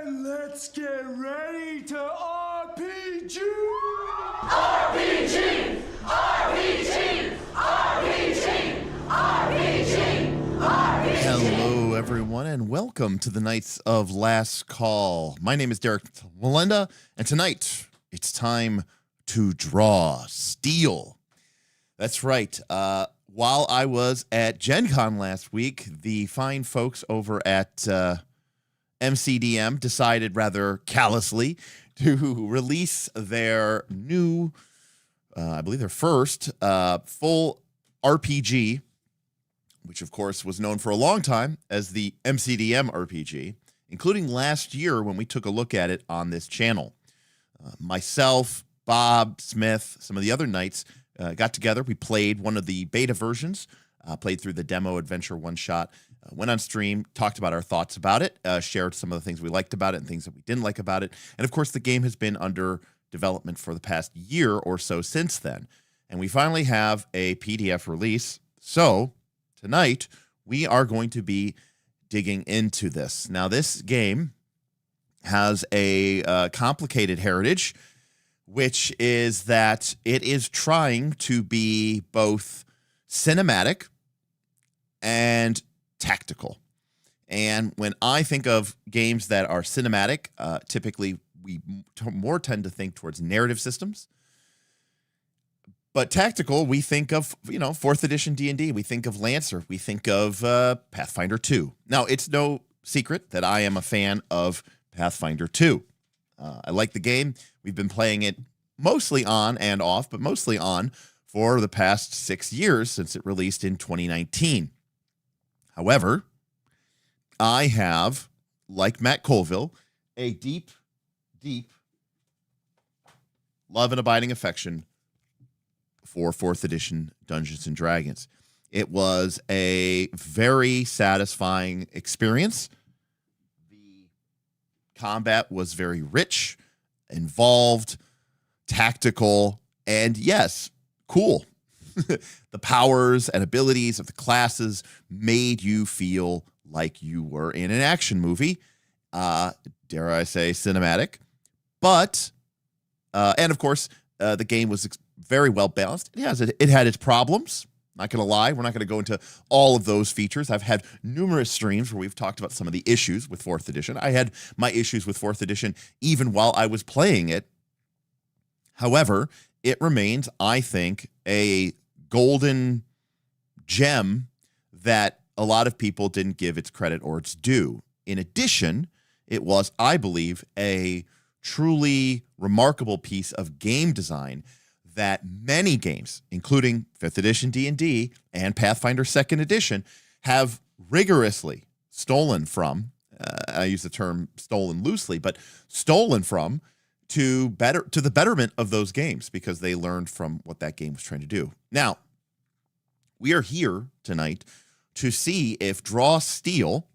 And let's get ready to RPG! RPG! RPG! RPG! RPG! RPG! Hello, everyone, and welcome to the Knights of Last Call. My name is Derek Melinda, and tonight it's time to draw steel. That's right. While I was at Gen Con last week, the fine folks over at MCDM decided rather callously to release their new, I believe their first full RPG, which of course was known for a long time as the MCDM RPG, including last year when we took a look at it on this channel. Myself, Bob, Smith, some of the other knights got together. We played one of the beta versions, played through the demo adventure one-shot, went on stream, talked about our thoughts about it, shared some of the things we liked about it and things that we didn't like about it. And, of course, the game has been under development for the past year or so since then. And we finally have a PDF release. So tonight we are going to be digging into this. Now, this game has a complicated heritage, which is that it is trying to be both cinematic and tactical. And when I think of games that are cinematic, typically we more tend to think towards narrative systems. But tactical, we think of, 4th edition D&D. We think of Lancer. We think of Pathfinder 2. Now, it's no secret that I am a fan of Pathfinder 2. I like the game. We've been playing it mostly on and off, but mostly on for the past 6 years since it released in 2019. However, I have, like Matt Colville, a deep, deep love and abiding affection for 4th edition Dungeons & Dragons. It was a very satisfying experience. The combat was very rich, involved, tactical, and yes, cool. The powers and abilities of the classes made you feel like you were in an action movie. Dare I say cinematic. But, and of course, the game was very well balanced. It had its problems. Not going to lie. We're not going to go into all of those features. I've had numerous streams where we've talked about some of the issues with 4th edition. I had my issues with 4th edition even while I was playing it. However, it remains, I think, a golden gem that a lot of people didn't give its credit or its due. In addition, it was, I believe, a truly remarkable piece of game design that many games, including 5th edition D&D and Pathfinder 2nd edition, have rigorously stolen from. I use the term stolen loosely, but stolen from to the betterment of those games because they learned from what that game was trying to do. Now, we are here tonight to see if Draw Steel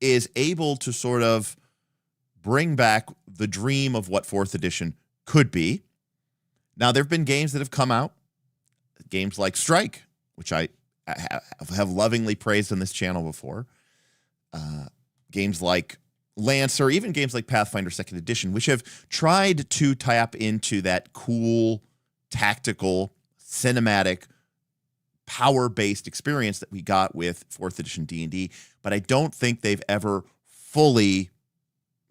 is able to sort of bring back the dream of what 4th edition could be. Now, there have been games that have come out, games like Strike, which I have lovingly praised on this channel before, games like Lancer, even games like Pathfinder 2nd edition, which have tried to tap into that cool, tactical, cinematic, power-based experience that we got with 4th edition D&D, but I don't think they've ever fully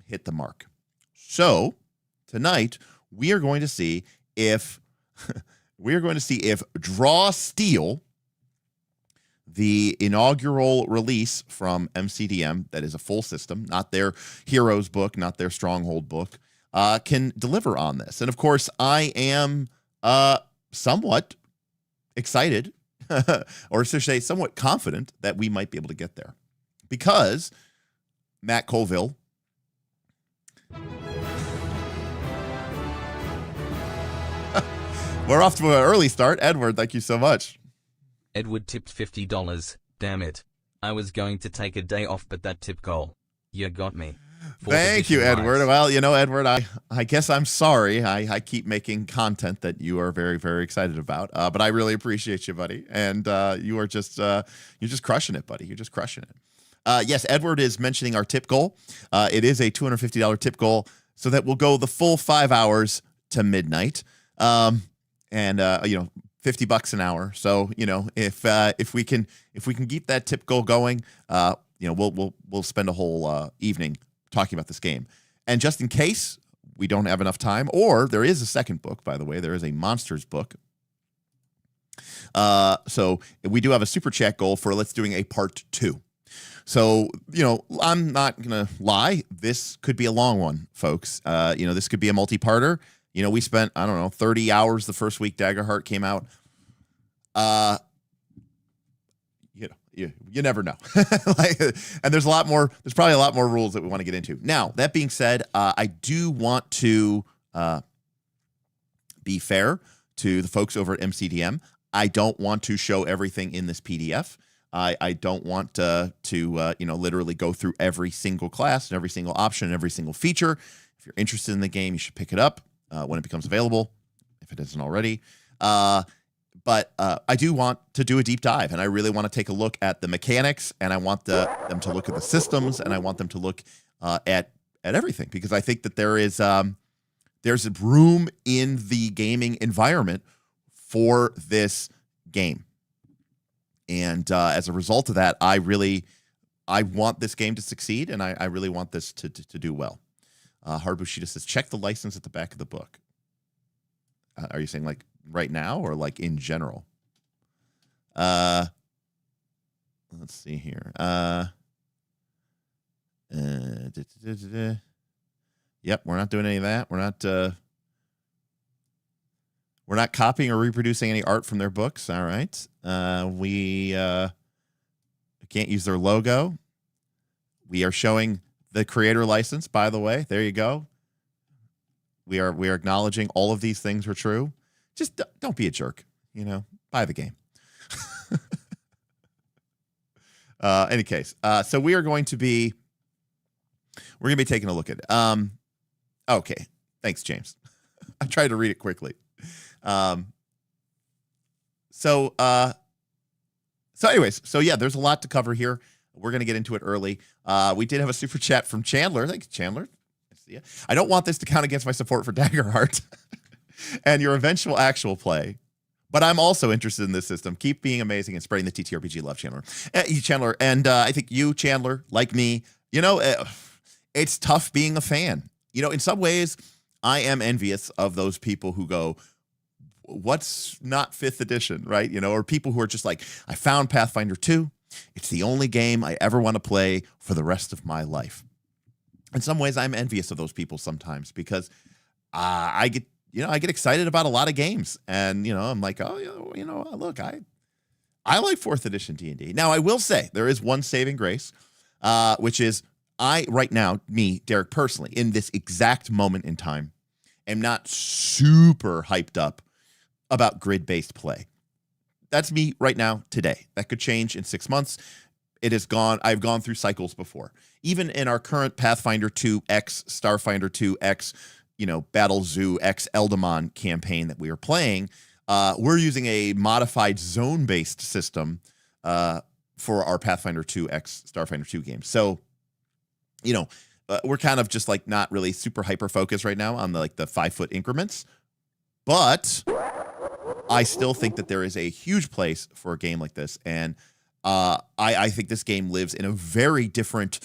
hit the mark. So, tonight, we are going to see if Draw Steel, the inaugural release from MCDM, that is a full system, not their Heroes book, not their Stronghold book, can deliver on this. And of course, I am somewhat excited, or should I say somewhat confident that we might be able to get there. Because Matt Colville, we're off to an early start. Edward, thank you so much. Edward tipped $50. Damn it. I was going to take a day off, but that tip goal. You got me. Thank you, Edward. Well, Edward, I guess I'm sorry. I keep making content that you are very, very excited about. But I really appreciate you, buddy. And you're just crushing it, buddy. You're just crushing it. Yes, Edward is mentioning our tip goal. It is a $250 tip goal, so that we'll go the full 5 hours to midnight. And $50 an hour. So, if we can keep that tip goal going, we'll spend a whole evening talking about this game. And just in case we don't have enough time, or there is a second book, by the way, there is a Monsters book. So we do have a super chat goal for let's doing a part 2. So, I'm not going to lie. This could be a long one, folks. This could be a multi-parter. We spent, 30 hours the first week Daggerheart came out. You never know. And there's probably a lot more rules that we want to get into. Now, that being said, I do want to be fair to the folks over at MCDM. I don't want to show everything in this PDF. I don't want to literally go through every single class and every single option and every single feature. If you're interested in the game, you should pick it up when it becomes available, if it isn't already. But I do want to do a deep dive, and I really want to take a look at the mechanics, and I want them to look at the systems, and I want them to look at everything, because I think that there's room in the gaming environment for this game. And as a result of that, I want this game to succeed, and I really want this to do well. Hard Bushita says, check the license at the back of the book. Are you saying like right now or like in general? Let's see here. Yep, we're not doing any of that. We're not copying or reproducing any art from their books. All right. We can't use their logo. We are showing the creator license, by the way. There you go. We are acknowledging all of these things are true. Just don't be a jerk. Buy the game. Any case, so we're going to be taking a look at it. Okay, thanks, James. I tried to read it quickly. So yeah, there's a lot to cover here. We're going to get into it early. We did have a super chat from Chandler. Thanks, Chandler. I see ya. I don't want this to count against my support for Daggerheart and your eventual actual play, but I'm also interested in this system. Keep being amazing and spreading the TTRPG love, Chandler. Chandler. And I think you, Chandler, like me, it's tough being a fan. In some ways, I am envious of those people who go, what's not 5th edition, right? Or people who are just like, I found Pathfinder 2. It's the only game I ever want to play for the rest of my life. In some ways, I'm envious of those people sometimes, because I get excited about a lot of games, and I'm like, look, I like 4th edition D&D. Now, I will say there is one saving grace, which is right now, me, Derek, personally, in this exact moment in time, am not super hyped up about grid-based play. That's me right now, today. That could change in 6 months. It is gone. I've gone through cycles before. Even in our current Pathfinder 2 X, Starfinder 2 X, Battle Zoo X Eldamon campaign that we are playing, we're using a modified zone-based system for our Pathfinder 2 X, Starfinder 2 game. So, we're kind of just like not really super hyper-focused right now on the 5-foot increments. But I still think that there is a huge place for a game like this, and I think this game lives in a very different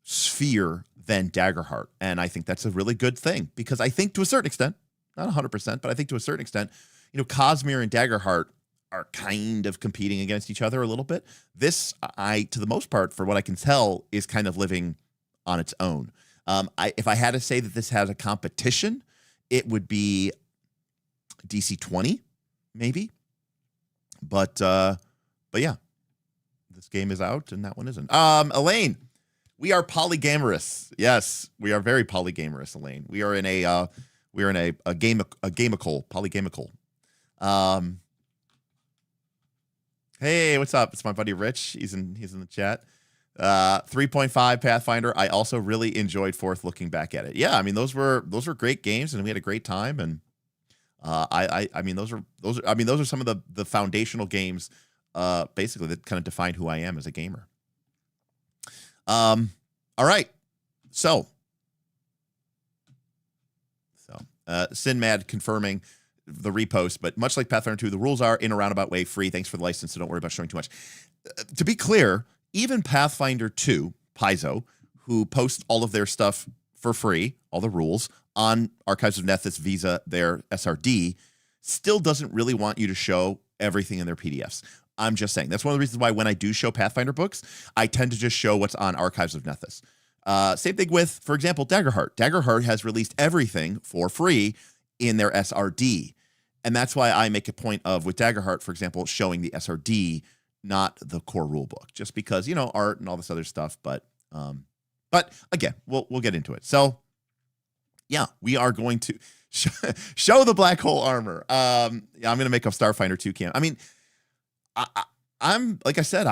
sphere than Daggerheart, and I think that's a really good thing, because I think to a certain extent, not 100%, but I think to a certain extent, Cosmere and Daggerheart are kind of competing against each other a little bit. This, to the most part, for what I can tell, is kind of living on its own. If I had to say that this has a competition, it would be DC 20. Maybe, but yeah, this game is out and that one isn't. Elaine, we are polygamorous. Yes, we are very polygamorous, Elaine. We are in a gamical, polygamical. Hey, what's up? It's my buddy Rich. He's in the chat. 3.5 Pathfinder. I also really enjoyed 4th looking back at it. Yeah, I mean those were great games, and we had a great time, and those are some of the foundational games, basically, that kind of define who I am as a gamer. All right. So SinMad confirming the repost, but much like Pathfinder 2, the rules are in a roundabout way free. Thanks for the license, so don't worry about showing too much. To be clear, even Pathfinder 2, Paizo, who posts all of their stuff for free, all the rules, on Archives of Nethys via their SRD, still doesn't really want you to show everything in their PDFs. I'm just saying. That's one of the reasons why when I do show Pathfinder books, I tend to just show what's on Archives of Nethys. Same thing with, for example, Daggerheart. Daggerheart has released everything for free in their SRD. And that's why I make a point of, with Daggerheart, for example, showing the SRD, not the core rule book, just because, you know, art and all this other stuff. But again, we'll get into it. So yeah, we are going to show the black hole armor. Yeah, I'm going to make a Starfinder 2 cam. I mean, I'm like I said,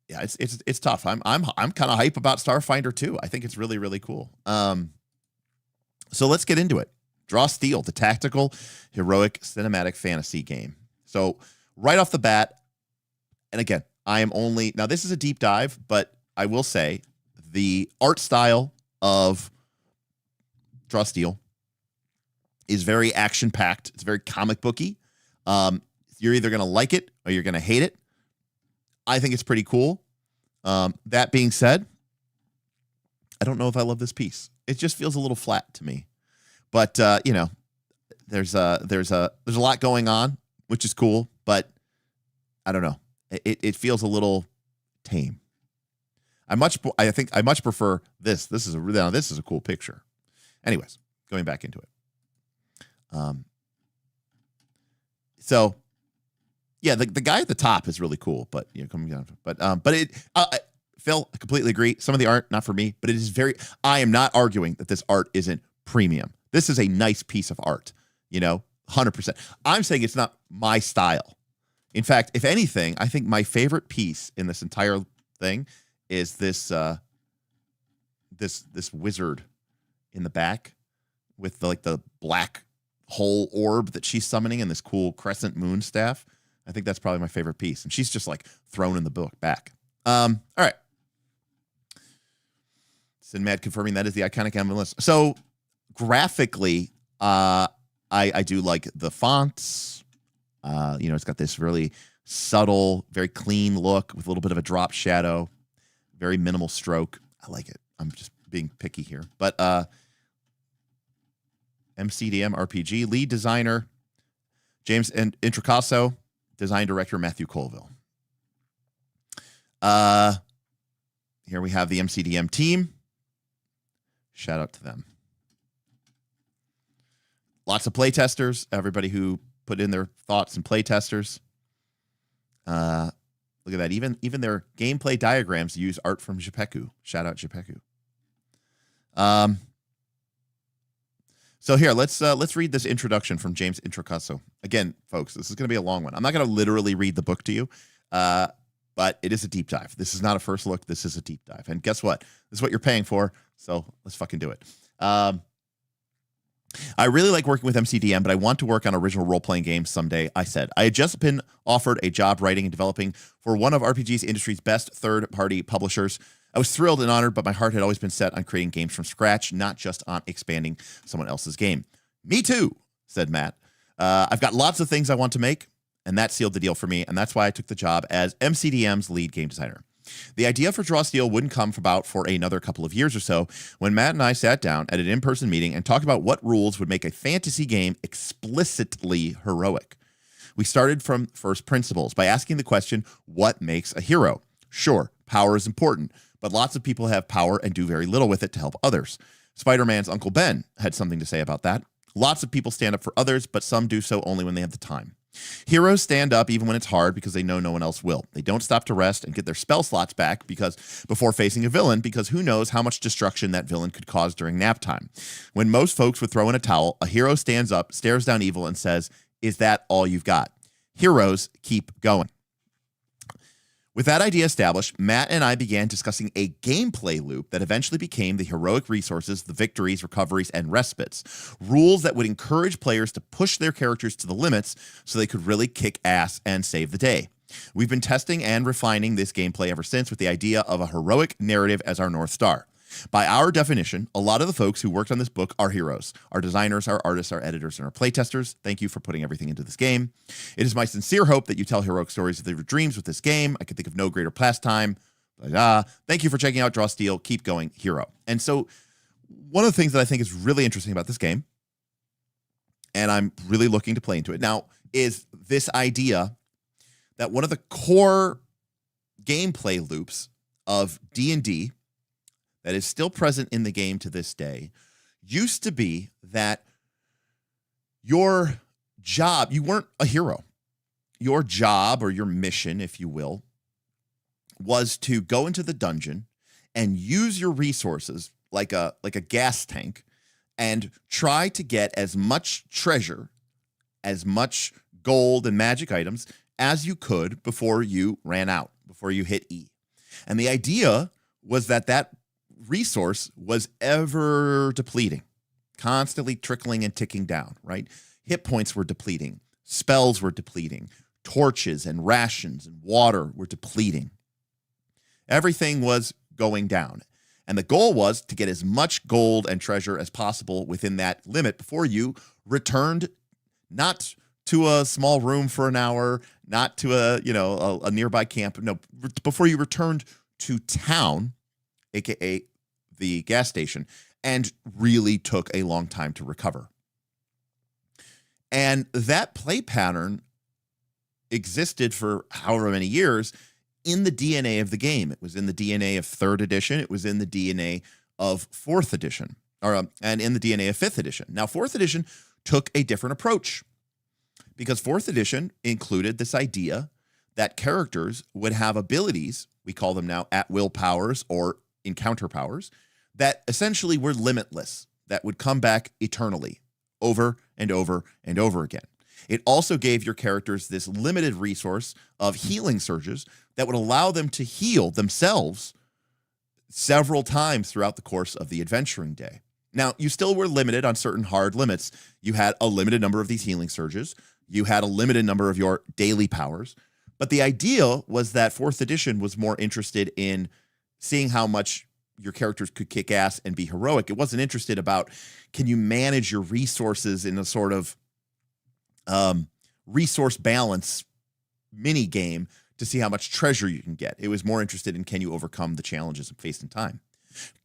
yeah, it's tough. I'm kind of hype about Starfinder 2. I think it's really, really cool. So let's get into it. Draw Steel, the tactical, heroic, cinematic fantasy game. So right off the bat, and again, now this is a deep dive, but I will say the art style of Draw Steel is very action-packed. It's very comic booky. You're either going to like it or you're going to hate it. I think it's pretty cool. That being said, I don't know if I love this piece. It just feels a little flat to me. But you know, there's a lot going on, which is cool. But I don't know. It feels a little tame. I think I much prefer this. This is a cool picture. Anyways, going back into it. So yeah, the guy at the top is really cool, but you know, coming down. But Phil, I completely agree. Some of the art, not for me, but it is I am not arguing that this art isn't premium. This is a nice piece of art, you know, 100%. I'm saying it's not my style. In fact, if anything, I think my favorite piece in this entire thing is this this wizard in the back with the black hole orb that she's summoning and this cool crescent moon staff. I think that's probably my favorite piece. And she's just like thrown in the book back. All right. SinMad confirming that is the iconic emblem list. So graphically, I do like the fonts. You know, it's got this really subtle, very clean look with a little bit of a drop shadow, very minimal stroke. I like it. I'm just being picky here. But MCDM RPG, lead designer, James Intracaso, design director, Matthew Colville. Here we have the MCDM team. Shout out to them. Lots of playtesters, everybody who put in their thoughts and playtesters. Look at that. Even their gameplay diagrams use art from Jipeku. Shout out Jipeku. So here, let's read this introduction from James Intracaso. Again, folks, this is going to be a long one. I'm not going to literally read the book to you, but it is a deep dive. This is not a first look. This is a deep dive. And guess what? This is what you're paying for, so let's fucking do it. I really like working with MCDM, but I want to work on original role-playing games someday, I said. I had just been offered a job writing and developing for one of RPG's industry's best third-party publishers. I was thrilled and honored, but my heart had always been set on creating games from scratch, not just on expanding someone else's game. Me too, said Matt. I've got lots of things I want to make, and that sealed the deal for me, and that's why I took the job as MCDM's lead game designer. The idea for Draw Steel wouldn't come about for another couple of years or so when Matt and I sat down at an in-person meeting and talked about what rules would make a fantasy game explicitly heroic. We started from first principles by asking the question, what makes a hero? Sure, power is important, but lots of people have power and do very little with it to help others. Spider-Man's Uncle Ben had something to say about that. Lots of people stand up for others, but some do so only when they have the time. Heroes stand up even when it's hard because they know no one else will. They don't stop to rest and get their spell slots back before facing a villain because who knows how much destruction that villain could cause during nap time. When most folks would throw in a towel, a hero stands up, stares down evil, and says, "Is that all you've got?" Heroes keep going. With that idea established, Matt and I began discussing a gameplay loop that eventually became the heroic resources, the victories, recoveries, and respites. Rules that would encourage players to push their characters to the limits so they could really kick ass and save the day. We've been testing and refining this gameplay ever since with the idea of a heroic narrative as our North Star. By our definition, a lot of the folks who worked on this book are heroes. Our designers, our artists, our editors, and our playtesters. Thank you for putting everything into this game. It is my sincere hope that you tell heroic stories of your dreams with this game. I can think of no greater pastime. Thank you for checking out Draw Steel. Keep going, hero. And so one of the things that I think is really interesting about this game, and I'm really looking to play into it now, is this idea that one of the core gameplay loops of D&D that is still present in the game to this day used to be that your job, you weren't a hero. Your job, or your mission, if you will, was to go into the dungeon and use your resources like a gas tank and try to get as much treasure, as much gold and magic items as you could before you ran out, before you hit E. And the idea was that resource was ever depleting, constantly trickling and ticking down, right? Hit points were depleting, spells were depleting, torches and rations and water were depleting. Everything was going down. And the goal was to get as much gold and treasure as possible within that limit before you returned, not to a small room for an hour, not to a nearby camp. No, before you returned to town, aka the gas station, and really took a long time to recover. And that play pattern existed for however many years in the DNA of the game. It was in the DNA of 3rd edition. It was in the DNA of 4th edition, and in the DNA of 5th edition. Now, 4th edition took a different approach because 4th edition included this idea that characters would have abilities, we call them now at-will powers or encounter powers, that essentially were limitless, that would come back eternally, over and over and over again. It also gave your characters this limited resource of healing surges that would allow them to heal themselves several times throughout the course of the adventuring day. Now, you still were limited on certain hard limits. You had a limited number of these healing surges. You had a limited number of your daily powers. But the idea was that 4th edition was more interested in seeing how much your characters could kick ass and be heroic. It wasn't interested about, can you manage your resources in a sort of resource balance mini game to see how much treasure you can get. It was more interested in, can you overcome the challenges faced in time.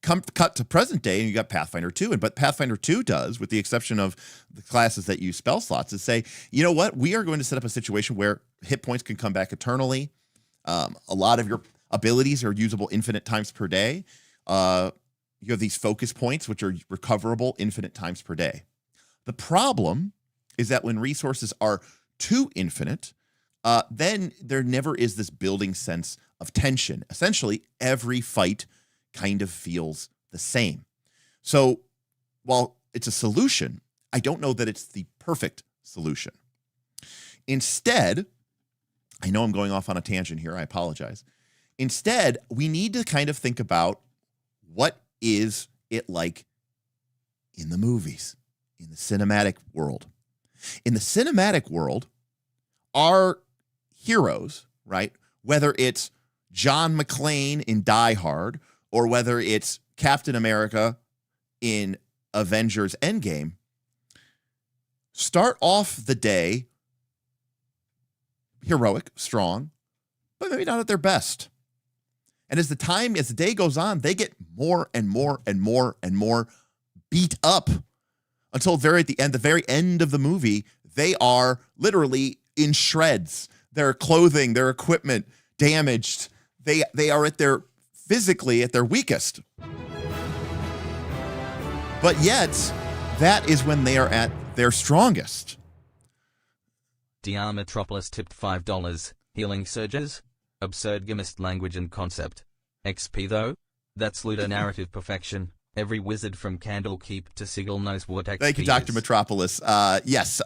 Cut to present day, and you got Pathfinder 2. And but Pathfinder 2 does, with the exception of the classes that use spell slots, is say, you know what? We are going to set up a situation where hit points can come back eternally. A lot of your abilities are usable infinite times per day. You have these focus points, which are recoverable infinite times per day. The problem is that when resources are too infinite, then there never is this building sense of tension. Essentially, every fight kind of feels the same. So while it's a solution, I don't know that it's the perfect solution. Instead, I know I'm going off on a tangent here. I apologize. Instead, we need to kind of think about, what is it like in the movies, in the cinematic world? In the cinematic world, our heroes, right, whether it's John McClane in Die Hard or whether it's Captain America in Avengers Endgame, start off the day heroic, strong, but maybe not at their best. And as the day goes on, they get more and more and more and more beat up until the very end of the movie, they are literally in shreds. Their clothing, their equipment damaged. They are physically at their weakest. But yet, that is when they are at their strongest. DR Metropolis tipped $5. Healing surges? Absurd gamist language and concept. XP though? That's ludonarrative perfection. Every wizard from Candlekeep to Sigil knows what XP is. Thank you, Dr. Metropolis. Yes.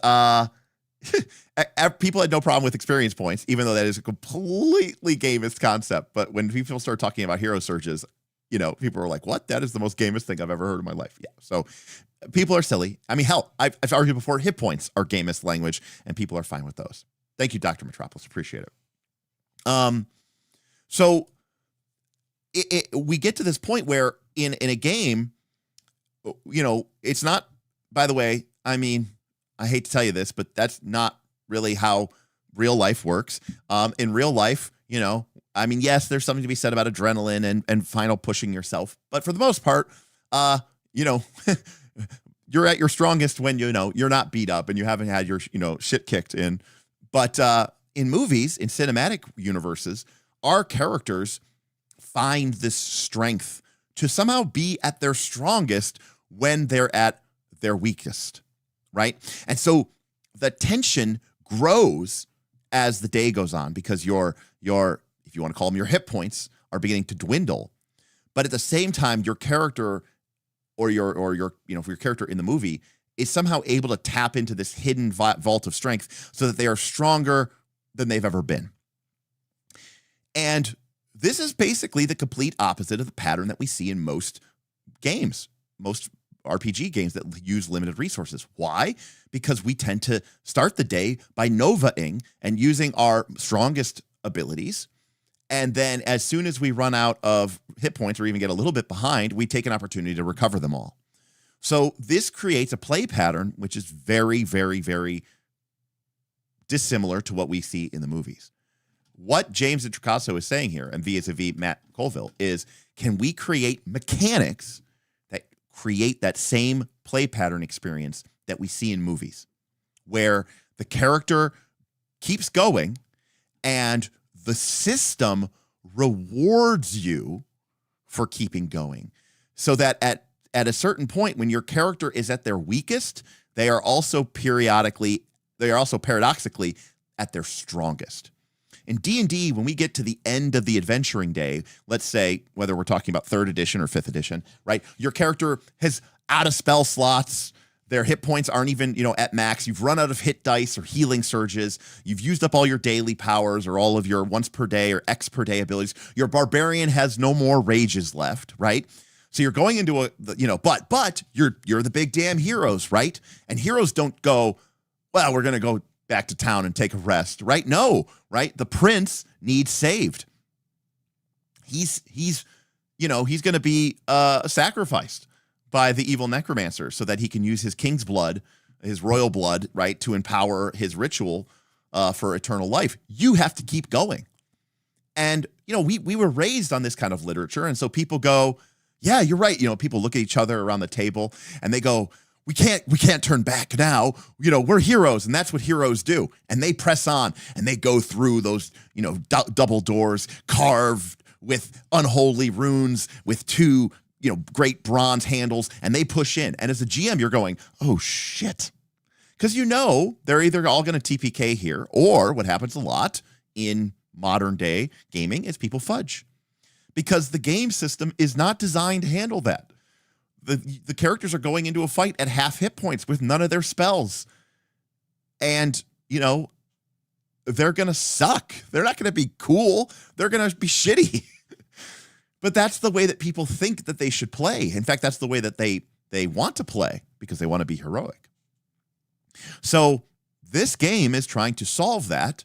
People had no problem with experience points, even though that is a completely gamist concept. But when people start talking about hero surges, people are like, what? That is the most gamist thing I've ever heard in my life. Yeah. So people are silly. I mean, hell, I've argued before, hit points are gamist language, and people are fine with those. Thank you, Dr. Metropolis. Appreciate it. So we get to this point where in a game, it's not, by the way, I mean, I hate to tell you this, but that's not really how real life works. In real life, I mean, yes, there's something to be said about adrenaline and final pushing yourself. But for the most part, you're at your strongest when, you're not beat up and you haven't had your, shit kicked in. But in movies, in cinematic universes, our characters find this strength to somehow be at their strongest when they're at their weakest, right? And so the tension grows as the day goes on because your if you want to call them your hit points are beginning to dwindle. But at the same time, your character or your for your character in the movie is somehow able to tap into this hidden vault of strength so that they are stronger than they've ever been. And this is basically the complete opposite of the pattern that we see in most games, most RPG games that use limited resources. Why? Because we tend to start the day by novaing and using our strongest abilities. And then as soon as we run out of hit points or even get a little bit behind, we take an opportunity to recover them all. So this creates a play pattern, which is very, very, very dissimilar to what we see in the movies. What James Intracaso is saying here, and vis-a-vis Matt Colville, is can we create mechanics that create that same play pattern experience that we see in movies, where the character keeps going and the system rewards you for keeping going, so that at a certain point when your character is at their weakest, they are also paradoxically at their strongest. In D&D, when we get to the end of the adventuring day, let's say whether we're talking about 3rd edition or 5th edition, right? Your character has out of spell slots. Their hit points aren't even, at max. You've run out of hit dice or healing surges. You've used up all your daily powers or all of your once per day or X per day abilities. Your barbarian has no more rages left, right? So you're going into but you're the big damn heroes, right? And heroes don't go, well, we're going to go back to town and take a rest, right? No, right? The prince needs saved. He's going to be sacrificed by the evil necromancer so that he can use his king's blood, his royal blood, right, to empower his ritual for eternal life. You have to keep going. And, we were raised on this kind of literature. And so people go, yeah, you're right. People look at each other around the table and they go, we can't turn back now. We're heroes, and that's what heroes do. And they press on and they go through those, double doors carved with unholy runes with 2 great bronze handles, and they push in. And as a GM, you're going, oh shit. Because they're either all going to TPK here, or what happens a lot in modern day gaming is people fudge. Because the game system is not designed to handle that. The characters are going into a fight at half hit points with none of their spells. And, they're going to suck. They're not going to be cool. They're going to be shitty. But that's the way that people think that they should play. In fact, that's the way that they want to play because they want to be heroic. So this game is trying to solve that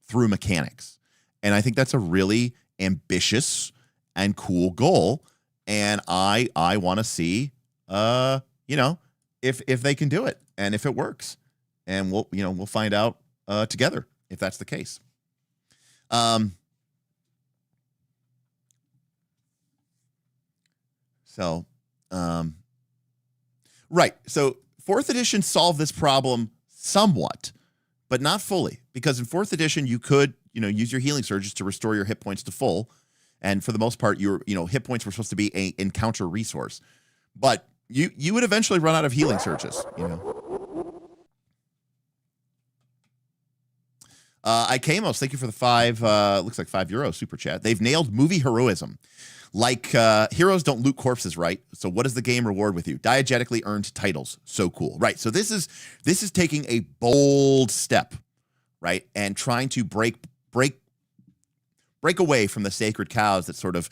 through mechanics. And I think that's a really ambitious and cool goal. And I want to see, if they can do it and if it works. And we'll find out together if that's the case. Right. So 4th edition solved this problem somewhat, but not fully, because in 4th edition, you could, use your healing surges to restore your hit points to full. And for the most part, your, hit points were supposed to be an encounter resource, but you would eventually run out of healing surges, Ikamos, thank you for the 5, looks like €5 super chat. They've nailed movie heroism. Like, heroes don't loot corpses, right? So what does the game reward with you? Diegetically earned titles. So cool. Right. So this is taking a bold step, right? And trying to break away from the sacred cows that sort of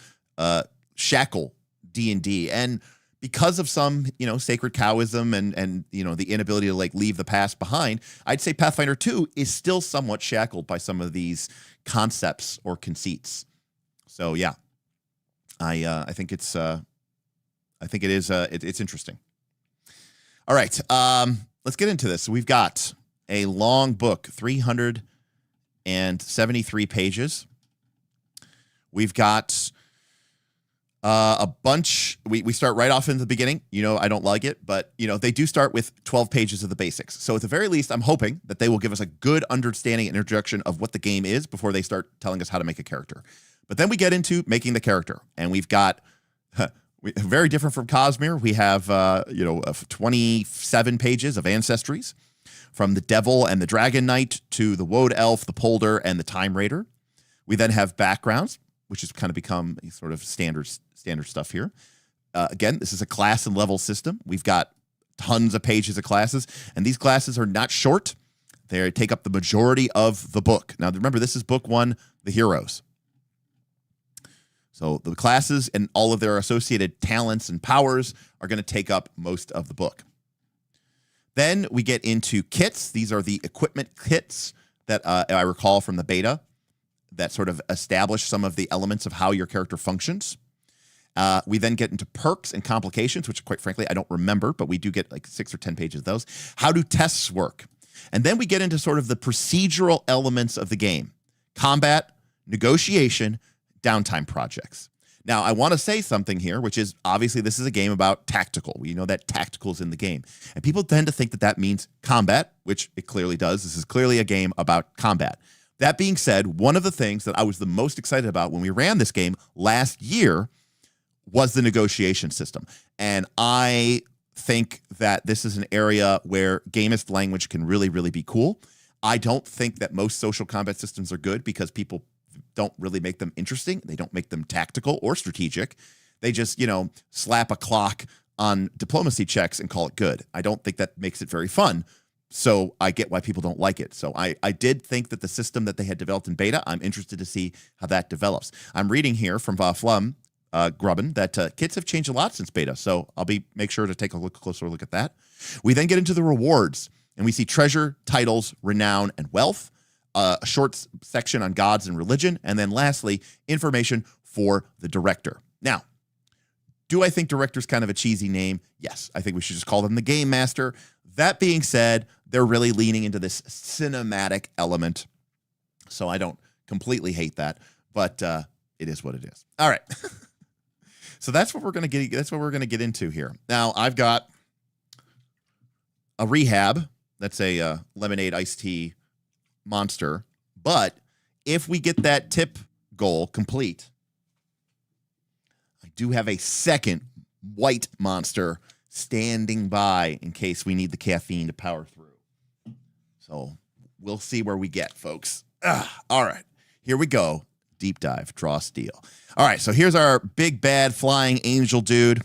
shackle D&D. And because of some, sacred cowism and the inability to like leave the past behind, I'd say Pathfinder 2 is still somewhat shackled by some of these concepts or conceits. So yeah, I think it's interesting. All right, let's get into this. We've got a long book, 373 pages. We've got a bunch. We start right off in the beginning. I don't like it, but they do start with 12 pages of the basics. So at the very least, I'm hoping that they will give us a good understanding and introduction of what the game is before they start telling us how to make a character. But then we get into making the character, and we've got very different from Cosmere. We have 27 pages of ancestries, from the Devil and the Dragon Knight to the Woad Elf, the Polder, and the Time Raider. We then have backgrounds, which has kind of become sort of standard stuff here. Again, this is a class and level system. We've got tons of pages of classes, and these classes are not short. They take up the majority of the book. Now, remember, this is book 1, the heroes. So the classes and all of their associated talents and powers are going to take up most of the book. Then we get into kits. These are the equipment kits that I recall from the beta that sort of establish some of the elements of how your character functions. We then get into perks and complications, which quite frankly, I don't remember, but we do get like 6 or 10 pages of those. How do tests work? And then we get into sort of the procedural elements of the game: combat, negotiation, downtime projects. Now, I want to say something here, which is obviously this is a game about tactical. We know that tactical is in the game. And people tend to think that that means combat, which it clearly does. This is clearly a game about combat. That being said, one of the things that I was the most excited about when we ran this game last year was the negotiation system. And I think that this is an area where gamist language can really, really be cool. I don't think that most social combat systems are good because people don't really make them interesting. They don't make them tactical or strategic. They just, slap a clock on diplomacy checks and call it good. I don't think that makes it very fun. So I get why people don't like it. So I did think that the system that they had developed in beta, I'm interested to see how that develops. I'm reading here from Flum Grubben that kits have changed a lot since beta. So I'll make sure to take a closer look at that. We then get into the rewards, and we see treasure, titles, renown, and wealth. A short section on gods and religion, and then lastly, information for the director. Now, do I think director's kind of a cheesy name? Yes, I think we should just call them the game master. That being said, they're really leaning into this cinematic element, so I don't completely hate that, but it is what it is. All right, so that's what we're gonna get. That's what we're gonna get into here. Now, I've got a rehab. That's a lemonade iced tea monster, but if we get that tip goal complete, I do have a second white monster standing by in case we need the caffeine to power through. So we'll see where we get, folks. All right, here we go. Deep dive, draw steel. All right, so here's our big bad flying angel dude.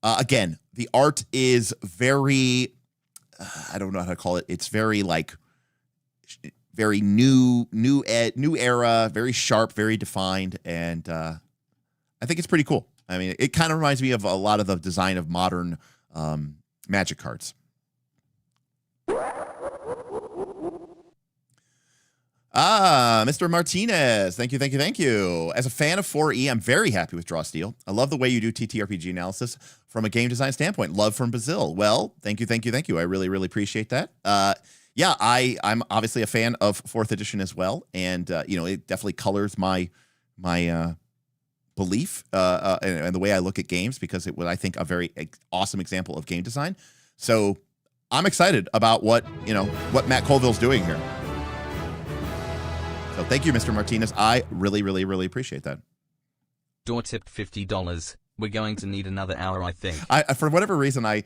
Again, the art is very, I don't know how to call it. It's very like very new era, very sharp, very defined, and I think it's pretty cool. I mean, it kind of reminds me of a lot of the design of modern Magic cards. Mr. Martinez, thank you. As a fan of 4E, I'm very happy with Draw Steel. I love the way you do TTRPG analysis from a game design standpoint. Love from Brazil. Well, thank you. I really, really appreciate that. Yeah, I'm obviously a fan of 4th edition as well, and it definitely colors my belief and the way I look at games, because it was, I think, a very awesome example of game design. So I'm excited about what Matt Colville's doing here. So thank you, Mr. Martinez. I really, really, really appreciate that. Door tipped $50. We're going to need another hour, I think. For whatever reason, I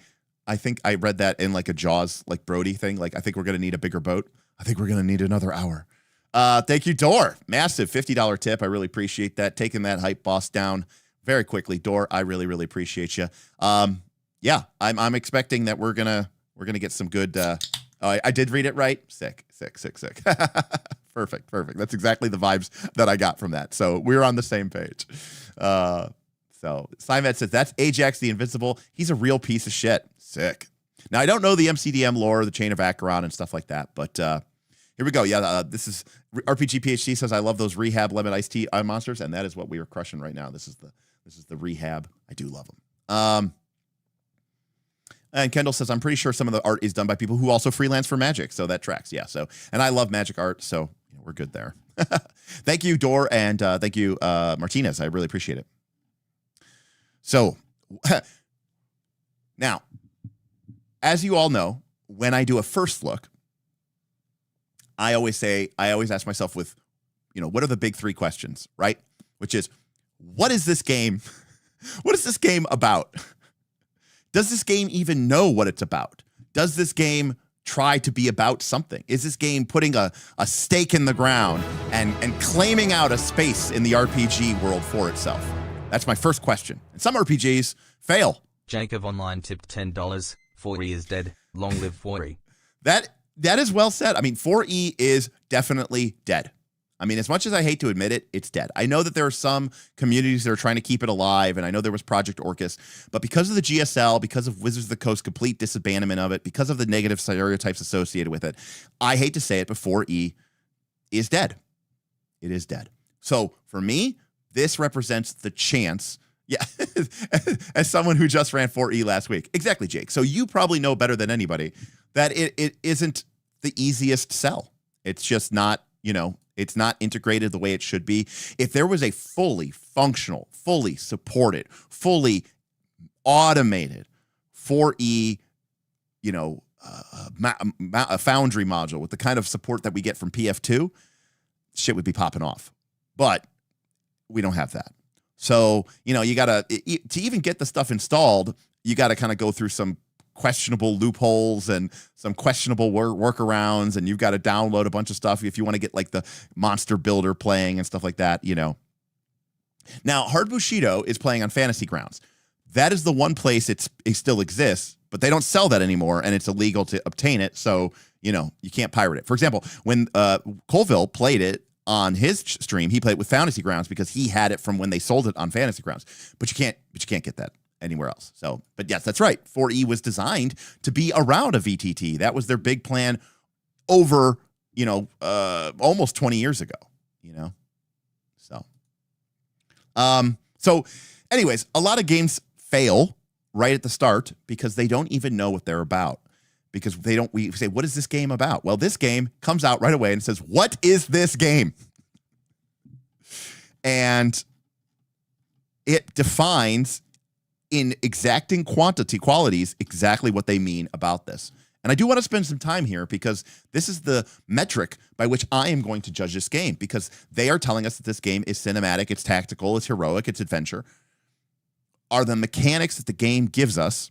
think I read that in like a Jaws, like Brody thing. Like, I think we're going to need a bigger boat. I think we're going to need another hour. Thank you, Door. Massive $50 tip. I really appreciate that. Taking that hype boss down very quickly. Door, I really, really appreciate you. Yeah, I'm expecting that we're gonna get some good. I did read it right. Sick. Perfect. That's exactly the vibes that I got from that. So we're on the same page. So Simet says, that's Ajax the Invincible. He's a real piece of shit. Sick. Now, I don't know the MCDM lore, the Chain of Acheron and stuff like that, but here we go. Yeah, this is RPG PhD says, I love those rehab lemon iced tea monsters, and that is what we are crushing right now. This is the rehab. I do love them. And Kendall says, I'm pretty sure some of the art is done by people who also freelance for Magic, so that tracks. Yeah, so, and I love Magic art, so we're good there. Thank you, Dor, and thank you, Martinez. I really appreciate it. So, now, as you all know, when I do a first look, I always ask myself with, what are the big three questions, right? Which is, what is this game? What is this game about? Does this game even know what it's about? Does this game try to be about something? Is this game putting a stake in the ground and claiming out a space in the RPG world for itself? That's my first question. And some RPGs fail. Jacob Online tipped $10. 4E is dead. Long live 4E. That is well said. I mean, 4E is definitely dead. I mean, as much as I hate to admit it, it's dead. I know that there are some communities that are trying to keep it alive, and I know there was Project Orcus, but because of the GSL, because of Wizards of the Coast's complete disabandonment of it, because of the negative stereotypes associated with it, I hate to say it, but 4E is dead. It is dead. So for me, this represents the chance. Yeah, as someone who just ran 4E last week. Exactly, Jake. So you probably know better than anybody that it isn't the easiest sell. It's just not, it's not integrated the way it should be. If there was a fully functional, fully supported, fully automated 4E, a Foundry module with the kind of support that we get from PF2, shit would be popping off. But we don't have that. So, you got to even get the stuff installed, you got to kind of go through some questionable loopholes and some questionable workarounds, and you've got to download a bunch of stuff if you want to get like the monster builder playing and stuff like that, Now, Hard Bushido is playing on Fantasy Grounds. That is the one place it still exists, but they don't sell that anymore, and it's illegal to obtain it, so, you can't pirate it. For example, when Colville played it on his stream, he played with Fantasy Grounds because he had it from when they sold it on Fantasy Grounds. But you can't get that anywhere else. So, but yes, that's right. 4E was designed to be around a VTT. That was their big plan over, almost 20 years ago, So anyways, a lot of games fail right at the start because they don't even know what they're about. Because we say, what is this game about? Well, this game comes out right away and says, what is this game? And it defines in exacting qualities exactly what they mean about this. And I do want to spend some time here because this is the metric by which I am going to judge this game, because they are telling us that this game is cinematic, it's tactical, it's heroic, it's adventure. Are the mechanics that the game gives us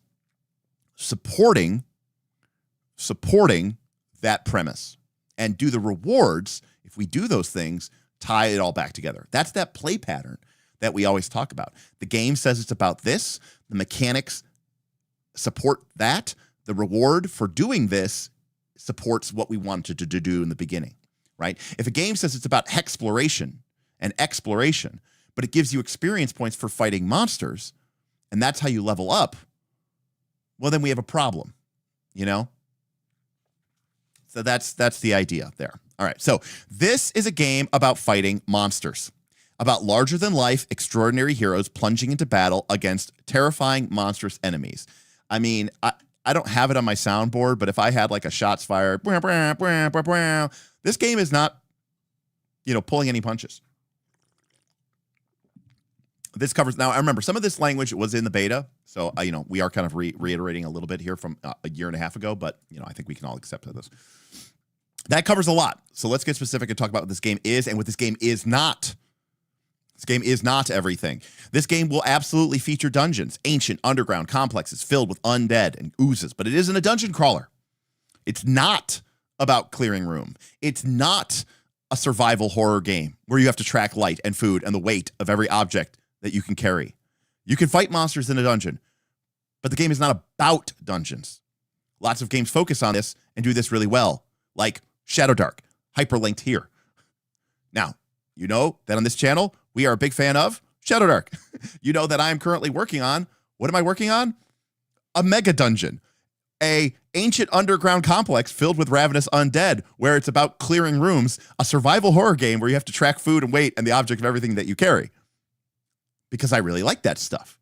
supporting that premise? And do the rewards, if we do those things, tie it all back together? That's that play pattern that we always talk about. The game says it's about this. The mechanics support that. The reward for doing this supports what we wanted to do in the beginning, right? If a game says it's about hexploration and exploration, but it gives you experience points for fighting monsters, and that's how you level up, well, then we have a problem, So that's the idea there. All right. So this is a game about fighting monsters, about larger-than-life, extraordinary heroes plunging into battle against terrifying, monstrous enemies. I mean, I don't have it on my soundboard, but if I had like a shots fired, this game is not, pulling any punches. This covers, now I remember some of this language was in the beta, so we are kind of reiterating a little bit here from a year and a half ago, but I think we can all accept this. That covers a lot. So let's get specific and talk about what this game is and what this game is not. This game is not everything. This game will absolutely feature dungeons, ancient underground complexes filled with undead and oozes, but it isn't a dungeon crawler. It's not about clearing room. It's not a survival horror game where you have to track light and food and the weight of every object that you can carry. You can fight monsters in a dungeon, but the game is not about dungeons. Lots of games focus on this and do this really well, like Shadow Dark, hyperlinked here. Now, you know that on this channel, we are a big fan of Shadow Dark. You know that I am currently working on, what am I working on? A mega dungeon. A ancient underground complex filled with ravenous undead where it's about clearing rooms, a survival horror game where you have to track food and weight and the object of everything that you carry. Because I really like that stuff.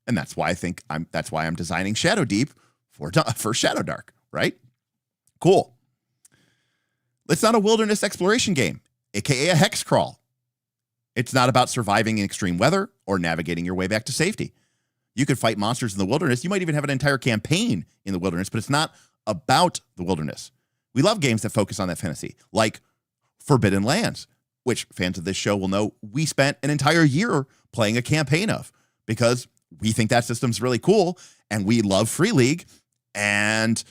And that's why I'm designing Shadow Deep for Shadow Dark, right? Cool. It's not a wilderness exploration game, aka a hex crawl. It's not about surviving in extreme weather or navigating your way back to safety. You could fight monsters in the wilderness. You might even have an entire campaign in the wilderness, but it's not about the wilderness. We love games that focus on that fantasy, like Forbidden Lands, which fans of this show will know we spent an entire year playing a campaign of because we think that system's really cool and we love Free League and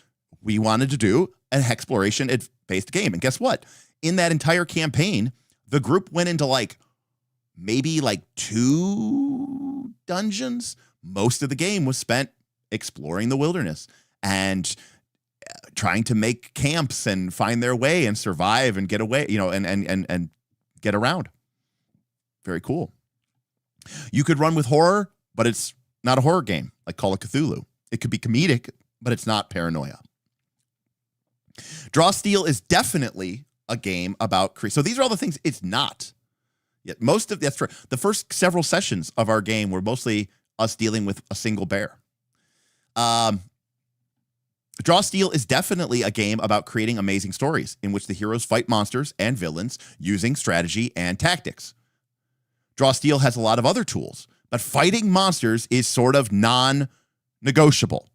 we wanted to do an exploration-based game. And guess what? In that entire campaign, the group went into maybe 2 dungeons. Most of the game was spent exploring the wilderness and trying to make camps and find their way and survive and get away, and get around. Very cool. You could run with horror, but it's not a horror game like Call of Cthulhu. It could be comedic, but it's not paranoia. Draw Steel is definitely a game about so these are all the things it's not. Yet that's true. The first several sessions of our game were mostly us dealing with a single bear. Draw Steel is definitely a game about creating amazing stories in which the heroes fight monsters and villains using strategy and tactics. Draw Steel has a lot of other tools, but fighting monsters is sort of non-negotiable.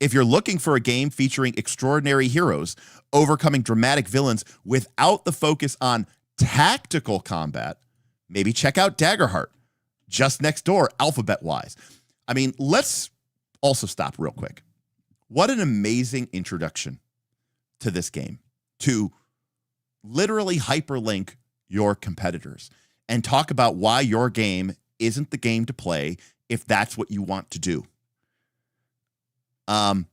If you're looking for a game featuring extraordinary heroes overcoming dramatic villains without the focus on tactical combat, maybe check out Daggerheart, just next door, alphabet-wise. I mean, let's also stop real quick. What an amazing introduction to this game, to literally hyperlink your competitors and talk about why your game isn't the game to play if that's what you want to do. And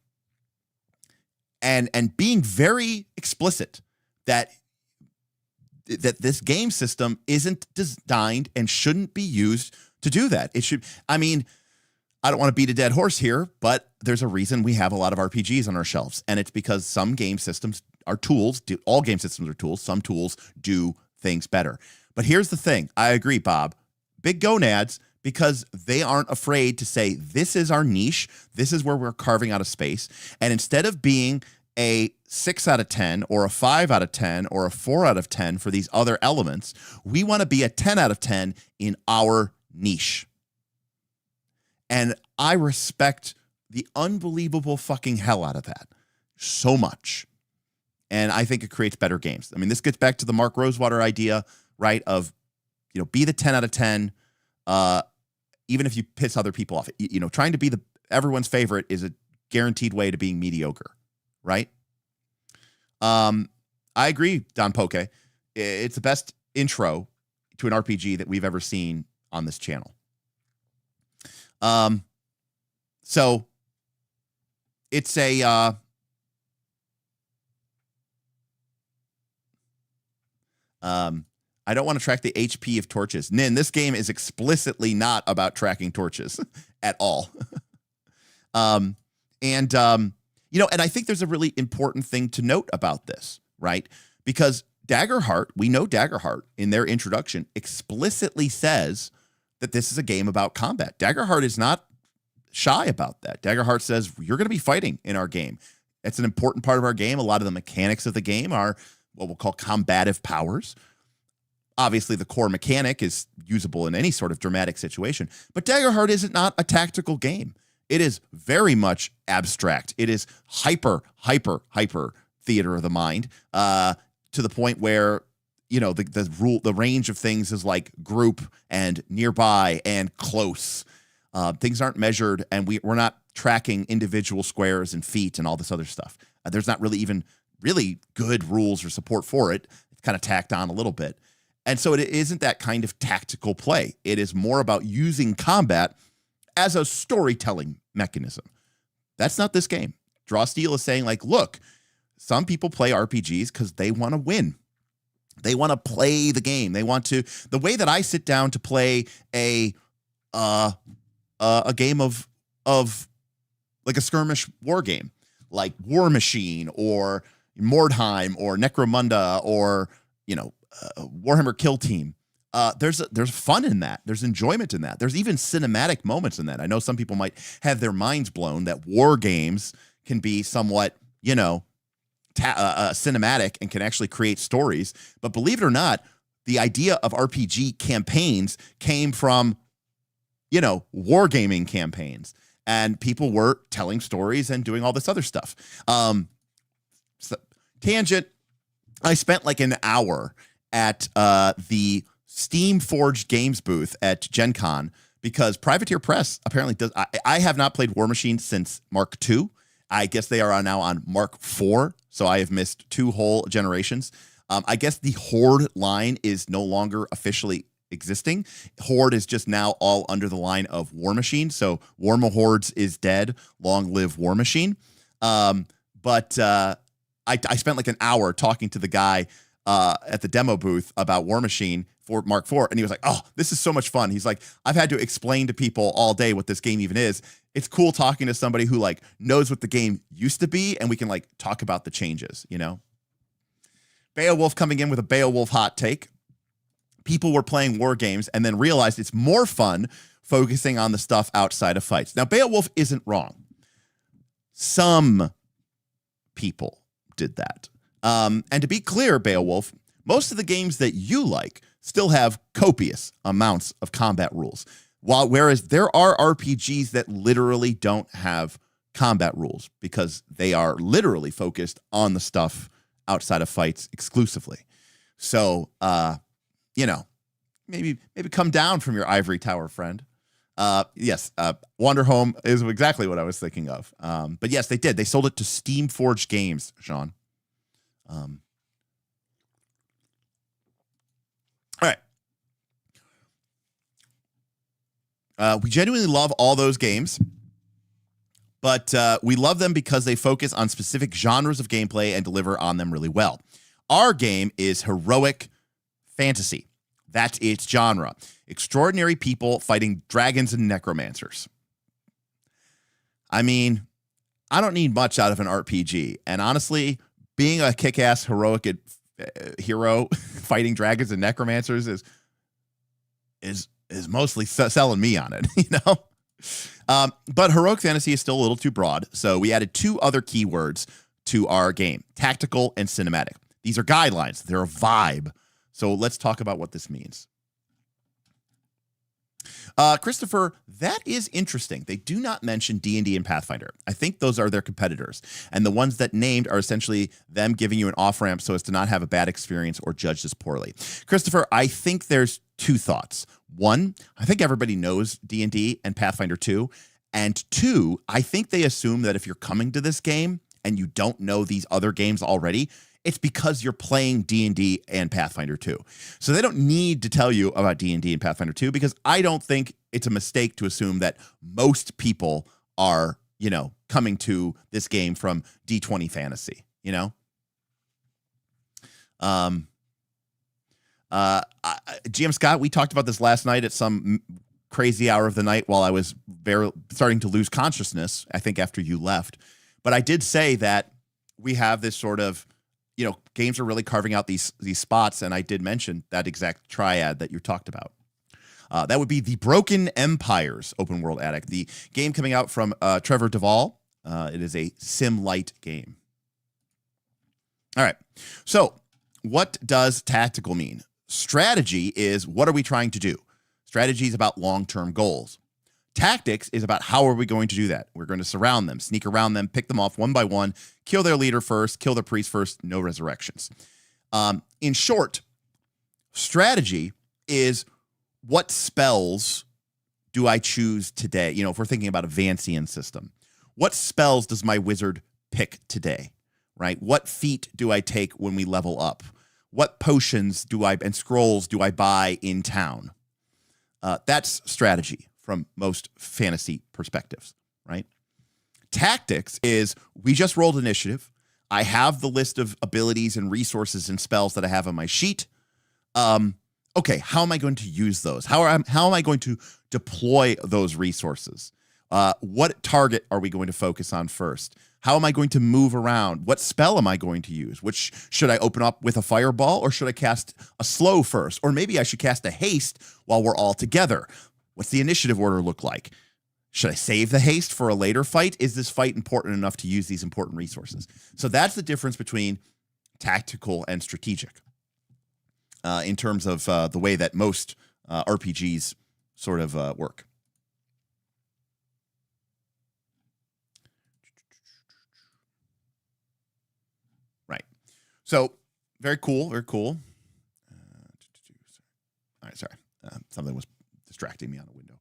being very explicit that this game system isn't designed and shouldn't be used to do that. It should, I don't want to beat a dead horse here, but there's a reason we have a lot of RPGs on our shelves. And it's because some game systems are tools. All game systems are tools. Some tools do things better. But here's the thing. I agree, Bob. Big gonads, because they aren't afraid to say, this is our niche. This is where we're carving out a space. And instead of being a 6 out of 10 or a 5 out of 10 or a 4 out of 10 for these other elements, we want to be a 10 out of 10 in our niche. And I respect the unbelievable fucking hell out of that so much. And I think it creates better games. I mean, this gets back to the Mark Rosewater idea, right? Of, be the 10 out of 10, even if you piss other people off. Trying to be everyone's favorite is a guaranteed way to being mediocre, right? I agree, Don Poke. It's the best intro to an RPG that we've ever seen on this channel. So it's a, I don't want to track the HP of torches. Nin, this game is explicitly not about tracking torches at all. And I think there's a really important thing to note about this, right? Because we know Daggerheart in their introduction explicitly says that this is a game about combat. Daggerheart is not shy about that. Daggerheart says, you're going to be fighting in our game. It's an important part of our game. A lot of the mechanics of the game are what we'll call combative powers. Obviously, the core mechanic is usable in any sort of dramatic situation. But Daggerheart is not a tactical game. It is very much abstract. It is hyper theater of the mind, to the point where, the range of things is like group and nearby and close. Things aren't measured, and we're not tracking individual squares and feet and all this other stuff. There's not really even really good rules or support for it. It's kind of tacked on a little bit. And so it isn't that kind of tactical play. It is more about using combat as a storytelling mechanism. That's not this game. Draw Steel is saying, look, some people play RPGs because they want to win. They want to play the game. They want to, the way that I sit down to play a game of like a skirmish war game, like War Machine or Mordheim or Necromunda or, Warhammer Kill Team. There's fun in that. There's enjoyment in that. There's even cinematic moments in that. I know some people might have their minds blown that war games can be somewhat, cinematic and can actually create stories. But believe it or not, the idea of RPG campaigns came from, wargaming campaigns. And people were telling stories and doing all this other stuff. Tangent, I spent like an hour at the Steam Forged Games booth at Gen Con because Privateer Press apparently does. I have not played War Machine since Mark II. I guess they are now on Mark IV, so I have missed 2 whole generations. I guess the Horde line is no longer officially existing. Horde is just now all under the line of War Machine. So War Hordes is dead. Long live War Machine. But I spent like an hour talking to the guy at the demo booth about War Machine for Mark IV, and he was like, "Oh, this is so much fun." He's like, "I've had to explain to people all day what this game even is. It's cool talking to somebody who like knows what the game used to be, and we can like talk about the changes." Beowulf coming in with a Beowulf hot take. People were playing war games and then realized it's more fun focusing on the stuff outside of fights. Now, Beowulf isn't wrong. Some people did that. And to be clear, Beowulf, most of the games that you like still have copious amounts of combat rules. Whereas there are RPGs that literally don't have combat rules because they are literally focused on the stuff outside of fights exclusively. So, maybe come down from your ivory tower, friend. Yes, Wanderhome is exactly what I was thinking of. But yes, they did. They sold it to Steam Forged Games, Sean. All right. We genuinely love all those games, but we love them because they focus on specific genres of gameplay and deliver on them really well. Our game is heroic fantasy. That's its genre. Extraordinary people fighting dragons and necromancers. I mean, I don't need much out of an RPG. And honestly, being a kick-ass heroic hero fighting dragons and necromancers is mostly selling me on it, But heroic fantasy is still a little too broad, so we added 2 other keywords to our game: tactical and cinematic. These are guidelines. They're a vibe. So let's talk about what this means. Christopher, that is interesting. They do not mention D&D and Pathfinder. I think those are their competitors. And the ones that named are essentially them giving you an off-ramp so as to not have a bad experience or judge this poorly. Christopher, I think there's 2 thoughts. 1, I think everybody knows D&D and Pathfinder 2. And 2, I think they assume that if you're coming to this game and you don't know these other games already, it's because you're playing D&D and Pathfinder 2. So they don't need to tell you about D&D and Pathfinder 2 because I don't think it's a mistake to assume that most people are, coming to this game from D20 Fantasy, GM Scott, we talked about this last night at some crazy hour of the night while I was starting to lose consciousness, I think after you left. But I did say that we have this sort of, games are really carving out these spots, and I did mention that exact triad that you talked about. That would be the Broken Empires open world addict, the game coming out from Trevor Duvall. It is a sim-light game. All right. So what does tactical mean? Strategy is what are we trying to do? Strategy is about long-term goals. Tactics is about how are we going to do that? We're going to surround them, sneak around them, pick them off one by one, kill their leader first, kill their priest first, no resurrections. In short, strategy is what spells do I choose today? If we're thinking about a Vancian system, what spells does my wizard pick today, right? What feat do I take when we level up? What potions and scrolls do I buy in town? That's strategy from most fantasy perspectives, right? Tactics is we just rolled initiative. I have the list of abilities and resources and spells that I have on my sheet. Okay, how am I going to use those? How am I going to deploy those resources? What target are we going to focus on first? How am I going to move around? What spell am I going to use? Which should I open up with a fireball, or should I cast a slow first? Or maybe I should cast a haste while we're all together. What's the initiative order look like? Should I save the haste for a later fight? Is this fight important enough to use these important resources? So that's the difference between tactical and strategic in terms of the way that most RPGs sort of work. Right. So very cool, very cool. All right, sorry. Something was distracting me on a window.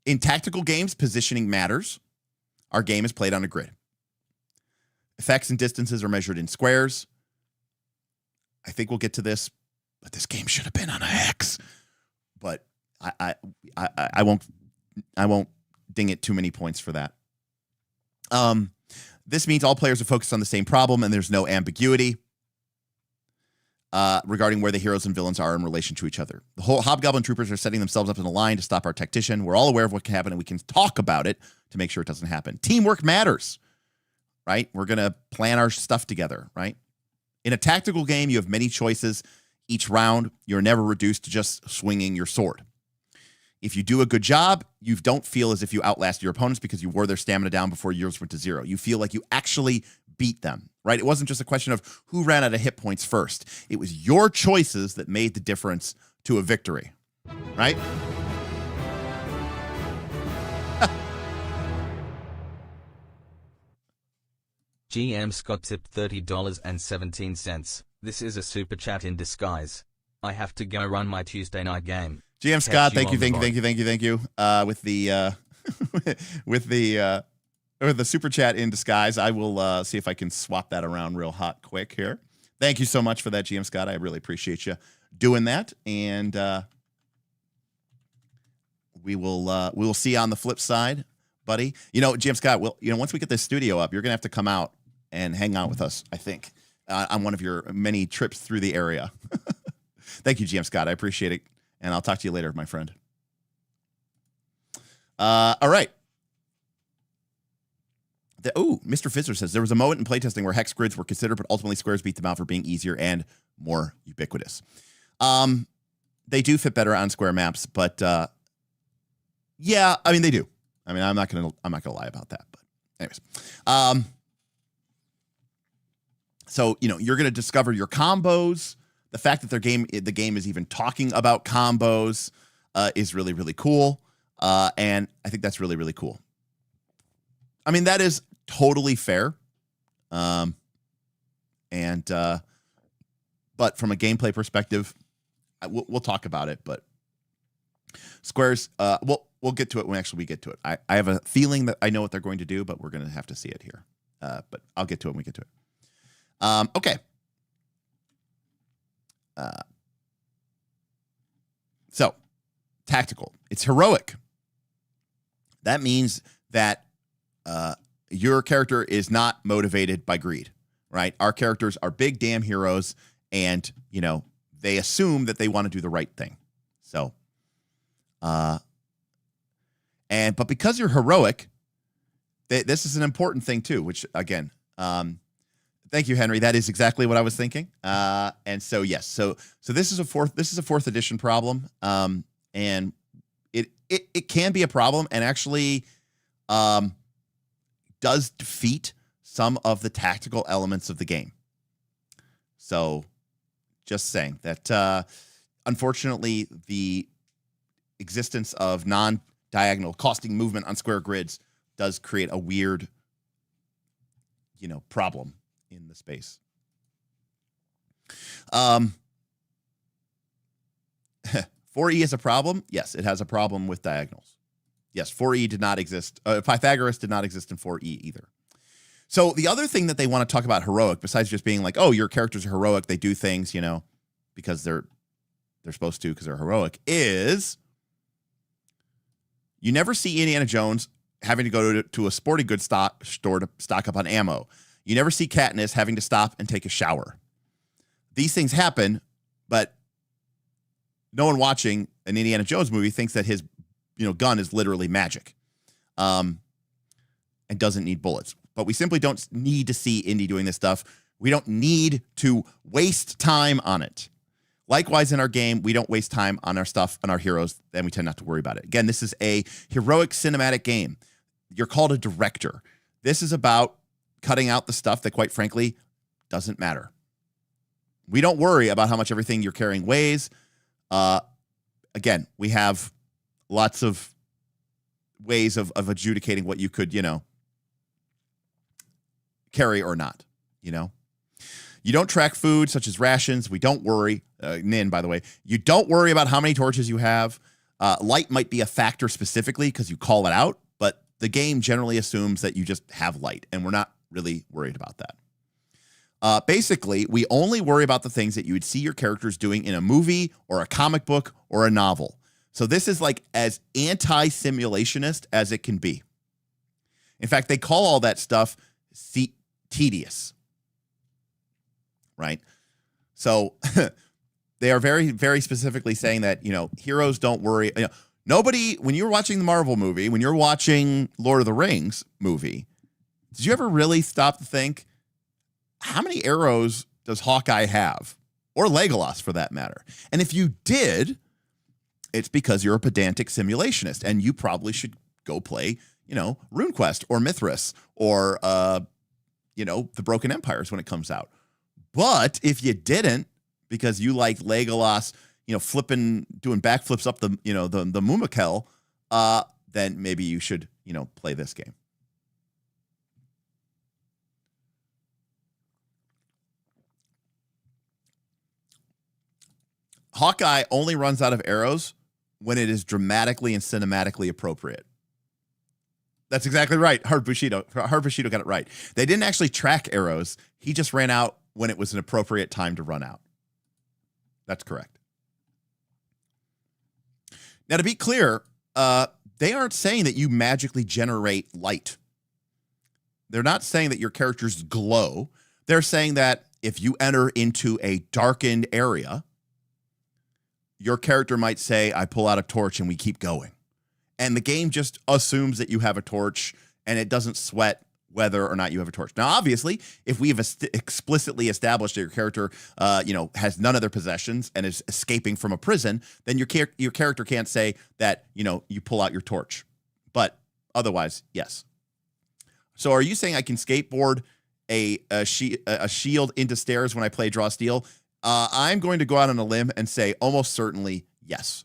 In tactical games, positioning matters. Our game is played on a grid. Effects and distances are measured in squares. I think we'll get to this, but this game should have been on a hex. But I won't ding it too many points for that. This means all players are focused on the same problem, and there's no ambiguity regarding where the heroes and villains are in relation to each other. The whole Hobgoblin troopers are setting themselves up in a line to stop our tactician. We're all aware of what can happen, and we can talk about it to make sure it doesn't happen. Teamwork matters, right? We're going to plan our stuff together, right? In a tactical game, you have many choices. Each round, you're never reduced to just swinging your sword. If you do a good job, you don't feel as if you outlasted your opponents because you wore their stamina down before yours went to zero. You feel like you actually beat them, right? It wasn't just a question of who ran out of hit points first. It was your choices that made the difference to a victory, right? GM Scott tipped $30.17. This is a super chat in disguise. I have to go run my Tuesday night game. GM Scott, thank you. With the super chat in disguise, I will see if I can swap that around real hot quick here. Thank you so much for that, GM Scott. I really appreciate you doing that, and we will see you on the flip side, buddy. You know, GM Scott, once we get this studio up, you're gonna have to come out and hang out with us, I think, on one of your many trips through the area. Thank you, GM Scott. I appreciate it. And I'll talk to you later, my friend. All right. Mr. Fizzer says, there was a moment in playtesting where hex grids were considered, but ultimately squares beat them out for being easier and more ubiquitous. They do fit better on square maps, but yeah, I mean, they do. I mean, I'm not gonna lie about that. But anyways, so you're gonna discover your combos. The fact that the game is even talking about combos is really, really cool. And I think that's really, really cool. I mean, that is totally fair. But from a gameplay perspective, we'll talk about it. But squares, we'll get to it when we get to it. I have a feeling that I know what they're going to do, but we're going to have to see it here. But I'll get to it when we get to it. Okay. So, tactical. It's heroic. That means that your character is not motivated by greed, right? Our characters are big damn heroes, and they assume that they want to do the right thing. So, but because you're heroic, this is an important thing too. Which again, thank you, Henry. That is exactly what I was thinking. And so yes, so this is a fourth edition problem, and it can be a problem, and actually does defeat some of the tactical elements of the game. So, just saying that unfortunately, the existence of non-diagonal costing movement on square grids does create a weird, problem in the space. 4E is a problem. Yes, it has a problem with diagonals. Yes, 4E did not exist. Pythagoras did not exist in 4E either. So the other thing that they want to talk about heroic, besides just being like, oh, your characters are heroic, they do things, because they're supposed to, because they're heroic, is you never see Indiana Jones having to go to a sporting goods store to stock up on ammo. You never see Katniss having to stop and take a shower. These things happen, but no one watching an Indiana Jones movie thinks that his, gun is literally magic, and doesn't need bullets. But we simply don't need to see Indy doing this stuff. We don't need to waste time on it. Likewise, in our game, we don't waste time on our stuff, on our heroes, and we tend not to worry about it. Again, this is a heroic cinematic game. You're called a director. This is about cutting out the stuff that, quite frankly, doesn't matter. We don't worry about how much everything you're carrying weighs. Again, we have lots of ways of adjudicating what you could, carry or not, You don't track food such as rations. We don't worry. Nin, by the way, you don't worry about how many torches you have. Light might be a factor specifically because you call it out, but the game generally assumes that you just have light, and we're not really worried about that. Basically, we only worry about the things that you would see your characters doing in a movie or a comic book or a novel. So this is like as anti-simulationist as it can be. In fact, they call all that stuff tedious, right? So they are very, very specifically saying that, heroes don't worry. Nobody, when you're watching the Marvel movie, when you're watching Lord of the Rings movie, did you ever really stop to think, how many arrows does Hawkeye have? Or Legolas, for that matter. And if you did, it's because you're a pedantic simulationist, and you probably should go play, RuneQuest or Mithras or, the Broken Empires when it comes out. But if you didn't, because you liked Legolas, doing backflips up the Mumakel, then maybe you should, play this game. Hawkeye only runs out of arrows when it is dramatically and cinematically appropriate. That's exactly right. Hard Bushido got it right. They didn't actually track arrows. He just ran out when it was an appropriate time to run out. That's correct. Now, to be clear, they aren't saying that you magically generate light. They're not saying that your characters glow. They're saying that if you enter into a darkened area, your character might say, I pull out a torch and we keep going. And the game just assumes that you have a torch, and it doesn't sweat whether or not you have a torch. Now, obviously, if we have explicitly established that your character, has none of their possessions and is escaping from a prison, then your character can't say that, you pull out your torch. But otherwise, yes. So are you saying I can skateboard a shield into stairs when I play Draw Steel? I'm going to go out on a limb and say almost certainly yes.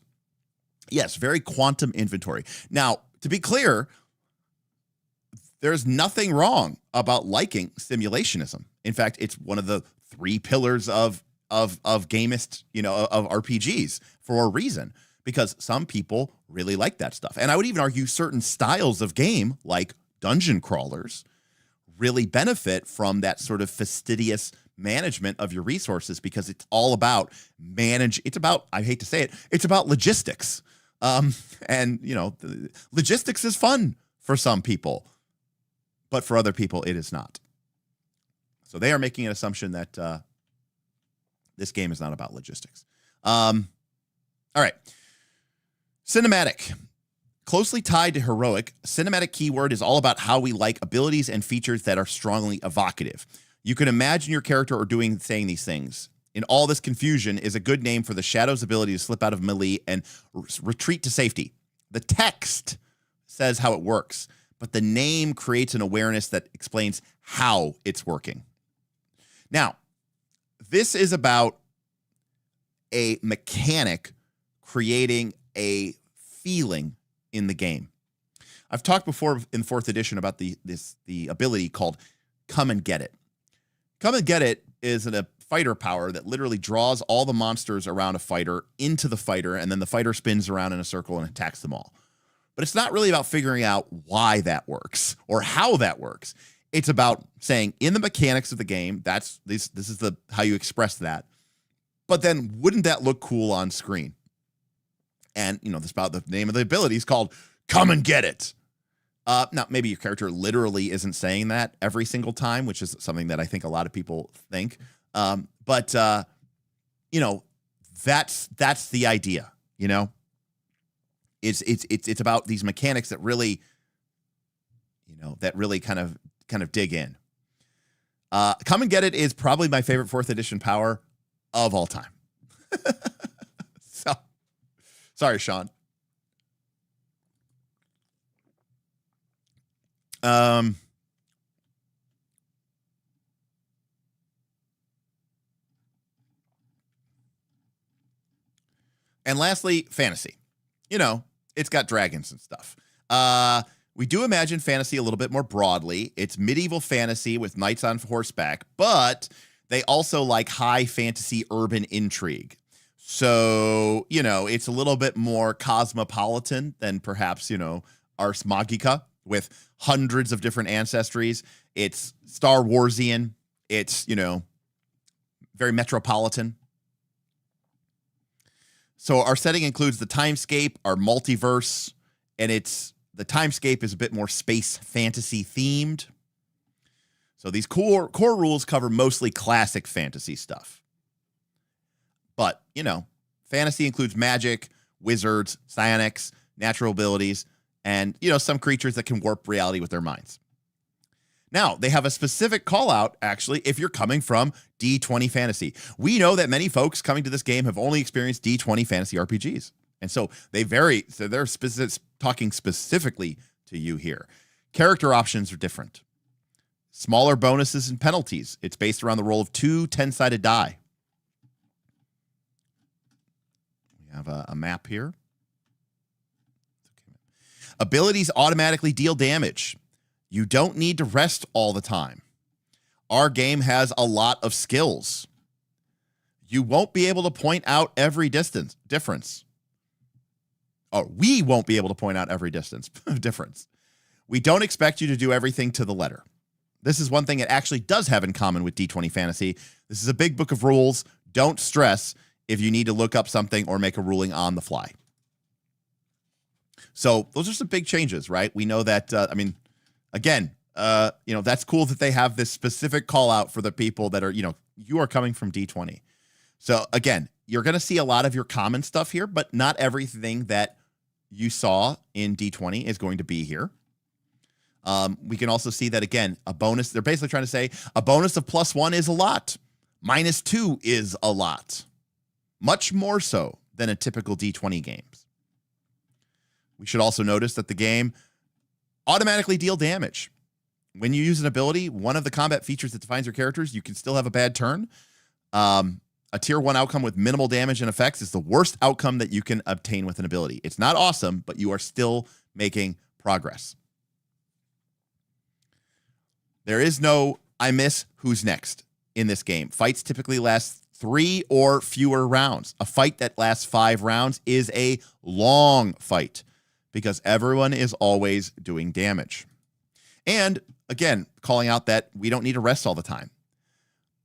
Yes, very quantum inventory. Now, to be clear, there's nothing wrong about liking simulationism. In fact, it's one of the 3 pillars of gamist, of RPGs for a reason, because some people really like that stuff. And I would even argue certain styles of game, like dungeon crawlers, really benefit from that sort of fastidious management of your resources, because it's all about I hate to say it, it's about logistics. Logistics is fun for some people, but for other people, it is not. So they are making an assumption that this game is not about logistics. All right. Cinematic. Closely tied to heroic, cinematic keyword is all about how we like abilities and features that are strongly evocative. You can imagine your character saying these things. In all this confusion is a good name for the Shadow's ability to slip out of melee and retreat to safety. The text says how it works, but the name creates an awareness that explains how it's working. Now, this is about a mechanic creating a feeling in the game. I've talked before in 4th edition about the ability called Come and Get It. Come and Get It is a fighter power that literally draws all the monsters around a fighter into the fighter, and then the fighter spins around in a circle and attacks them all. But it's not really about figuring out why that works or how that works. It's about saying in the mechanics of the game, this is how you express that. But then wouldn't that look cool on screen? And, this about the name of the ability is called Come and Get It. Now, maybe your character literally isn't saying that every single time, which is something that I think a lot of people think. But you know, that's the idea. You know, it's about these mechanics that really, you know, that really kind of dig in. Come and Get It is probably my favorite 4th edition power of all time. So, sorry, Sean. And lastly, fantasy. You know, it's got dragons and stuff. We do imagine fantasy a little bit more broadly. It's medieval fantasy with knights on horseback, but they also like high fantasy urban intrigue. So, you know, it's a little bit more cosmopolitan than perhaps, you know, Ars Magica with hundreds of different ancestries. It's Star Warsian. It's, you know, very metropolitan. So our setting includes the timescape, our multiverse, and the timescape is a bit more space fantasy themed. So these core rules cover mostly classic fantasy stuff. But, you know, fantasy includes magic, wizards, psionics, natural abilities, and, you know, some creatures that can warp reality with their minds. Now, they have a specific call out, actually, if you're coming from D20 fantasy. We know that many folks coming to this game have only experienced D20 fantasy RPGs. And so they're talking specifically to you here. Character options are different. Smaller bonuses and penalties. It's based around the roll of 2 10-sided die. We have a map here. Abilities automatically deal damage. You don't need to rest all the time. Our game has a lot of skills. You won't be able to point out every difference. Oh, we won't be able to point out every difference. We don't expect you to do everything to the letter. This is one thing it actually does have in common with D20 Fantasy. This is a big book of rules. Don't stress if you need to look up something or make a ruling on the fly. So those are some big changes, right? We know that, again, you know, that's cool that they have this specific call out for the people that are, you know, you are coming from D20. So again, you're going to see a lot of your common stuff here, but not everything that you saw in D20 is going to be here. We can also see that, again, a bonus. They're basically trying to say a bonus of +1 is a lot. -2 is a lot. Much more so than a typical D20 games. We should also notice that the game automatically deal damage. When you use an ability, one of the combat features that defines your characters, you can still have a bad turn. A tier 1 outcome with minimal damage and effects is the worst outcome that you can obtain with an ability. It's not awesome, but you are still making progress. There is no I miss who's next in this game. Fights typically last 3 or fewer rounds. A fight that lasts 5 rounds is a long fight because everyone is always doing damage. And again, calling out that we don't need to rest all the time.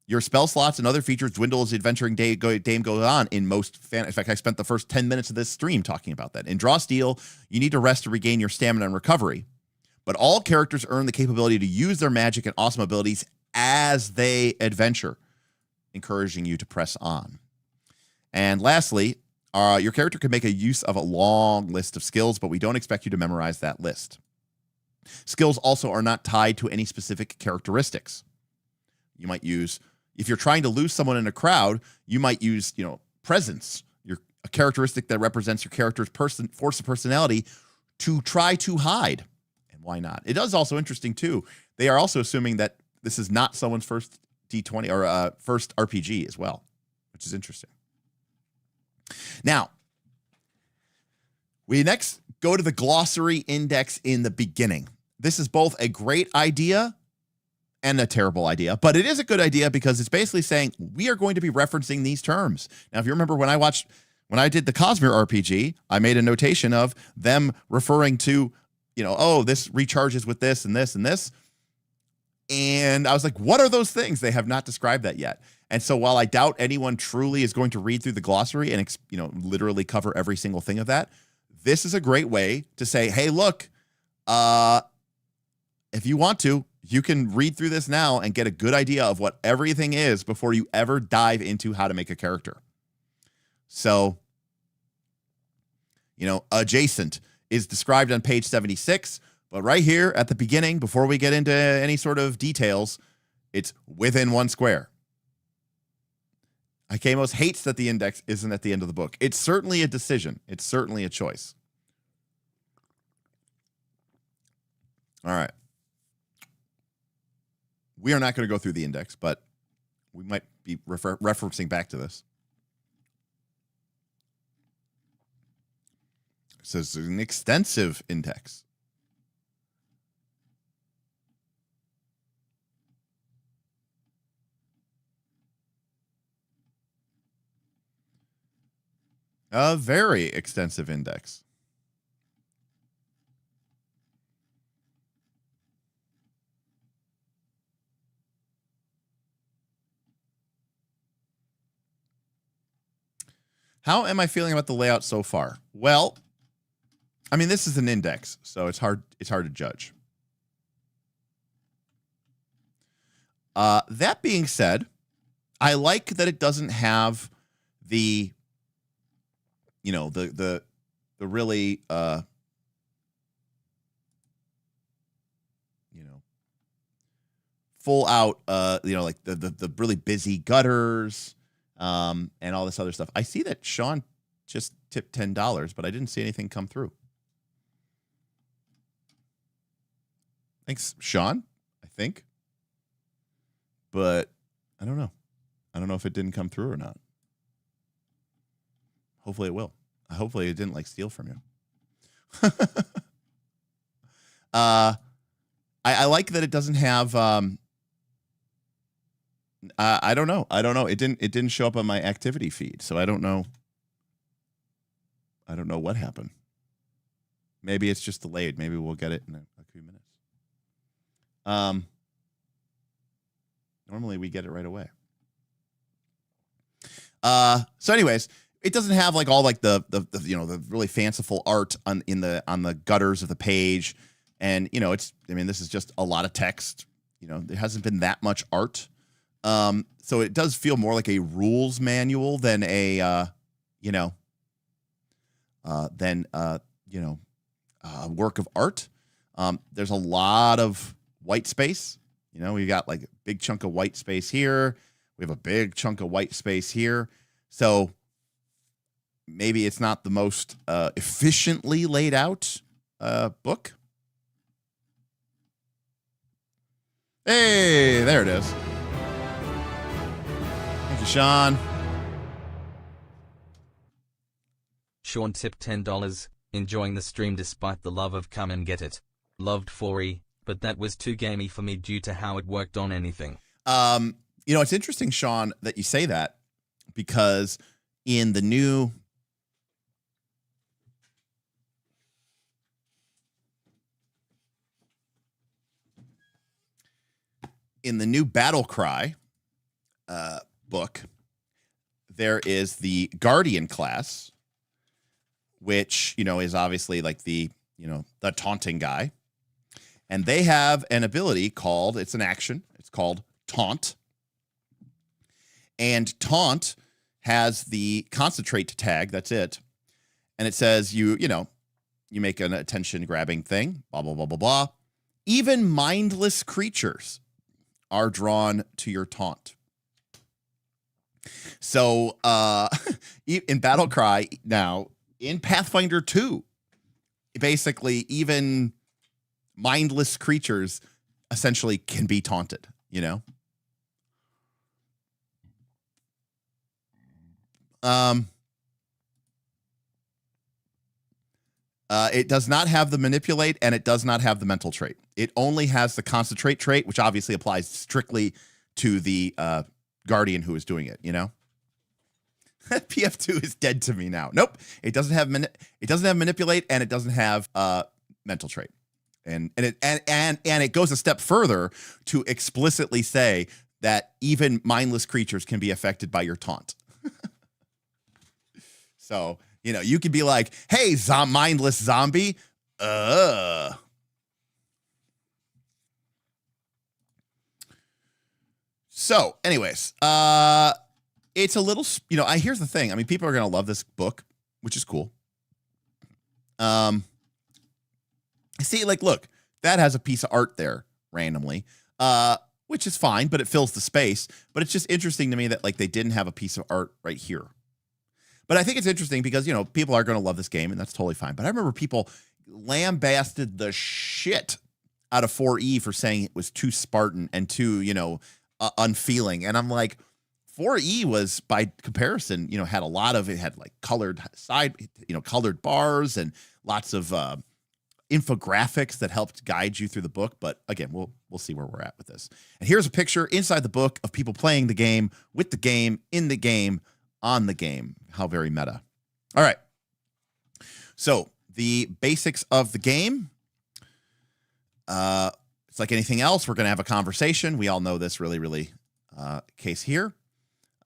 Your spell slots and other features dwindle as the adventuring game goes on in most in fact, I spent the first 10 minutes of this stream talking about that. In Draw Steel, you need to rest to regain your stamina and recovery. But all characters earn the capability to use their magic and awesome abilities as they adventure, encouraging you to press on. And lastly, your character can make a use of a long list of skills, but we don't expect you to memorize that list. Skills also are not tied to any specific characteristics. You might use, if you're trying to lose someone in a crowd, you might use, you know, presence, a characteristic that represents your character's force of personality to try to hide. And why not? It is also interesting too. They are also assuming that this is not someone's first D20 or first RPG as well, which is interesting. Now, we next go to the glossary index in the beginning. This is both a great idea and a terrible idea, but it is a good idea because it's basically saying we are going to be referencing these terms. Now, if you remember when I did the Cosmere RPG, I made a notation of them referring to, you know, oh, this recharges with this and this and this. And I was like, what are those things? They have not described that yet. And so while I doubt anyone truly is going to read through the glossary and, you know, literally cover every single thing of that, this is a great way to say, hey, look, If you want to, you can read through this now and get a good idea of what everything is before you ever dive into how to make a character. So, adjacent is described on page 76, but right here at the beginning, before we get into any sort of details, it's within 1 square. Ikemos hates that the index isn't at the end of the book. It's certainly a decision. It's certainly a choice. All right. We are not going to go through the index, but we might be referencing back to this. It says an extensive index. A very extensive index. How am I feeling about the layout so far? Well, I mean, this is an index, so it's hard to judge. That being said, I like that it doesn't have the the really full out like the really busy gutters and all this other stuff. I see that Sean just tipped $10, but I didn't see anything come through. Thanks, Sean, I think. But I don't know. I don't know if it didn't come through or not. Hopefully it will. Hopefully it didn't steal from you. I like that it doesn't have I don't know. It didn't show up on my activity feed, so I don't know. I don't know what happened. Maybe it's just delayed. Maybe we'll get it in a few minutes. Normally we get it right away. So anyways, it doesn't have all the really fanciful art on the gutters of the page, and this is just a lot of text. There hasn't been that much art. So it does feel more like a rules manual than a work of art. There's a lot of white space. We've got a big chunk of white space here. We have a big chunk of white space here. So maybe it's not the most efficiently laid out book. Hey, there it is. Thank you, Sean. Sean tipped $10, enjoying the stream despite the love of Come and Get It. Loved 4E, but that was too gamey for me due to how it worked on anything. It's interesting, Sean, that you say that, because in the new Battle Cry book, there is the Guardian class, which is obviously the taunting guy, and they have an ability called, it's an action, it's called Taunt. And Taunt has the concentrate tag, that's it. And it says you make an attention grabbing thing, blah, blah, blah, blah, blah. Even mindless creatures are drawn to your taunt. So in Battle Cry now, in Pathfinder 2, basically even mindless creatures essentially can be taunted, It does not have the manipulate, and it does not have the mental trait. It only has the concentrate trait, which obviously applies strictly to the Guardian who is doing it. PF2 is dead to me now. Nope, it doesn't have manipulate, and it doesn't have mental trait, and it goes a step further to explicitly say that even mindless creatures can be affected by your taunt. So, you could be like, hey, mindless zombie, So, anyways, it's a little, here's the thing. I mean, people are going to love this book, which is cool. See, like, look, that has a piece of art there randomly, which is fine, but it fills the space. But it's just interesting to me that, like, they didn't have a piece of art right here. But I think it's interesting because, people are going to love this game, and that's totally fine. But I remember people lambasted the shit out of 4E for saying it was too Spartan and too, unfeeling. And I'm like, 4E was, by comparison, had a lot of, it had like colored colored bars and lots of infographics that helped guide you through the book. But again, we'll see where we're at with this. And here's a picture inside the book of people playing the game, with the game, in the game, on the game. How very meta. All right. So the basics of the game. It's like anything else. We're going to have a conversation. We all know this really case here.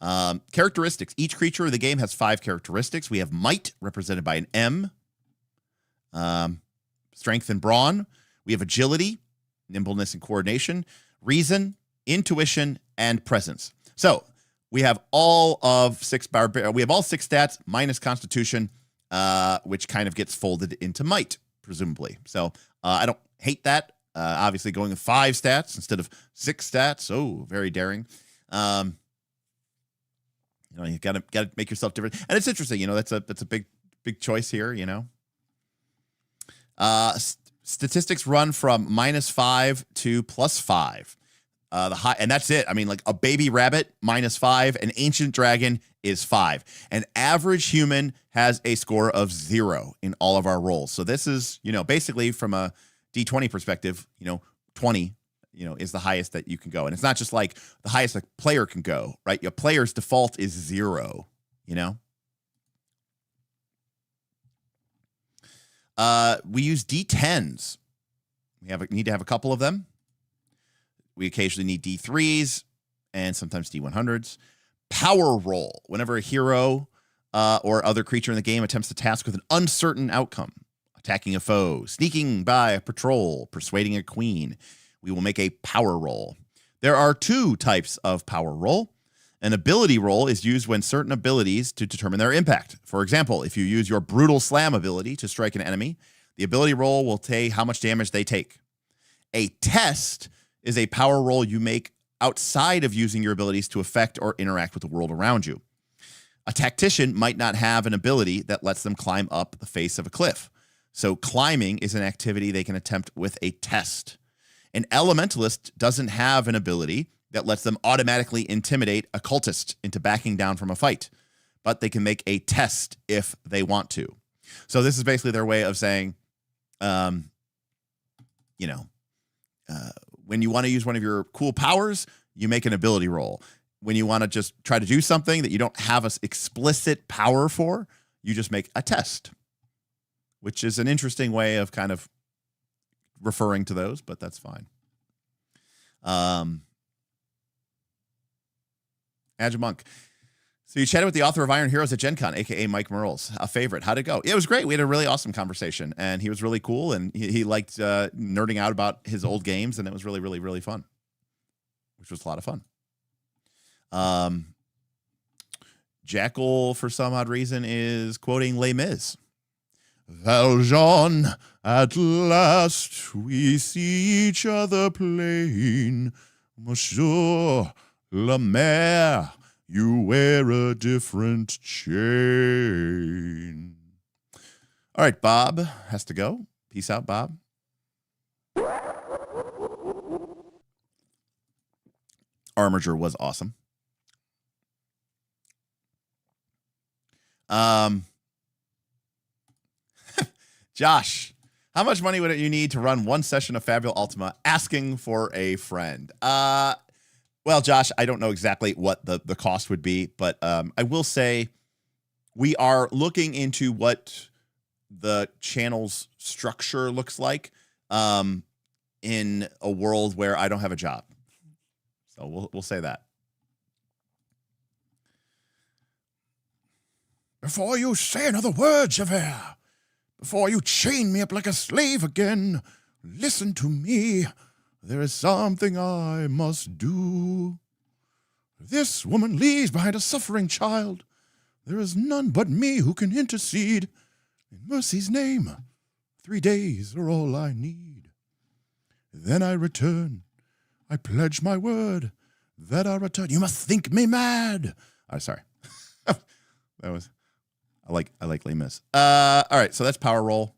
Characteristics. Each creature of the game has 5 characteristics. We have might, represented by an M. Strength and brawn. We have agility, nimbleness and coordination, reason, intuition, and presence. So we have all 6 stats minus constitution, which kind of gets folded into might, presumably. So I don't hate that. Obviously going with 5 stats instead of 6 stats. Oh, very daring. You gotta make yourself different. And it's interesting, that's a big choice here, Statistics run from -5 to +5. And that's it. I mean, like a baby rabbit, -5, an ancient dragon is 5. An average human has a score of 0 in all of our rolls. So this is, basically from a D20 perspective, 20, is the highest that you can go. And it's not just like the highest a player can go, right? Your player's default is 0, We use D10s. We need to have a couple of them. We occasionally need D3s and sometimes D100s. Power roll. Whenever a hero or other creature in the game attempts a task with an uncertain outcome, attacking a foe, sneaking by a patrol, persuading a queen, we will make a power roll. There are 2 types of power roll. An ability roll is used when certain abilities to determine their impact. For example, if you use your brutal slam ability to strike an enemy, the ability roll will tell how much damage they take. A test is a power roll you make outside of using your abilities to affect or interact with the world around you. A tactician might not have an ability that lets them climb up the face of a cliff. So climbing is an activity they can attempt with a test. An elementalist doesn't have an ability that lets them automatically intimidate a cultist into backing down from a fight, but they can make a test if they want to. So this is basically their way of saying, when you want to use one of your cool powers, you make an ability roll. When you want to just try to do something that you don't have an explicit power for, you just make a test, which is an interesting way of kind of referring to those, but that's fine. Monk. So you chatted with the author of Iron Heroes at Gen Con, a.k.a. Mike Merles. A favorite. How'd it go? Yeah, it was great. We had a really awesome conversation, and he was really cool, and he liked nerding out about his old games, and it was really, really, really fun, which was a lot of fun. Jackal, for some odd reason, is quoting Les Mis. Valjean, at last we see each other plain. Monsieur Le Maire, you wear a different chain. All right, Bob has to go. Peace out, Bob. Armiger was awesome. Josh, how much money would you need to run one session of Fabula Ultima? Asking for a friend. Well, Josh, I don't know exactly what the cost would be, but I will say we are looking into what the channel's structure looks like in a world where I don't have a job. So we'll say that. Before you say another word, Javert, before you chain me up like a slave again, listen to me. There is something I must do. This woman leaves behind a suffering child. There is none but me who can intercede. In mercy's name, 3 days are all I need. Then I return. I pledge my word that I'll return. You must think me mad. Sorry. that was, I like Les Mis. All right, so that's power roll.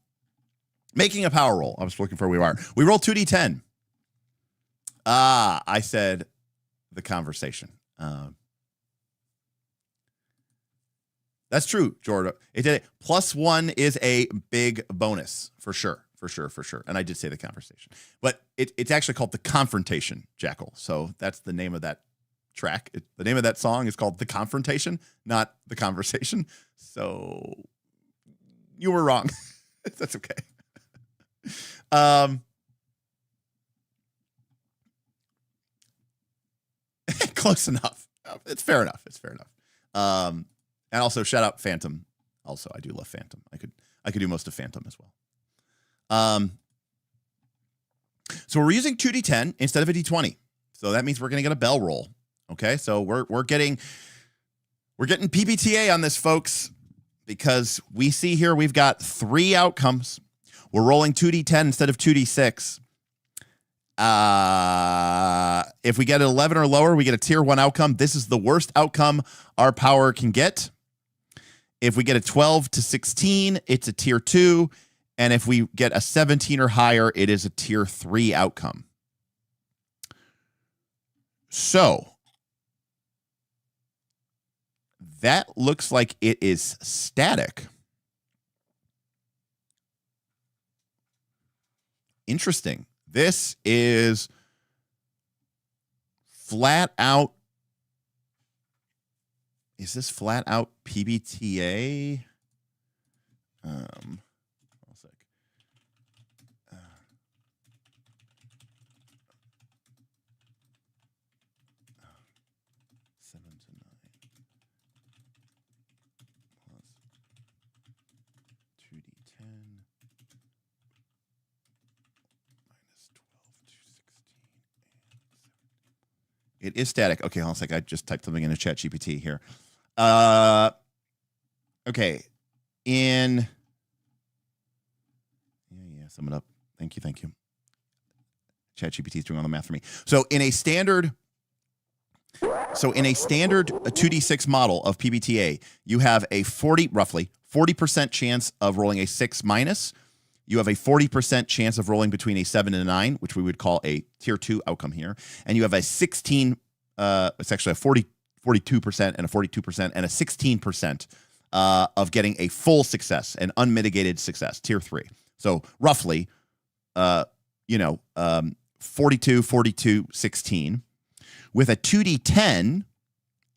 Making a power roll. I was looking for where we are. We roll 2d10. I said the conversation. That's true, Jordan. It did it. +1 is a big bonus for sure. And I did say the conversation, but it's actually called The Confrontation, Jackal. So that's the name of that track. The name of that song is called The Confrontation, not The Conversation. So you were wrong. That's okay. Close enough. It's fair enough. And also shout out Phantom. Also, I do love Phantom. I could do most of Phantom as well. So we're using 2d10 instead of a d20. So that means we're going to get a bell roll. Okay, so we're getting PBTA on this, folks, because we see here we've got 3 outcomes. We're rolling 2d10 instead of 2d6. If we get an 11 or lower, we get a tier 1 outcome. This is the worst outcome our power can get. If we get a 12 to 16, it's a tier 2. And if we get a 17 or higher, it is a tier 3 outcome. So that looks like it is static. Interesting. This is flat out. Is this flat out PBTA? One sec. 7 to 9 plus 2d10 minus 12 to 16. It is static. Okay, hold on a sec. I just typed something in a chat GPT here. Okay. Yeah, sum it up. Thank you. ChatGPT is doing all the math for me. So in a standard 2d6 model of PBTA, you have a roughly 40% chance of rolling a 6 minus. You have a 40% chance of rolling between a 7 and a 9, which we would call a tier 2 outcome here. And you have a 16, it's actually a 42% and a 42% and a 16% of getting a full success, an unmitigated success, tier 3. So roughly, 42, 16. With a 2d10,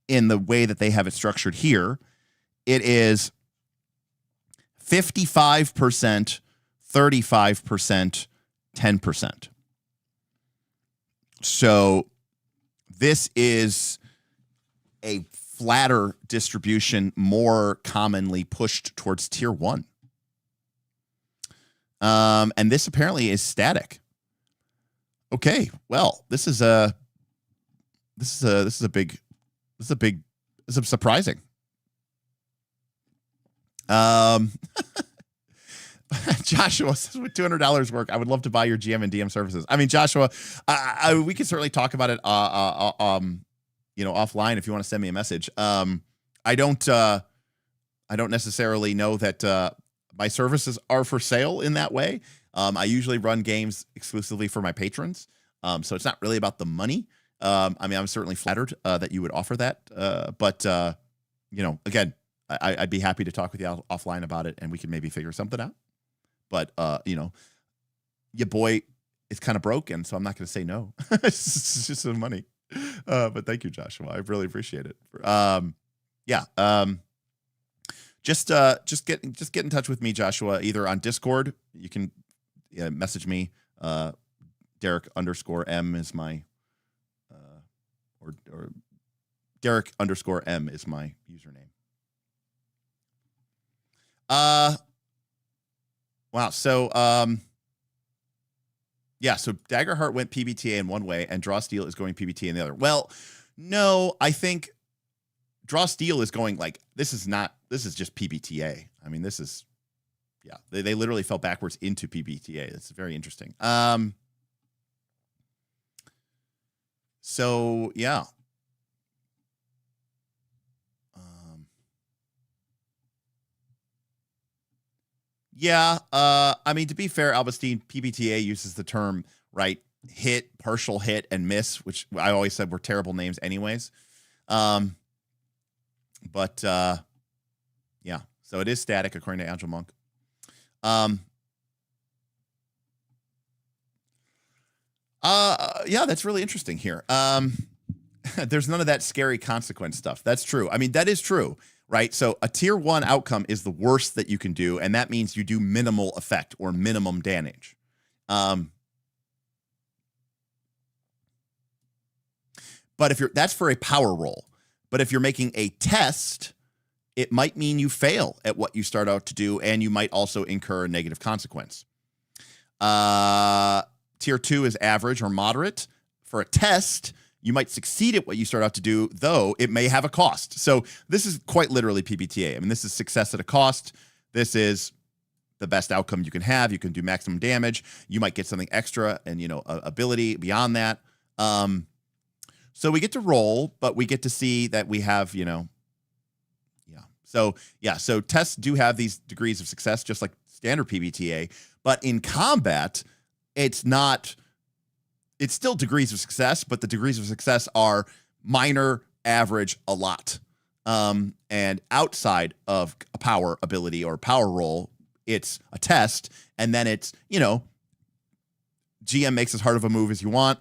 in the way that they have it structured here, it is 55%, 35%, 10%. So this is a flatter distribution, more commonly pushed towards tier 1. And this apparently is static. Okay, well, this is surprising. Joshua says, with $200 work, I would love to buy your GM and DM services. I mean, Joshua, we can certainly talk about it, offline if you want to send me a message. I don't necessarily know that my services are for sale in that way. I usually run games exclusively for my patrons, so it's not really about the money. I mean, I'm certainly flattered that you would offer that, but again, I'd be happy to talk with you offline about it, and we can maybe figure something out. But your boy is kind of broken, so I'm not going to say no. It's just some money. But thank you, Joshua. I really appreciate it. Just get in touch with me, Joshua, either on Discord. You can message me. Derek_M is my or Derek_M is my username. Wow. So so Daggerheart went PBTA in one way, and Draw Steel is going PBTA in the other. Well, No, I think Draw Steel is going like, this is just PBTA. I mean, this is, yeah, they literally fell backwards into PBTA. That's very interesting. So, yeah. Yeah, I mean, to be fair, Albustine, PBTA uses the term, right, hit, partial hit, and miss, which I always said were terrible names anyways. But, yeah, so it is static according to Agile Monk. Yeah, that's really interesting here. There's none of that scary consequence stuff. That's true. I mean, that is true. Right, so a tier 1 outcome is the worst that you can do, and that means you do minimal effect or minimum damage. But if that's for a power roll. But if you're making a test, it might mean you fail at what you start out to do, and you might also incur a negative consequence. Tier 2 is average or moderate. For a test, you might succeed at what you start out to do, though it may have a cost. So this is quite literally PBTA. I mean, this is success at a cost. This is the best outcome you can have. You can do maximum damage. You might get something extra and, ability beyond that. So we get to roll, but we get to see that we have, yeah. So tests do have these degrees of success, just like standard PBTA. But in combat, it's still degrees of success, but the degrees of success are minor, average, a lot. And outside of a power ability or power roll, it's a test. And then it's, GM makes as hard of a move as you want,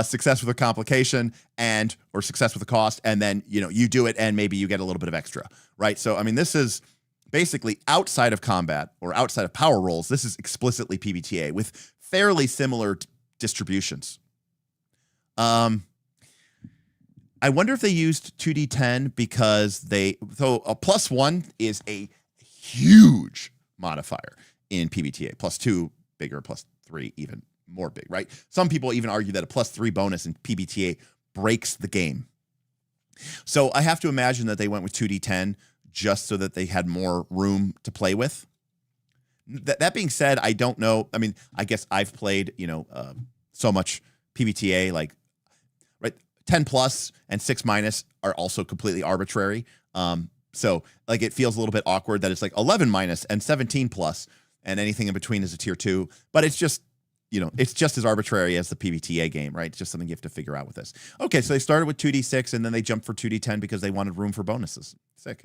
success with a complication or success with a cost. And then, you do it and maybe you get a little bit of extra, right? So, I mean, this is basically outside of combat or outside of power rolls. This is explicitly PBTA with fairly similar distributions. I wonder if they used 2d10 because so a +1 is a huge modifier in PBTA. +2 bigger, +3 even more big, right? Some people even argue that a +3 bonus in PBTA breaks the game. So I have to imagine that they went with 2d10 just so that they had more room to play with. That being said, I don't know. I mean, I guess I've played, so much PBTA, like, right, 10 plus and 6 minus are also completely arbitrary. So like it feels a little bit awkward that it's like 11 minus and 17 plus and anything in between is a tier 2, but it's just, it's just as arbitrary as the PBTA game, right? It's just something you have to figure out with this. Okay, so they started with 2d6 and then they jumped for 2d10 because they wanted room for bonuses. Sick.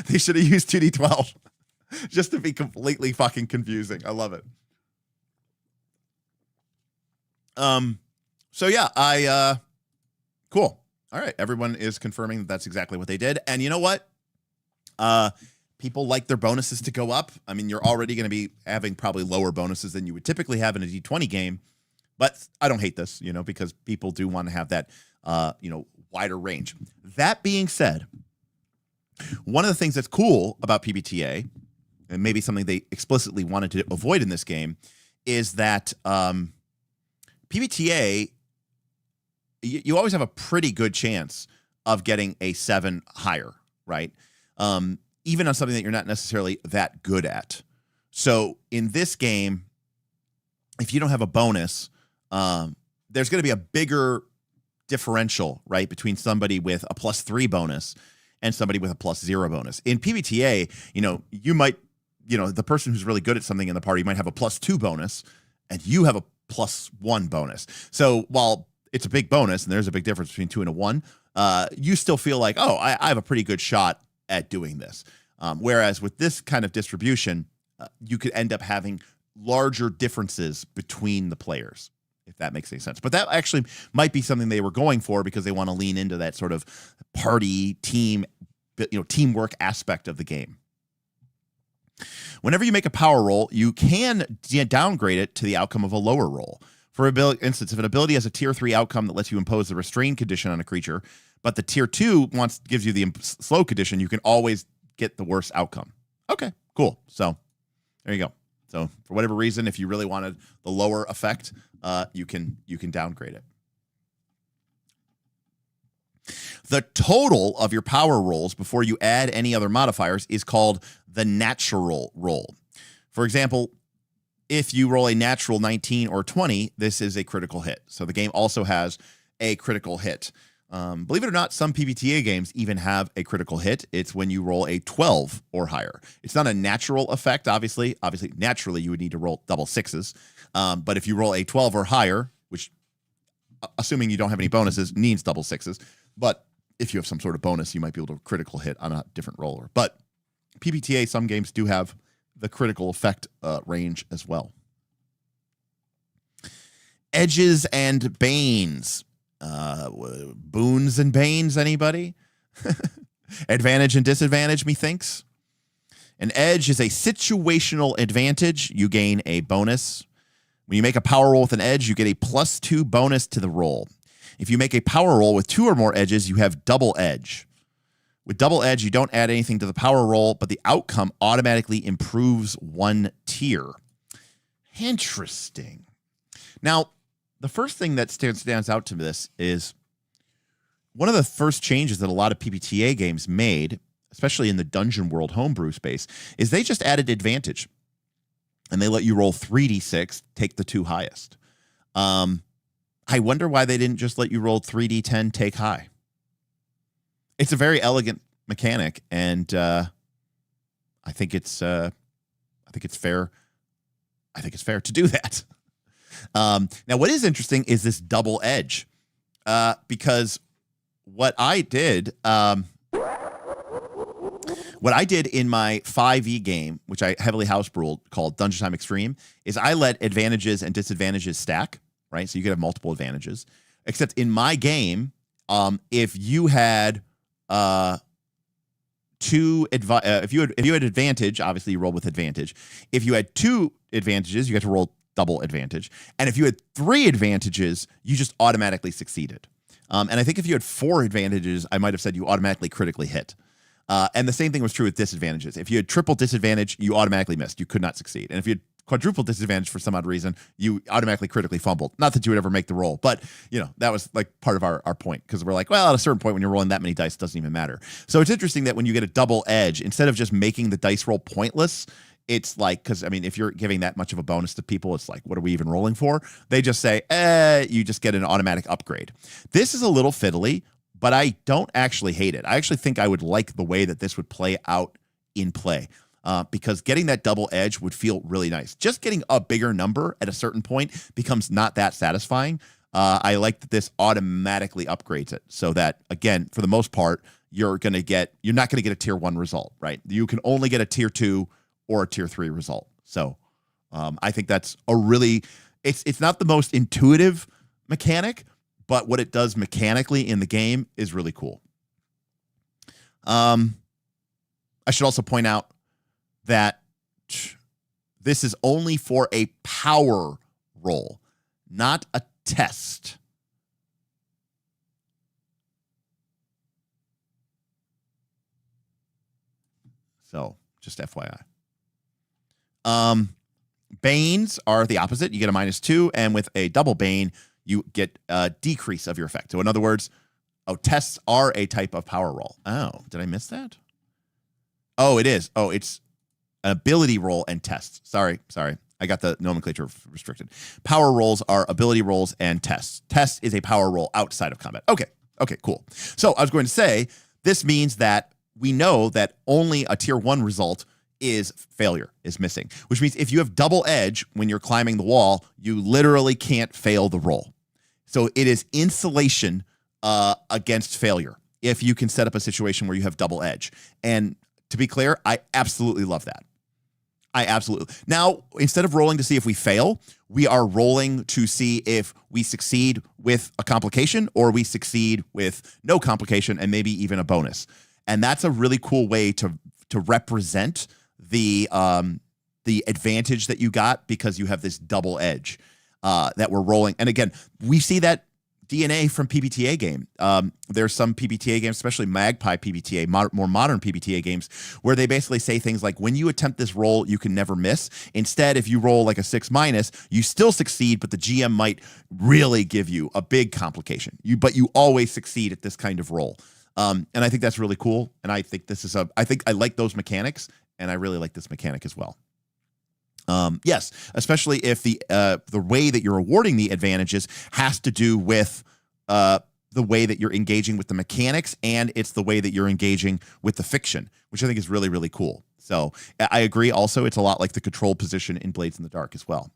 They should have used 2d12 just to be completely fucking confusing. I love it. So yeah, cool. All right. Everyone is confirming that that's exactly what they did. And you know what? People like their bonuses to go up. I mean, you're already going to be having probably lower bonuses than you would typically have in a D20 game, but I don't hate this, because people do want to have that, wider range. That being said, one of the things that's cool about PBTA, and maybe something they explicitly wanted to avoid in this game, is that, PBTA, you always have a pretty good chance of getting a 7 higher, right? Even on something that you're not necessarily that good at. So in this game, if you don't have a bonus, there's going to be a bigger differential, right, between somebody with a +3 bonus and somebody with a +0 bonus. In PBTA, you might, the person who's really good at something in the party might have a +2 bonus, and you have a +1 bonus. So while it's a big bonus, and there's a big difference between 2 and a 1, you still feel like, oh, I have a pretty good shot at doing this. Whereas with this kind of distribution, you could end up having larger differences between the players, if that makes any sense. But that actually might be something they were going for because they want to lean into that sort of party team, teamwork aspect of the game. Whenever you make a power roll, you can downgrade it to the outcome of a lower roll. For instance, if an ability has a tier 3 outcome that lets you impose the restrain condition on a creature, but the tier 2 gives you the slow condition, you can always get the worst outcome. Okay, cool. So there you go. So for whatever reason, if you really wanted the lower effect, you can downgrade it. The total of your power rolls before you add any other modifiers is called the natural roll. For example, if you roll a natural 19 or 20, this is a critical hit. So the game also has a critical hit. Believe it or not, some PBTA games even have a critical hit. It's when you roll a 12 or higher. It's not a natural effect, obviously. Obviously, naturally, you would need to roll double sixes. But if you roll a 12 or higher, which, assuming you don't have any bonuses, needs double sixes. But if you have some sort of bonus, you might be able to critical hit on a different roller. But PBTA, some games do have the critical effect range as well. Edges and banes. Boons and banes, anybody? Advantage and disadvantage, methinks. An edge is a situational advantage. You gain a bonus. When you make a power roll with an edge, you get a +2 bonus to the roll. If you make a power roll with 2 or more edges, you have double edge. With double edge, you don't add anything to the power roll, but the outcome automatically improves 1 tier. Interesting. Now, the first thing that stands out to this is one of the first changes that a lot of PBTA games made, especially in the Dungeon World homebrew space, is they just added advantage. And they let you roll 3d6, take the 2 highest. I wonder why they didn't just let you roll 3d10, take high. It's a very elegant mechanic, and I think it's fair. I think it's fair to do that. Now, what is interesting is this double edge, because what I did in my 5e game, which I heavily house ruled, called Dungeon Time Extreme, is I let advantages and disadvantages stack, right? So you could have multiple advantages. Except in my game, if you had if you had advantage, obviously you roll with advantage. If you had 2 advantages, you got to roll double advantage. And if you had 3 advantages, you just automatically succeeded. And I think if you had 4 advantages, I might have said you automatically critically hit. And the same thing was true with disadvantages. If you had triple disadvantage, you automatically missed. You could not succeed. And if you had quadruple disadvantage for some odd reason, you automatically critically fumbled. Not that you would ever make the roll, but that was like part of our point, because we're like, well, at a certain point when you're rolling that many dice, it doesn't even matter. So it's interesting that when you get a double edge, instead of just making the dice roll pointless, it's like, because I mean, if you're giving that much of a bonus to people, it's like, what are we even rolling for? They just say, you just get an automatic upgrade. This is a little fiddly, but I don't actually hate it. I actually think I would like the way that this would play out in play. Because getting that double edge would feel really nice. Just getting a bigger number at a certain point becomes not that satisfying. I like that this automatically upgrades it, so that, again, for the most part, you're not going to get a tier 1 result, right? You can only get a tier 2 or a tier 3 result. So I think that's it's not the most intuitive mechanic, but what it does mechanically in the game is really cool. I should also point out that this is only for a power roll, not a test. So, just FYI. Banes are the opposite. You get a -2, and with a double bane, you get a decrease of your effect. So, in other words, tests are a type of power roll. Oh, did I miss that? Oh, it is. Oh, it's an ability roll and tests. Sorry. I got the nomenclature restricted. Power rolls are ability rolls and tests. Test is a power roll outside of combat. Okay, cool. So I was going to say, this means that we know that only a tier 1 result is failure, is missing. Which means if you have double edge when you're climbing the wall, you literally can't fail the roll. So it is insulation against failure if you can set up a situation where you have double edge. And to be clear, I absolutely love that. Now, instead of rolling to see if we fail, we are rolling to see if we succeed with a complication or we succeed with no complication and maybe even a bonus. And that's a really cool way to represent the advantage that you got, because you have this double edge that we're rolling. And again, we see that DNA from PBTA game. There's some PBTA games, especially Magpie PBTA, more modern PBTA games, where they basically say things like, when you attempt this roll, you can never miss. Instead, if you roll like a 6-, you still succeed, but the GM might really give you a big complication. But you always succeed at this kind of roll. And I think that's really cool. And I think I like those mechanics, and I really like this mechanic as well. Yes, especially if the way that you're awarding the advantages has to do with the way that you're engaging with the mechanics, and it's the way that you're engaging with the fiction, which I think is really, really cool. So I agree. Also, it's a lot like the control position in Blades in the Dark as well,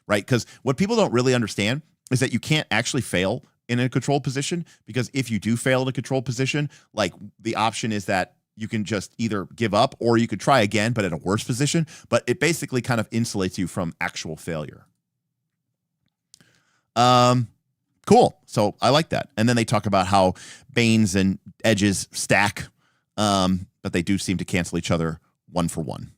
right? Because what people don't really understand is that you can't actually fail in a control position, because if you do fail in a control position, like the option is that you can just either give up or you could try again, but at a worse position. But it basically kind of insulates you from actual failure. Cool. So I like that. And then they talk about how Banes and Edges stack, but they do seem to cancel each other 1 for 1.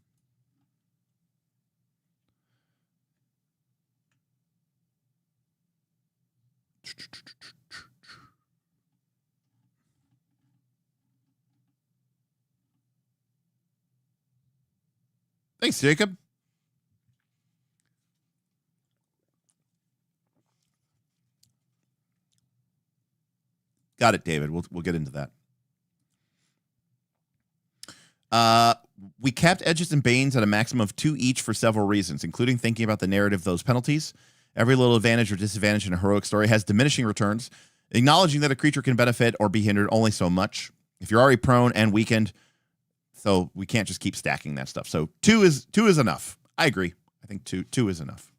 Thanks, Jacob. Got it, David. We'll get into that. We capped Edges and Banes at a maximum of 2 each for several reasons, including thinking about the narrative of those penalties. Every little advantage or disadvantage in a heroic story has diminishing returns, acknowledging that a creature can benefit or be hindered only so much. If you're already prone and weakened, so we can't just keep stacking that stuff. So 2 is enough. I agree. I think two is enough.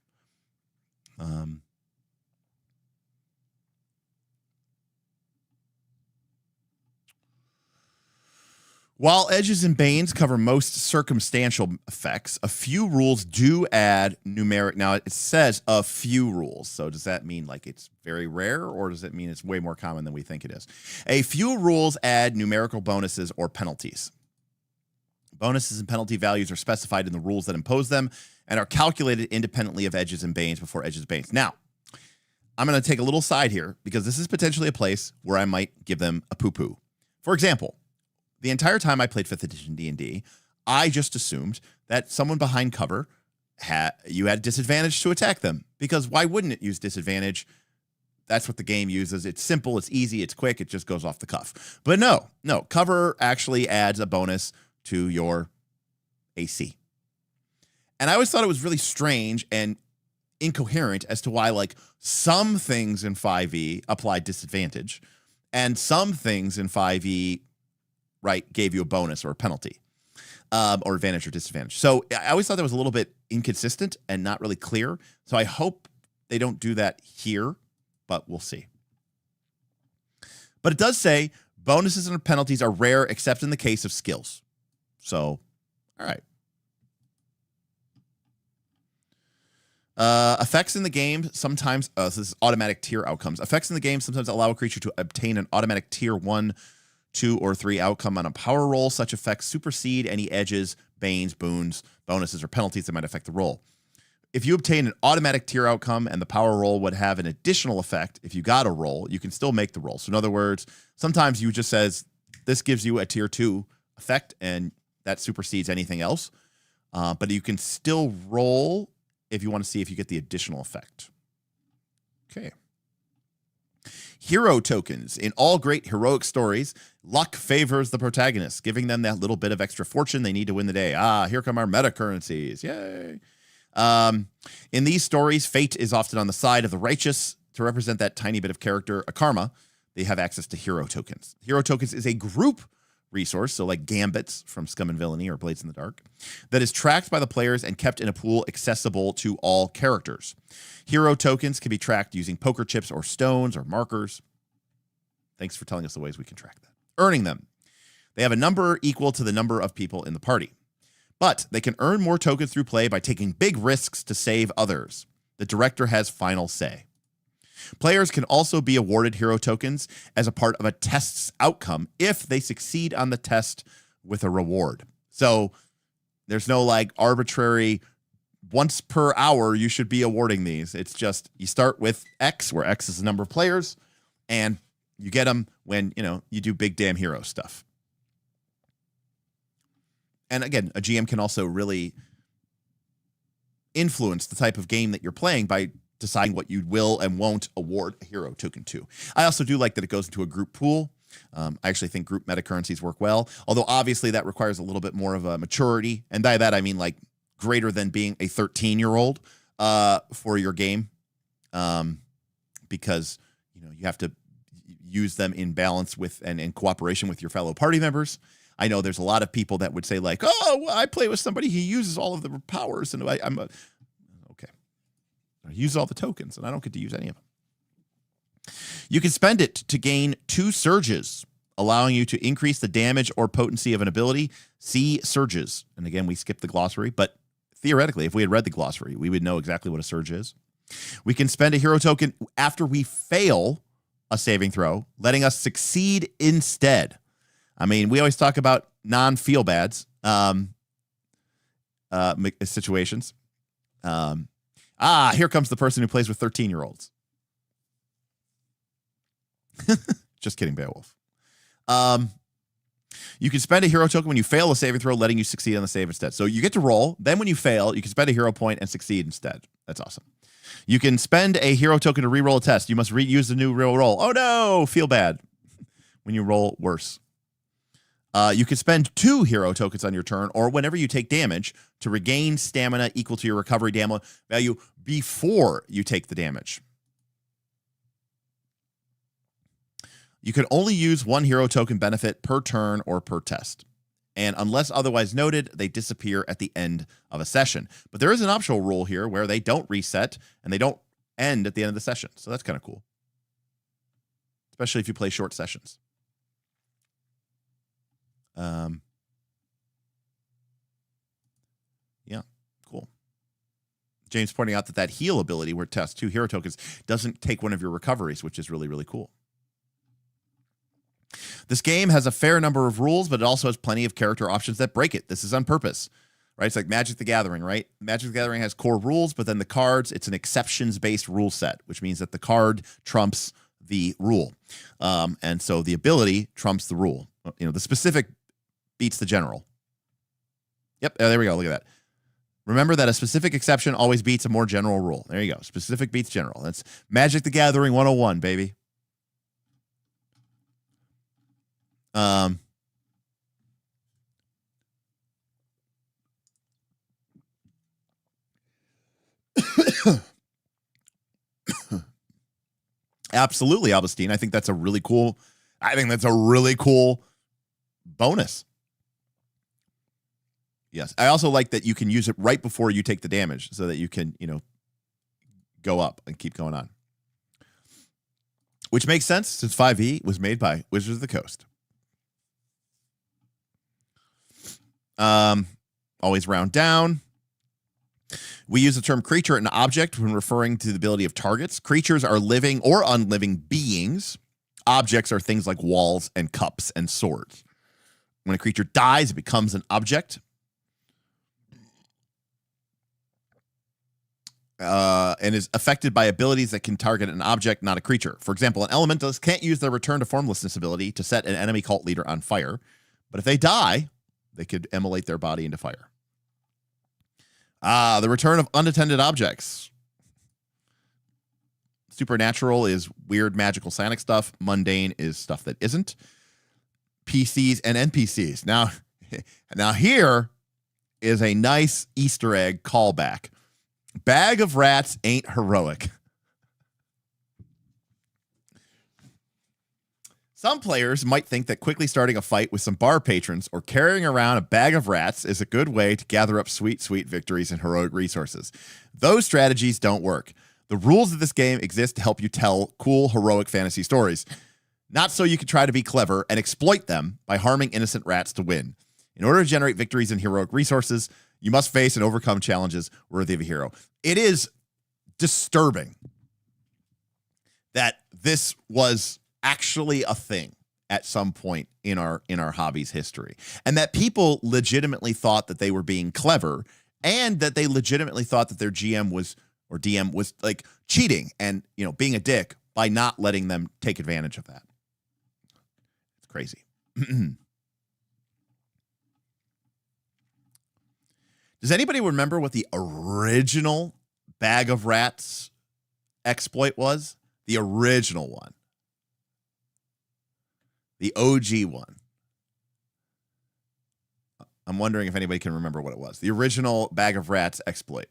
While Edges and Banes cover most circumstantial effects, a few rules do add numeric. Now, it says a few rules. So does that mean like it's very rare, or does it mean it's way more common than we think it is? A few rules add numerical bonuses or penalties. Bonuses and penalty values are specified in the rules that impose them and are calculated independently of Edges and Banes before Edges and Banes. Now, I'm going to take a little side here, because this is potentially a place where I might give them a poo-poo. For example, the entire time I played 5th edition D&D, I just assumed that someone behind cover you had disadvantage to attack them, because why wouldn't it use disadvantage? That's what the game uses. It's simple, it's easy, it's quick, it just goes off the cuff. But no, cover actually adds a bonus to your AC. And I always thought it was really strange and incoherent as to why, like, some things in 5e applied disadvantage and some things in 5e, right, gave you a bonus or a penalty, or advantage or disadvantage. So I always thought that was a little bit inconsistent and not really clear. So I hope they don't do that here, but we'll see. But it does say bonuses and penalties are rare except in the case of skills. So, all right. Effects in the game sometimes, this is automatic tier outcomes. Effects in the game sometimes allow a creature to obtain an automatic tier 1, 2, or 3 outcome on a power roll. Such effects supersede any edges, banes, boons, bonuses, or penalties that might affect the roll. If you obtain an automatic tier outcome and the power roll would have an additional effect, if you got a roll, you can still make the roll. So in other words, sometimes you just says, this gives you a tier 2 effect, and that supersedes anything else. But you can still roll if you want to see if you get the additional effect. Okay. Hero tokens. In all great heroic stories, luck favors the protagonist, giving them that little bit of extra fortune they need to win the day. Here come our meta currencies. Yay. In these stories, fate is often on the side of the righteous. To represent that tiny bit of character, a karma, they have access to hero tokens. Hero tokens is a group resource, so like gambits from Scum and Villainy or Blades in the Dark, that is tracked by the players and kept in a pool accessible to all characters. Hero tokens can be tracked using poker chips or stones or markers. Thanks for telling us the ways we can track that. Earning them. They have a number equal to the number of people in the party. But they can earn more tokens through play by taking big risks to save others. The director has final say. Players can also be awarded hero tokens as a part of a test's outcome if they succeed on the test with a reward. So there's no like arbitrary once per hour, you should be awarding these. It's just you start with X, where X is the number of players, and you get them when, you do big damn hero stuff. And again, a GM can also really influence the type of game that you're playing by deciding what you will and won't award a hero token to. I also do like that it goes into a group pool. I actually think group meta currencies work well, although obviously that requires a little bit more of a maturity. And by that, I mean like greater than being a 13-year-old for your game, because you have to use them in balance with and in cooperation with your fellow party members. I know there's a lot of people that would say like, oh, well, I play with somebody, he uses all of the powers, and okay. I use all the tokens, and I don't get to use any of them. You can spend it to gain 2 surges, allowing you to increase the damage or potency of an ability. See surges. And again, we skipped the glossary, but theoretically, if we had read the glossary, we would know exactly what a surge is. We can spend a hero token after we fail a saving throw, letting us succeed instead. I mean, we always talk about non-feel bads situations. Here comes the person who plays with 13-year-olds. Just kidding, Beowulf. You can spend a hero token when you fail a saving throw, letting you succeed on the save instead. So you get to roll. Then when you fail, you can spend a hero point and succeed instead. That's awesome. You can spend a hero token to re-roll a test. You must reuse the new real roll. Oh no, feel bad when you roll worse. You can spend 2 hero tokens on your turn or whenever you take damage to regain stamina equal to your recovery damage value before you take the damage. You can only use 1 hero token benefit per turn or per test. And unless otherwise noted, they disappear at the end of a session. But there is an optional rule here where they don't reset and they don't end at the end of the session. So that's kind of cool, especially if you play short sessions. Yeah, cool. James pointing out that heal ability where it tests 2 hero tokens doesn't take one of your recoveries, which is really, really cool. This game has a fair number of rules, but it also has plenty of character options that break it. This is on purpose, right? It's like Magic the Gathering, right? Magic the Gathering has core rules, but then the cards, it's an exceptions-based rule set, which means that the card trumps the rule. And so the ability trumps the rule. The specific beats the general. Yep, there we go. Look at that. Remember that a specific exception always beats a more general rule. There you go. Specific beats general. That's Magic the Gathering 101, baby. Absolutely, Augustine. I think that's a really cool bonus. Yes. I also like that you can use it right before you take the damage so that you can, go up and keep going on. Which makes sense since 5e was made by Wizards of the Coast. Always round down. We use the term creature and object when referring to the ability of targets. Creatures are living or unliving beings. Objects are things like walls and cups and swords. When a creature dies, it becomes an object. And is affected by abilities that can target an object, not a creature. For example, an elementalist can't use their return to formlessness ability to set an enemy cult leader on fire. But if they die, they could immolate their body into fire. The return of unattended objects. Supernatural is weird magical psionic stuff. Mundane is stuff that isn't. PCs and NPCs. Now here is a nice Easter egg callback. Bag of rats ain't heroic. Some players might think that quickly starting a fight with some bar patrons or carrying around a bag of rats is a good way to gather up sweet, sweet victories and heroic resources. Those strategies don't work. The rules of this game exist to help you tell cool, heroic fantasy stories, not so you can try to be clever and exploit them by harming innocent rats to win. In order to generate victories and heroic resources, you must face and overcome challenges worthy of a hero. It is disturbing that this was actually a thing at some point in our hobby's history, and that people legitimately thought that they were being clever and that they legitimately thought that their GM was or DM was like cheating and, you know, being a dick by not letting them take advantage of that. It's crazy. Does anybody remember what the original Bag of Rats exploit was? The original one. The OG one. I'm wondering if anybody can remember what it was. The original Bag of Rats exploit.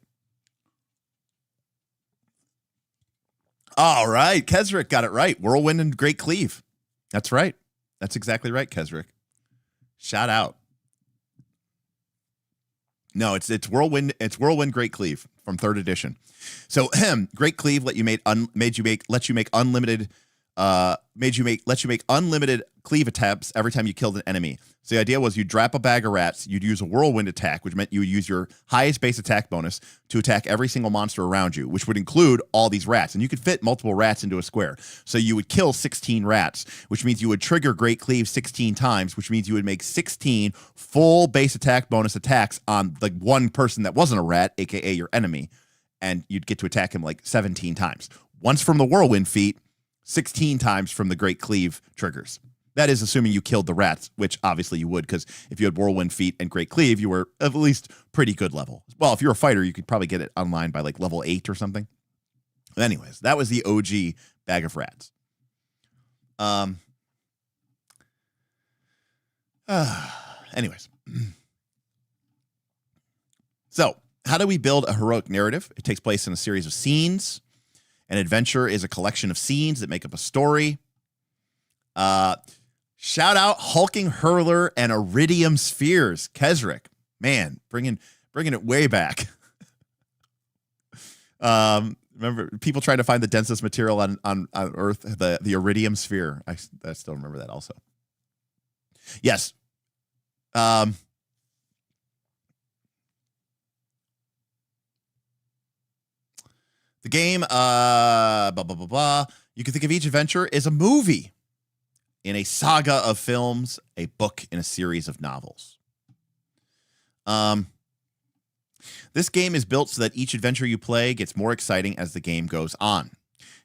All right. Kesrick got it right. Whirlwind and Great Cleave. That's right. That's exactly right, Kesrick. Shout out. No, it's Whirlwind. It's Whirlwind Great Cleave from 3rd edition. So Great Cleave let you make unlimited cleave attempts every time you killed an enemy. So the idea was you'd drop a bag of rats, you'd use a whirlwind attack, which meant you would use your highest base attack bonus to attack every single monster around you, which would include all these rats. And you could fit multiple rats into a square. So you would kill 16 rats, which means you would trigger Great Cleave 16 times, which means you would make 16 full base attack bonus attacks on the one person that wasn't a rat, aka your enemy. And you'd get to attack him like 17 times. Once from the whirlwind feat, 16 times from the Great Cleave triggers. That is assuming you killed the rats, which obviously you would, because if you had Whirlwind Feat and Great Cleave, you were at least pretty good level. Well, if you're a fighter, you could probably get it online by like level 8 or something. But anyways, that was the OG Bag of Rats. Anyways. So, how do we build a heroic narrative? It takes place in a series of scenes. An adventure is a collection of scenes that make up a story. Shout out Hulking Hurler and Iridium Spheres. Kesrick, man, bringing it way back. Remember people trying to find the densest material on Earth, the Iridium Sphere. I still remember that also. Yes. The game, blah, blah, blah, blah. You can think of each adventure as a movie in a saga of films, a book in a series of novels. This game is built so that each adventure you play gets more exciting as the game goes on.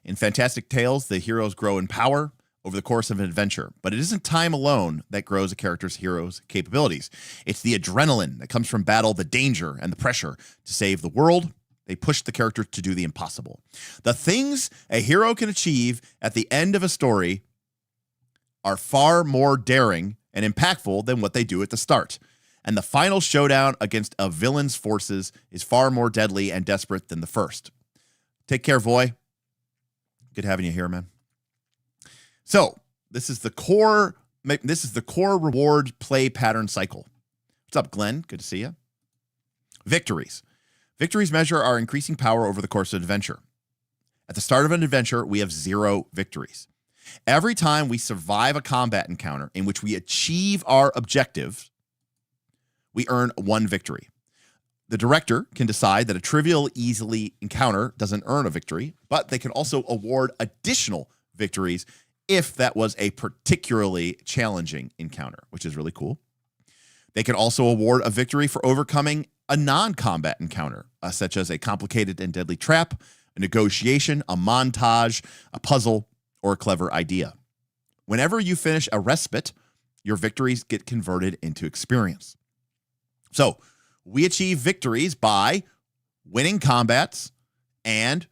In Fantastic Tales, the heroes grow in power over the course of an adventure, but it isn't time alone that grows a character's hero's capabilities. It's the adrenaline that comes from battle, the danger, and the pressure to save the world. They push the character to do the impossible. The things a hero can achieve at the end of a story are far more daring and impactful than what they do at the start. And the final showdown against a villain's forces is far more deadly and desperate than the first. Take care, Voy. Good having you here, man. So, this is the core reward play pattern cycle. What's up, Glenn? Good to see you. Victories. Victories measure our increasing power over the course of an adventure. At the start of an adventure, we have 0 victories. Every time we survive a combat encounter in which we achieve our objective, we earn 1 victory. The director can decide that a trivial, easily encounter doesn't earn a victory, but they can also award additional victories if that was a particularly challenging encounter, which is really cool. They can also award a victory for overcoming a non-combat encounter, such as a complicated and deadly trap, a negotiation, a montage, a puzzle, or a clever idea. Whenever you finish a respite, your victories get converted into experience. So, we achieve victories by winning combats and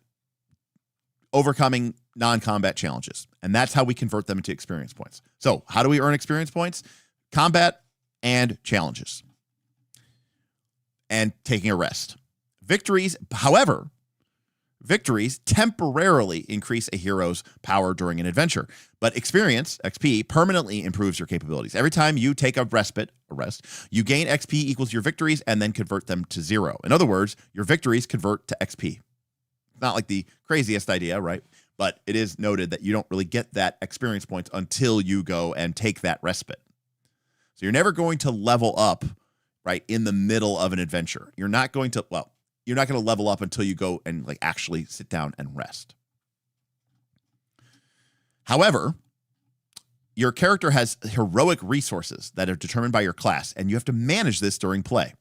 overcoming non-combat challenges. And that's how we convert them into experience points. So, how do we earn experience points? Combat and challenges. And taking a rest. Victories, however, temporarily increase a hero's power during an adventure, but experience, XP, permanently improves your capabilities. Every time you take a rest, you gain XP equals your victories and then convert them to 0. In other words, your victories convert to XP. Not like the craziest idea, right? But it is noted that you don't really get that experience points until you go and take that respite. So you're never going to level up, right, in the middle of an adventure. You're not going to level up until you go and like actually sit down and rest. However, your character has heroic resources that are determined by your class, and you have to manage this during play.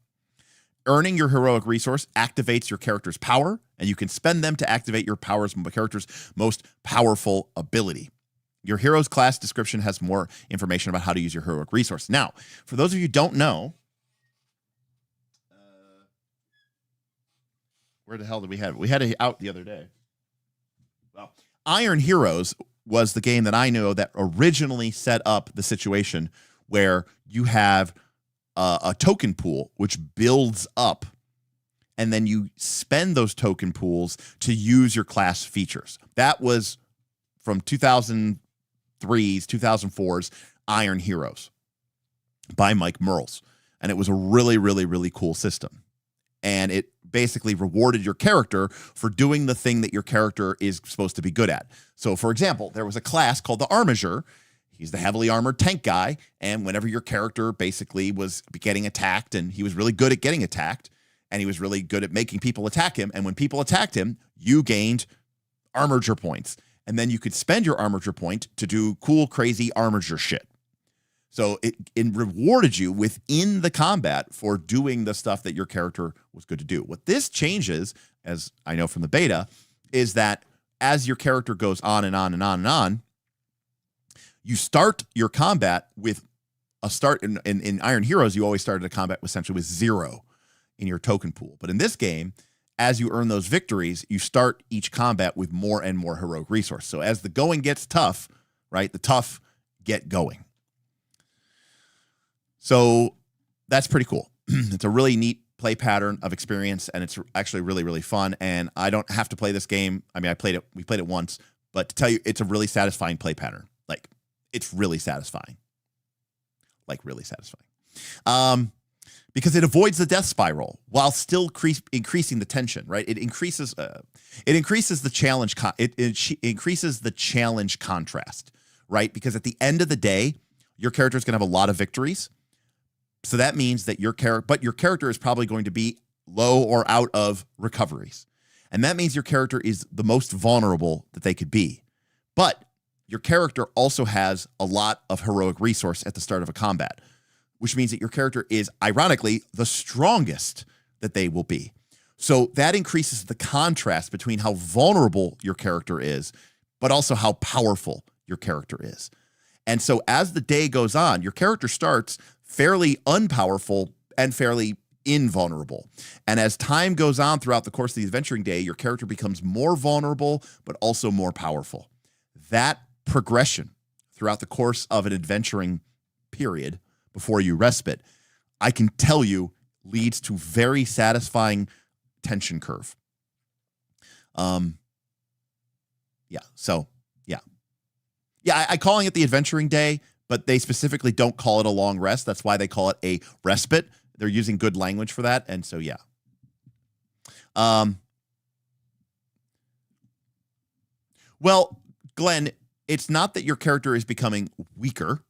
Earning your heroic resource activates your character's power, and you can spend them to activate your character's most powerful ability. Your hero's class description has more information about how to use your heroic resource. Now, for those of you who don't know, where the hell did we have it? We had it out the other day. Well, Iron Heroes was the game that I know that originally set up the situation where you have a token pool which builds up, and then you spend those token pools to use your class features. That was from 2003's, 2004's Iron Heroes by Mike Merles. And it was a really, really, really cool system. And it basically rewarded your character for doing the thing that your character is supposed to be good at. So, for example, there was a class called the Armiger. He's the heavily armored tank guy. And whenever your character basically was getting attacked, and he was really good at getting attacked, and he was really good at making people attack him. And when people attacked him, you gained Armiger points. And then you could spend your Armiger point to do cool, crazy Armiger shit. So it rewarded you within the combat for doing the stuff that your character was good to do. What this changes, as I know from the beta, is that as your character goes on and on and on and on, you start your combat with a start in Iron Heroes. You always started a combat essentially with 0 in your token pool. But in this game, as you earn those victories, you start each combat with more and more heroic resource. So as the going gets tough, right, the tough get going. So that's pretty cool. It's a really neat play pattern of experience, and it's actually really, really fun. And I don't have to play this game. I mean, we played it once, but to tell you, it's a really satisfying play pattern. Like, it's really satisfying. Like, really satisfying. Because it avoids the death spiral while still increasing the tension, right? It increases the challenge. It increases the challenge contrast, right? Because at the end of the day, your character is going to have a lot of victories. So that means that your character is probably going to be low or out of recoveries. And that means your character is the most vulnerable that they could be. But your character also has a lot of heroic resource at the start of a combat, which means that your character is, ironically, the strongest that they will be. So that increases the contrast between how vulnerable your character is, but also how powerful your character is. And so as the day goes on, your character starts fairly unpowerful and fairly invulnerable. And as time goes on throughout the course of the adventuring day, your character becomes more vulnerable, but also more powerful. That progression throughout the course of an adventuring period before you respite, I can tell you, leads to very satisfying tension curve. I calling it the adventuring day, but they specifically don't call it a long rest. That's why they call it a respite. They're using good language for that. And so, yeah. Well, Glenn, it's not that your character is becoming weaker.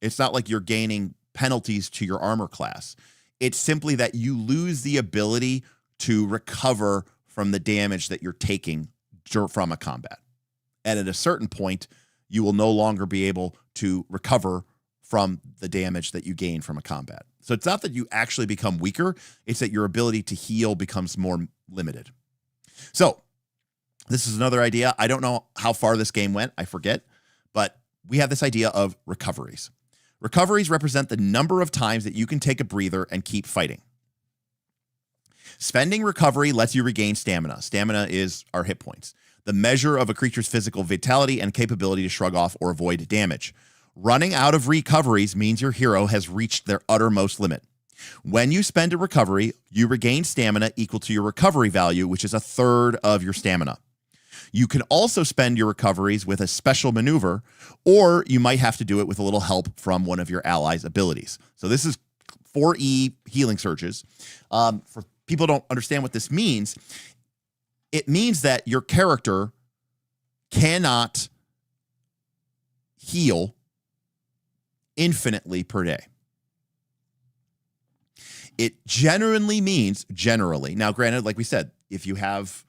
It's not like you're gaining penalties to your armor class. It's simply that you lose the ability to recover from the damage that you're taking from a combat. And at a certain point, you will no longer be able to recover from the damage that you gain from a combat. So it's not that you actually become weaker. It's that your ability to heal becomes more limited. So this is another idea. I don't know how far this game went. I forget. But we have this idea of recoveries. Recoveries represent the number of times that you can take a breather and keep fighting. Spending recovery lets you regain stamina. Stamina is our hit points, the measure of a creature's physical vitality and capability to shrug off or avoid damage. Running out of recoveries means your hero has reached their uttermost limit. When you spend a recovery, you regain stamina equal to your recovery value, which is a third of your stamina. You can also spend your recoveries with a special maneuver, or you might have to do it with a little help from one of your allies' abilities. So this is 4E healing surges. For people who don't understand what this means, it means that your character cannot heal infinitely per day. It generally means, now granted, like we said, if you have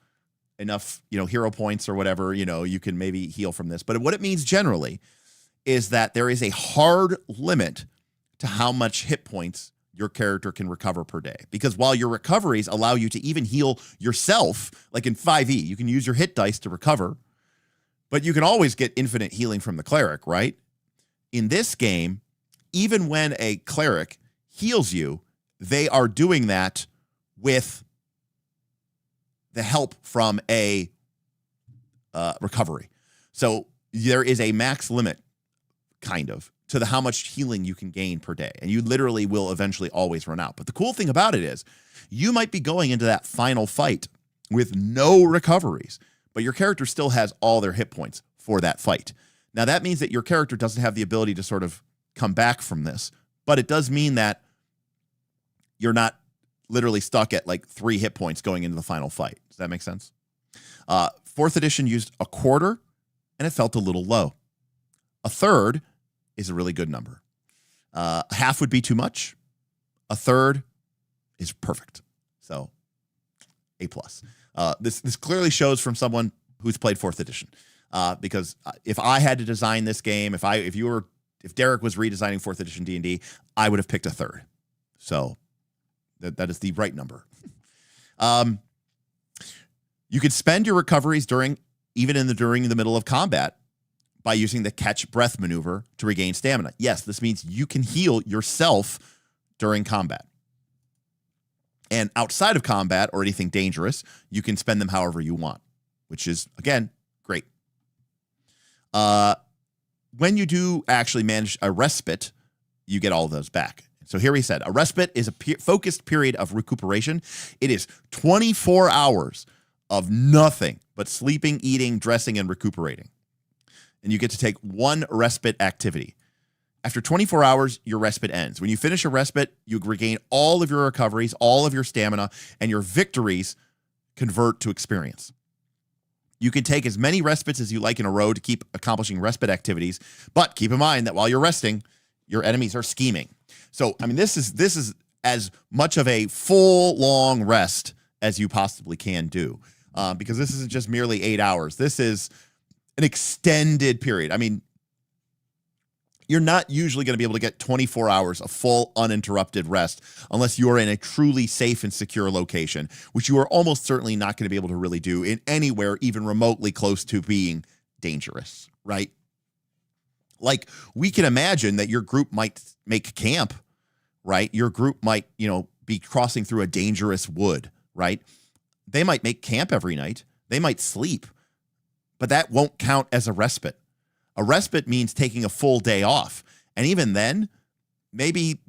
enough, hero points or whatever, you can maybe heal from this. But what it means generally is that there is a hard limit to how much hit points your character can recover per day. Because while your recoveries allow you to even heal yourself, like in 5e, you can use your hit dice to recover, but you can always get infinite healing from the cleric, right? In this game, even when a cleric heals you, they are doing that with the help from a recovery. So there is a max limit, kind of, to how much healing you can gain per day. And you literally will eventually always run out. But the cool thing about it is you might be going into that final fight with no recoveries, but your character still has all their hit points for that fight. Now, that means that your character doesn't have the ability to sort of come back from this, but it does mean that you're not literally stuck at like 3 hit points going into the final fight. Does that make sense? 4th edition used a quarter, and it felt a little low. A third is a really good number. Half would be too much. A third is perfect. So, A+. This clearly shows from someone who's played 4th edition. Because if I had to design this game, if Derek was redesigning 4th edition D&D, I would have picked a third. So that is the right number. You could spend your recoveries during the middle of combat by using the catch breath maneuver to regain stamina. Yes, this means you can heal yourself during combat. And outside of combat or anything dangerous, you can spend them however you want, which is, again, great. When you do actually manage a respite, you get all of those back. So here he said, a respite is a focused period of recuperation. It is 24 hours of nothing but sleeping, eating, dressing, and recuperating. And you get to take 1 respite activity. After 24 hours, your respite ends. When you finish a respite, you regain all of your recoveries, all of your stamina, and your victories convert to experience. You can take as many respites as you like in a row to keep accomplishing respite activities, but keep in mind that while you're resting, your enemies are scheming. So, I mean, this is as much of a full, long rest as you possibly can do, because this isn't just merely 8 hours. This is an extended period. I mean, you're not usually going to be able to get 24 hours of full uninterrupted rest unless you're in a truly safe and secure location, which you are almost certainly not going to be able to really do in anywhere even remotely close to being dangerous, right? Like, we can imagine that your group might make camp, right? Your group might, be crossing through a dangerous wood, right? They might make camp every night. They might sleep, but that won't count as a respite. A respite means taking a full day off. And even then, maybe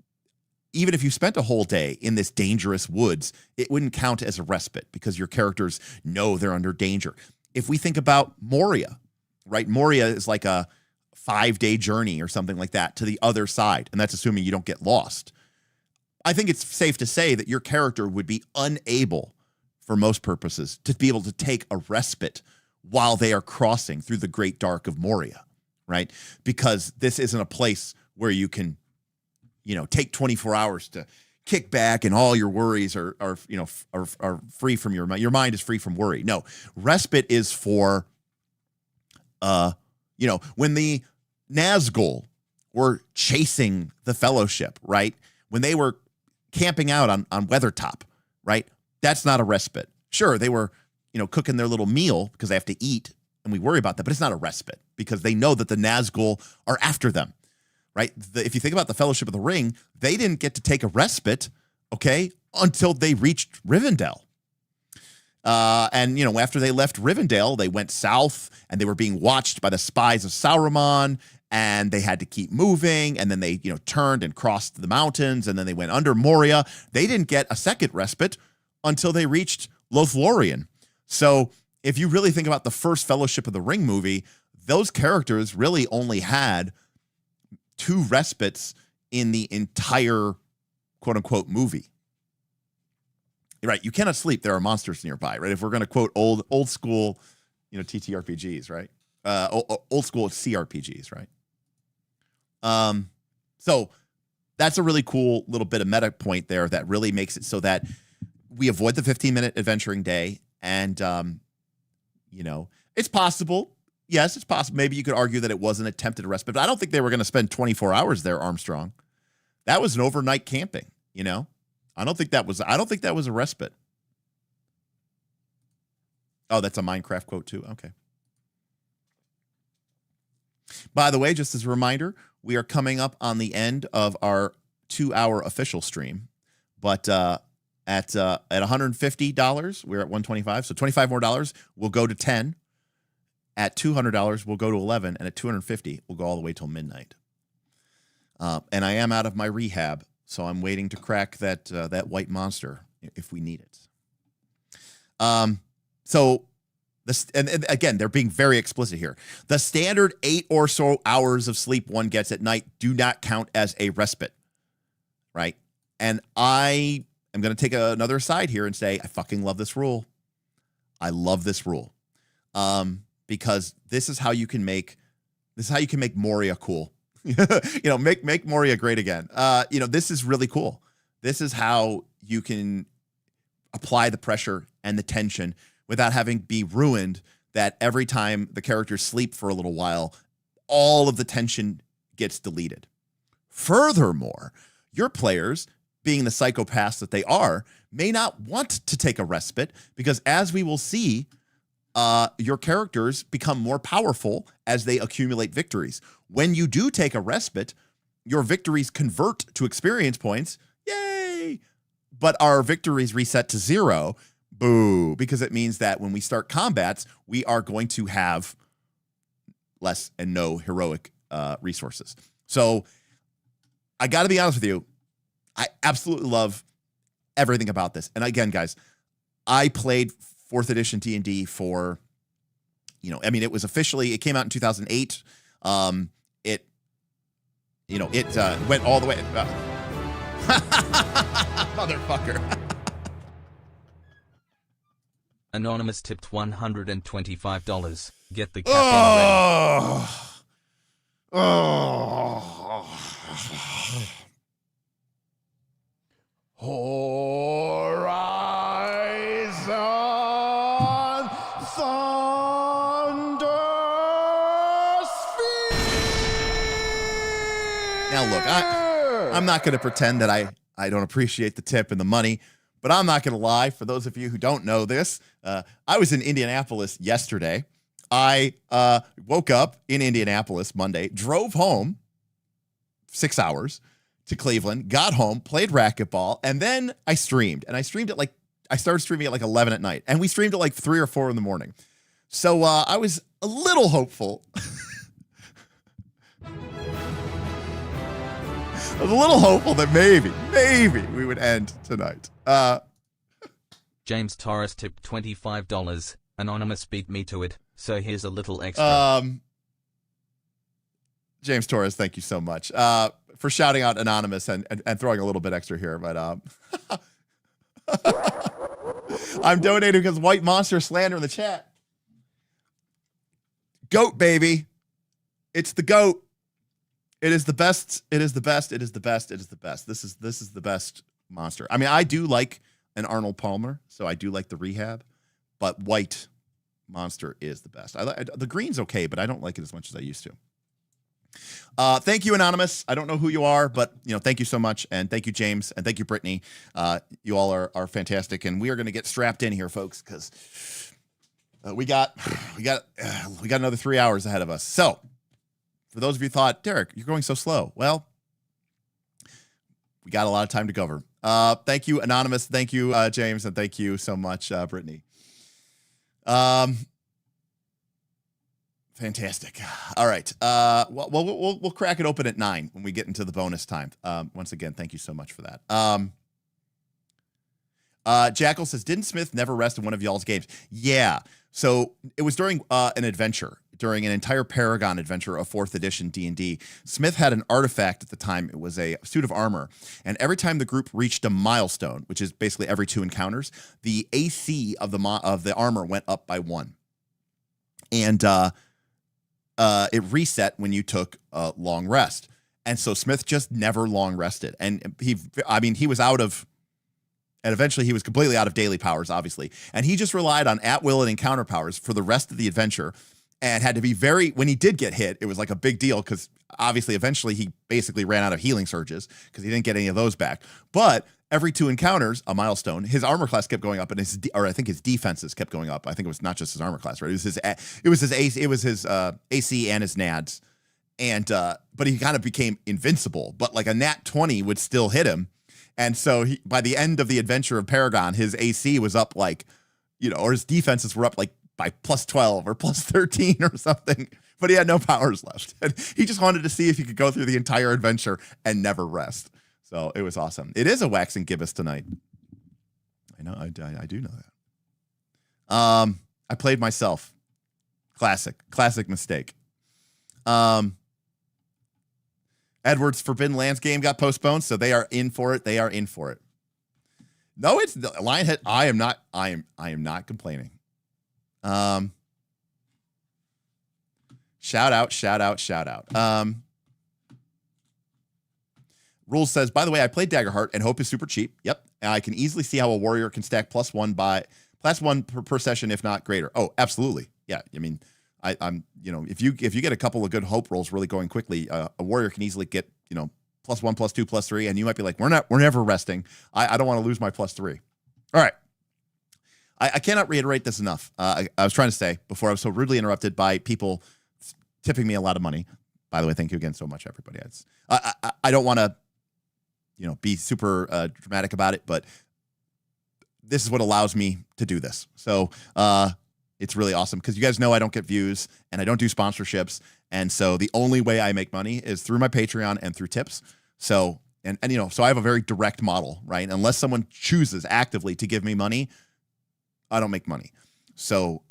even if you spent a whole day in this dangerous woods, it wouldn't count as a respite because your characters know they're under danger. If we think about Moria, right? Moria is like a 5-day journey or something like that to the other side. And that's assuming you don't get lost. I think it's safe to say that your character would be unable, for most purposes, to be able to take a respite while they are crossing through the great dark of Moria. Right? Because this isn't a place where you can, take 24 hours to kick back and all your worries are free from your mind. Your mind is free from worry. No, respite is for, when the Nazgul were chasing the Fellowship, right? When they were camping out on Weathertop, right? That's not a respite. Sure, they were, cooking their little meal because they have to eat, and we worry about that, but it's not a respite because they know that the Nazgul are after them, right? If you think about the Fellowship of the Ring, they didn't get to take a respite, okay, until they reached Rivendell. And after they left Rivendell, they went south, and they were being watched by the spies of Sauron, and they had to keep moving, and then they, turned and crossed the mountains, and then they went under Moria. They didn't get a second respite until they reached Lothlorien. So if you really think about the first Fellowship of the Ring movie, those characters really only had 2 respites in the entire quote-unquote movie. Right? You cannot sleep. There are monsters nearby, right? If we're going to quote old school, TTRPGs, right? Old school CRPGs, right? So that's a really cool little bit of meta point there that really makes it so that we avoid the 15-minute adventuring day. And, it's possible. Yes, it's possible. Maybe you could argue that it was an attempted respite, but I don't think they were going to spend 24 hours there, Armstrong. That was an overnight camping. You know, I don't think that was a respite. Oh, that's a Minecraft quote too. Okay. By the way, just as a reminder, we are coming up on the end of our 2-hour official stream, but at $150, we're at $125. So $25 more, we'll go to 10. At $200, we'll go to 11, and at $250, we'll go all the way till midnight. And I am out of my rehab, so I'm waiting to crack that white monster if we need it. So this, and again, they're being very explicit here. The standard 8 or so hours of sleep one gets at night do not count as a respite, right? And I am going to take another side here and say I fucking love this rule. I love this rule, because this is how you can make Moria cool. Make Moria great again. This is really cool. This is how you can apply the pressure and the tension without having be ruined that every time the characters sleep for a little while, all of the tension gets deleted. Furthermore, your players, being the psychopaths that they are, may not want to take a respite because, as we will see, your characters become more powerful as they accumulate victories. When you do take a respite, your victories convert to experience points. Yay! But our victories reset to 0. Boo. Because it means that when we start combats, we are going to have less and no heroic resources. So I got to be honest with you. I absolutely love everything about this. And again, guys, I played 4th edition D&D for, it was officially, it came out in 2008. It went all the way. Motherfucker. Anonymous tipped $125. Get the caffeine ready. Horizon Thunder Sphere. Now, look, I'm not going to pretend that I don't appreciate the tip and the money, but I'm not going to lie. For those of you who don't know this, I was in Indianapolis yesterday. I woke up in Indianapolis Monday, drove home 6 hours to Cleveland, got home, played racquetball, and then I streamed. And I started streaming at like 11 at night, and we streamed at like 3 or 4 in the morning. So I was a little hopeful. I was a little hopeful that maybe we would end tonight. James Torres tipped $25. Anonymous beat me to it, so here's a little extra. James Torres, thank you so much for shouting out Anonymous and throwing a little bit extra here. But I'm donating because White Monster slander in the chat. Goat, baby. It's the goat. It is the best. It is the best. It is the best. It is the best. This is the best monster. I mean, I do like an Arnold Palmer, so I do like the Rehab, but White Monster is the best. The green's okay, but I don't like it as much as I used to. Thank you, Anonymous. I don't know who you are, but thank you so much, and thank you, James, and thank you, Brittany. You all are fantastic, and we are going to get strapped in here, folks, because we got another 3 hours ahead of us. So, for those of you who thought, Derek, you're going so slow, well, we got a lot of time to cover. Thank you, Anonymous. Thank you, James, and thank you so much, Brittany. Fantastic. All right. We'll crack it open at 9 when we get into the bonus time. Once again, thank you so much for that. Jackal says, didn't Smith never rest in one of y'all's games? Yeah. So it was during an adventure, during an entire Paragon adventure of 4th edition D&D. Smith had an artifact at the time. It was a suit of armor. And every time the group reached a milestone, which is basically every 2 encounters, the AC of the armor went up by 1. And it reset when you took a long rest. And so Smith just never long rested. And he was out of, and eventually he was completely out of daily powers, obviously. And he just relied on at-will and encounter powers for the rest of the adventure, and had to be when he did get hit, it was like a big deal because obviously, eventually, he basically ran out of healing surges because he didn't get any of those back. But every 2 encounters, a milestone, his armor class kept going up, and I think his defenses kept going up. I think it was not just his armor class, right? It was his AC and his nads, and but he kind of became invincible. But like a nat 20 would still hit him, and so by the end of the adventure of Paragon, his AC was up like, or his defenses were up like by +12 or +13 or something. But he had no powers left. And he just wanted to see if he could go through the entire adventure and never rest. So it was awesome. It is a waxing gibbous tonight. I know. I do know that. I played myself. Classic mistake. Edward's Forbidden Lands game got postponed, so they are in for it. No, it's Lionhead. I am not complaining. Shout out. Rules says, by the way, I played Daggerheart and Hope is super cheap. Yep. And I can easily see how a warrior can stack +1 per session, if not greater. Oh, absolutely. Yeah. I mean, I'm if you get a couple of good Hope rolls really going quickly, a warrior can easily get, +1, +2, +3. And you might be like, we're never resting. I don't want to lose my +3. All right. I cannot reiterate this enough. I was trying to say before I was so rudely interrupted by people tipping me a lot of money. By the way, thank you again so much, everybody. I don't want to, be super dramatic about it, but this is what allows me to do this. So it's really awesome because you guys know I don't get views and I don't do sponsorships. And so the only way I make money is through my Patreon and through tips. So, and so I have a very direct model, right? Unless someone chooses actively to give me money, I don't make money. So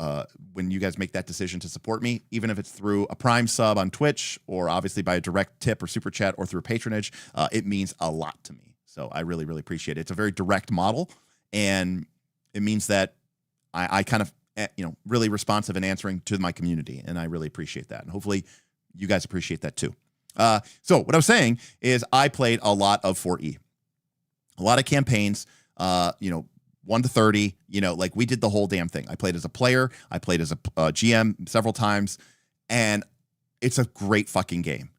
when you guys make that decision to support me, even if it's through a Prime sub on Twitch or obviously by a direct tip or super chat or through patronage, it means a lot to me. So I really, really appreciate it. It's a very direct model, and it means that I kind of, really responsive and answering to my community, and I really appreciate that. And hopefully you guys appreciate that too. So what I was saying is I played a lot of 4E, a lot of campaigns, 1 to 30, like we did the whole damn thing. I played as a player. I played as a GM several times, and it's a great fucking game.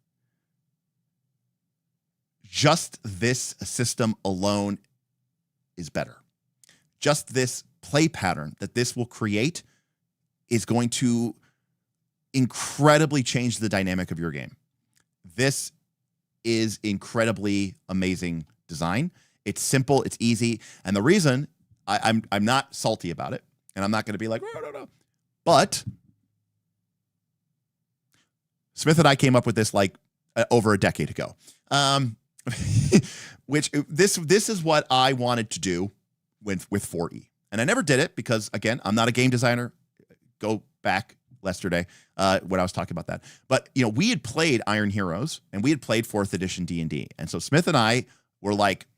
Just this system alone is better. Just this play pattern that this will create is going to incredibly change the dynamic of your game. This is incredibly amazing design. It's simple, it's easy, and the reason I'm not salty about it, and I'm not going to be like, no. But Smith and I came up with this like over a decade ago, which this is what I wanted to do with 4E, and I never did it because again I'm not a game designer. Go back yesterday when I was talking about that, but we had played Iron Heroes and we had played 4th edition D&D, and so Smith and I were like,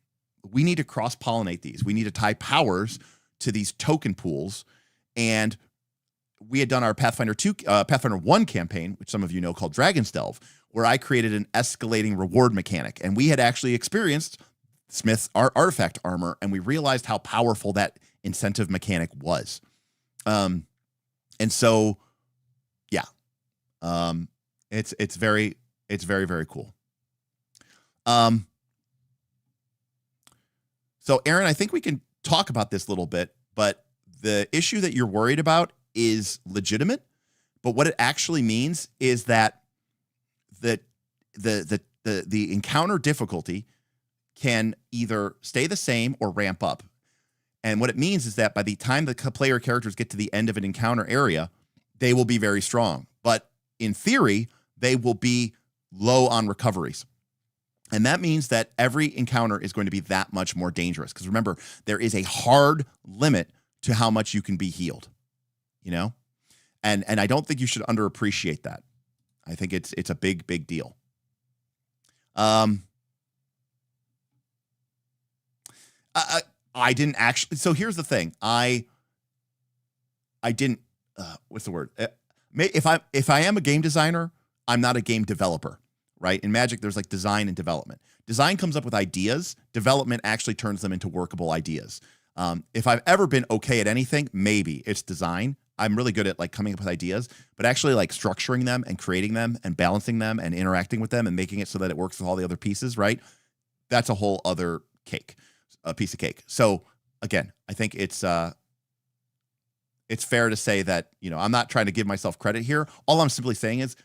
we need to cross-pollinate these. We need to tie powers to these token pools. And we had done our Pathfinder 1 campaign, which some of you know called Dragon's Delve, where I created an escalating reward mechanic. And we had actually experienced Smith's artifact armor, and we realized how powerful that incentive mechanic was. And so, yeah, it's very, very cool. So, Aaron, I think we can talk about this a little bit, but the issue that you're worried about is legitimate. But what it actually means is that the encounter difficulty can either stay the same or ramp up. And what it means is that by the time the player characters get to the end of an encounter area, they will be very strong. But in theory, they will be low on recoveries. And that means that every encounter is going to be that much more dangerous. Because remember, there is a hard limit to how much you can be healed. And I don't think you should underappreciate that. I think it's a big deal. I didn't actually. So here's the thing. I didn't. What's the word? If I am a game designer, I'm not a game developer. Right? In Magic, there's like design and development. Design comes up with ideas. Development actually turns them into workable ideas. If I've ever been okay at anything, maybe it's design. I'm really good at like coming up with ideas, but actually like structuring them and creating them and balancing them and interacting with them and making it so that it works with all the other pieces, right? That's a whole other cake, a piece of cake. So again, I think it's fair to say that, you know, I'm not trying to give myself credit here. All I'm simply saying is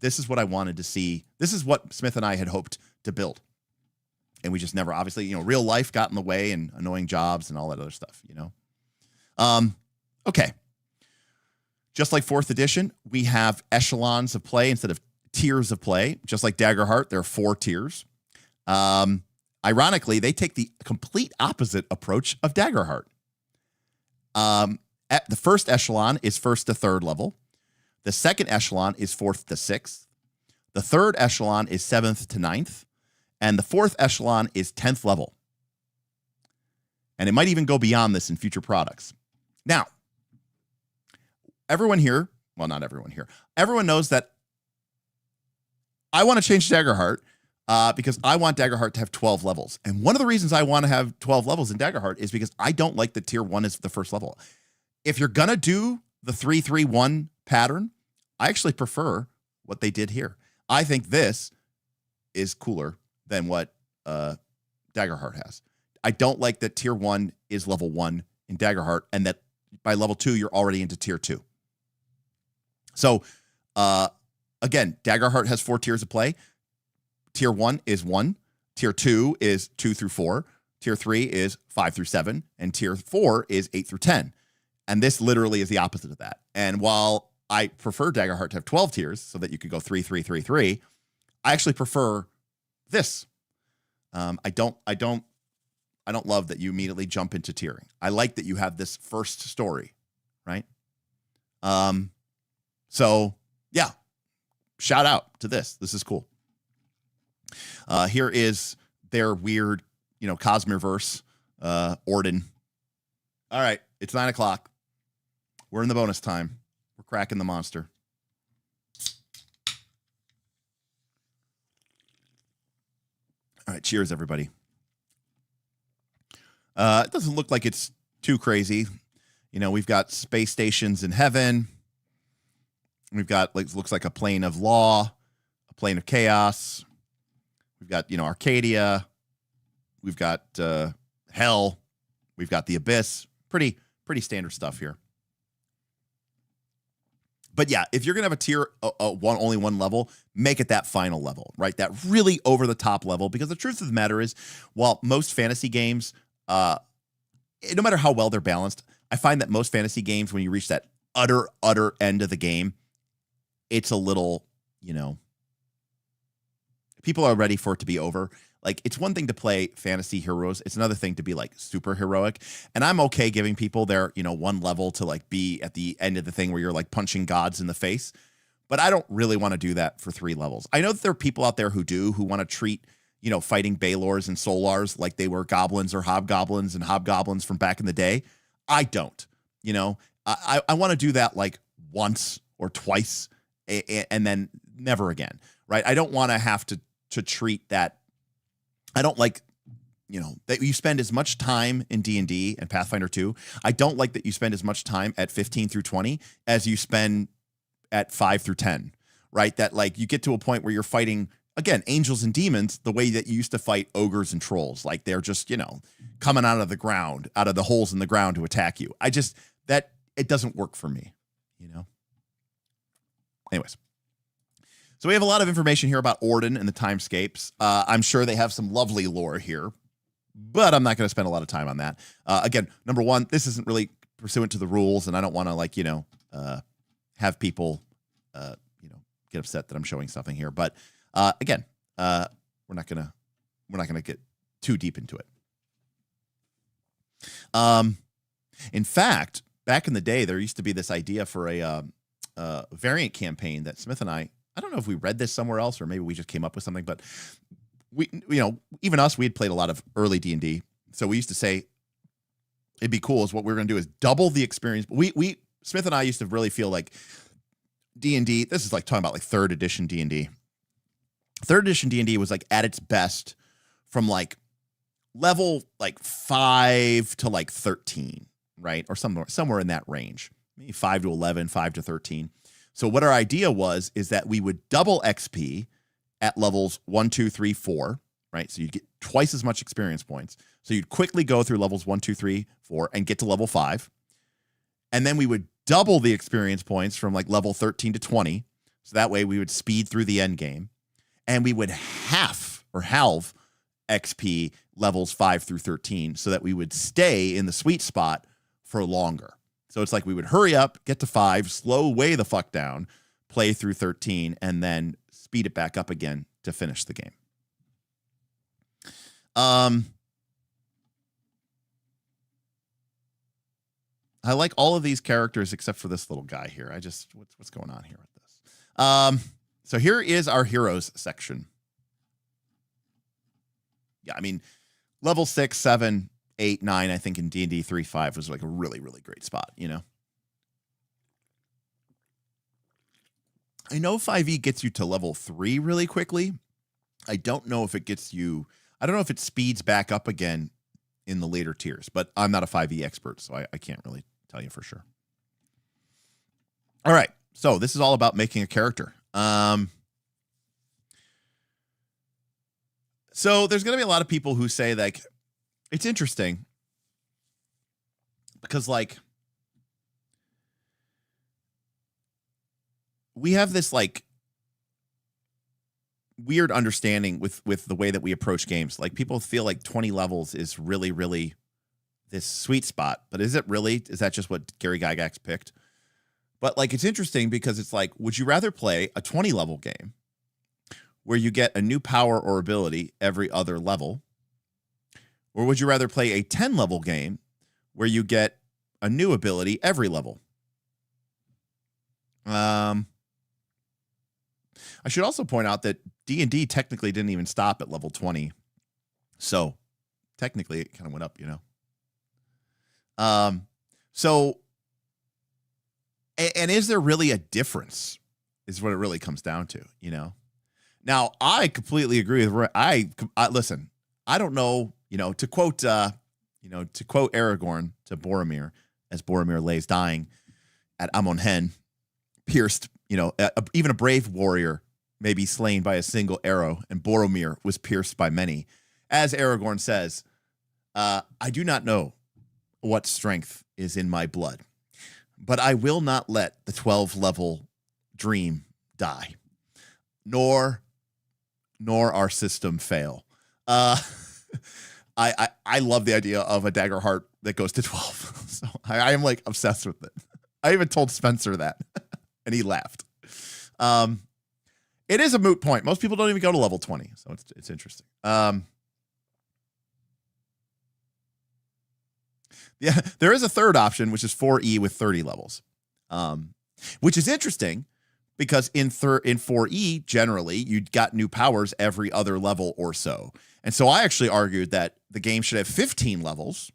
this is what I wanted to see. This is what Smith and I had hoped to build. And we just never, obviously, you know, real life got in the way and annoying jobs and all that other stuff, you know? Okay. Just like 4th edition, we have echelons of play instead of tiers of play. Just like Daggerheart, there are 4 tiers. Ironically, they take the complete opposite approach of Daggerheart. The first echelon is 1st to 3rd level. The second echelon is 4th to 6th. The third echelon is 7th to 9th. And the 4th echelon is 10th level. And it might even go beyond this in future products. Now, everyone here, well, not everyone here, everyone knows that I want to change Daggerheart because I want Daggerheart to have 12 levels. And one of the reasons I want to have 12 levels in Daggerheart is because I don't like that tier 1 is the first level. If you're going to do the 3-3-1 pattern, I actually prefer what they did here. I think this is cooler than what Daggerheart has. I don't like that tier 1 is level 1 in Daggerheart and that by level 2, you're already into tier 2. So, again, Daggerheart has 4 tiers of play. Tier 1 is 1. Tier 2 is 2 through 4. Tier 3 is 5 through 7. And tier 4 is 8 through 10. And this literally is the opposite of that. And while I prefer Daggerheart to have 12 tiers so that you could go 3, 3, 3, 3, I actually prefer this. I don't love that you immediately jump into tiering. I like that you have this first story, right? So yeah, shout out to this. This is cool. Here is their weird, you know, Cosmoverse, Orden. All right, it's 9 o'clock. We're in the bonus time. We're cracking the monster. All right, cheers, everybody. It doesn't look like it's too crazy. You know, we've got space stations in heaven. We've got, like, looks like a plane of law, a plane of chaos. We've got, you know, Arcadia. We've got hell. We've got the abyss. Pretty standard stuff here. But yeah, if you're gonna have a tier only one level, make it that final level, right? That really over the top level. Because the truth of the matter is, while most fantasy games, no matter how well they're balanced, I find that most fantasy games, when you reach that utter end of the game, it's a little, you know, people are ready for it to be over. Like, it's one thing to play fantasy heroes. It's another thing to be, like, super heroic. And I'm okay giving people their, you know, one level to, like, be at the end of the thing where you're, like, punching gods in the face. But I don't really want to do that for 3 levels. I know that there are people out there who want to treat, you know, fighting Baelors and Solars like they were goblins or hobgoblins and hobgoblins from back in the day. I don't. You know, I want to do that, like, once or twice and then never again, right? I don't want to have to treat that. I don't like, you know, that you spend as much time in D&D and Pathfinder 2. I don't like that you spend as much time at 15 through 20 as you spend at 5 through 10, right? That, like, you get to a point where you're fighting, again, angels and demons the way that you used to fight ogres and trolls. Like, they're just, you know, coming out of the ground, out of the holes in the ground to attack you. It doesn't work for me, you know? Anyways. So we have a lot of information here about Orden and the timescapes. I'm sure they have some lovely lore here, but I'm not going to spend a lot of time on that. Again, number one, this isn't really pursuant to the rules, and I don't want to, like, you know, have people, you know, get upset that I'm showing something here. But again, we're not gonna get too deep into it. In fact, back in the day, there used to be this idea for a variant campaign that Smith and I don't know if we read this somewhere else or maybe we just came up with something, but we, you know, even us, we had played a lot of early D&D. So we used to say it'd be cool is what we're going to do is double the experience. Smith and I used to really feel like D&D, this is like talking about like 3rd edition D&D. 3rd edition D&D was like at its best from like level like 5 to like 13, right? Or somewhere in that range. maybe 5 to 11, 5 to 13. So what our idea is that we would double XP at levels 1, 2, 3, 4, right? So you'd get twice as much experience points. So you'd quickly go through levels 1, 2, 3, 4 and get to level 5. And then we would double the experience points from like level 13 to 20. So that way we would speed through the end game. And we would halve XP levels 5 through 13 so that we would stay in the sweet spot for longer. So it's like we would hurry up, get to 5, slow way the fuck down, play through 13, and then speed it back up again to finish the game. I like all of these characters except for this little guy here. What's going on here with this? So here is our heroes section. Yeah, I mean, level 6, 7, 8, 9, I think in D&D 3.5 was like a really, really great spot, you know? I know 5e gets you to level 3 really quickly. I don't know if it speeds back up again in the later tiers, but I'm not a 5e expert, so I can't really tell you for sure. All right, so this is all about making a character. So there's going to be a lot of people who say, like, it's interesting because, like, we have this, like, weird understanding with the way that we approach games. Like, people feel like 20 levels is really, really this sweet spot. But is it really? Is that just what Gary Gygax picked? But, like, it's interesting because it's like, would you rather play a 20-level game where you get a new power or ability every other level? Or would you rather play a 10-level game where you get a new ability every level? I should also point out that D&D technically didn't even stop at level 20. So technically it kind of went up, you know? And is there really a difference is what it really comes down to, you know? Now, I completely agree with listen, I don't know, you know, to quote Aragorn to Boromir as Boromir lays dying at Amon Hen, pierced, you know, even a brave warrior may be slain by a single arrow, and Boromir was pierced by many. As Aragorn says, I do not know what strength is in my blood, but I will not let the 12-level dream die, nor our system fail. I love the idea of a dagger heart that goes to 12. So I am like obsessed with it. I even told Spencer that and he laughed. It is a moot point. Most people don't even go to level 20. So it's interesting. Yeah, there is a third option, which is 4E with 30 levels, which is interesting because in 4E, generally, you got new powers every other level or so. And so I actually argued that the game should have 15 levels.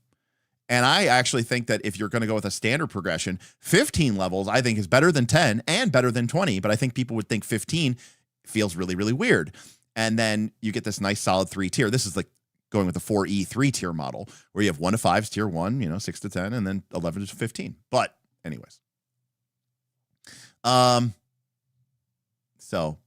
And I actually think that if you're going to go with a standard progression, 15 levels, I think, is better than 10 and better than 20. But I think people would think 15 feels really, really weird. And then you get this nice solid 3-tier. This is like going with the 4E 3-tier model where you have 1 to 5's tier 1, you know, 6 to 10, and then 11 to 15. But anyways. So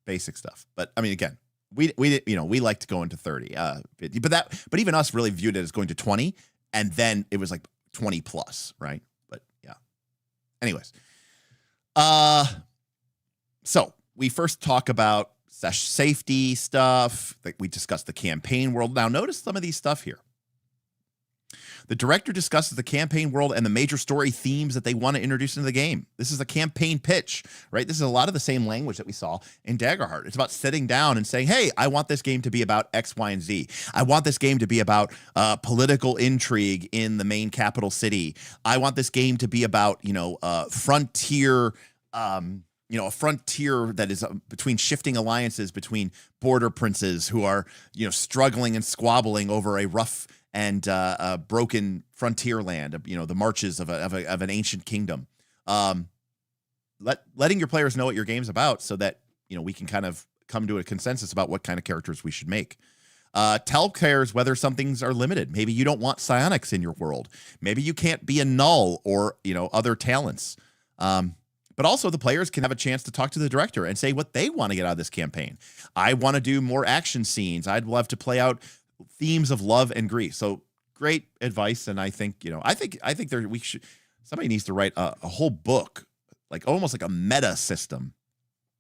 basic stuff. But I mean, again, we like to go into 30. But even us really viewed it as going to 20, and then it was like 20 plus, right? But yeah. Anyways. So we first talk about safety stuff. Like we discussed the campaign world. Now notice some of these stuff here. The director discusses the campaign world and the major story themes that they want to introduce into the game. This is a campaign pitch, right? This is a lot of the same language that we saw in Daggerheart. It's about sitting down and saying, hey, I want this game to be about X, Y, and Z. I want this game to be about political intrigue in the main capital city. I want this game to be about, frontier, a frontier that is between shifting alliances between border princes who are, struggling and squabbling over a rough and broken frontier land, the marches of an ancient kingdom. Letting your players know what your game's about so that, we can kind of come to a consensus about what kind of characters we should make. Tell players whether some things are limited. Maybe you don't want psionics in your world. Maybe you can't be a null or, other talents. But also the players can have a chance to talk to the director and say what they want to get out of this campaign. I want to do more action scenes. I'd love to play out themes of love and grief. So great advice. And I think, somebody needs to write a whole book, like almost like a meta system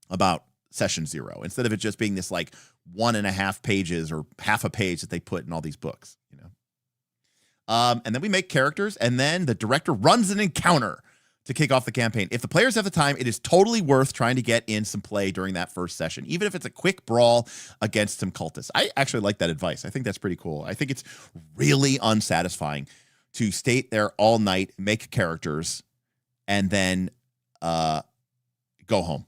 about session 0, instead of it just being this like 1.5 pages or half a page that they put in all these books, and then we make characters, and then the director runs an encounter to kick off the campaign. If the players have the time, it is totally worth trying to get in some play during that first session, even if it's a quick brawl against some cultists. I actually like that advice. I think that's pretty cool. I think it's really unsatisfying to stay there all night, make characters, and then go home.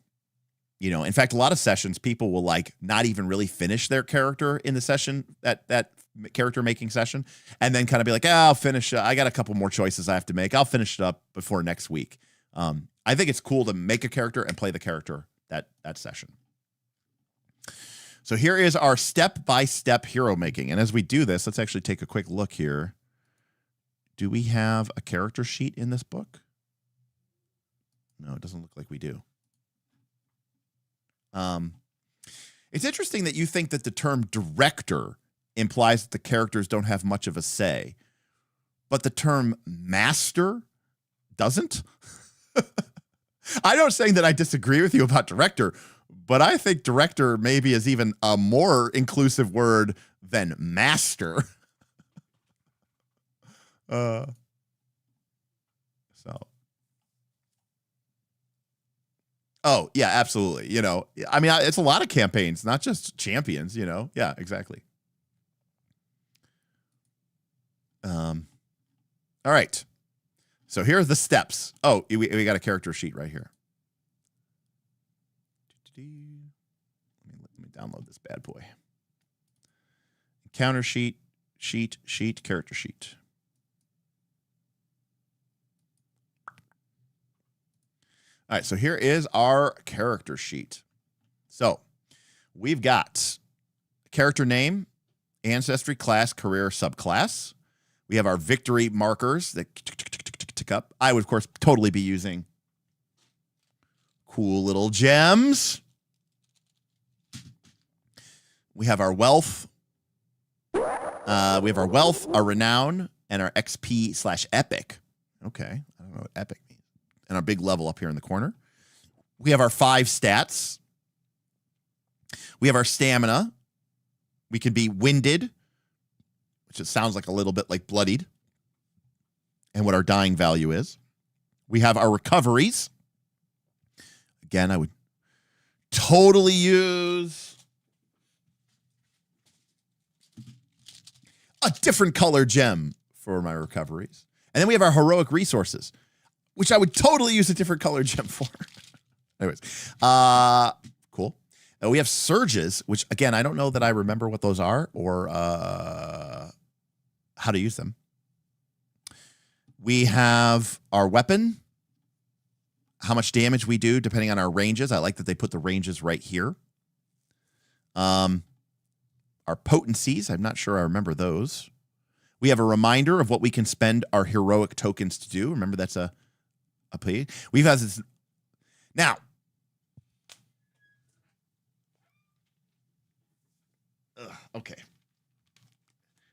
In fact, a lot of sessions, people will like not even really finish their character in the session, that character making session, and then kind of be like, I'll finish. I got a couple more choices I have to make. I'll finish it up before next week. I think it's cool to make a character and play the character that session. So here is our step-by-step hero making. And as we do this, let's actually take a quick look here. Do we have a character sheet in this book? No, it doesn't look like we do. It's interesting that you think that the term director implies that the characters don't have much of a say, but the term master doesn't. I'm not saying that I disagree with you about director, but I think director maybe is even a more inclusive word than master. Oh, yeah, absolutely. It's a lot of campaigns, not just champions, Yeah, exactly. All right. So here are the steps. Oh, we got a character sheet right here. Let me download this bad boy. Encounter sheet, character sheet. All right, so here is our character sheet. So we've got character name, ancestry, class, career, subclass. We have our victory markers that tick up. I would, of course, totally be using cool little gems. We have our wealth. Our renown, and our XP/epic. Okay, I don't know what epic means. And our big level up here in the corner. We have our 5 stats. We have our stamina. We can be winded, which it sounds like a little bit like bloodied, and what our dying value is. We have our recoveries. Again, I would totally use a different color gem for my recoveries. And then we have our heroic resources, which I would totally use a different color gem for. Anyways, cool. We have surges, which, again, I don't know that I remember what those are or how to use them. We have our weapon, how much damage we do depending on our ranges. I like that they put the ranges right here. Our potencies, I'm not sure I remember those. We have a reminder of what we can spend our heroic tokens to do. Remember, that's a play. We've had this. Now, okay.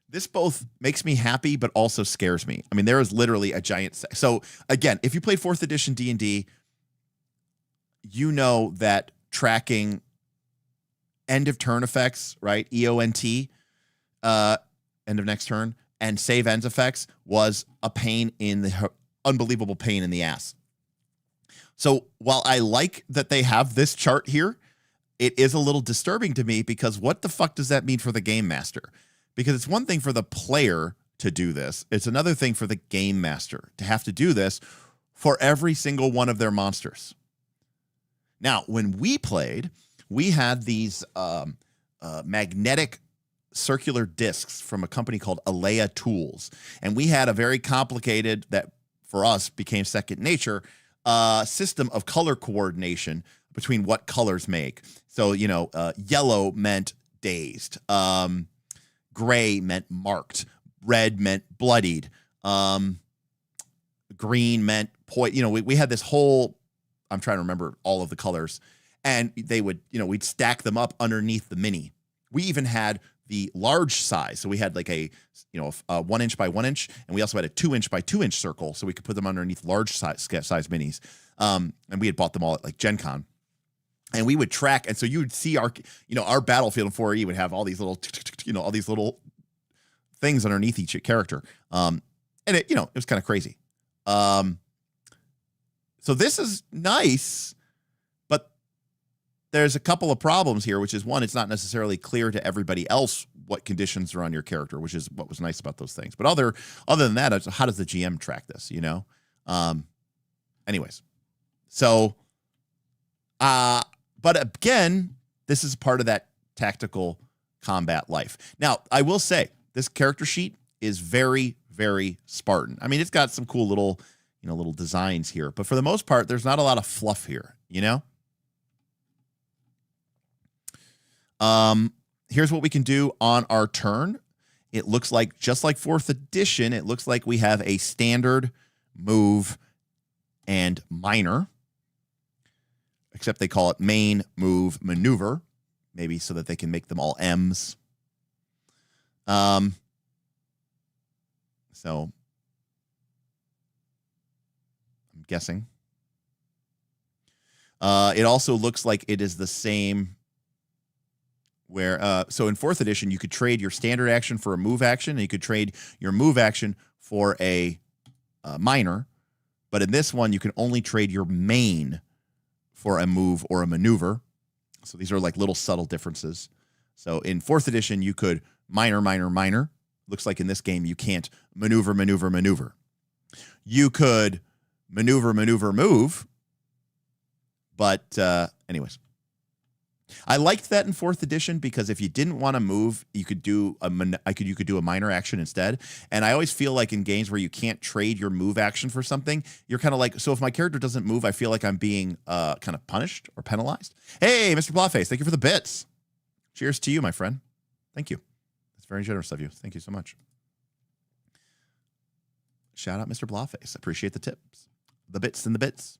This both makes me happy, but also scares me. I mean, there is literally a giant. So again, if you played 4th edition D&D, you know that tracking end of turn effects, right? EONT, end of next turn, and save ends effects was a pain in the unbelievable pain in the ass. So while I like that they have this chart here, it is a little disturbing to me because what the fuck does that mean for the game master? Because it's one thing for the player to do this. It's another thing for the game master to have to do this for every single one of their monsters. Now, when we played, we had these magnetic circular discs from a company called Alea Tools. And we had a very complicated, that for us became second nature, system of color coordination between what colors make. So, yellow meant dazed. Gray meant marked. Red meant bloodied. Green meant we had this whole, I'm trying to remember all of the colors, and they would, we'd stack them up underneath the mini. We even had the large size. So we had like a 1 inch by 1 inch, and we also had a 2 inch by 2 inch circle. So we could put them underneath large size minis. And we had bought them all at like Gen Con. And we would track. And so you would see our Battlefield in 4E would have all these little, all these little things underneath each character. And it was kind of crazy. So this is nice, but there's a couple of problems here, which is one, it's not necessarily clear to everybody else what conditions are on your character, which is what was nice about those things. But other than that, how does the GM track this, anyways. So, but again, this is part of that tactical combat life. Now, I will say this character sheet is very, very Spartan. I mean, it's got some cool little designs here, but for the most part, there's not a lot of fluff here, Here's what we can do on our turn. It looks like, just like 4th edition, it looks like we have a standard, move, and minor, except they call it main, move, maneuver, maybe so that they can make them all M's. So I'm guessing. It also looks like it is the same where, so in 4th edition, you could trade your standard action for a move action, and you could trade your move action for a minor. But in this one, you can only trade your main for a move or a maneuver. So these are like little subtle differences. So in 4th edition, you could minor, minor, minor. Looks like in this game, you can't maneuver, maneuver, maneuver. You could maneuver, maneuver, move. But anyways, I liked that in 4th edition because if you didn't want to move, you could do a minor action instead. And I always feel like in games where you can't trade your move action for something, you're kind of like, so if my character doesn't move, I feel like I'm being kind of punished or penalized. Hey, Mr. Blawface, thank you for the bits. Cheers to you, my friend. Thank you. That's very generous of you. Thank you so much. Shout out, Mr. Blawface. Appreciate the tips. The bits and the bits.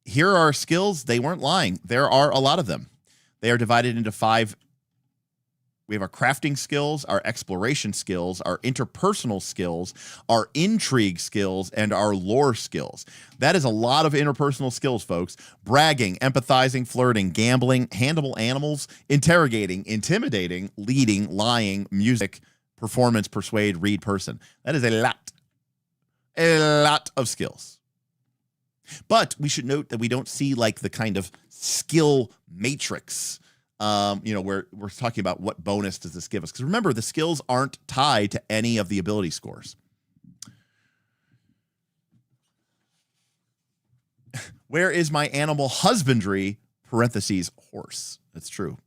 Here are our skills. They weren't lying. There are a lot of them. They are divided into 5. We have our crafting skills, our exploration skills, our interpersonal skills, our intrigue skills, and our lore skills. That is a lot of interpersonal skills, folks. Bragging, empathizing, flirting, gambling, handleable animals, interrogating, intimidating, leading, lying, music, performance, persuade, read, person. That is a lot of skills. But we should note that we don't see like the kind of skill matrix, where we're talking about what bonus does this give us. Because remember, the skills aren't tied to any of the ability scores. Where is my animal husbandry, parentheses, horse? That's true.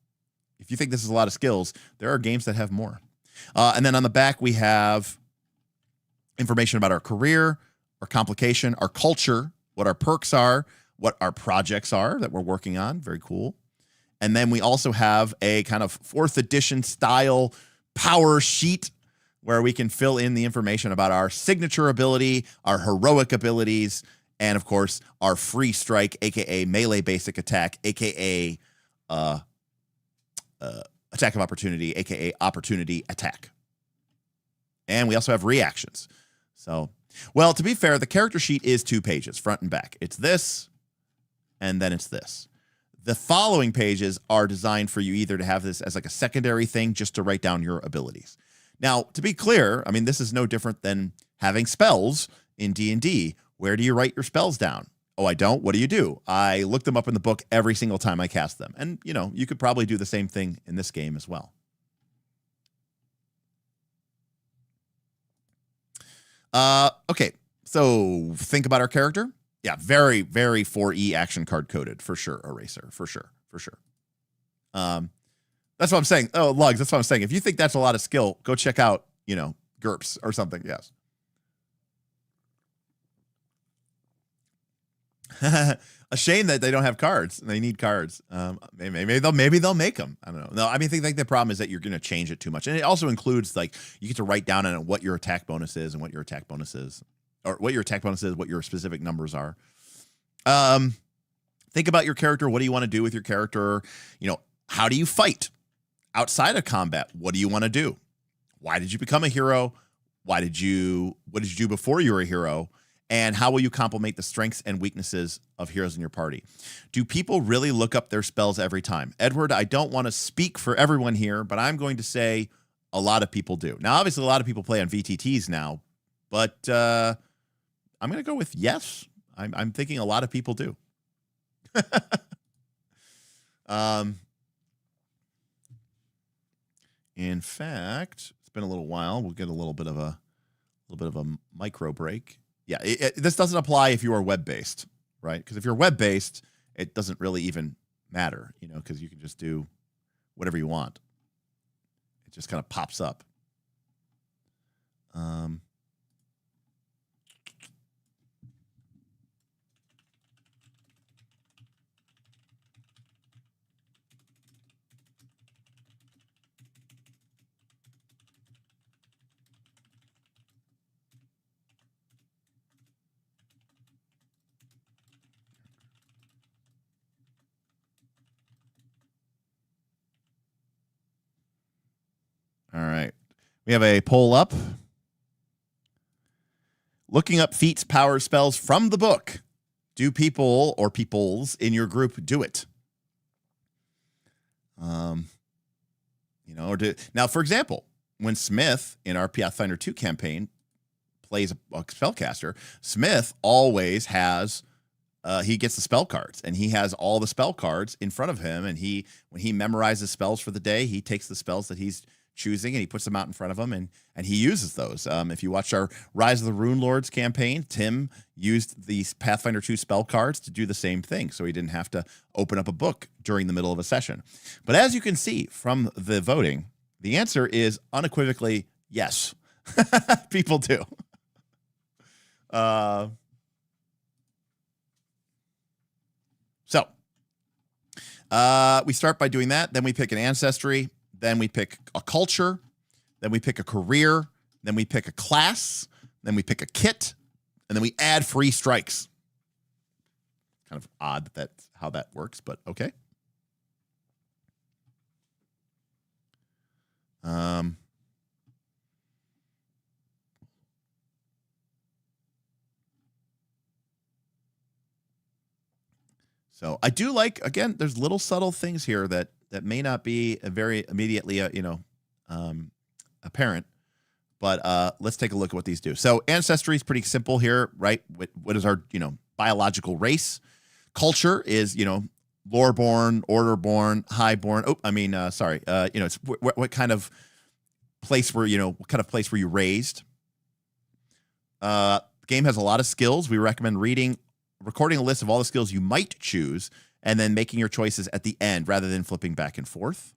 If you think this is a lot of skills, there are games that have more. And then on the back, we have information about our career, our complication, our culture, what our perks are, what our projects are that we're working on. Very cool. And then we also have a kind of 4th edition style power sheet where we can fill in the information about our signature ability, our heroic abilities, and of course, our free strike, aka melee basic attack, aka attack of opportunity, aka opportunity attack. And we also have reactions. So, well, to be fair, the character sheet is 2 pages, front and back. It's this, and then it's this. The following pages are designed for you either to have this as like a secondary thing just to write down your abilities. Now, to be clear, I mean, this is no different than having spells in D&D. Where do you write your spells down? Oh, I don't? What do? I look them up in the book every single time I cast them. And, you could probably do the same thing in this game as well. Okay, so think about our character. Yeah, very, very 4E action card coded, for sure, Eraser, for sure. That's what I'm saying. Oh, Lugs, that's what I'm saying. If you think that's a lot of skill, go check out, GURPS or something, yes. A shame that they don't have cards. They need cards. Maybe they'll make them. I don't know. No, I mean, I think the problem is that you're going to change it too much, and it also includes like you get to write down on it what your attack bonus is and what your attack bonus is, or what your attack bonus is, what your specific numbers are. Think about your character. What do you want to do with your character? You know, how do you fight outside of combat? What do you want to do? Why did you become a hero? What did you do before you were a hero? And how will you complement the strengths and weaknesses of heroes in your party? Do people really look up their spells every time? Edward, I don't want to speak for everyone here, but I'm going to say a lot of people do. Now, obviously, a lot of people play on VTTs now, but I'm going to go with yes. I'm thinking a lot of people do. In fact, it's been a little while. We'll get a little bit of a micro break. Yeah, this doesn't apply if you are web-based, right? Because if you're web-based, it doesn't really even matter, you know, because you can just do whatever you want. It just kind of pops up. All right. We have a poll up. Looking up feats, power, spells from the book. Do people or peoples in your group do it? You know, now, for example, when Smith in our Pathfinder 2 campaign plays a spellcaster, Smith always has he gets the spell cards, and he has all the spell cards in front of him, and when he memorizes spells for the day, he takes the spells that he's choosing and he puts them out in front of him, and he uses those. If you watch our Rise of the Rune Lords campaign, Tim used these Pathfinder 2 spell cards to do the same thing, so he didn't have to open up a book during the middle of a session. But as you can see from the voting, the answer is unequivocally yes. People do. So we start by doing that. Then we pick an ancestry. Then we pick a culture. Then we pick a career. Then we pick a class. Then we pick a kit. And then we add free strikes. Kind of odd that that's how that works, but okay. So I do like, again, there's little subtle things here that may not be very immediately, apparent. But let's take a look at what these do. So ancestry is pretty simple here, right? What is our, biological race? Culture is, lore-born, order-born, high-born. It's what kind of place were you raised? The game has a lot of skills. We recommend recording a list of all the skills you might choose, and then making your choices at the end rather than flipping back and forth.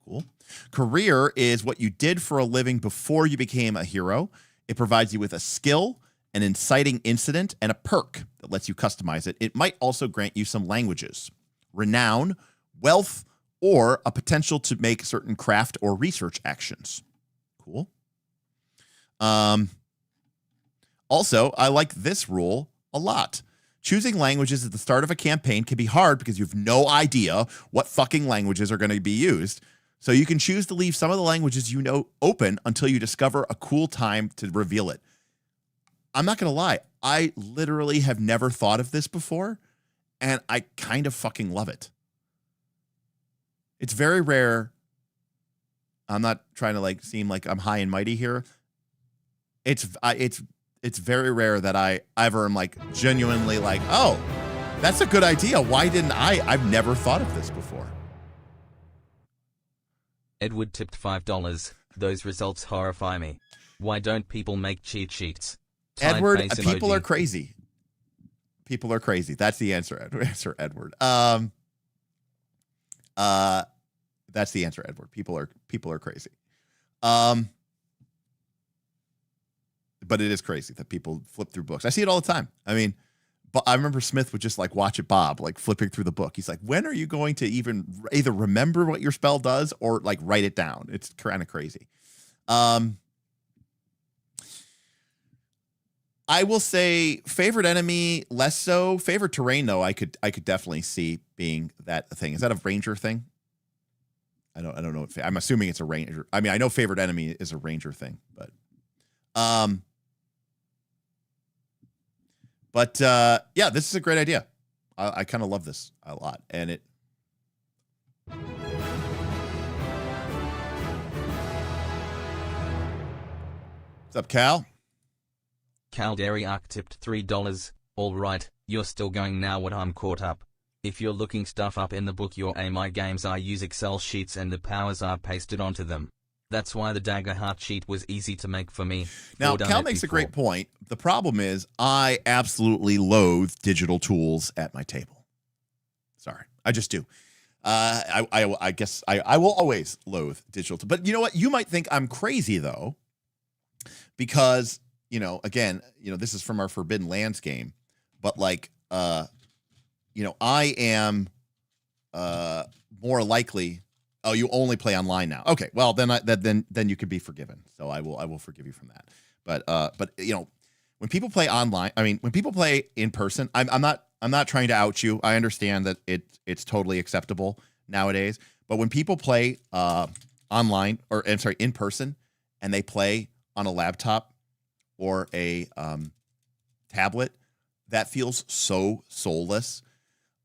Cool. Career is what you did for a living before you became a hero. It provides you with a skill, an inciting incident, and a perk that lets you customize it. It might also grant you some languages, renown, wealth, or a potential to make certain craft or research actions. Cool. Also, I like this rule a lot. Choosing languages at the start of a campaign can be hard because you have no idea what fucking languages are going to be used. So you can choose to leave some of the languages open until you discover a cool time to reveal it. I'm not going to lie. I literally have never thought of this before, and I kind of fucking love it. It's very rare. I'm not trying to seem like I'm high and mighty here. It's very rare that I ever am genuinely oh, that's a good idea. Why didn't I've never thought of this before. Edward tipped $5. Those results horrify me. Why don't people make cheat sheets? Edward, Face people emoji. are crazy. People are crazy. That's the answer. Answer, Edward. That's the answer, Edward. People are crazy. But it is crazy that people flip through books. I see it all the time. I mean, but I remember Smith would just like watch it Bob, like flipping through the book. He's like, when are you going to even either remember what your spell does or like write it down? It's kind of crazy. I will say favorite enemy, less so. Favorite terrain, though, I could definitely see being that thing. Is that a ranger thing? I don't know. I'm assuming it's a ranger. I mean, I know favorite enemy is a ranger thing, but yeah, this is a great idea. I kind of love this a lot, and it. What's up, Cal? Calderiarch tipped $3. All right, you're still going now what I'm caught up. If you're looking stuff up in the book your my games I use Excel sheets and the powers are pasted onto them. That's why the dagger heart sheet was easy to make for me. Now, Cal makes a great point. The problem is I absolutely loathe digital tools at my table. Sorry, I just do. I guess I will always loathe digital tools. But you know what? You might think I'm crazy, though, because... again, this is from our Forbidden Lands game, but like, I am more likely. Oh, you only play online now. Okay, well then you could be forgiven. So I will forgive you from that. But when people play online, I mean, when people play in person, I'm not trying to out you. I understand that it's totally acceptable nowadays. But when people play online in person, and they play on a laptop or a tablet, that feels so soulless.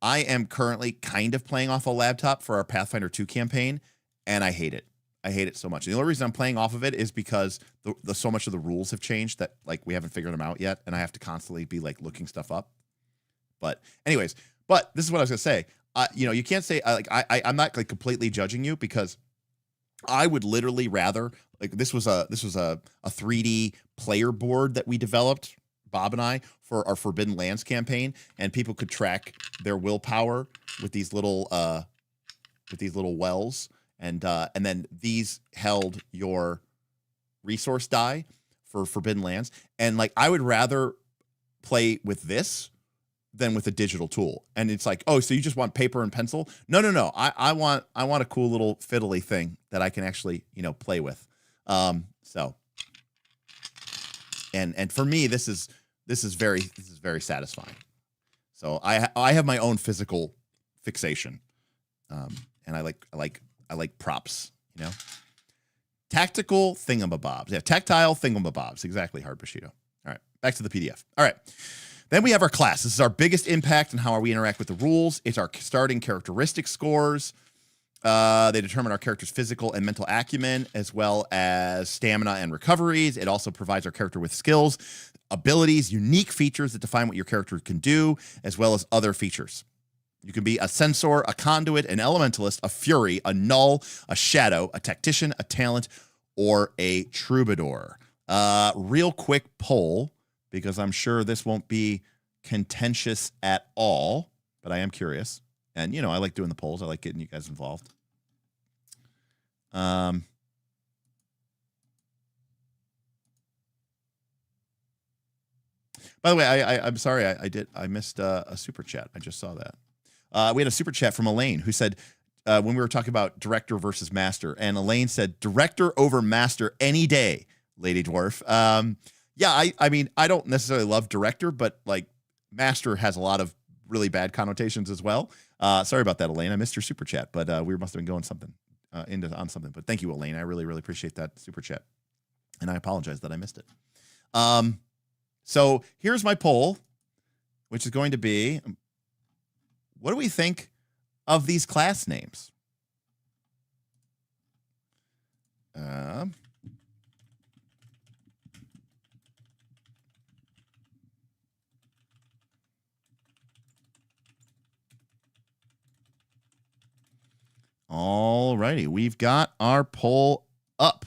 I am currently kind of playing off a laptop for our Pathfinder 2 campaign, and I hate it. I hate it so much. And the only reason I'm playing off of it is because the so much of the rules have changed that like we haven't figured them out yet, and I have to constantly be like looking stuff up. But anyways, this is what I was gonna say. You can't say I'm not like completely judging you, because I would literally rather, like, this was a 3D player board that we developed, Bob and I, for our Forbidden Lands campaign, and people could track their willpower with these little wells, and then these held your resource die for Forbidden Lands, and like I would rather play with this than with a digital tool. And it's like, oh, so you just want paper and pencil? No. I want a cool little fiddly thing that I can actually, play with. So, and for me, this is very satisfying. So I have my own physical fixation. And I like props, tactical thingamabobs. Yeah. Tactile thingamabobs. Exactly. Hard Bushido. All right. Back to the PDF. All right. Then we have our class. This is our biggest impact on how we interact with the rules. It's our starting characteristic scores. They determine our character's physical and mental acumen, as well as stamina and recoveries. It also provides our character with skills, abilities, unique features that define what your character can do, as well as other features. You can be a censor, a conduit, an elementalist, a fury, a null, a shadow, a tactician, a talent, or a troubadour. Real quick poll, because I'm sure this won't be contentious at all, but I am curious. And, I like doing the polls. I like getting you guys involved. By the way, I'm sorry. I missed a super chat. I just saw that. We had a super chat from Elaine, who said, when we were talking about director versus master, and Elaine said, director over master any day, Lady Dwarf. Yeah, I mean, I don't necessarily love director, but like master has a lot of really bad connotations as well. Sorry about that, Elaine. I missed your super chat, but we must have been going something on something. But thank you, Elaine. I really, really appreciate that super chat, and I apologize that I missed it. So here's my poll, which is going to be, what do we think of these class names? All righty, we've got our poll up.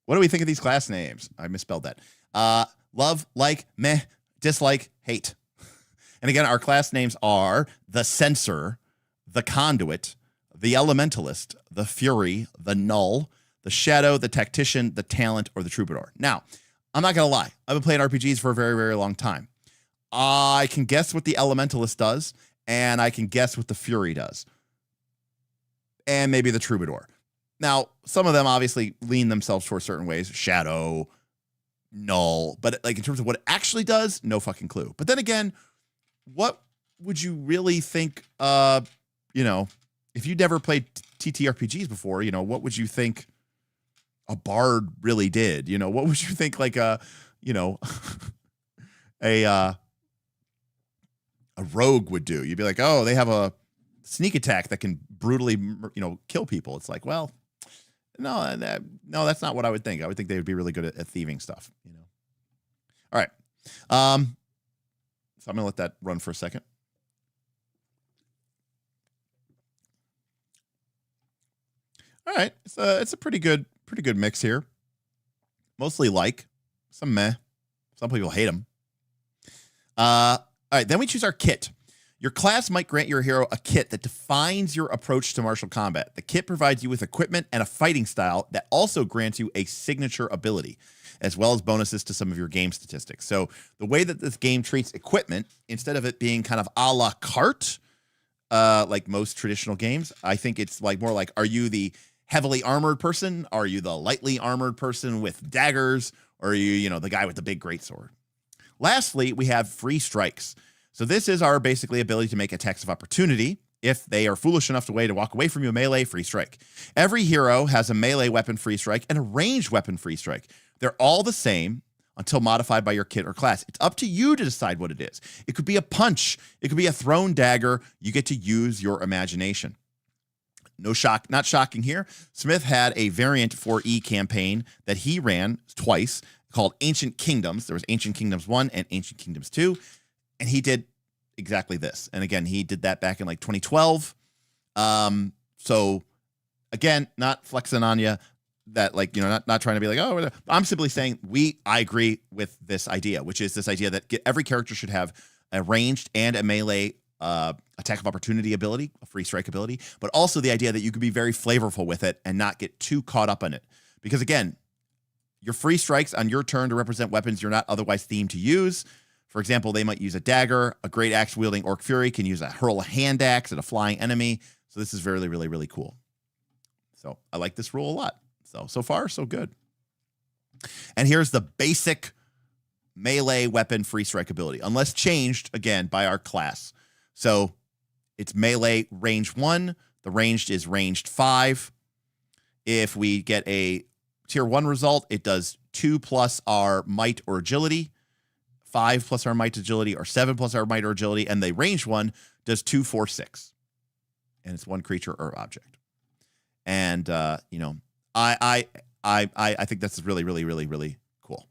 What do we think of these class names? I misspelled that. Love, like, meh, dislike, hate. And again, our class names are the Censor, the Conduit, the Elementalist, the Fury, the Null, the Shadow, the Tactician, the Talent, or the Troubadour. Now, I'm not going to lie. I've been playing RPGs for a very, very long time. I can guess what the Elementalist does, and I can guess what the Fury does. And maybe the Troubadour. Now, some of them obviously lean themselves towards certain ways. Shadow, Null. But like in terms of what it actually does, no fucking clue. But then again, what would you really think, you know, if you'd never played TTRPGs before, you know, what would you think a bard really did? You know, what would you think like a, you know, a rogue would do? You'd be like, oh, they have a sneak attack that can brutally, you know, kill people. It's like, well, no, that's not what I would think. I would think they would be really good at thieving stuff, you know. All right. So I'm going to let that run for a second. All right. It's a pretty good mix here. Mostly like, some meh. Some people hate them. All right. Then we choose our kit. Your class might grant your hero a kit that defines your approach to martial combat. The kit provides you with equipment and a fighting style that also grants you a signature ability, as well as bonuses to some of your game statistics. So the way that this game treats equipment, instead of it being kind of a la carte, like most traditional games, I think it's like more like, are you the heavily armored person? Are you the lightly armored person with daggers? Or are you, you know, the guy with the big greatsword? Lastly, we have free strikes. So this is our basically ability to make attacks of opportunity. If they are foolish enough to walk away from you, melee, free strike. Every hero has a melee weapon free strike and a ranged weapon free strike. They're all the same until modified by your kit or class. It's up to you to decide what it is. It could be a punch. It could be a thrown dagger. You get to use your imagination. No shock, not shocking here. Smith had a variant 4E campaign that he ran twice called Ancient Kingdoms. There was Ancient Kingdoms 1 and Ancient Kingdoms 2. And he did exactly this. And again, he did that back in like 2012. So again, not flexing on you that like, you know, not trying to be like, oh, I'm simply saying I agree with this idea, which is this idea that every character should have a ranged and a melee attack of opportunity ability, a free strike ability, but also the idea that you could be very flavorful with it and not get too caught up in it. Because again, your free strikes on your turn to represent weapons you're not otherwise themed to use. For example, they might use a dagger. A great axe wielding Orc Fury can hurl a hand axe at a flying enemy. So this is really, really, really cool. So I like this rule a lot. So far, so good. And here's the basic melee weapon free strike ability, unless changed again by our class. So it's melee range 1. The ranged is ranged 5. If we get a tier 1 result, it does 2 plus our might or agility. 5 plus our might agility, or 7 plus our might or agility, and the ranged one does 2, 4, 6, and it's one creature or object. And you know, I think that's really, really, really, really cool.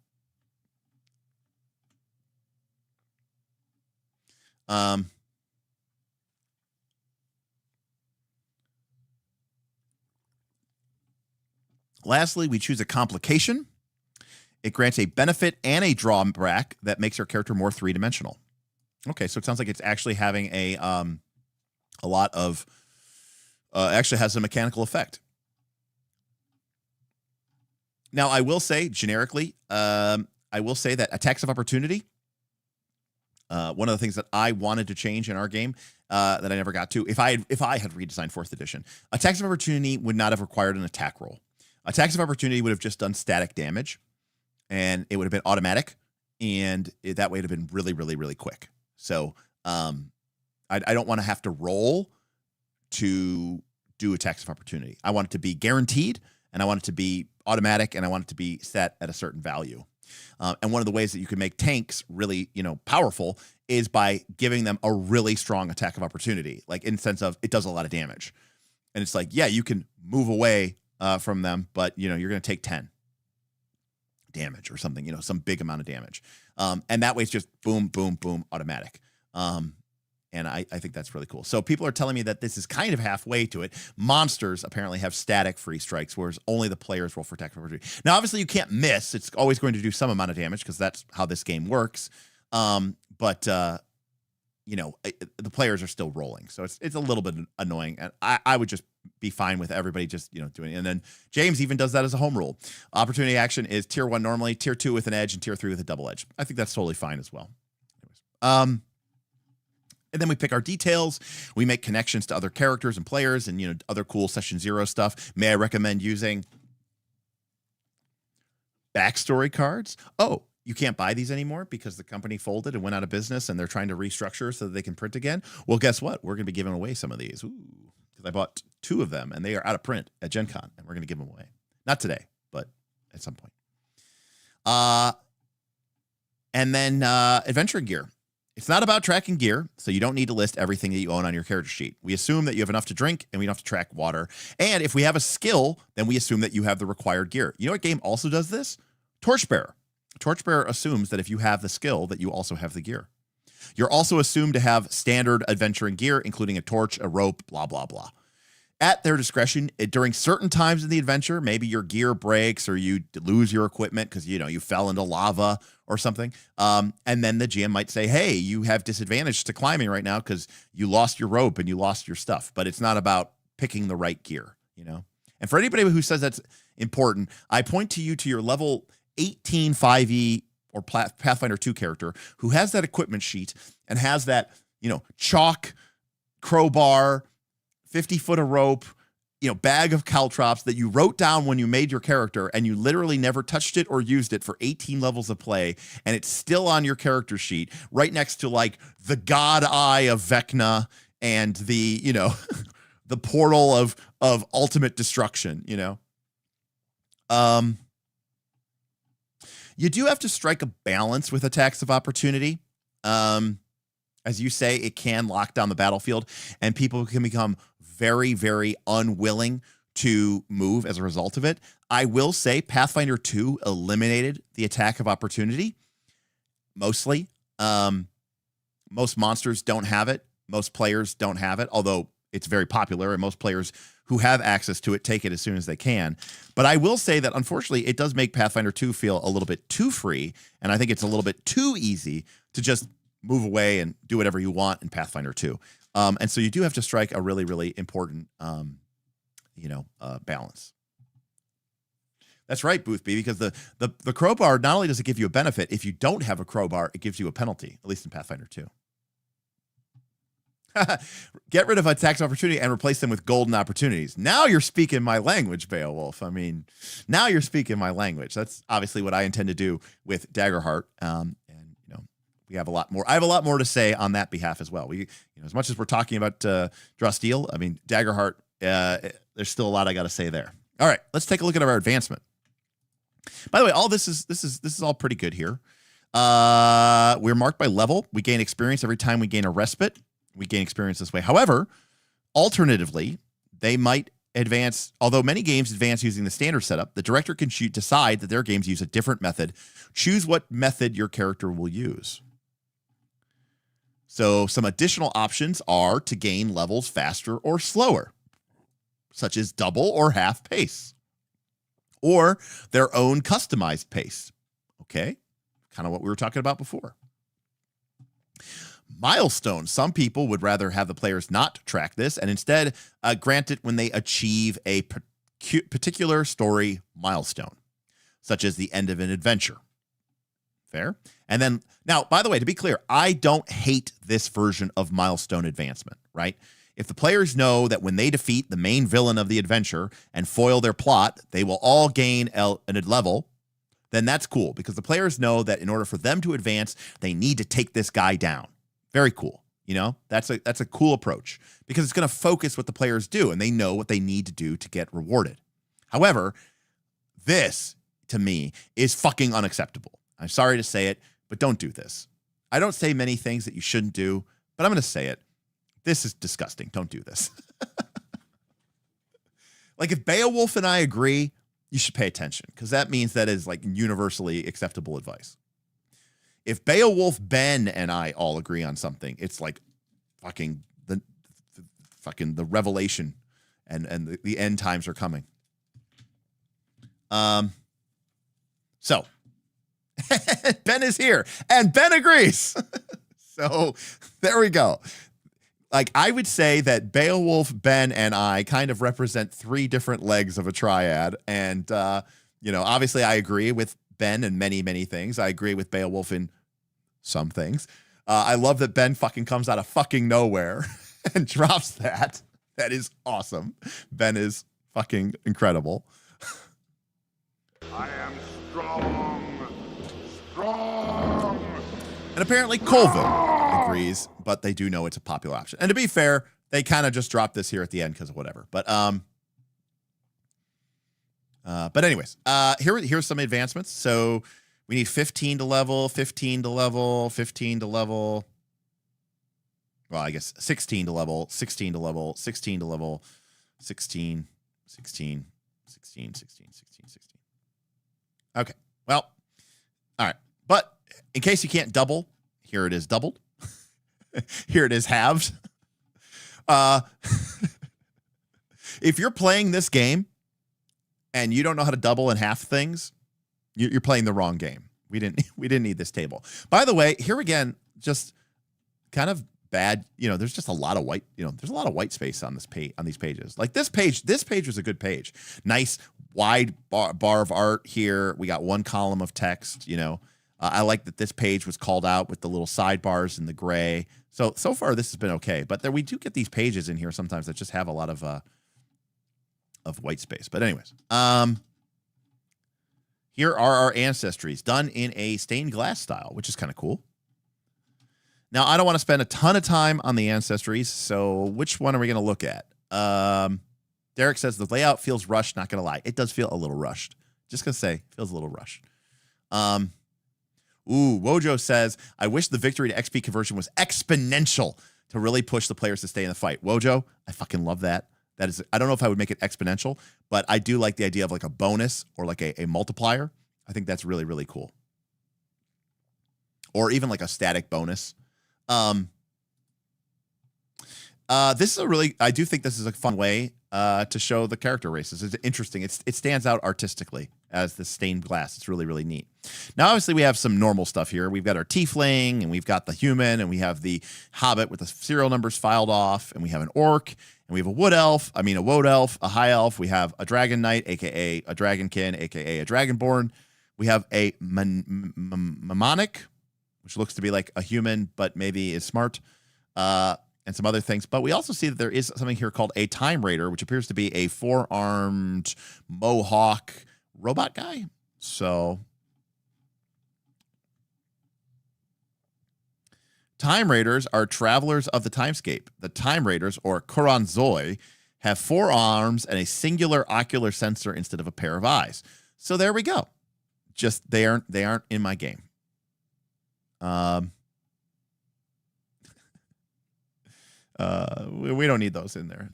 Lastly, we choose a complication. It grants a benefit and a drawback that makes your character more three-dimensional. Okay, so it sounds like it's actually having a lot of actually has a mechanical effect. Now, I will say generically, I will say that attacks of opportunity. One of the things that I wanted to change in our game that I never got to, if I had redesigned 4th edition, attacks of opportunity would not have required an attack roll. Attacks of opportunity would have just done static damage. And it would have been automatic, and that way it would have been really, really, really quick. So I don't want to have to roll to do attacks of opportunity. I want it to be guaranteed, and I want it to be automatic, and I want it to be set at a certain value. And one of the ways that you can make tanks really, you know, powerful is by giving them a really strong attack of opportunity, like in the sense of it does a lot of damage. And it's like, yeah, you can move away from them, but, you know, you're going to take 10. Damage or something, you know, some big amount of damage. And that way it's just boom, boom, boom, automatic. And I think that's really cool. So people are telling me that this is kind of halfway to it. Monsters apparently have static free strikes, whereas only the players roll for attack of opportunity. Now, obviously you can't miss. It's always going to do some amount of damage because that's how this game works. But you know, the players are still rolling. So it's a little bit annoying. And I would just be fine with everybody just, you know, doing it. And then James even does that as a home rule. Opportunity action is tier 1 normally, tier 2 with an edge, and tier 3 with a double edge. I think that's totally fine as well. Anyways, And then we pick our details. We make connections to other characters and players and, you know, other cool Session Zero stuff. May I recommend using backstory cards? Oh, you can't buy these anymore because the company folded and went out of business and they're trying to restructure so that they can print again. Well, guess what? We're going to be giving away some of these. Ooh, because I bought 2 of them and they are out of print at Gen Con and we're going to give them away. Not today, but at some point. And then adventure gear. It's not about tracking gear, so you don't need to list everything that you own on your character sheet. We assume that you have enough to drink, and we don't have to track water. And if we have a skill, then we assume that you have the required gear. You know what game also does this? Torchbearer. Torchbearer assumes that if you have the skill, that you also have the gear. You're also assumed to have standard adventuring gear, including a torch, a rope, blah, blah, blah. At their discretion, during certain times in the adventure, maybe your gear breaks or you lose your equipment because, you know, you fell into lava or something. And then the GM might say, hey, you have disadvantage to climbing right now because you lost your rope and you lost your stuff. But it's not about picking the right gear, you know? And for anybody who says that's important, I point to you to your level 18 5e or Pathfinder 2 character who has that equipment sheet and has that, you know, chalk, crowbar, 50 foot of rope, you know, bag of caltrops that you wrote down when you made your character and you literally never touched it or used it for 18 levels of play. And it's still on your character sheet right next to like the God Eye of Vecna and the, you know, the portal of ultimate destruction, you know. You do have to strike a balance with attacks of opportunity. As you say, it can lock down the battlefield and people can become very, very unwilling to move as a result of it. I will say Pathfinder 2 eliminated the attack of opportunity. Mostly. Most monsters don't have it. Most players don't have it, although it's very popular and most players who have access to it take it as soon as they can. But I will say that unfortunately it does make Pathfinder 2 feel a little bit too free. And I think it's a little bit too easy to just move away and do whatever you want in Pathfinder 2. And so you do have to strike a really, really important, balance. That's right, Boothby, because the crowbar, not only does it give you a benefit, if you don't have a crowbar, it gives you a penalty, at least in Pathfinder 2. Get rid of attacks opportunity and replace them with golden opportunities. Now you're speaking my language, Beowulf. I mean, now you're speaking my language. That's obviously what I intend to do with Daggerheart. We have a lot more. I have a lot more to say on that behalf as well. As much as we're talking about Draw Steel, I mean, Daggerheart, there's still a lot I got to say there. All right, let's take a look at our advancement. By the way, all this is all pretty good here. We're marked by level. We gain experience every time we gain a respite. We gain experience this way. However, alternatively, they might advance. Although many games advance using the standard setup, the director can decide that their games use a different method. Choose what method your character will use. So some additional options are to gain levels faster or slower, such as double or half pace, or their own customized pace. Okay, kind of what we were talking about before. Milestones. Some people would rather have the players not track this and instead grant it when they achieve a particular story milestone, such as the end of an adventure. Fair? And then, now, by the way, to be clear, I don't hate this version of milestone advancement, right? If the players know that when they defeat the main villain of the adventure and foil their plot, they will all gain a level, then that's cool because the players know that in order for them to advance, they need to take this guy down. Very cool. You know, that's a cool approach because it's going to focus what the players do and they know what they need to do to get rewarded. However, this, to me, is fucking unacceptable. I'm sorry to say it, but don't do this. I don't say many things that you shouldn't do, but I'm going to say it. This is disgusting. Don't do this. Like if Beowulf and I agree, you should pay attention because that means that is like universally acceptable advice. If Beowulf, Ben, and I all agree on something, it's like fucking the revelation and the end times are coming. So Ben is here and Ben agrees. So there we go. Like I would say that Beowulf, Ben, and I kind of represent 3 different legs of a triad. And, obviously I agree with Ben in many, many things. I agree with Beowulf in some things. I love that Ben fucking comes out of fucking nowhere and drops that. That is awesome. Ben is fucking incredible. I am strong. Strong. And apparently Colville agrees, but they do know it's a popular option. And to be fair, they kind of just dropped this here at the end because of whatever. But anyways, here's some advancements. So we need 15 to level, 15 to level, 15 to level. Well, I guess 16 to level, 16 to level, 16 to level, 16, 16, 16, 16, 16, 16. Okay. Well, all right. But in case you can't double, here it is doubled. Here it is halved. If you're playing this game and you don't know how to double and half things, you're playing the wrong game. We didn't need this table. By the way, here again, just kind of bad. There's just a lot of white. There's a lot of white space on this page, on these pages. Like this page. This page was a good page. Nice wide bar of art here. We got one column of text. I like that this page was called out with the little sidebars in the gray. So far this has been okay. But we do get these pages in here sometimes that just have a lot of white space. But anyways, here are our ancestries done in a stained glass style, which is kind of cool. Now, I don't want to spend a ton of time on the ancestries, so which one are we going to look at? Derek says the layout feels rushed, not going to lie. It does feel a little rushed. Just going to say, feels a little rushed. Wojo says, I wish the victory to XP conversion was exponential to really push the players to stay in the fight. Wojo, I fucking love that. That is, I don't know if I would make it exponential, but I do like the idea of like a bonus or like a multiplier. I think that's really, really cool. Or even like a static bonus. This is I do think this is a fun way to show the character races. It's interesting. It stands out artistically as the stained glass. It's really, really neat. Now, obviously, we have some normal stuff here. We've got our tiefling, and we've got the human, and we have the hobbit with the serial numbers filed off, and we have an orc, and we have a wood elf, a high elf. We have a dragon knight, a.k.a. a dragonkin, a.k.a. a dragonborn. We have a mnemonic, which looks to be like a human, but maybe is smart, and some other things. But we also see that there is something here called a Time Raider, which appears to be a four-armed mohawk robot guy. So Time Raiders are travelers of the timescape. The Time Raiders, or Koranzoi, have 4 arms and a singular ocular sensor instead of a pair of eyes. So there we go. Just they aren't in my game. We don't need those in there.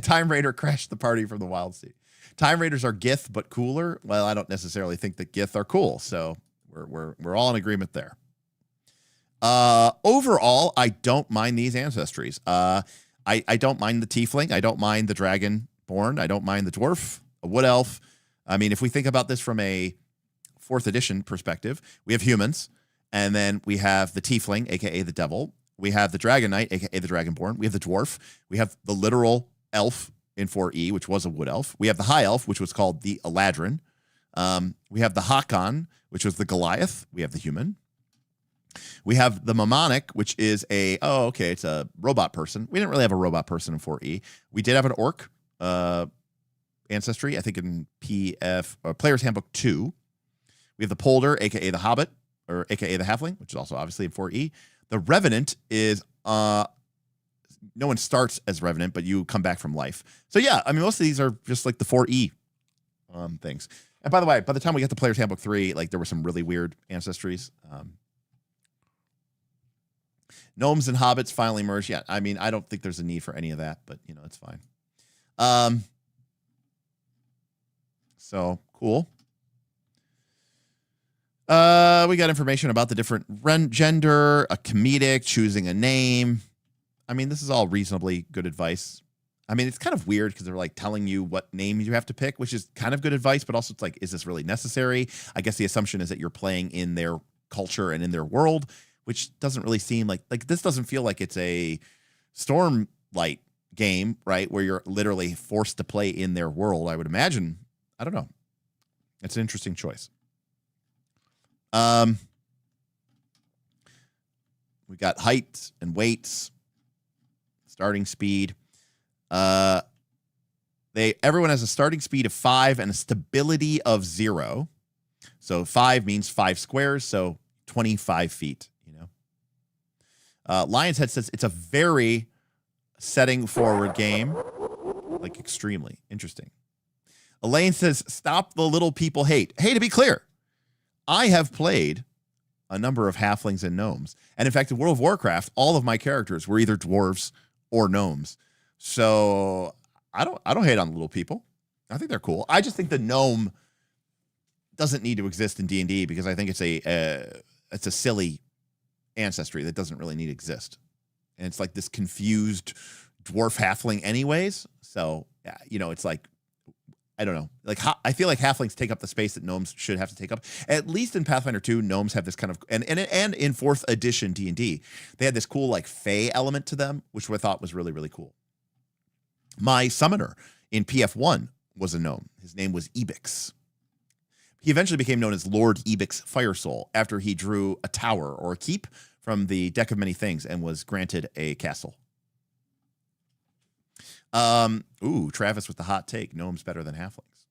Time Raider crashed the party from the Wild Sea. Time Raiders are Gith, but cooler. Well, I don't necessarily think that Gith are cool, so we're all in agreement there. Overall, I don't mind these ancestries. I don't mind the tiefling. I don't mind the dragonborn. I don't mind the dwarf, a wood elf. I mean, if we think about this from a 4th edition perspective, we have humans, and then we have the tiefling, aka the devil. We have the dragon knight, aka the dragonborn. We have the dwarf. We have the literal elf in 4E, which was a wood elf. We have the high elf, which was called the Eladrin. We have the Hakon, which was the Goliath. We have the human. We have the mnemonic, which is it's a robot person. We didn't really have a robot person in 4E. We did have an orc ancestry, I think in Player's Handbook 2. We have the Polder, aka the Hobbit, or aka the Halfling, which is also obviously in 4E. The Revenant is no one starts as Revenant, but you come back from life. So yeah, I mean, most of these are just like the 4E things. And by the way, by the time we get to Player's Handbook 3, like there were some really weird ancestries. Gnomes and hobbits finally merged. Yeah, I mean, I don't think there's a need for any of that, but it's fine. So cool. We got information about the different gender, a comedic, choosing a name. I mean, this is all reasonably good advice. I mean, it's kind of weird because they're like telling you what name you have to pick, which is kind of good advice, but also it's like, is this really necessary? I guess the assumption is that you're playing in their culture and in their world, which doesn't really seem like this doesn't feel like it's a Stormlight game, right? Where you're literally forced to play in their world. I would imagine. I don't know. It's an interesting choice. We got height and weights, starting speed. Everyone has a starting speed of 5 and a stability of 0. So 5 means 5 squares, so 25 feet, you know. Lion's Head says it's a very setting forward game, like extremely interesting. Elaine says, stop the little people hate. Hey, to be clear, I have played a number of halflings and gnomes. And in fact, in World of Warcraft, all of my characters were either dwarves or gnomes. So I don't hate on little people. I think they're cool. I just think the gnome doesn't need to exist in D&D because I think it's a silly ancestry that doesn't really need to exist. And it's like this confused dwarf halfling anyways. So, yeah, you know, it's like, I don't know. Like, I feel like halflings take up the space that gnomes should have to take up. At least in Pathfinder 2, gnomes have this kind of, and in 4th edition D&D, they had this cool like fae element to them, which I thought was really, really cool. My summoner in PF1 was a gnome. His name was Ebix. He eventually became known as Lord Ebix Firesoul after he drew a tower or a keep from the Deck of Many Things and was granted a castle. Travis with the hot take. Gnomes better than halflings.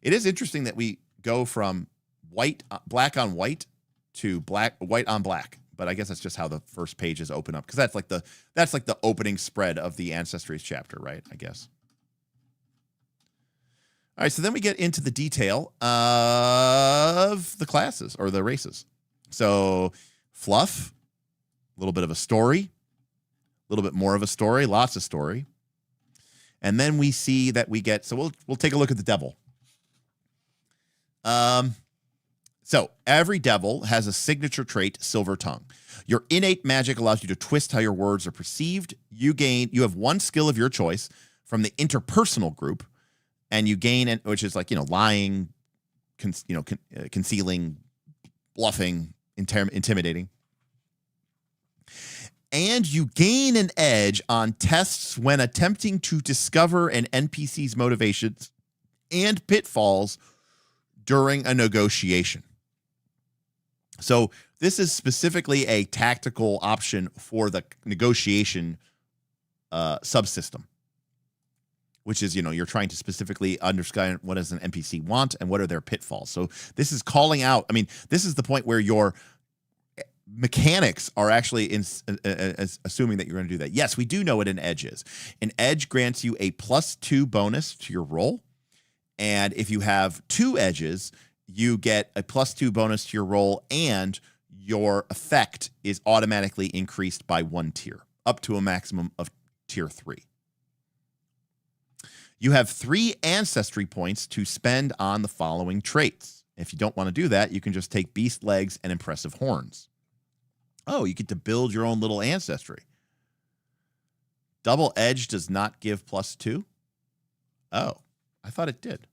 It is interesting that we go from black on white to white on black. But I guess that's just how the first pages open up, because that's like the opening spread of the Ancestries chapter, right? I guess. All right, so then we get into the detail of the classes or the races. So fluff, a little bit of a story, a little bit more of a story, lots of story. And then we see that we get, so we'll take a look at the devil. So every devil has a signature trait, Silver Tongue. Your innate magic allows you to twist how your words are perceived. You have one skill of your choice from the interpersonal group, and you gain, which is like, you know, lying, concealing, bluffing, intimidating. And you gain an edge on tests when attempting to discover an NPC's motivations and pitfalls during a negotiation. So this is specifically a tactical option for the negotiation subsystem, which is, you know, you're trying to specifically understand what does an NPC want and what are their pitfalls. So this is calling out, I mean, this is the point where your mechanics are actually assuming that you're going to do that. Yes, we do know what an edge is. An edge grants you a +2 bonus to your roll. And if you have 2 edges, you get a +2 bonus to your roll, and your effect is automatically increased by 1 tier, up to a maximum of tier 3. You have 3 ancestry points to spend on the following traits. If you don't want to do that, you can just take beast legs and impressive horns. Oh, you get to build your own little ancestry. Double edge does not give +2? Oh, I thought it did.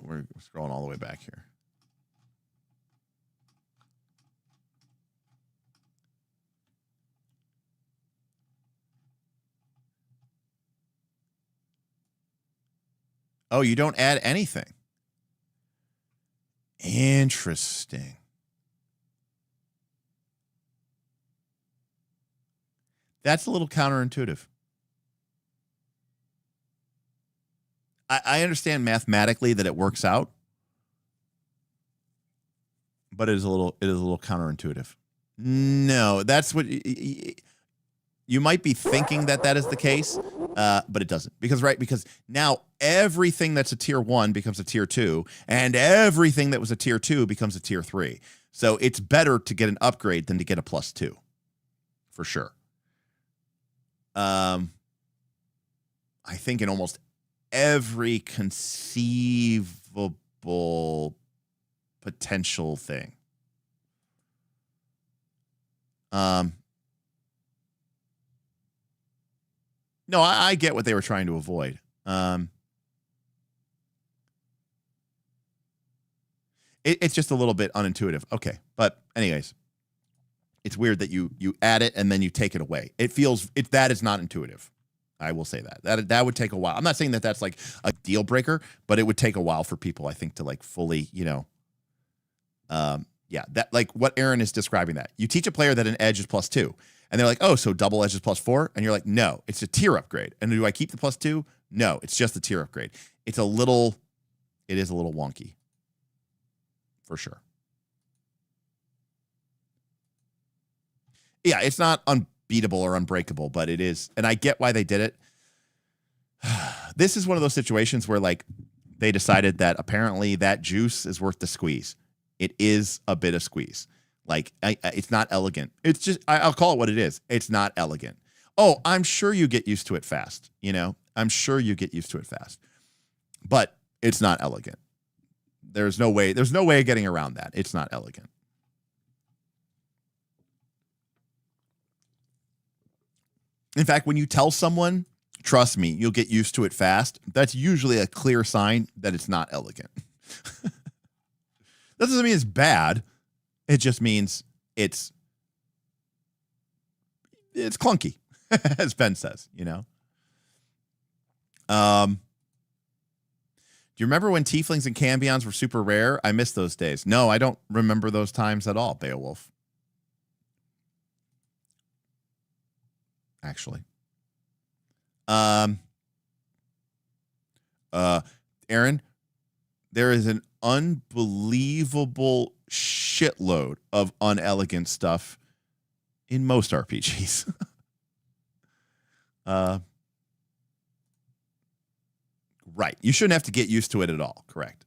We're scrolling all the way back here. Oh, you don't add anything. Interesting. That's a little counterintuitive. I understand mathematically that it works out, but it is a little counterintuitive. No, that's what you might be thinking that is the case, but it doesn't. Because now everything that's a tier 1 becomes a tier 2, and everything that was a tier 2 becomes a tier 3. So it's better to get an upgrade than to get a +2, for sure. I think in almost every conceivable potential thing. No, I get what they were trying to avoid. It's just a little bit unintuitive. Okay, but anyways. it's weird that you add it and then you take it away. It feels that is not intuitive. I will say that would take a while. I'm not saying that that's like a deal breaker, but it would take a while for people, I think, to like fully, that like what Aaron is describing. That you teach a player that an edge is +2, and they're like, oh, so double edge is +4, and you're like, no, it's a tier upgrade. And do I keep the +2? No, it's just the tier upgrade. It is a little wonky, for sure. Yeah, it's not unbeatable or unbreakable, but it is, and I get why they did it. This is one of those situations where like they decided that apparently that juice is worth the squeeze. It is a bit of squeeze. Like it's not elegant. It's just I'll call it what it is. It's not elegant. Oh, I'm sure you get used to it fast. I'm sure you get used to it fast, but it's not elegant. There's no way of getting around that. It's not elegant. In fact, when you tell someone, trust me, you'll get used to it fast, that's usually a clear sign that it's not elegant. That doesn't mean it's bad. It just means it's clunky, as Ben says, Do you remember when tieflings and cambions were super rare? I miss those days. No, I don't remember those times at all, Beowulf. Actually. Aaron, there is an unbelievable shitload of unelegant stuff in most RPGs. Right. You shouldn't have to get used to it at all. Correct.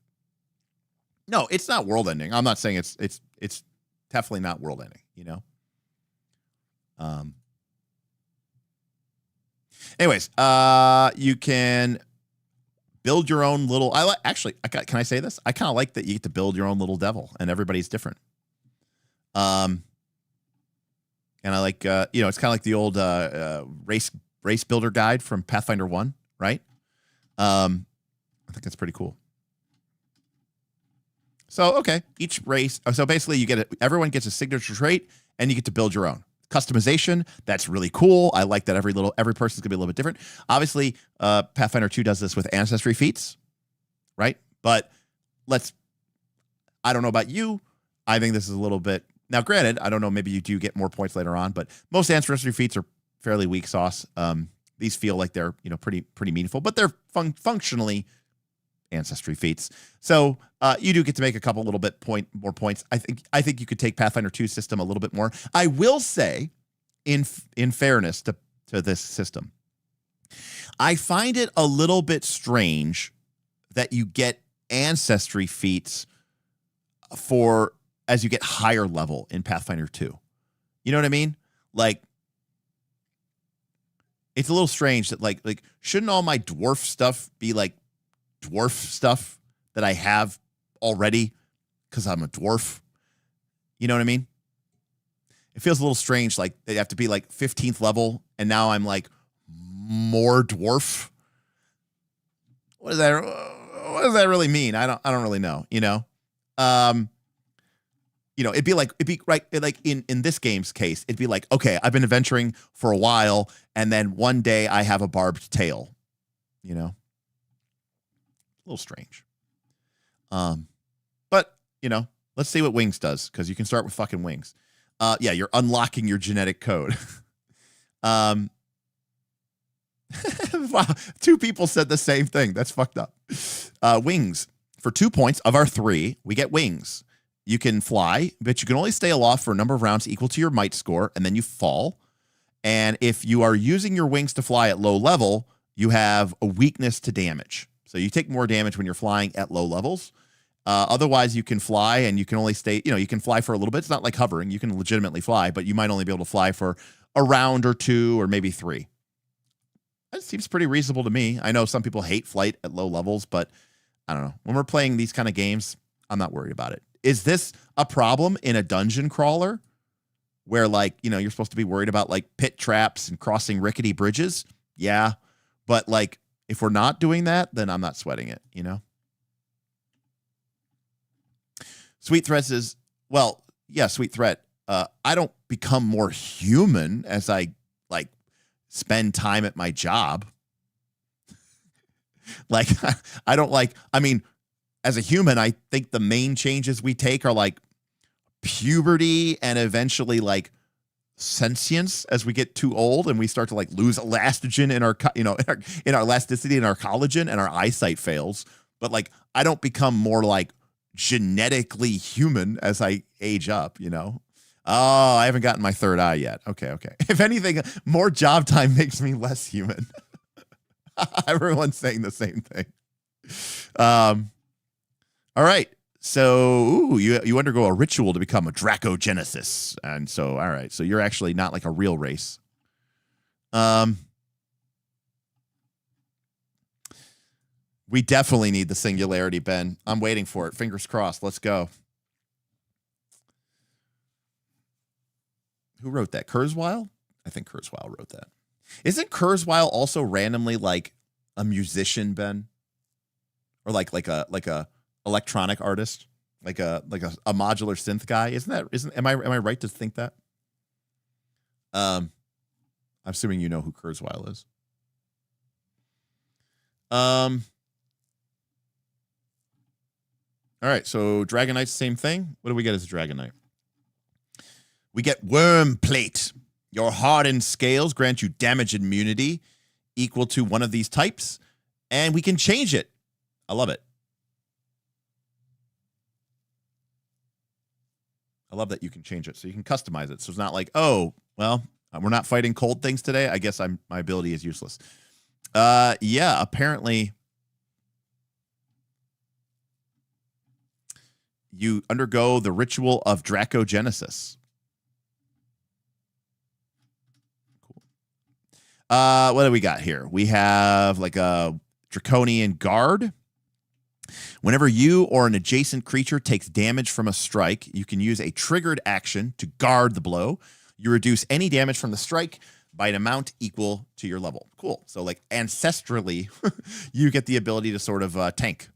No, it's not world ending. I'm not saying it's definitely not world ending, Anyways, you can build your own little. Can I say this? I kind of like that you get to build your own little devil, and everybody's different. And I like, it's kind of like the old race builder guide from Pathfinder 1, right? I think that's pretty cool. So okay, each race. So basically, everyone gets a signature trait, and you get to build your own. Customization, that's really cool. I like that every person's gonna be a little bit different. Obviously, Pathfinder 2 does this with ancestry feats, right? But I don't know about you. I think this is a little bit, now granted, I don't know, maybe you do get more points later on, but most ancestry feats are fairly weak sauce. These feel like they're, pretty meaningful, but they're functionally ancestry feats. So you do get to make a couple little bit more points. I think you could take Pathfinder 2 system a little bit more. I will say, in fairness to this system, I find it a little bit strange that you get ancestry feats as you get higher level in Pathfinder 2. You know what I mean? Like, it's a little strange that like shouldn't all my dwarf stuff be like dwarf stuff that I have already because I'm a dwarf? You know what I mean? It feels a little strange, like they have to be like 15th level, and now I'm like more dwarf. What does that really mean? I don't really know. It'd be right, like in this game's case, it'd be like, okay, I've been adventuring for a while, and then one day I have a barbed tail. A little strange. But let's see what Wings does, because you can start with fucking Wings. You're unlocking your genetic code. Wow, 2 people said the same thing. That's fucked up. Wings. For 2 points of our 3, we get Wings. You can fly, but you can only stay aloft for a number of rounds equal to your might score, and then you fall. And if you are using your wings to fly at low level, you have a weakness to damage. So you take more damage when you're flying at low levels. Otherwise, you can fly, and you can only stay, you can fly for a little bit. It's not like hovering. You can legitimately fly, but you might only be able to fly for a round or 2 or maybe 3. That seems pretty reasonable to me. I know some people hate flight at low levels, but I don't know. When we're playing these kind of games, I'm not worried about it. Is this a problem in a dungeon crawler where, like, you're supposed to be worried about like pit traps and crossing rickety bridges? Yeah. But like, if we're not doing that, then I'm not sweating it, Sweet Threat says, well, yeah, Sweet Threat. I don't become more human as I like spend time at my job. Like, I don't like, I mean, as a human, I think the main changes we take are like puberty and eventually like sentience as we get too old and we start to like lose elastigin in our, in our elasticity and our collagen and our eyesight fails. But like, I don't become more like genetically human as I age up, Oh, I haven't gotten my third eye yet. Okay. If anything, more job time makes me less human. Everyone's saying the same thing. All right. So you undergo a ritual to become a Dracogenesis. And so, all right. So you're actually not like a real race. We definitely need the singularity, Ben. I'm waiting for it. Fingers crossed. Let's go. Who wrote that? Kurzweil? I think Kurzweil wrote that. Isn't Kurzweil also randomly like a musician, Ben? Or like a electronic artist? Like a modular synth guy? Am I right to think that? I'm assuming you know who Kurzweil is. All right, so Dragon Knight's the same thing. What do we get as a Dragon Knight? We get Worm Plate. Your hardened scales grant you damage immunity equal to one of these types, and we can change it. I love it. I love that you can change it, so you can customize it. So it's not like, oh, well, we're not fighting cold things today. I guess my ability is useless. Yeah, apparently you undergo the ritual of Dracogenesis. What do we got here? We have like a Draconian Guard. Whenever you or an adjacent creature takes damage from a strike, you can use a triggered action to guard the blow. You reduce any damage from the strike by an amount equal to your level. Cool. So like ancestrally, you get the ability to sort of tank,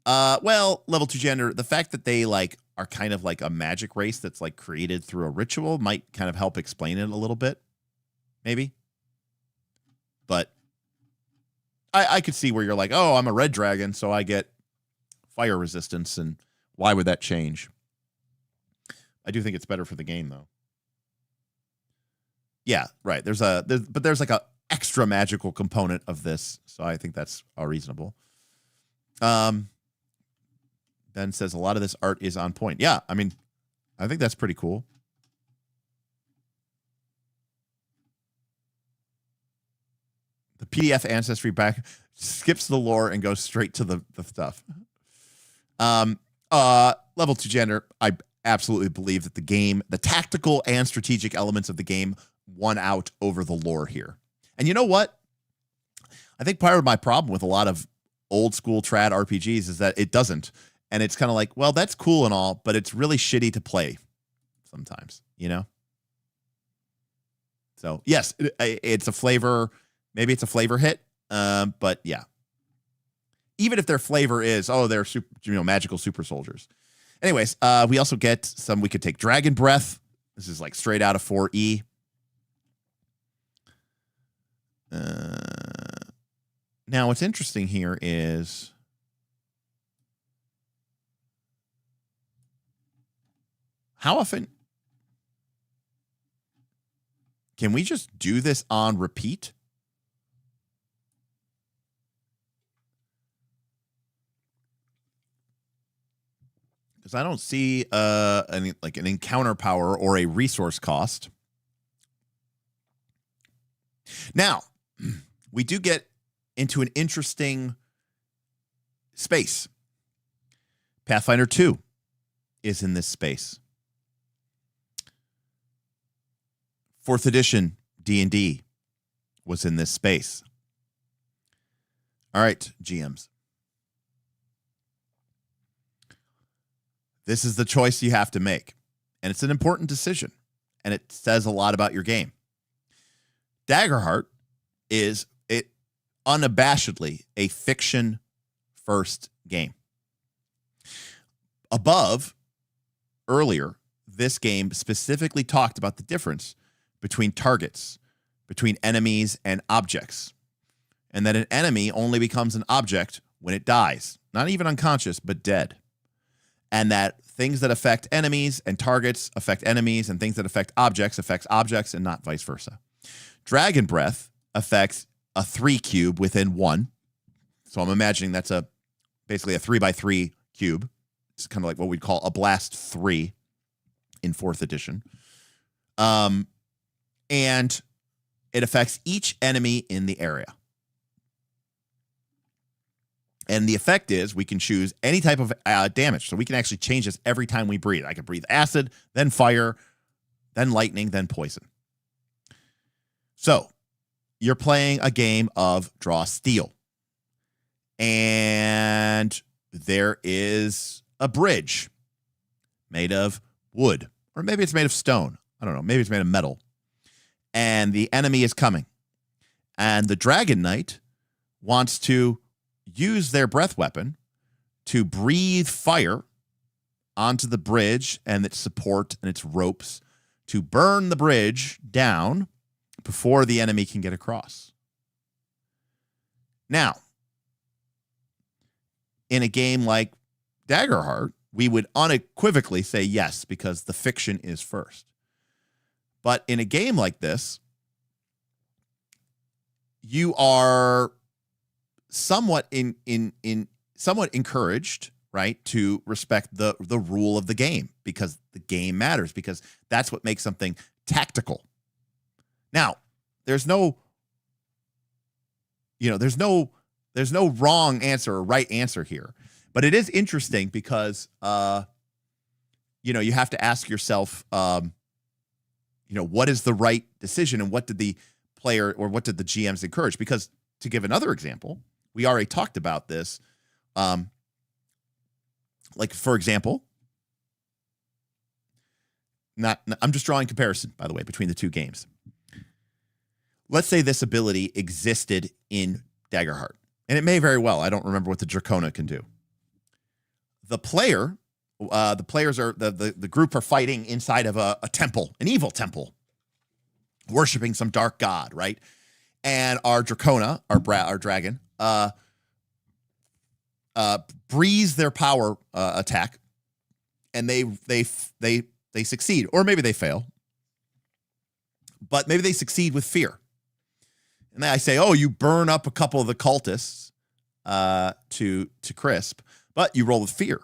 Well, level 2 gender, the fact that they like are kind of like a magic race that's like created through a ritual might kind of help explain it a little bit. Maybe. But I could see where you're like, oh, I'm a red dragon, so I get fire resistance, and why would that change? I do think it's better for the game, though. Yeah, right. There's like a extra magical component of this, so I think that's reasonable. Ben says a lot of this art is on point. Yeah, I mean, I think that's pretty cool. The PDF ancestry back skips the lore and goes straight to the stuff. Level 2 gender, I absolutely believe that the game, the tactical and strategic elements of the game won out over the lore here. And you know what? I think part of my problem with a lot of old school trad RPGs is that it doesn't. And it's kind of like, well, that's cool and all, but it's really shitty to play sometimes, So, yes, it's a flavor. Maybe it's a flavor hit, but yeah. Even if their flavor is, they're super, magical super soldiers. Anyways, we also get we could take Dragon Breath. This is like straight out of 4E. Now, what's interesting here is how often can we just do this on repeat? Because I don't see an encounter power or a resource cost. Now, we do get into an interesting space. Pathfinder 2 is in this space. 4th edition D&D was in this space. All right, GMs. This is the choice you have to make, and it's an important decision, and it says a lot about your game. Daggerheart is unabashedly a fiction-first game. Above earlier, this game specifically talked about the difference between targets, between enemies and objects, and that an enemy only becomes an object when it dies, not even unconscious, but dead. And that things that affect enemies and targets affect enemies, and things that affect objects affects objects, and not vice versa. Dragon Breath affects a 3 cube within 1. So I'm imagining that's basically a 3x3 cube. It's kind of like what we'd call a Blast 3 in 4th edition. And it affects each enemy in the area. And the effect is we can choose any type of damage. So we can actually change this every time we breathe. I can breathe acid, then fire, then lightning, then poison. So you're playing a game of draw steel. And there is a bridge made of wood. Or maybe it's made of stone. I don't know. Maybe it's made of metal. And the enemy is coming. And the Dragon Knight wants to use their breath weapon to breathe fire onto the bridge and its support and its ropes to burn the bridge down before the enemy can get across. Now, in a game like Daggerheart, we would unequivocally say yes, because the fiction is first. But in a game like this, you are somewhat somewhat encouraged, right, to respect the rule of the game, because the game matters, because that's what makes something tactical. Now, there's no wrong answer or right answer here, but it is interesting because you have to ask yourself, what is the right decision, and what did the player or what did the GMs encourage? Because to give another example, we already talked about this. Like, for example, I'm just drawing comparison, by the way, between the two games. Let's say this ability existed in Daggerheart, and it may very well. I don't remember what the Dracona can do. The players are the group are fighting inside of a temple, an evil temple, worshiping some dark god, right? And our Dracona, our dragon, breathes their power attack, and they succeed, or maybe they fail, but maybe they succeed with fear. And then I say, oh, you burn up a couple of the cultists to crisp, but you roll with fear.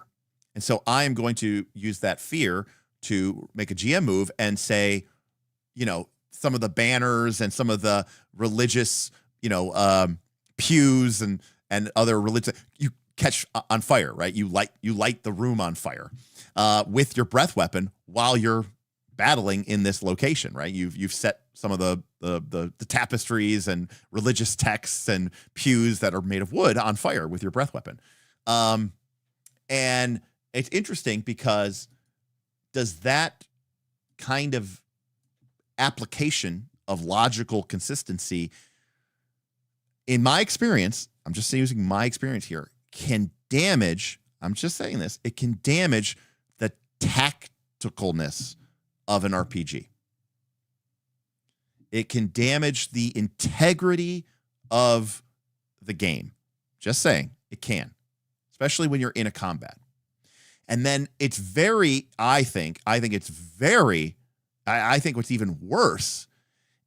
And so I am going to use that fear to make a GM move and say, some of the banners and some of the religious, pews and other religious, you catch on fire, right? You light the room on fire with your breath weapon while you're battling in this location, right? You've set some of the tapestries and religious texts and pews that are made of wood on fire with your breath weapon. And it's interesting because does that kind of application of logical consistency, in my experience, I'm just using my experience here, can damage, I'm just saying this, it can damage the tacticalness of an RPG. It can damage the integrity of the game. Just saying, it can, especially when you're in a combat. And then it's I think what's even worse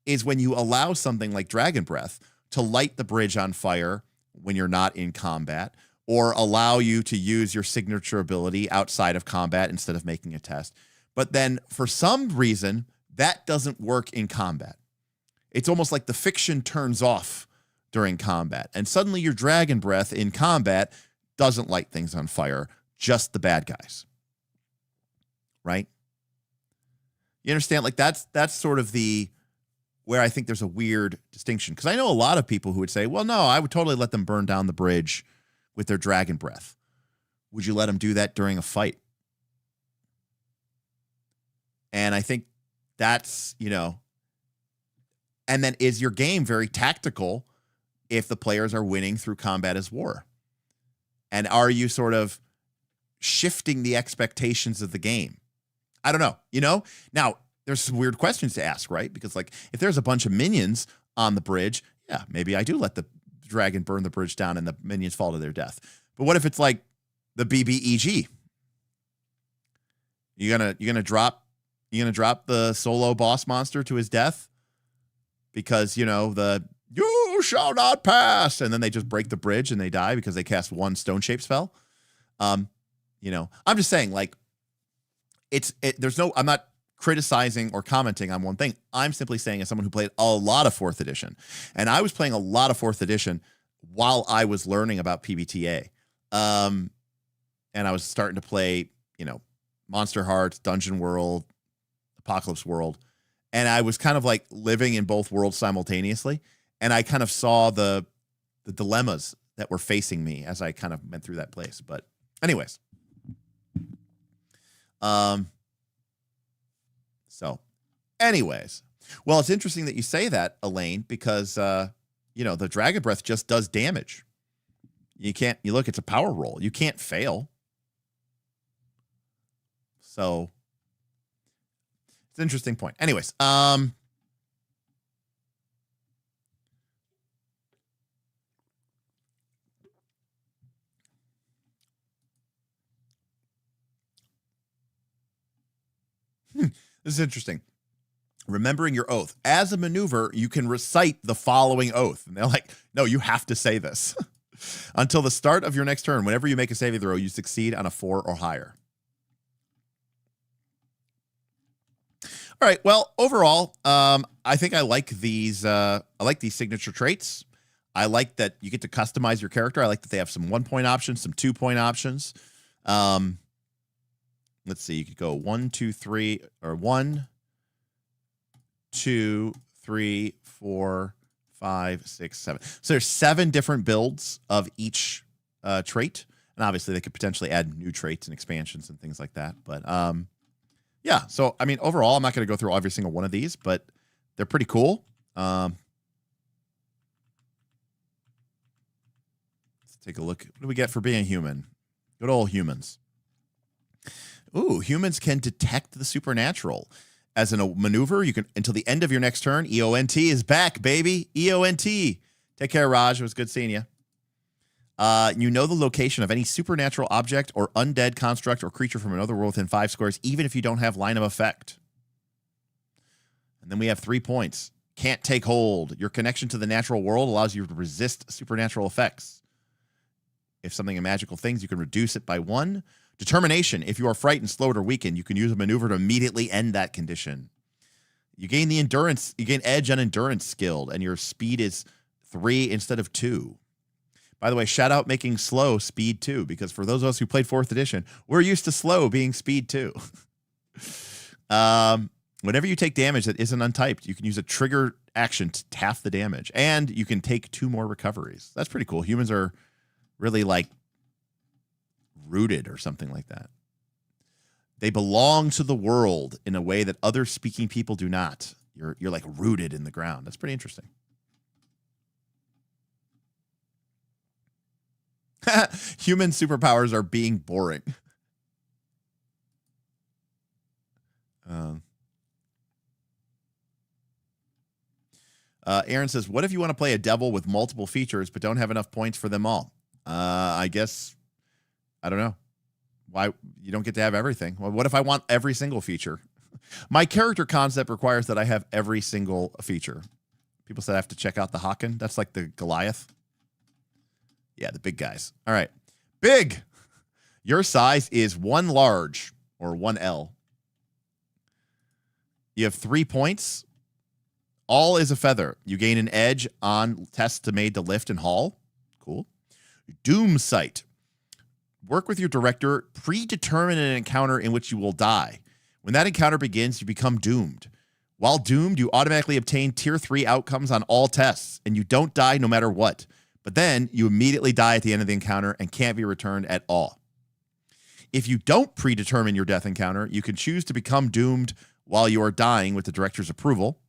is when you allow something like Dragon Breath to light the bridge on fire when you're not in combat, or allow you to use your signature ability outside of combat instead of making a test. But then for some reason, that doesn't work in combat. It's almost like the fiction turns off during combat, and suddenly your Dragon Breath in combat doesn't light things on fire, just the bad guys. Right? You understand? Like that's sort of where I think there's a weird distinction. Because I know a lot of people who would say, well, no, I would totally let them burn down the bridge with their Dragon Breath. Would you let them do that during a fight? And I think that's, and then is your game very tactical if the players are winning through combat as war? And are you sort of shifting the expectations of the game I don't know. Now there's some weird questions to ask, right? Because like if there's a bunch of minions on the bridge, yeah, maybe I do let the dragon burn the bridge down and the minions fall to their death. But what if it's like the BBEG? You gonna drop the solo boss monster to his death because the you shall not pass, and then they just break the bridge and they die because they cast one stone shape spell. I'm just saying, like, I'm not criticizing or commenting on one thing. I'm simply saying, as someone who played a lot of 4th edition, and I was playing a lot of 4th edition while I was learning about PBTA, and I was starting to play, Monster Hearts, Dungeon World, Apocalypse World, and I was kind of like living in both worlds simultaneously, and I kind of saw the dilemmas that were facing me as I kind of went through that place. But anyways, well, it's interesting that you say that, Elaine, because the Dragon Breath just does damage. You look, it's a power roll. You can't fail. So it's an interesting point. Anyways, this is interesting. Remembering your oath. As a maneuver, you can recite the following oath. And they're like, no, you have to say this. Until the start of your next turn, whenever you make a saving throw, you succeed on a 4 or higher. All right. Well, overall, I think I like these. I like these signature traits. I like that you get to customize your character. I like that they have some 1-point options, some 2-point options. Let's see. You could go 1, 2, 3, or 1, 2, 3, 4, 5, 6, 7. So there's 7 different builds of each trait, and obviously they could potentially add new traits and expansions and things like that. But yeah. So I mean, overall, I'm not going to go through every single one of these, but they're pretty cool. Let's take a look. What do we get for being human? Good old humans. Ooh, humans can detect the supernatural. As in a maneuver, you can, until the end of your next turn, EONT is back, baby. EONT. Take care, Raj. It was good seeing you. You know the location of any supernatural object or undead construct or creature from another world within 5 squares, even if you don't have line of effect. And then we have 3 points. Can't take hold. Your connection to the natural world allows you to resist supernatural effects. If something in magical things, you can reduce it by 1. Determination. If you are frightened, slowed, or weakened, you can use a maneuver to immediately end that condition. You gain the endurance. You gain edge on endurance skilled, and your speed is 3 instead of 2. By the way, shout out making slow speed 2, because for those of us who played 4th edition, we're used to slow being speed 2. Whenever you take damage that isn't untyped, you can use a trigger action to half the damage, and you can take 2 more recoveries. That's pretty cool. Humans are really like rooted or something like that. They belong to the world in a way that other speaking people do not. You're like rooted in the ground. That's pretty interesting. Human superpowers are being boring. Aaron says, what if you want to play a devil with multiple features but don't have enough points for them all? I guess, I don't know. Why you don't get to have everything? Well, what if I want every single feature? My character concept requires that I have every single feature. People said I have to check out the Haken. That's like the Goliath. Yeah, the big guys. All right. Big. Your size is 1 large or 1L. You have 3 points. All is a feather. You gain an edge on tests to made to lift and haul. Cool. Doom Sight. Work with your director. Predetermine an encounter in which you will die. When that encounter begins, you become doomed. While doomed, you automatically obtain tier 3 outcomes on all tests, and you don't die no matter what. But then you immediately die at the end of the encounter and can't be returned at all. If you don't predetermine your death encounter, you can choose to become doomed while you are dying with the director's approval.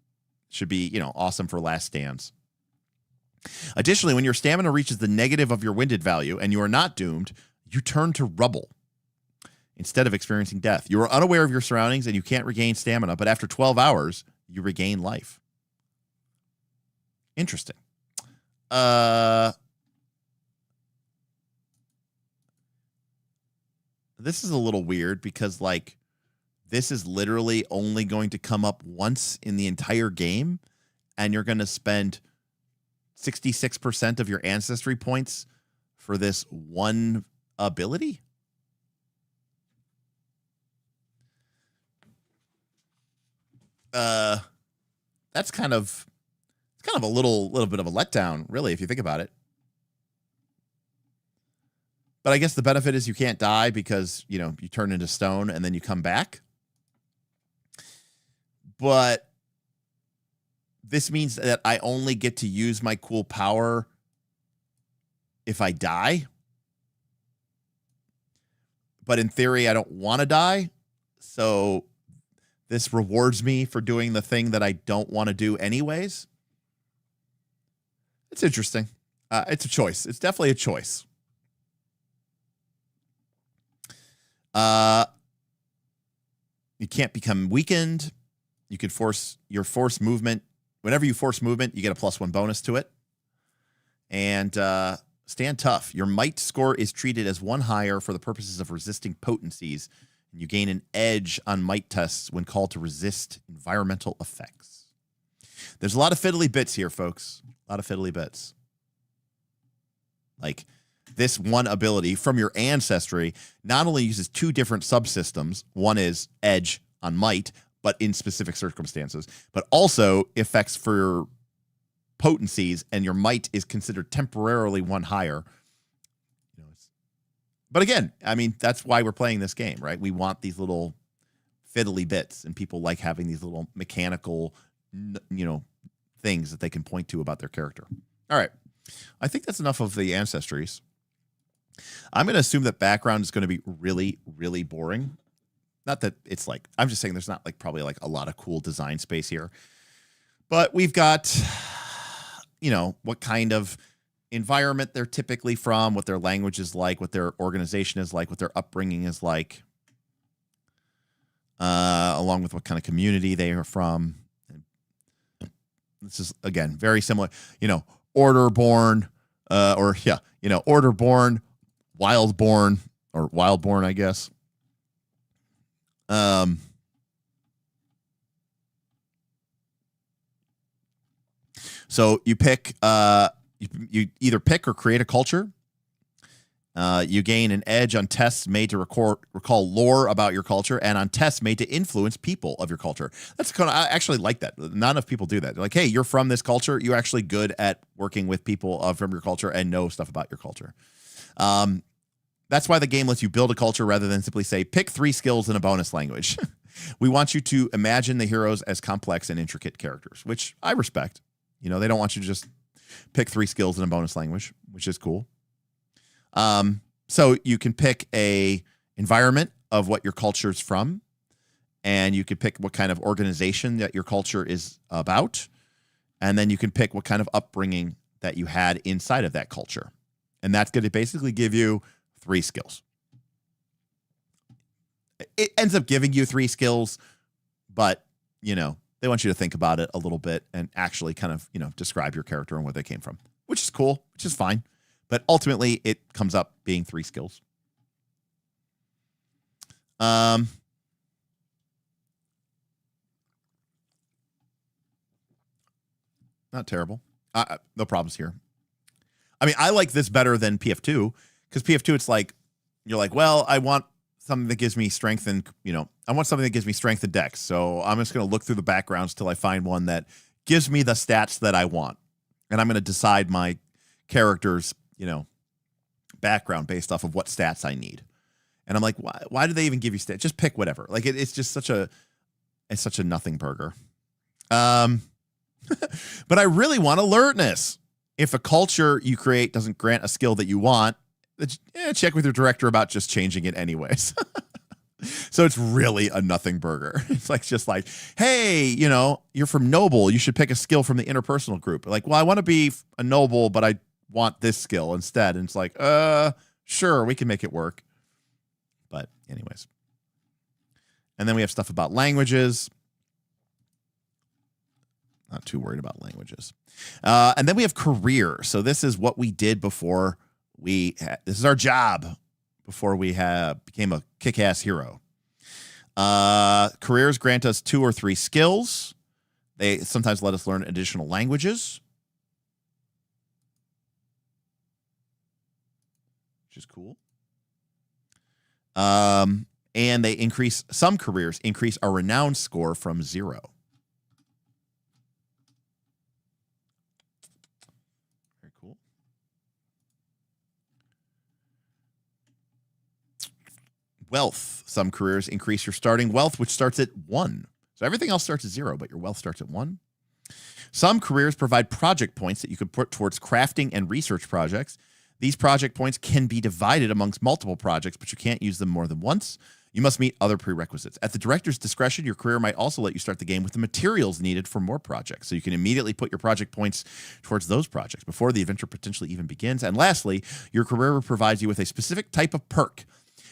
Should be, awesome for last stands. Additionally, when your stamina reaches the negative of your winded value and you are not doomed, you turn to rubble. instead of experiencing death. You are unaware of your surroundings and you can't regain stamina, but after 12 hours, you regain life. Interesting. This is a little weird because, like, this is literally only going to come up once in the entire game, and you're going to spend 66% of your ancestry points for this one ability? That's kind of a little bit of a letdown, really, if you think about it. But I guess the benefit is you can't die because, you know, you turn into stone and then you come back. But this means that I only get to use my cool power if I die. But in theory, I don't want to die. So this rewards me for doing the thing that I don't want to do anyways. It's interesting. It's a choice. It's definitely a choice. You can't become weakened. You can force your force movement. Whenever you force movement, you get a +1 bonus to it. And stand tough. Your might score is treated as 1 higher for the purposes of resisting potencies. And you gain an edge on might tests when called to resist environmental effects. There's a lot of fiddly bits here, folks. A lot of fiddly bits. Like, this one ability from your ancestry not only uses 2 different subsystems. One is edge on might, but in specific circumstances, but also effects for potencies, and your might is considered temporarily 1 higher. You know, but again, I mean, that's why we're playing this game, right? We want these little fiddly bits, and people like having these little mechanical, you know, things that they can point to about their character. All right. I think that's enough of the ancestries. I'm going to assume that background is going to be really, really boring. Not that it's like, I'm just saying there's not like probably like a lot of cool design space here. But we've got, you know, what kind of environment they're typically from, what their language is like, what their organization is like, what their upbringing is like, along with what kind of community they are from. This is, again, very similar, you know, Order-born, Order-born, Wild-born, or Wild-born, I guess. So you pick, you either pick or create a culture. You gain an edge on tests made to recall lore about your culture, and on tests made to influence people of your culture. That's kind of, I actually like that. Not enough people do that. They're like, hey, you're from this culture. You're actually good at working with people from your culture and know stuff about your culture. That's why the game lets you build a culture rather than simply say, pick 3 skills in a bonus language. We want you to imagine the heroes as complex and intricate characters, which I respect. You know, they don't want you to just pick 3 skills in a bonus language, which is cool. So you can pick a environment of what your culture is from, and you can pick what kind of organization that your culture is about, and then you can pick what kind of upbringing that you had inside of that culture. And that's going to basically give you 3 skills. It ends up giving you 3 skills, but, you know, they want you to think about it a little bit and actually kind of, you know, describe your character and where they came from, which is cool, which is fine. But ultimately, it comes up being 3 skills. Not terrible. No problems here. I mean, I like this better than PF2, because PF2, it's like, you're like, well, I want something that gives me strength and, you know, I want something that gives me strength and dex. So I'm just going to look through the backgrounds till I find one that gives me the stats that I want. And I'm going to decide my character's, you know, background based off of what stats I need. And I'm like, why do they even give you stats? Just pick whatever. Like, it's just such a nothing burger. But I really want alertness. If a culture you create doesn't grant a skill that you want, check with your director about just changing it anyways. So it's really a nothing burger. It's like, just like, hey, you know, you're from noble. You should pick a skill from the interpersonal group. Like, well, I want to be a noble, but I want this skill instead. And it's like, sure, we can make it work. But anyways. And then we have stuff about languages. Not too worried about languages. And then we have career. So this is what we did before this is our job before we became a kick-ass hero. Careers grant us 2 or 3 skills. They sometimes let us learn additional languages, which is cool. And some careers increase our renown score from 0. Very cool. Wealth. Some careers increase your starting wealth, which starts at 1. So everything else starts at 0, but your wealth starts at 1. Some careers provide project points that you can put towards crafting and research projects. These project points can be divided amongst multiple projects, but you can't use them more than once. You must meet other prerequisites. At the director's discretion, your career might also let you start the game with the materials needed for more projects, so you can immediately put your project points towards those projects before the adventure potentially even begins. And lastly, your career provides you with a specific type of perk,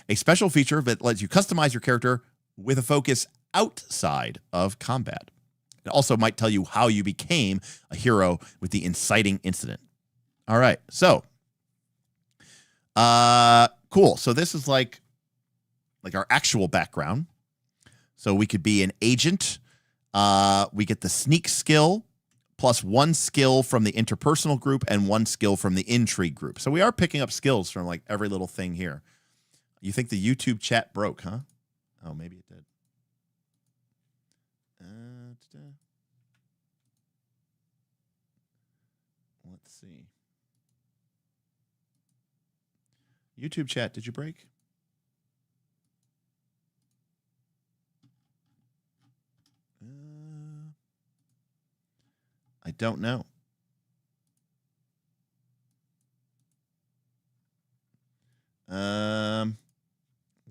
a special feature that lets you customize your character with a focus outside of combat. It also might tell you how you became a hero with the inciting incident. All right, so cool. So this is like our actual background. So we could be an agent. We get the sneak skill plus 1 skill from the interpersonal group and 1 skill from the intrigue group. So we are picking up skills from like every little thing here. You think the YouTube chat broke, huh? Oh, maybe it did. Let's see. YouTube chat, did you break? I don't know.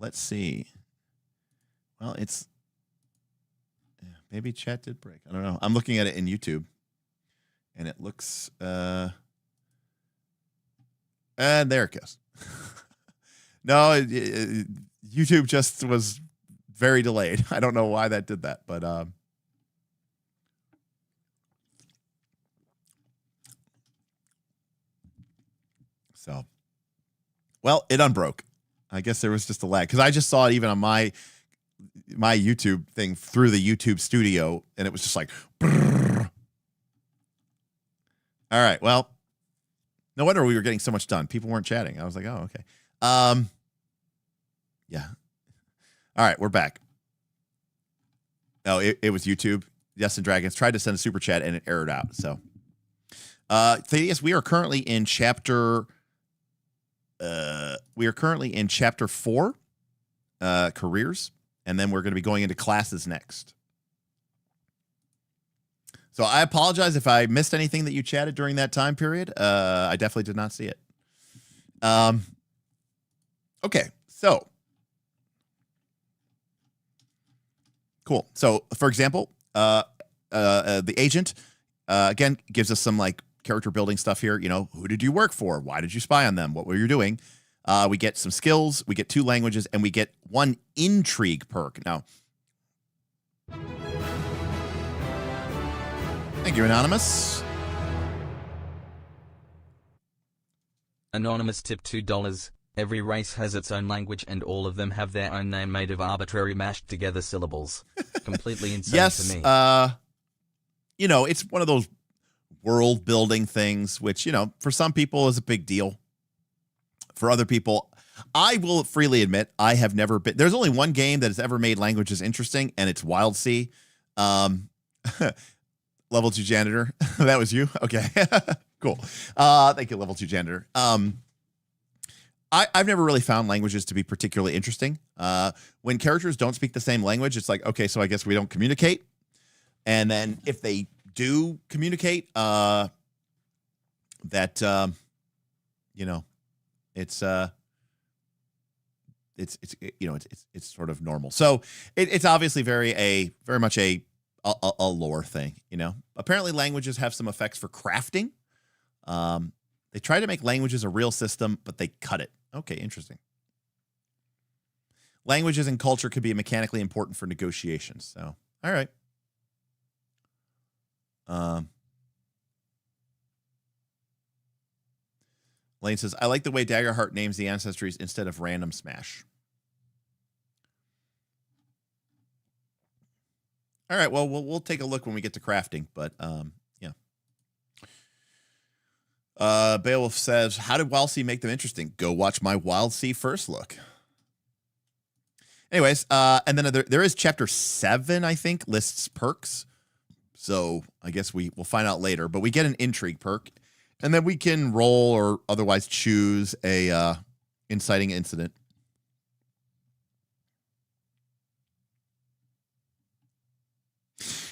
Let's see. Well, maybe chat did break. I don't know. I'm looking at it in YouTube, and it looks. And there it goes. No, YouTube just was very delayed. I don't know why that did that, but so, well, it unbroke. I guess there was just a lag because I just saw it even on my YouTube thing through the YouTube studio, and it was just like, brrr. All right, well, no wonder we were getting so much done. People weren't chatting. I was like, oh, okay. Yeah. All right, we're back. Oh, it was YouTube. Yes and Dragons tried to send a super chat and it errored out. So, Thaddeus, we are currently in chapter 4, careers, and then we're going to be going into classes next. So I apologize if I missed anything that you chatted during that time period. I definitely did not see it. Okay, so cool. So, for example, the agent again gives us some like character building stuff here. You know, who did you work for? Why did you spy on them? What were you doing? We get some skills. We get 2 languages, and we get 1 intrigue perk. Now, thank you, Anonymous. Anonymous tip $2. Every race has its own language and all of them have their own name made of arbitrary mashed together syllables. Completely insane Yes, to me. you know, it's one of those world building things, which, you know, for some people is a big deal. For other people, I will freely admit I have never been. There's only one game that has ever made languages interesting, and it's Wild Sea. Level 2 janitor. That was you? Okay. Cool. Thank you, Level 2 janitor. I've never really found languages to be particularly interesting. When characters don't speak the same language, it's like, okay, so I guess we don't communicate. And then if they do communicate, you know, it's sort of normal. So it's obviously very much a lore thing, you know. Apparently languages have some effects for crafting. They try to make languages a real system, but they cut it. Okay, interesting. Languages and culture could be mechanically important for negotiations. So, all right. Lane says, I like the way Daggerheart names the ancestries instead of random smash. All right, well, we'll take a look when we get to crafting, but yeah. Beowulf says, how did Wild Sea make them interesting? Go watch my Wild Sea first look. Anyways, and then there is chapter 7, I think, lists perks. So I guess we'll find out later, but we get an intrigue perk, and then we can roll or otherwise choose a inciting incident.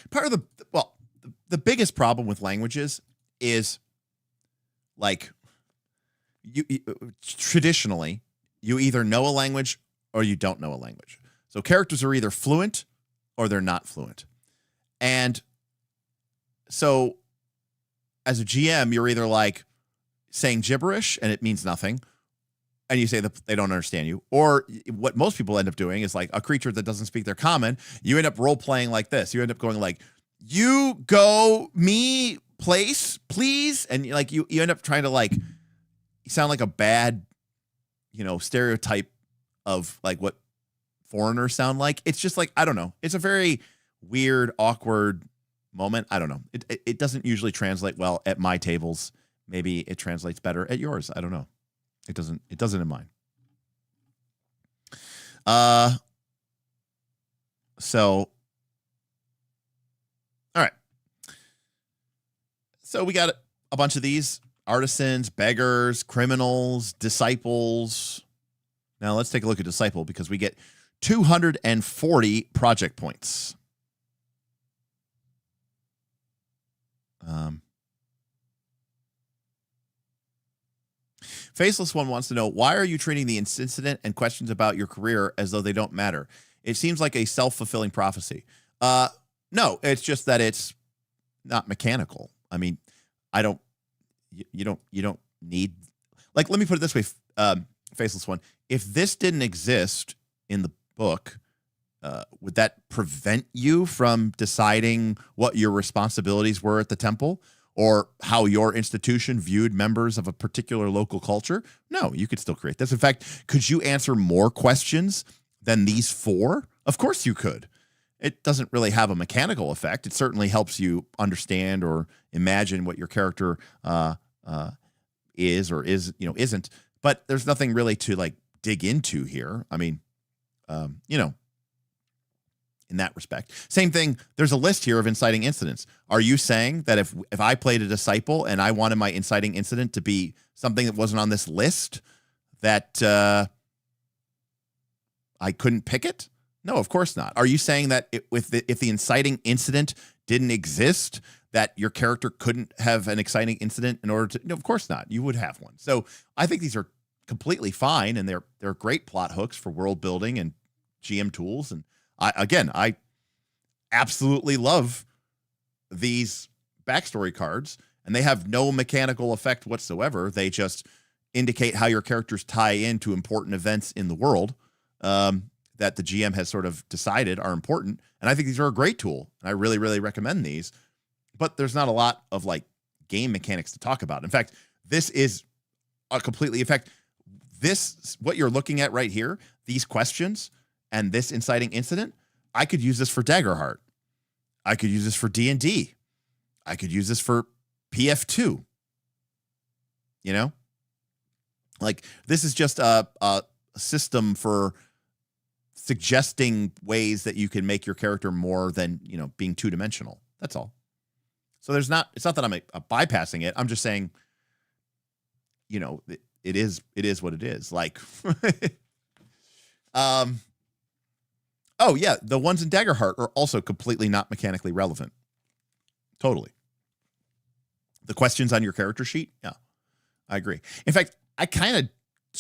Part of the biggest problem with languages is, like, you traditionally you either know a language or you don't know a language. So characters are either fluent or they're not fluent. And so as a GM, you're either like saying gibberish and it means nothing, and you say that they don't understand you, or what most people end up doing is like a creature that doesn't speak their common, you end up role-playing like this. You end up going like, you go me place, please. And like you end up trying to like sound like a bad, stereotype of like what foreigners sound like. It's just like, I don't know. It's a very weird, awkward moment. I don't know. It doesn't usually translate well at my tables. Maybe it translates better at yours. I don't know. It doesn't in mine. So all right. So we got a bunch of these: artisans, beggars, criminals, disciples. Now let's take a look at disciple, because we get 240 project points. Faceless One wants to know, why are you treating the incident and questions about your career as though they don't matter? It seems like a self-fulfilling prophecy. No, it's just that it's not mechanical. I mean, you don't need, like, let me put it this way, Faceless One. If this didn't exist in the book, would that prevent you from deciding what your responsibilities were at the temple, or how your institution viewed members of a particular local culture? No, you could still create this. In fact, could you answer more questions than these 4? Of course you could. It doesn't really have a mechanical effect. It certainly helps you understand or imagine what your character is or isn't. But there's nothing really to like dig into here. I mean, in that respect. Same thing, there's a list here of inciting incidents. Are you saying that if I played a disciple and I wanted my inciting incident to be something that wasn't on this list, that I couldn't pick it? No, of course not. Are you saying that if the inciting incident didn't exist, that your character couldn't have an exciting incident in order to? No, of course not. You would have one. So I think these are completely fine, and they're great plot hooks for world building and GM tools. And I absolutely love these backstory cards, and they have no mechanical effect whatsoever. They just indicate how your characters tie into important events in the world that the GM has sort of decided are important. And I think these are a great tool, and I really, really recommend these. But there's not a lot of like game mechanics to talk about. In fact, this is a completely, in fact, this, what you're looking at right here, these questions and this inciting incident, I could use this for Daggerheart. I could use this for D&D. I could use this for PF2. Like, this is just a system for suggesting ways that you can make your character more than, being two-dimensional. That's all. So it's not that I'm bypassing it. I'm just saying, it is what it is. Like, oh yeah, the ones in Daggerheart are also completely not mechanically relevant. Totally. The questions on your character sheet, yeah, I agree. In fact, I kind of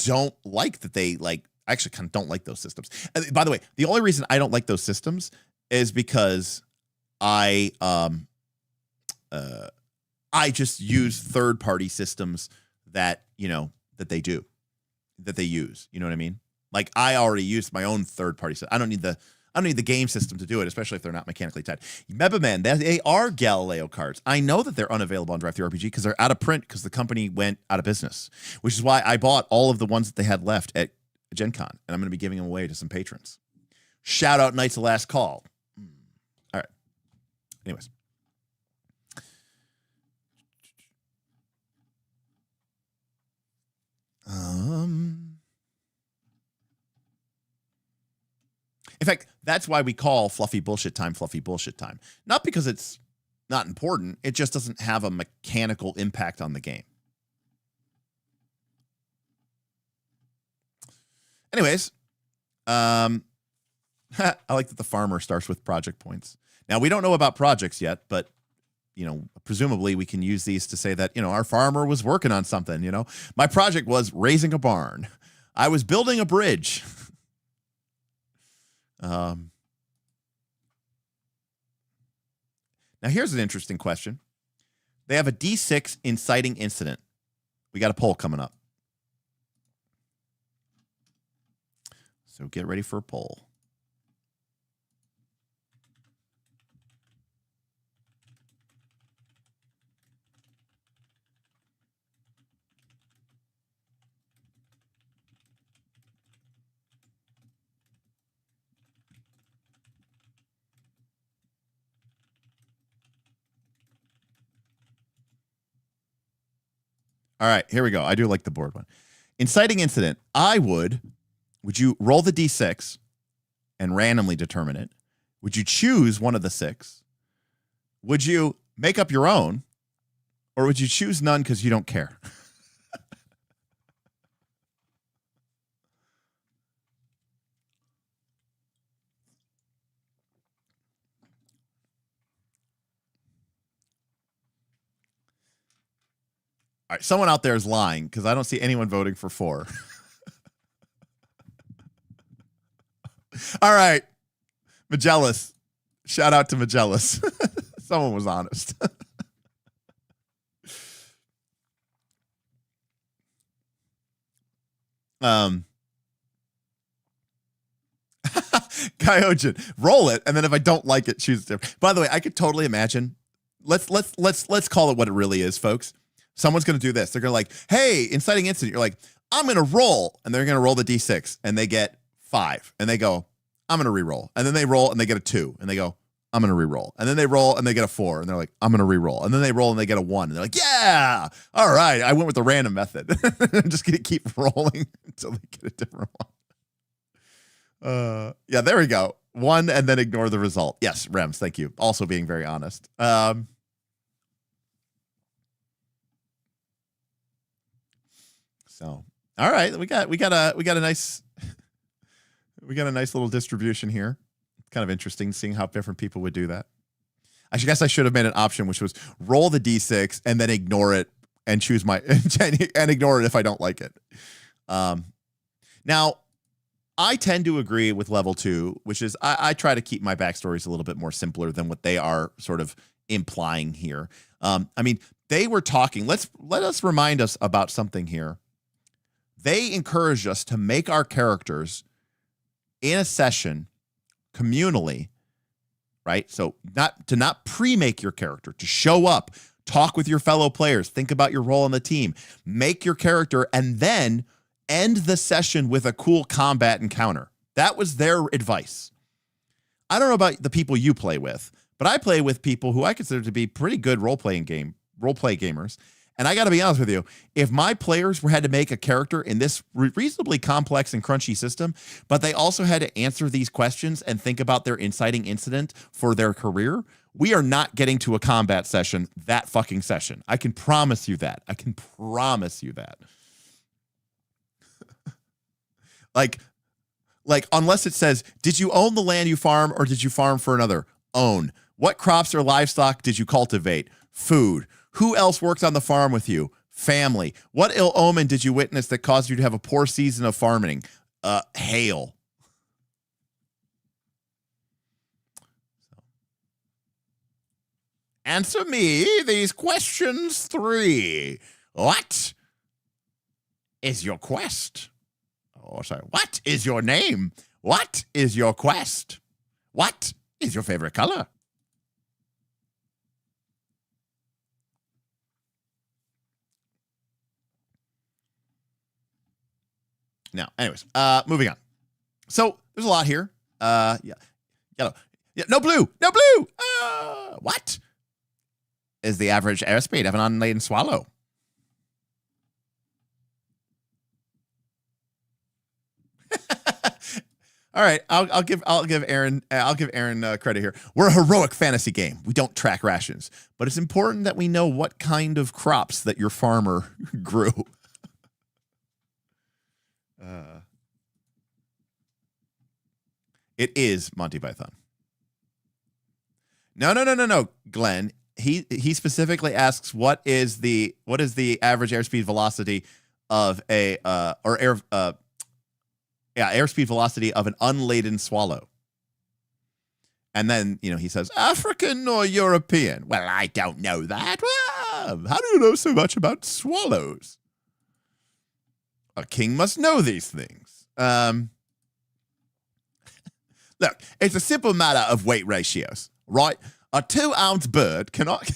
don't like that I actually kind of don't like those systems. By the way, the only reason I don't like those systems is because I just use third-party systems that they use. You know what I mean? Like I already used my own third-party system. I don't need the game system to do it, especially if they're not mechanically tied. Mebaman, they are Galileo cards. I know that they're unavailable on Drive-Thru RPG because they're out of print because the company went out of business, which is why I bought all of the ones that they had left at Gen Con, and I'm going to be giving them away to some patrons. Shout out Knights of Last Call. All right. Anyways. In fact, that's why we call fluffy bullshit time. Not because it's not important. It just doesn't have a mechanical impact on the game. Anyways, I like that the farmer starts with project points. Now, we don't know about projects yet, but, presumably we can use these to say that, our farmer was working on something, My project was raising a barn. I was building a bridge. Now, here's an interesting question. They have a D6 inciting incident. We got a poll coming up. So get ready for a poll. All right, here we go. I do like the board one. Inciting incident. Would you roll the D6 and randomly determine it? Would you choose one of the 6? Would you make up your own? Or would you choose none because you don't care? All right, someone out there is lying because I don't see anyone voting for 4. All right, Magellas. Shout out to Magellas. Someone was honest. Kyojin, roll it, and then if I don't like it, choose different. By the way, I could totally imagine. Let's call it what it really is, folks. Someone's going to do this. They're going to like, hey, inciting incident. You're like, I'm going to roll. And they're going to roll the D6. And they get 5. And they go, I'm going to re-roll. And then they roll and they get a 2. And they go, I'm going to re-roll. And then they roll and they get a 4. And they're like, I'm going to re-roll. And then they roll and they get a 1. And they're like, yeah, all right. I went with the random method. I'm just going to keep rolling until they get a different one. Yeah, there we go. 1 and then ignore the result. Yes, Rems, thank you. Also being very honest. So, all right, we got a nice little distribution here. It's kind of interesting seeing how different people would do that. I guess I should have made an option which was roll the D6 and then ignore it and choose my and ignore it if I don't like it. Now, I tend to agree with level 2, which is I try to keep my backstories a little bit more simpler than what they are sort of implying here. I mean, they were talking. Let us remind us about something here. They encouraged us to make our characters in a session communally, right? So not pre-make your character, to show up, talk with your fellow players, think about your role on the team, make your character, and then end the session with a cool combat encounter. That was their advice. I don't know about the people you play with, but I play with people who I consider to be pretty good role-play gamers. And I got to be honest with you, if my players had to make a character in this reasonably complex and crunchy system, but they also had to answer these questions and think about their inciting incident for their career, we are not getting to a combat session that fucking session. I can promise you that. Like, unless it says, did you own the land you farm or did you farm for another? Own. What crops or livestock did you cultivate? Food. Who else worked on the farm with you? Family. What ill omen did you witness that caused you to have a poor season of farming? Hail. Answer me these questions 3. What is your quest? or sorry, what is your name? What is your quest? What is your favorite color? Now, anyways, moving on. So there's a lot here. Yeah, yellow. Yeah, no blue. No blue. What is the average airspeed of an unladen swallow? All right, I'll give Aaron credit here. We're a heroic fantasy game. We don't track rations, but it's important that we know what kind of crops that your farmer grew. It is Monty Python. No, Glenn. He specifically asks what is the average airspeed velocity of a airspeed velocity of an unladen swallow. And then, he says, African or European? Well, I don't know that. Well, how do you know so much about swallows? A king must know these things. Look, it's a simple matter of weight ratios, right? A 2-ounce bird cannot...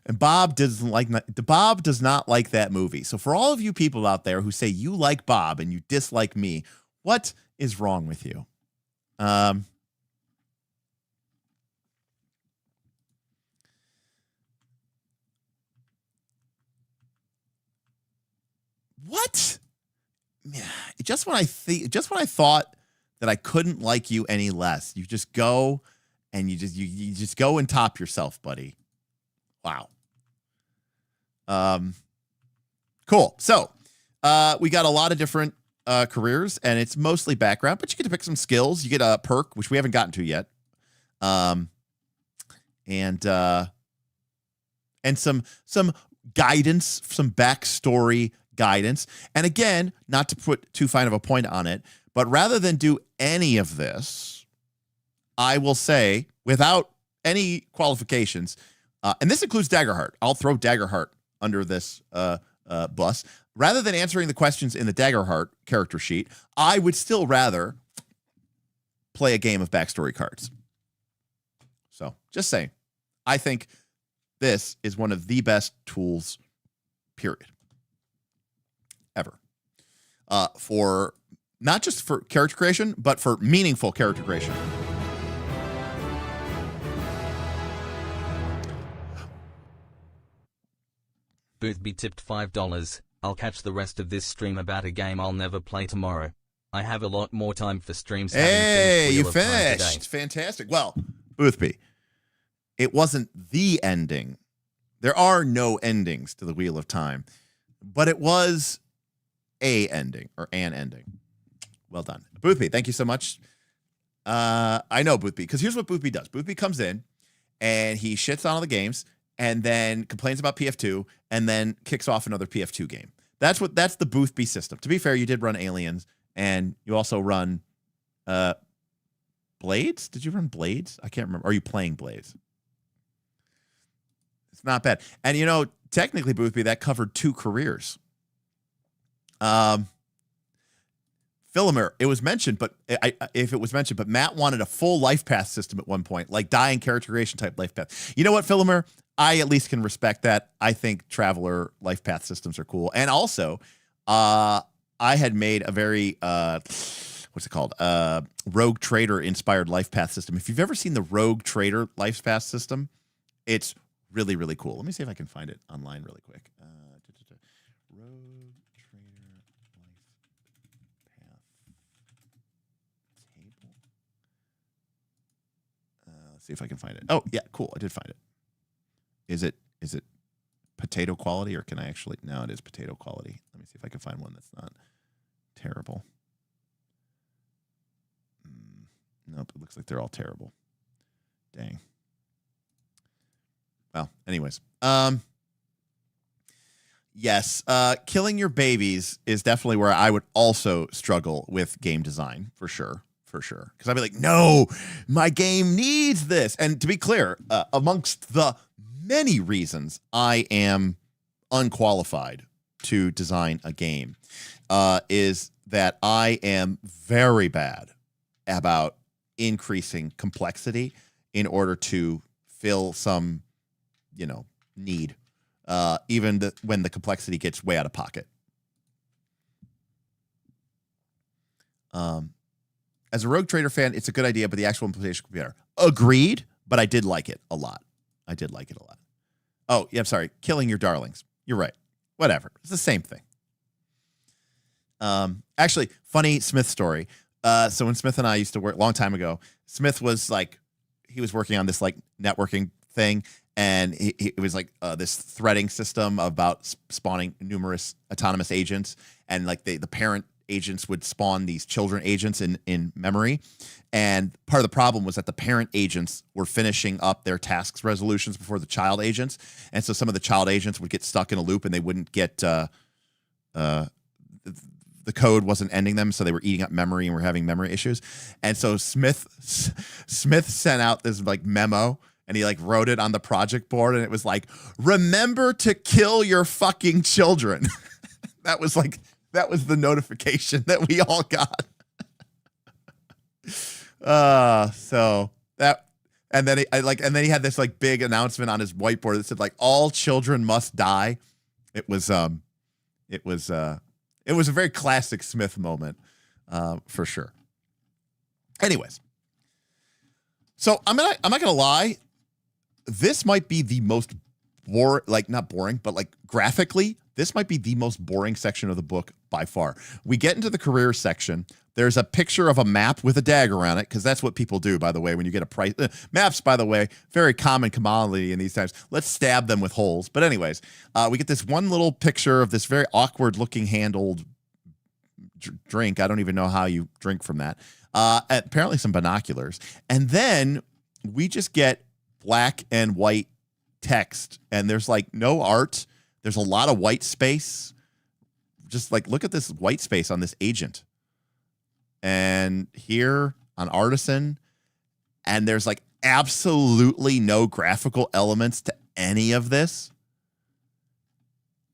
And Bob does not like that movie. So for all of you people out there who say you like Bob and you dislike me, what is wrong with you? What? Just when I thought that I couldn't like you any less, you just go and you just go and top yourself, buddy. Wow. Cool. So, we got a lot of different careers, and it's mostly background, but you get to pick some skills. You get a perk, which we haven't gotten to yet. And some guidance, some backstory guidance. And again, not to put too fine of a point on it, but rather than do any of this, I will say, without any qualifications, and this includes Daggerheart. I'll throw Daggerheart under this bus. Rather than answering the questions in the Daggerheart character sheet, I would still rather play a game of backstory cards. So, just saying. I think this is one of the best tools, period, ever. For not just for character creation, but for meaningful character creation. Boothby tipped $5. I'll catch the rest of this stream about a game I'll never play tomorrow. I have a lot more time for streams. Hey, you finished. Fantastic. Well, Boothby, it wasn't the ending. There are no endings to the Wheel of Time, but it was a ending or an ending. Well done. Boothby, thank you so much. I know Boothby, because here's what Boothby does. Boothby comes in and he shits on all the games and then complains about PF2 and then kicks off another PF2 game. That's the Boothby system. To be fair, you did run Aliens and you also run Blades. Did you run Blades? I can't remember. Are you playing Blades? It's not bad. And technically, Boothby, that covered 2 careers. Philomer, it was mentioned, but but Matt wanted a full life path system at one point, like dying character creation type life path. You know what, Philomer? I at least can respect that. I think Traveler life path systems are cool. And also, I had made a very, what's it called? Rogue Trader inspired life path system. If you've ever seen the Rogue Trader life path system, it's really, really cool. Let me see if I can find it online really quick. Rogue Trader life path table. Let's see if I can find it. Oh, yeah, cool. I did find it. Is it potato quality, or can I actually? No, it is potato quality. Let me see if I can find one that's not terrible. Nope, it looks like they're all terrible. Dang. Well, anyways. Yes, killing your babies is definitely where I would also struggle with game design, for sure. Because I'd be like, no, my game needs this. And to be clear, amongst the many reasons I am unqualified to design a game is that I am very bad about increasing complexity in order to fill some, need, even when the complexity gets way out of pocket. As a Rogue Trader fan, it's a good idea, but the actual implementation could be better. Agreed, but I did like it a lot. Oh, yeah, I'm sorry. Killing your darlings. You're right. Whatever. It's the same thing. Actually, funny Smith story. So when Smith and I used to work a long time ago, Smith was he was working on this networking thing, and it was this threading system about spawning numerous autonomous agents, and the parent agents would spawn these children agents in memory. And part of the problem was that the parent agents were finishing up their tasks resolutions before the child agents. And so some of the child agents would get stuck in a loop and they wouldn't get, the code wasn't ending them. So they were eating up memory and were having memory issues. And so Smith sent out this memo, and he wrote it on the project board, and it was remember to kill your fucking children. That was the notification that we all got. So that, and then he had this big announcement on his whiteboard that said all children must die. It was a very classic Smith moment, for sure. Anyways, so I'm not gonna lie. This might be the most not boring, but graphically, this might be the most boring section of the book by far. We get into the career section. There's a picture of a map with a dagger on it, because that's what people do, by the way, when you get a price. Maps, by the way, very common commodity in these times. Let's stab them with holes. But anyways, we get this one little picture of this very awkward-looking handled drink. I don't even know how you drink from that. Apparently some binoculars. And then we just get black and white text, and there's no art. There's a lot of white space. Just look at this white space on this agent. And here on Artisan, and there's absolutely no graphical elements to any of this.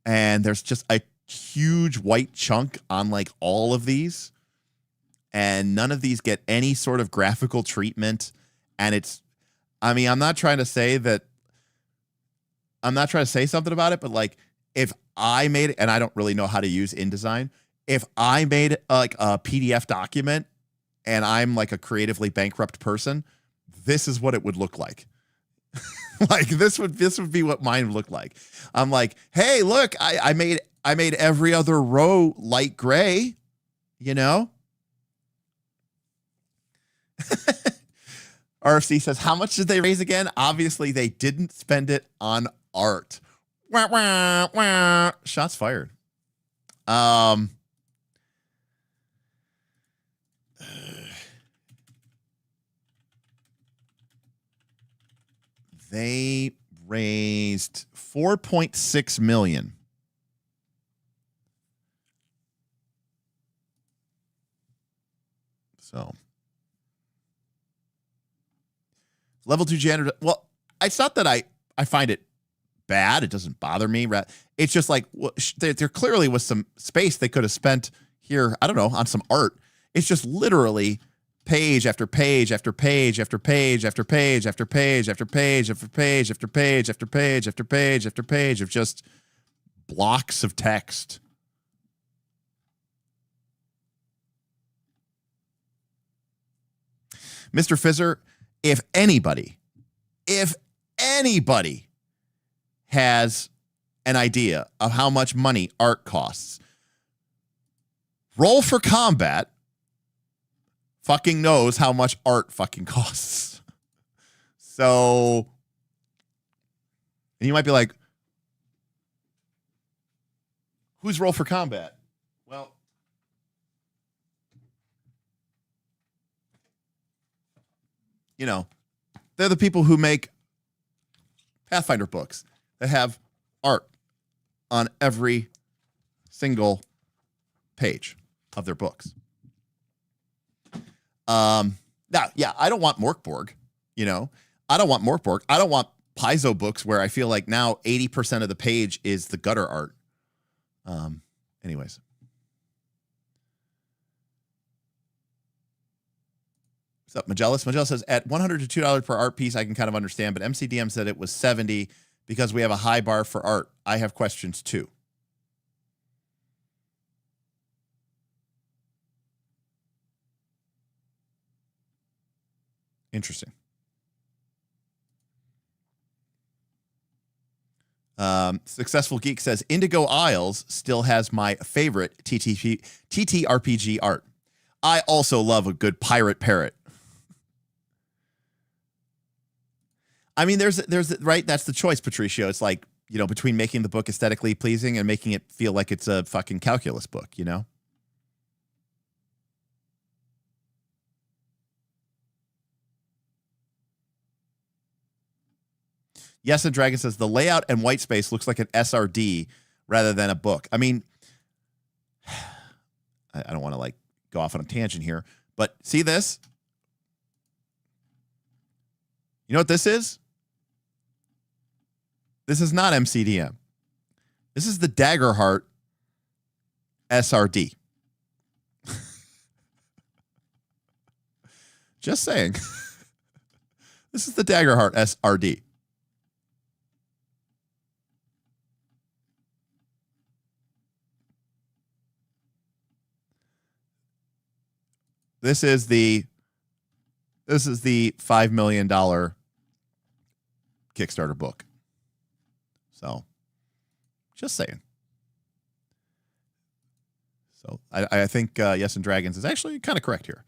And there's just a huge white chunk on all of these. And none of these get any sort of graphical treatment. And I'm not trying to say something about it, but if I made it, and I don't really know how to use InDesign, if I made a PDF document and I'm a creatively bankrupt person, this is what it would look like. This would be what mine would look like. I'm hey, look, I made every other row light gray, RFC says, how much did they raise again? Obviously, they didn't spend it on art. Wah, wah, wah. Shots fired. They raised $4.6 million. So level 2 janitor. Well, it's not that I find it bad. It doesn't bother me. It's just there clearly was some space they could have spent here, I don't know, on some art. It's just literally page after page after page after page after page after page after page after page after page after page after page after page of just blocks of text. Mr. Fizzer, if anybody has an idea of how much money art costs, Roll for Combat fucking knows how much art fucking costs. So, and you might be like, who's Roll for Combat? Well, they're the people who make Pathfinder books that have art on every single page of their books. Now, yeah, I don't want Morkborg, I don't want Morkborg. I don't want Paizo books where I feel now 80% of the page is the gutter art. Anyways. What's up, Magellan? Magellan says, at $100 to $2 per art piece, I can kind of understand, but MCDM said it was $70 because we have a high bar for art. I have questions too. Interesting. Successful Geek says, Indigo Isles still has my favorite TTRPG art. I also love a good pirate parrot. I mean, there's right. That's the choice, Patricio. It's like, you know, between making the book aesthetically pleasing and making it feel like it's a fucking calculus book, you know? Yes, and Dragon says the layout and white space looks like an SRD rather than a book. I mean, I don't want to like go off on a tangent here, but see this? You know what this is? This is not MCDM. This is the Daggerheart SRD. Just saying. This is the Daggerheart SRD. This is the $5 million Kickstarter book. So, just saying. So, I think Yes and Dragons is actually kind of correct here.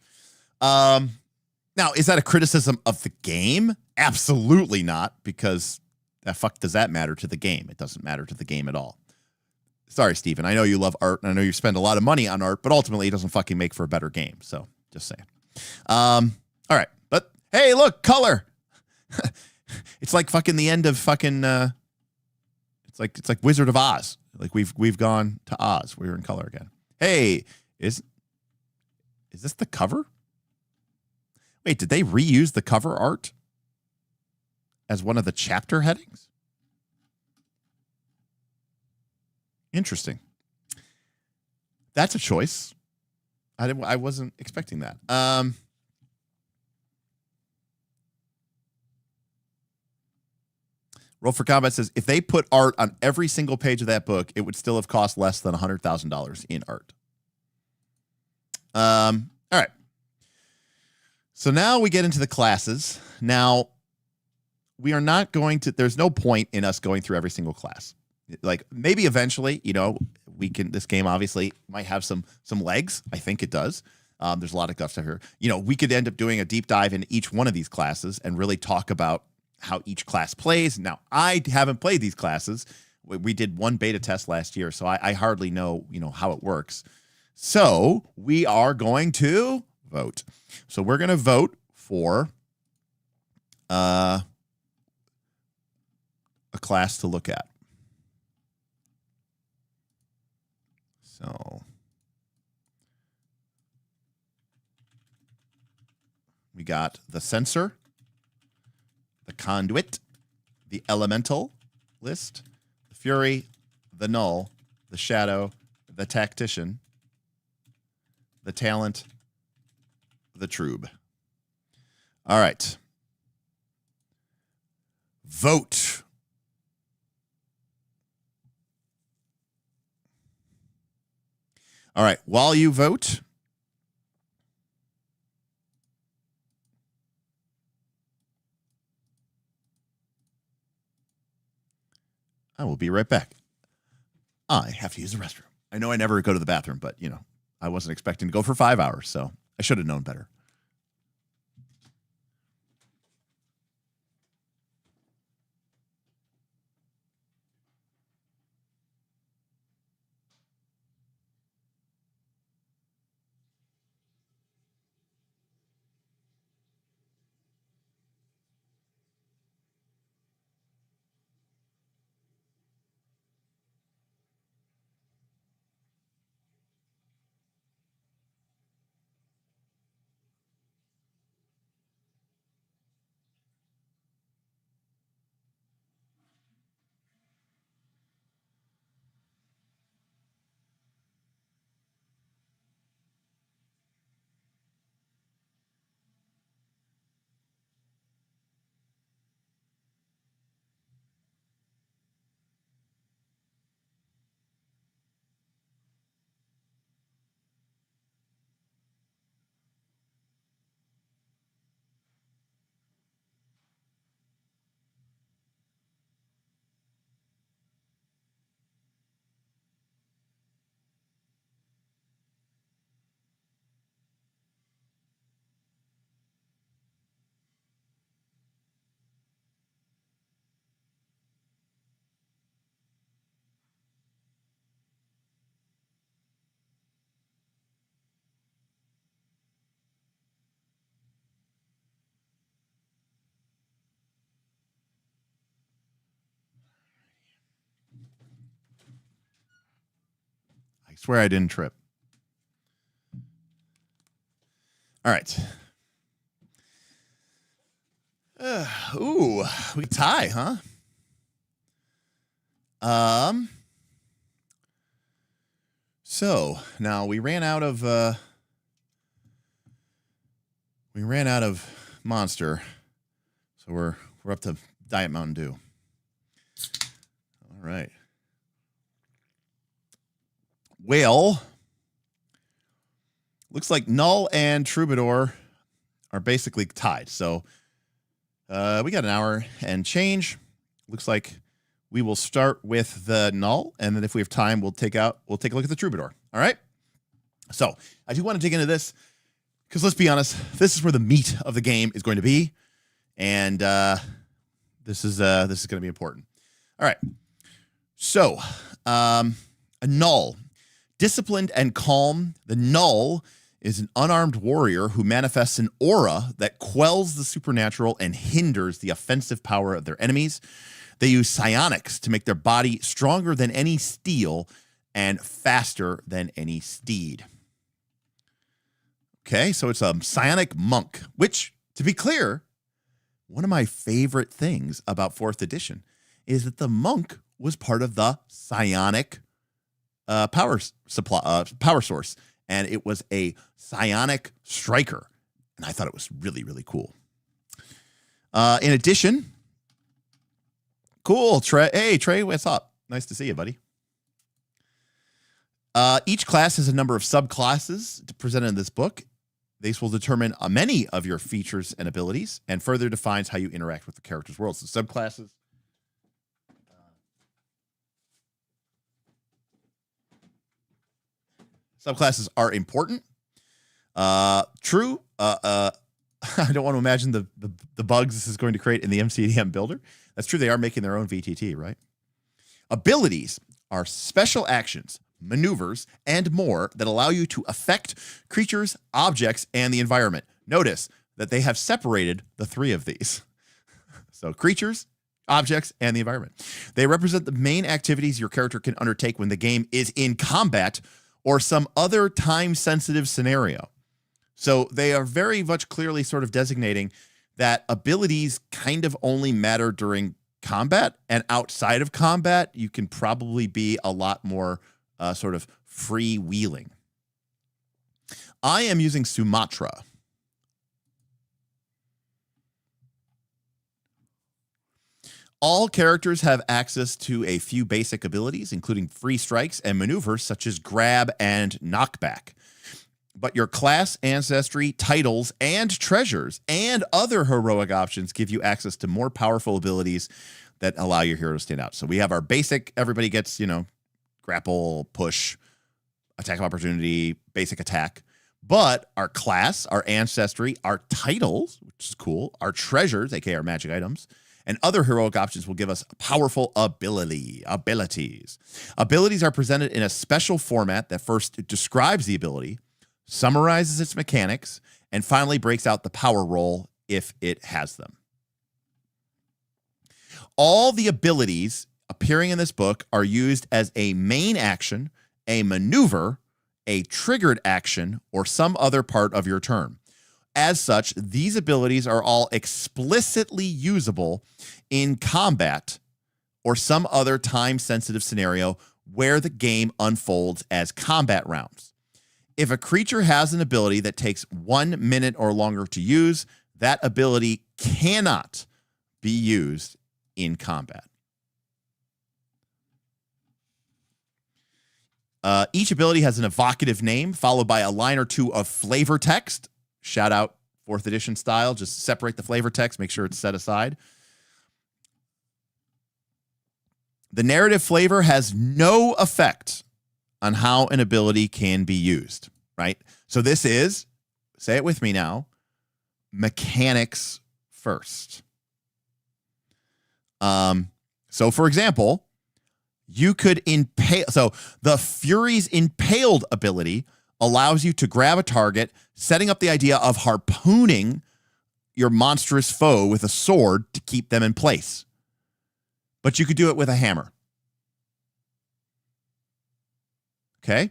Now, is that a criticism of the game? Absolutely not, because the fuck does that matter to the game? It doesn't matter to the game at all. Sorry, Steven. I know you love art, and I know you spend a lot of money on art, but ultimately it doesn't fucking make for a better game. So, just saying. All right. But, hey, look, color. It's like fucking the end of fucking... It's like Wizard of Oz. Like we've gone to Oz. We're in color again. Hey, is this the cover? Wait, did they reuse the cover art as one of the chapter headings? Interesting. That's a choice. I wasn't expecting that. Roll for Combat says, if they put art on every single page of that book, it would still have cost less than $100,000 in art. All right. So now we get into the classes. Now, we are not going to, there's no point in us going through every single class. Like, maybe eventually, you know, we can, this game obviously might have some legs. I think it does. There's a lot of stuff here. You know, we could end up doing a deep dive into each one of these classes and really talk about how each class plays. Now, I haven't played these classes. We did one beta test last year, so I hardly know, you know, how it works. So we are going to vote. So we're going to vote for a class to look at. So we got the Censor, the Conduit, the Elemental list, the Fury, the Null, the Shadow, the Tactician, the Talent, the Troob. All right. Vote. All right. While you vote, I will be right back. I have to use the restroom. I know I never go to the bathroom, but, you know, I wasn't expecting to go for 5 hours, so I should have known better. swear I didn't trip. All right. Ooh, we tie, huh? So now we ran out of Monster, so we're up to Diet Mountain Dew. All right. Well, looks like Null and Troubadour are basically tied. So we got an hour and change. Looks like we will start with the Null, and then if we have time, we'll take a look at the Troubadour. All right. So I do want to dig into this because let's be honest, this is where the meat of the game is going to be, and this is going to be important. All right. So a Null, disciplined and calm. The Null is an unarmed warrior who manifests an aura that quells the supernatural and hinders the offensive power of their enemies. They use psionics to make their body stronger than any steel and faster than any steed. Okay, so it's a psionic monk, which, to be clear, one of my favorite things about 4th edition is that the monk was part of the psionic power source, and it was a psionic striker, and I thought it was really, really cool. In addition, cool, Trey. Hey, Trey, what's up? Nice to see you, buddy. Each class has a number of subclasses presented in this book. These will determine many of your features and abilities, and further defines how you interact with the character's world. So subclasses. Subclasses are important. True. I don't want to imagine the bugs this is going to create in the MCDM builder. That's true. They are making their own VTT, right? Abilities are special actions, maneuvers, and more that allow you to affect creatures, objects, and the environment. Notice that they have separated the three of these. So creatures, objects, and the environment. They represent the main activities your character can undertake when the game is in combat or some other time-sensitive scenario. So they are very much clearly sort of designating that abilities kind of only matter during combat, and outside of combat, you can probably be a lot more sort of freewheeling. I am using Sumatra. All characters have access to a few basic abilities, including free strikes and maneuvers such as grab and knockback. But your class, ancestry, titles, and treasures, and other heroic options give you access to more powerful abilities that allow your hero to stand out. So we have our basic, everybody gets, grapple, push, attack of opportunity, basic attack. But our class, our ancestry, our titles, which is cool, our treasures, aka our magic items, and other heroic options will give us powerful abilities. Abilities are presented in a special format that first describes the ability, summarizes its mechanics, and finally breaks out the power roll if it has them. All the abilities appearing in this book are used as a main action, a maneuver, a triggered action, or some other part of your turn. As such, these abilities are all explicitly usable in combat or some other time-sensitive scenario where the game unfolds as combat rounds. If a creature has an ability that takes 1 minute or longer to use, that ability cannot be used in combat. Each ability has an evocative name followed by a line or two of flavor text. Shout out 4th edition style. Just separate the flavor text. Make sure it's set aside. The narrative flavor has no effect on how an ability can be used, right? So this is, say it with me now, mechanics first. So for example, you could impale. So the Fury's Impaled ability allows you to grab a target, setting up the idea of harpooning your monstrous foe with a sword to keep them in place. But you could do it with a hammer. Okay?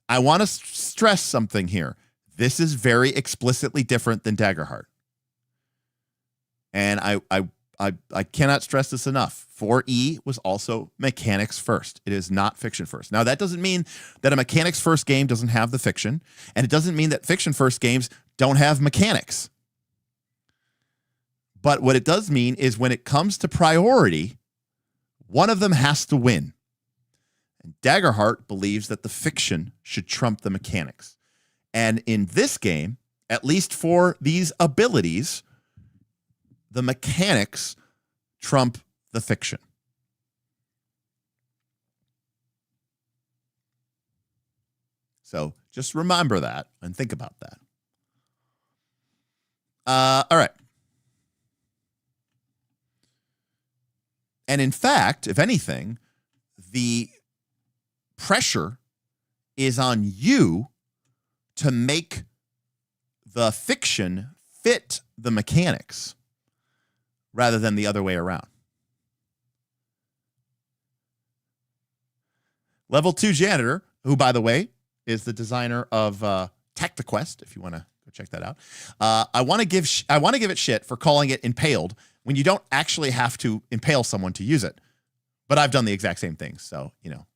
I want to stress something here. This is very explicitly different than Daggerheart. And I cannot stress this enough. 4E was also mechanics first. It is not fiction first. Now, that doesn't mean that a mechanics first game doesn't have the fiction, and it doesn't mean that fiction first games don't have mechanics. But what it does mean is when it comes to priority, one of them has to win. And Daggerheart believes that the fiction should trump the mechanics. And in this game, at least for these abilities, the mechanics trump the fiction. So just remember that and think about that. All right. And in fact, if anything, the pressure is on you to make the fiction fit the mechanics rather than the other way around. Level 2 Janitor, who, by the way, is the designer of TechTheQuest, if you want to go check that out. I want to give it shit for calling it impaled when you don't actually have to impale someone to use it. But I've done the exact same thing, so, you know.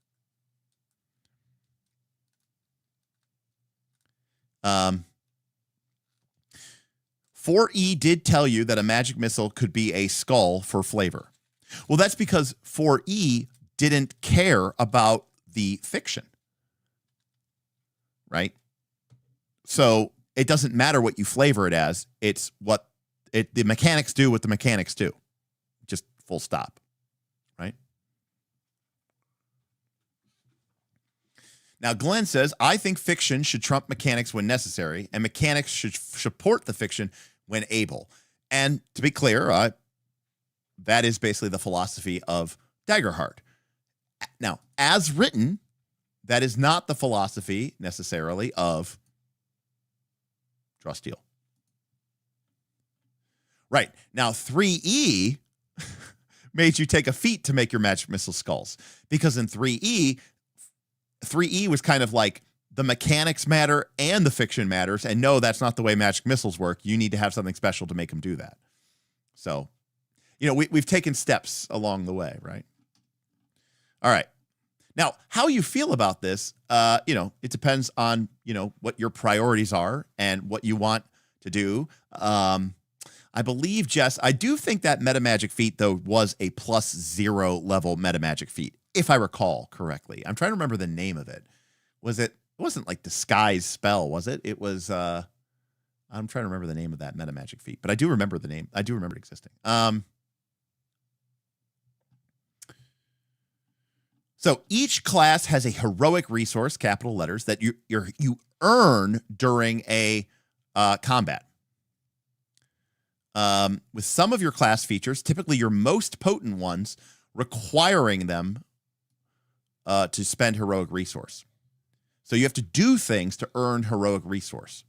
4E did tell you that a magic missile could be a skull for flavor. Well, that's because 4E didn't care about the fiction, right? So it doesn't matter what you flavor it as. It's what the mechanics do what the mechanics do. Just full stop, right? Now, Glenn says, I think fiction should trump mechanics when necessary, and mechanics should support the fiction when able. And to be clear, that is basically the philosophy of Daggerheart. Now, as written, that is not the philosophy necessarily of Draw Steel. Right. Now, 3E made you take a feat to make your magic missile skulls. Because in 3E was kind of like the mechanics matter and the fiction matters. And no, that's not the way magic missiles work. You need to have something special to make them do that. So, you know, we've taken steps along the way, right? All right. Now, how you feel about this, you know, it depends on, you know, what your priorities are and what you want to do. I believe, Jess, I do think that metamagic feat, though, was a +0 level metamagic feat, if I recall correctly. I'm trying to remember the name of it. It wasn't like Disguise Spell, was it? It was, I'm trying to remember the name of that metamagic feat, but I do remember the name. I do remember it existing. So each class has a heroic resource, capital letters, that you earn during a combat. With some of your class features, typically your most potent ones, requiring them to spend heroic resource. So you have to do things to earn heroic resource.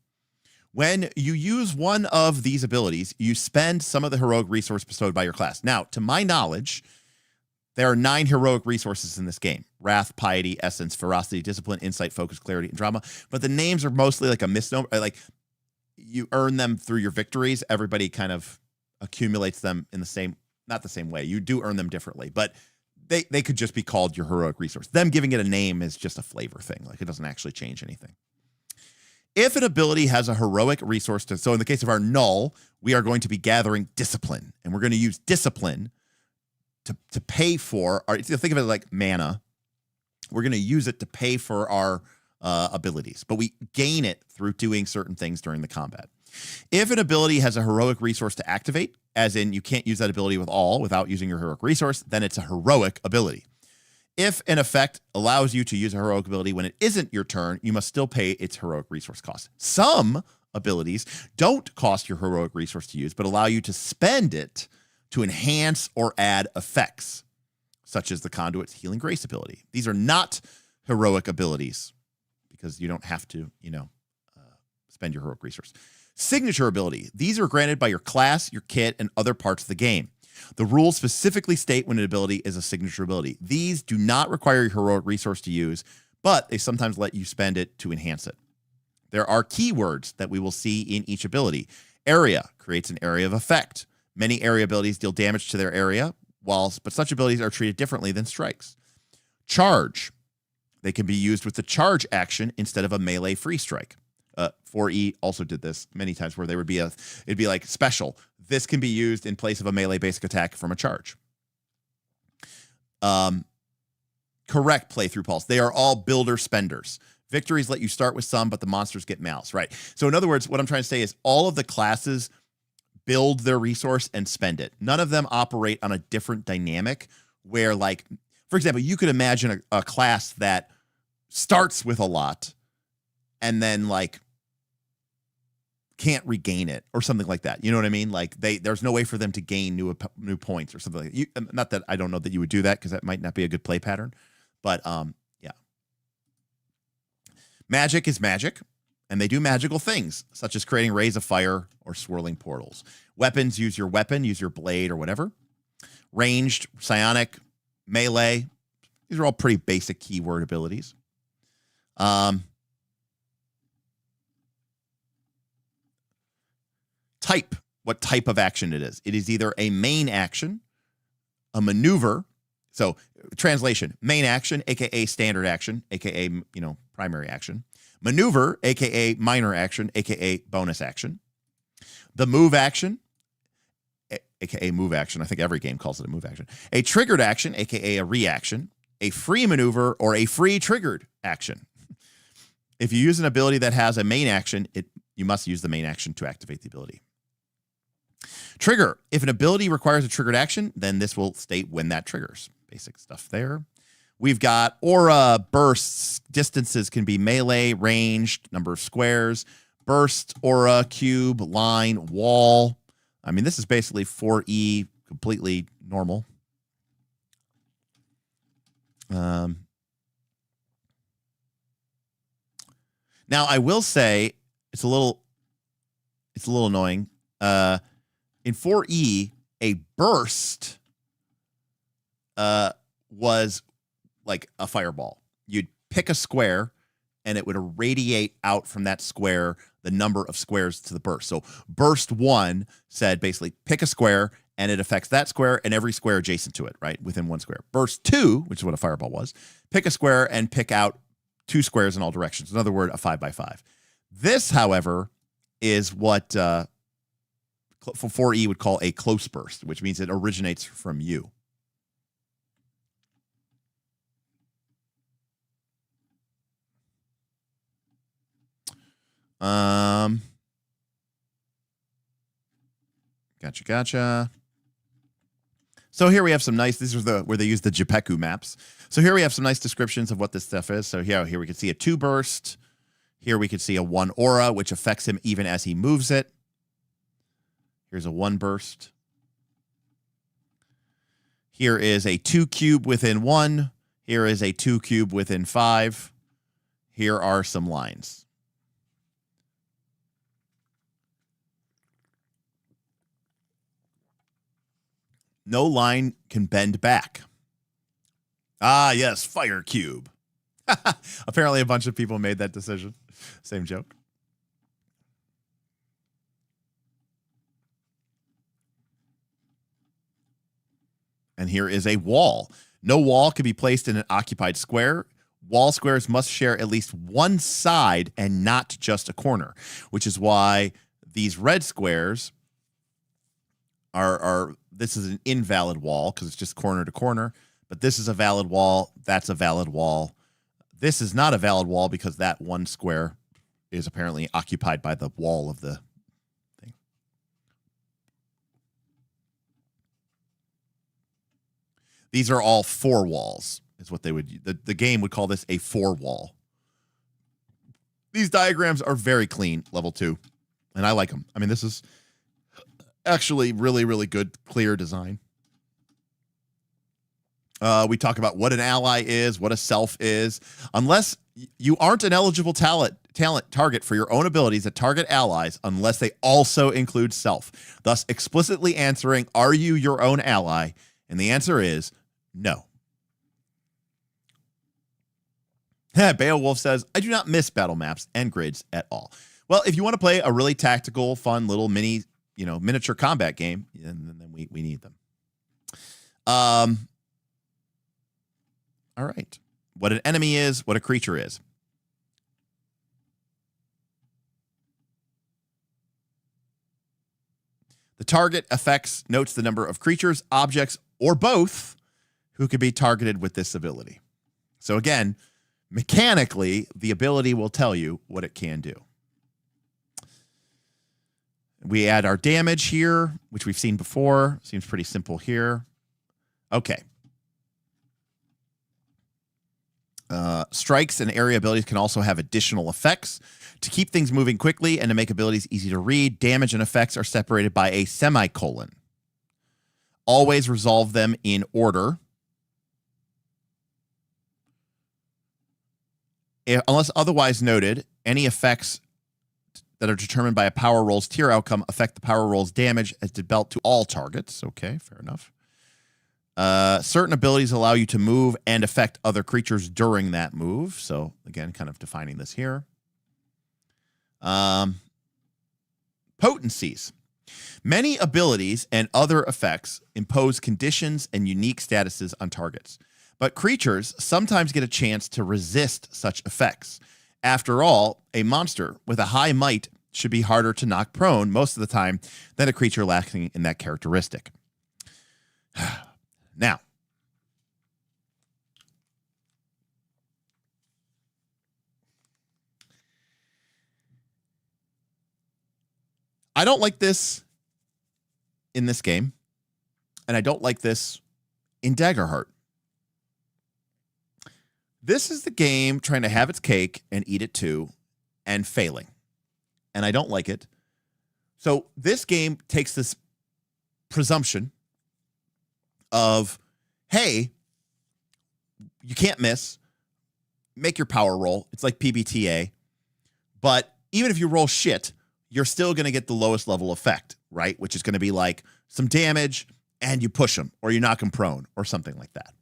When you use one of these abilities, you spend some of the heroic resource bestowed by your class. Now, to my knowledge, there are 9 heroic resources in this game: Wrath, Piety, Essence, Ferocity, Discipline, Insight, Focus, Clarity, and Drama. But the names are mostly like a misnomer. Like, you earn them through your victories. Everybody kind of accumulates them in the same, not the same way. You do earn them differently, but they could just be called your heroic resource. Them giving it a name is just a flavor thing. Like, it doesn't actually change anything. If an ability has a heroic resource so in the case of our Null, we are going to be gathering Discipline, and we're going to use Discipline to pay for our, think of it like mana. We're going to use it to pay for our abilities, but we gain it through doing certain things during the combat. If an ability has a heroic resource to activate, as in you can't use that ability without using your heroic resource, then it's a heroic ability. If an effect allows you to use a heroic ability when it isn't your turn, you must still pay its heroic resource cost. Some abilities don't cost your heroic resource to use, but allow you to spend it to enhance or add effects, such as the Conduit's Healing Grace ability. These are not heroic abilities because you don't have to, spend your heroic resource. Signature ability. These are granted by your class, your kit, and other parts of the game. The rules specifically state when an ability is a signature ability. These do not require your heroic resource to use, but they sometimes let you spend it to enhance it. There are keywords that we will see in each ability. Area creates an area of effect. Many area abilities deal damage to their area, but such abilities are treated differently than strikes. Charge. They can be used with the charge action instead of a melee free strike. 4E also did this many times where it'd be like special. This can be used in place of a melee basic attack from a charge. Correct playthrough pulse. They are all builder spenders. Victories let you start with some, but the monsters get malice, right? So in other words, what I'm trying to say is all of the classes build their resource and spend it. None of them operate on a different dynamic where, like, for example, you could imagine a class that starts with a lot and then, like, can't regain it or something like that. You know what I mean? Like, there's no way for them to gain new points or something like that. Not that I don't know that you would do that, because that might not be a good play pattern. But, yeah. Magic is magic, and they do magical things, such as creating rays of fire or swirling portals. Weapons, use your weapon, use your blade or whatever. Ranged, psionic, melee. These are all pretty basic keyword abilities. Type, what type of action it is. It is either a main action, a maneuver. So translation, main action, aka standard action, aka, primary action. Maneuver, aka minor action, aka bonus action. The move action, aka move action. I think every game calls it a move action. A triggered action, aka a reaction. A free maneuver or a free triggered action. If you use an ability that has a main action, you must use the main action to activate the ability. Trigger. If an ability requires a triggered action, then this will state when that triggers. Basic stuff there. We've got aura, bursts. Distances can be melee, ranged, number of squares. Burst, aura, cube, line, wall. I mean, this is basically 4E, completely normal. Now, I will say it's a little annoying. In 4E, a burst was like a fireball. You'd pick a square, and it would irradiate out from that square the number of squares to the burst. So burst 1 said basically pick a square, and it affects that square and every square adjacent to it, right, within one square. Burst 2, which is what a fireball was, pick a square and pick out 2 squares in all directions. In other words, a 5x5. This, however, is what 4E would call a close burst, which means it originates from you. Gotcha. So here we have some nice, these are where they use the JPEG maps. So here we have some nice descriptions of what this stuff is. So here we can see a 2 burst. Here we can see a 1 aura, which affects him even as he moves it. Here's a 1 burst. Here is a 2 cube within 1. Here is a 2 cube within 5. Here are some lines. No line can bend back. Ah, yes, fire cube. Apparently a bunch of people made that decision. Same joke. And here is a wall. No wall can be placed in an occupied square. Wall squares must share at least one side and not just a corner, which is why these red squares are this is an invalid wall because it's just corner to corner, but this is a valid wall. That's a valid wall. This is not a valid wall because that one square is apparently occupied by the wall of the thing. These are all 4 walls is what they would, the game would call this a 4 wall. These diagrams are very clean, level 2, and I like them. I mean, this is actually really, really good, clear design. We talk about what an ally is, what a self is. Unless you aren't an eligible talent target for your own abilities that target allies unless they also include self. Thus, explicitly answering, are you your own ally? And the answer is no. Beowulf says, I do not miss battle maps and grids at all. Well, if you want to play a really tactical, fun little miniature combat game, then we need them. All right. What an enemy is, what a creature is. The target affects notes the number of creatures, objects, or both who could be targeted with this ability. So again, mechanically, the ability will tell you what it can do. We add our damage here, which we've seen before. Seems pretty simple here. Okay. Strikes and area abilities can also have additional effects. To keep things moving quickly and to make abilities easy to read, damage and effects are separated by a semicolon. Always resolve them in order. Unless otherwise noted, any effects that are determined by a power roll's tier outcome affect the power roll's damage as dealt to all targets. Okay, fair enough. Certain abilities allow you to move and affect other creatures during that move. So, again, kind of defining this here. Potencies. Many abilities and other effects impose conditions and unique statuses on targets. But creatures sometimes get a chance to resist such effects. After all, a monster with a high might should be harder to knock prone most of the time than a creature lacking in that characteristic. Now, I don't like this in this game, and I don't like this in Daggerheart. This is the game trying to have its cake and eat it too, and failing. And I don't like it. So this game takes this presumption of, hey, you can't miss. Make your power roll. It's like PBTA. But even if you roll shit, you're still going to get the lowest level effect, right? Which is going to be like some damage and you push them or you knock them prone or something like that.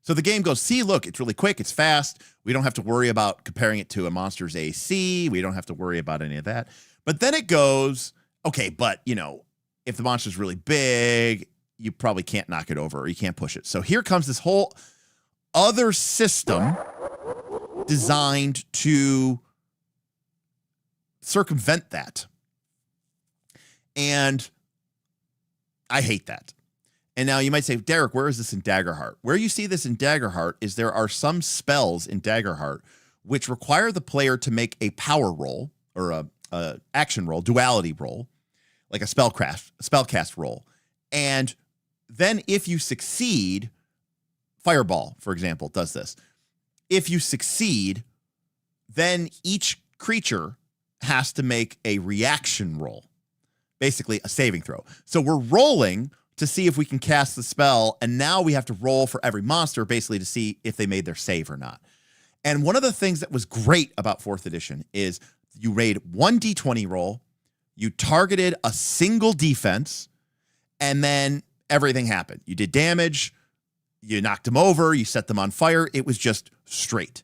So the game goes, see, look, it's really quick. It's fast. We don't have to worry about comparing it to a monster's AC. We don't have to worry about any of that. But then it goes, okay, but, if the monster's really big, you probably can't knock it over or you can't push it. So here comes this whole other system designed to circumvent that. And I hate that. And now you might say, Derek, where is this in Daggerheart? Where you see this in Daggerheart is there are some spells in Daggerheart which require the player to make a power roll or a action roll, duality roll, like a spellcast roll. And then if you succeed, Fireball, for example, does this. If you succeed, then each creature has to make a reaction roll, basically a saving throw. So we're rolling to see if we can cast the spell, and now we have to roll for every monster basically to see if they made their save or not. And one of the things that was great about 4th edition is you made one d20 roll, you targeted a single defense, and then everything happened. You did damage, you knocked them over, you set them on fire. It was just straight.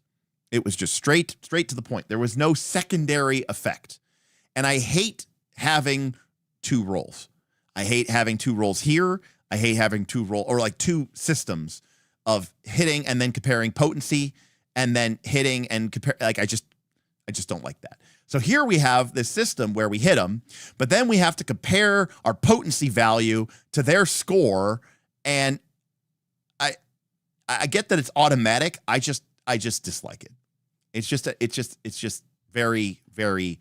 It was just straight to the point. There was no secondary effect. And I hate having two rolls. I hate having two rolls here. I hate having two systems of hitting and then comparing potency and then hitting and compare. Like I just don't like that. So here we have this system where we hit them, but then we have to compare our potency value to their score. And I get that it's automatic. I just dislike it. It's just very, very.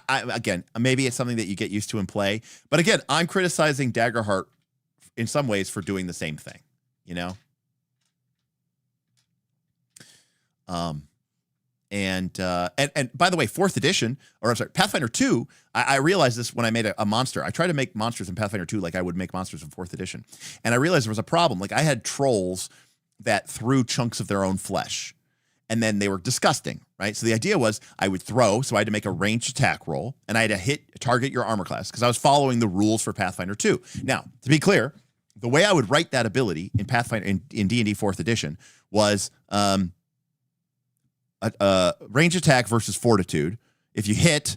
Again, maybe it's something that you get used to and play. But again, I'm criticizing Daggerheart in some ways for doing the same thing, And by the way, 4th edition, or I'm sorry, Pathfinder 2, I realized this when I made a monster. I tried to make monsters in Pathfinder 2 like I would make monsters in 4th edition. And I realized there was a problem. Like I had trolls that threw chunks of their own flesh. And then they were disgusting, right? So the idea was I would throw, so I had to make a ranged attack roll, and I had to target your armor class because I was following the rules for Pathfinder 2. Now, to be clear, the way I would write that ability in Pathfinder in D&D 4th edition was a range attack versus fortitude. If you hit,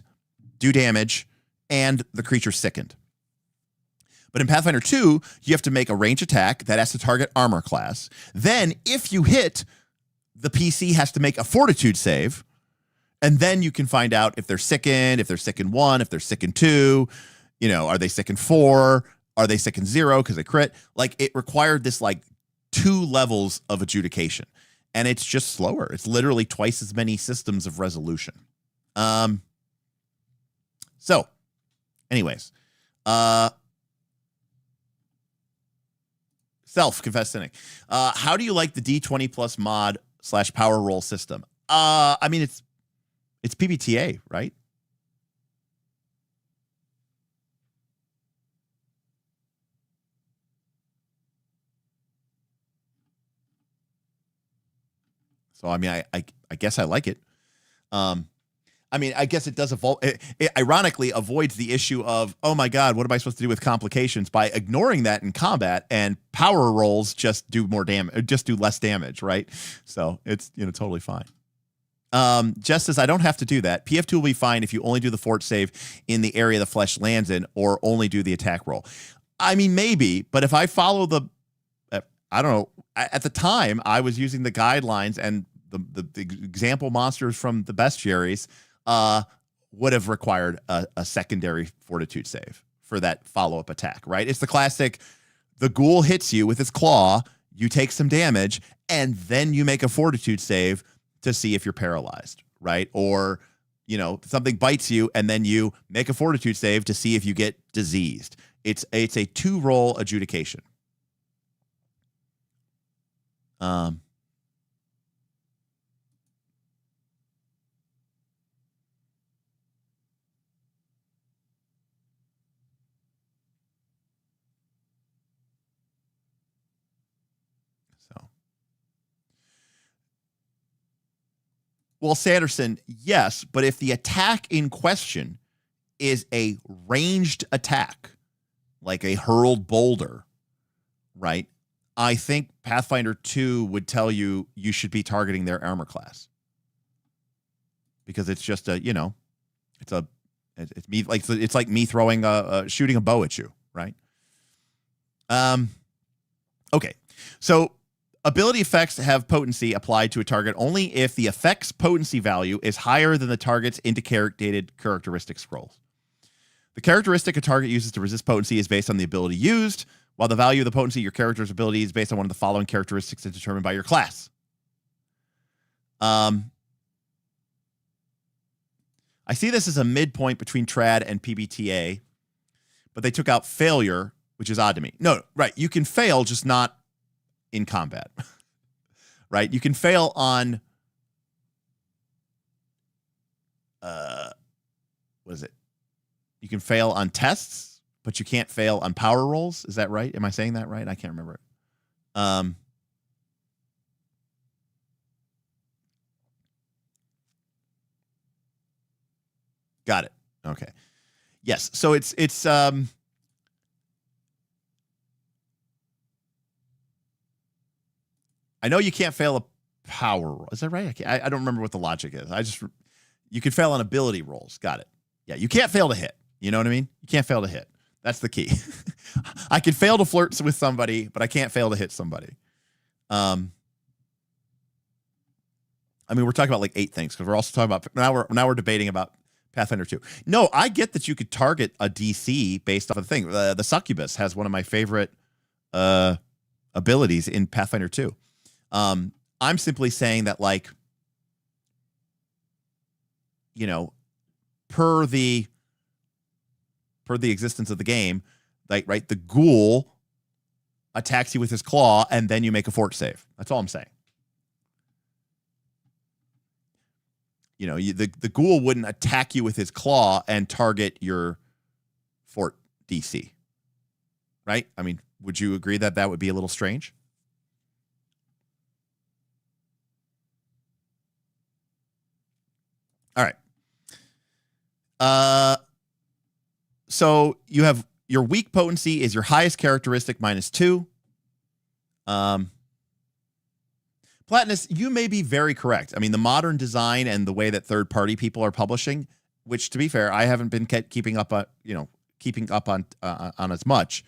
do damage, and the creature's sickened. But in Pathfinder 2, you have to make a range attack that has to target armor class. Then, if you hit, the PC has to make a fortitude save, and then you can find out if they're sickened, if they're sickened 1, if they're sickened 2, you know, are they sickened 4, are they sickened 0 because they crit? Like, it required this, like, 2 levels of adjudication, and it's just slower. It's literally twice as many systems of resolution. So, anyways, self-confessed cynic. How do you like the D20 plus mod / power roll system? I mean, it's PBTA, right? So, I mean, I guess I like it. I mean, I guess it does evolve. It ironically avoids the issue of, oh my God, what am I supposed to do with complications by ignoring that in combat, and power rolls just do more damage, just do less damage, right? So it's, you know, totally fine. Just as I don't have to do that. PF2 will be fine if you only do the fort save in the area the flesh lands in, or only do the attack roll. I mean, maybe, but if I follow the, I don't know, at the time I was using the guidelines, and the example monsters from the bestiaries would have required a secondary fortitude save for that follow-up attack, right? It's the classic, the ghoul hits you with its claw, you take some damage, and then you make a fortitude save to see if you're paralyzed, right? Or, you know, something bites you, and then you make a fortitude save to see if you get diseased. It's a 2-roll adjudication. Well, Sanderson, yes, but if the attack in question is a ranged attack, like a hurled boulder, right? I think Pathfinder 2 would tell you you should be targeting their armor class. Because it's just a, you know, it's me, like, it's like me throwing shooting a bow at you, right? Okay. So ability effects have potency applied to a target only if the effect's potency value is higher than the target's indicated characteristic scrolls. The characteristic a target uses to resist potency is based on the ability used, while the value of the potency of your character's ability is based on one of the following characteristics as determined by your class. I see this as a midpoint between trad and PBTA, but they took out failure, which is odd to me. No, right. You can fail, just not in combat, right? You can fail on, what is it? You can fail on tests, but you can't fail on power rolls. Is that right? Am I saying that right? I can't remember it. Got it. Okay. Yes. So it's I know you can't fail a power roll. Is that right? I don't remember what the logic is. You can fail on ability rolls. Got it. Yeah, you can't fail to hit. You know what I mean? You can't fail to hit. That's the key. I can fail to flirt with somebody, but I can't fail to hit somebody. I mean, we're talking about like 8 things, because we're also talking about now we're debating about Pathfinder 2. No, I get that you could target a DC based off of the thing. The Succubus has one of my favorite abilities in Pathfinder 2. I'm simply saying that, like, you know, per the existence of the game, like, right, the ghoul attacks you with his claw, and then you make a fort save. That's all I'm saying. You know, the ghoul wouldn't attack you with his claw and target your fort DC, right? I mean, would you agree that that would be a little strange? All right. So you have your weak potency is your highest characteristic -2. Platinus, you may be very correct. I mean, the modern design and the way that third-party people are publishing, which, to be fair, I haven't been keeping up on, on as much,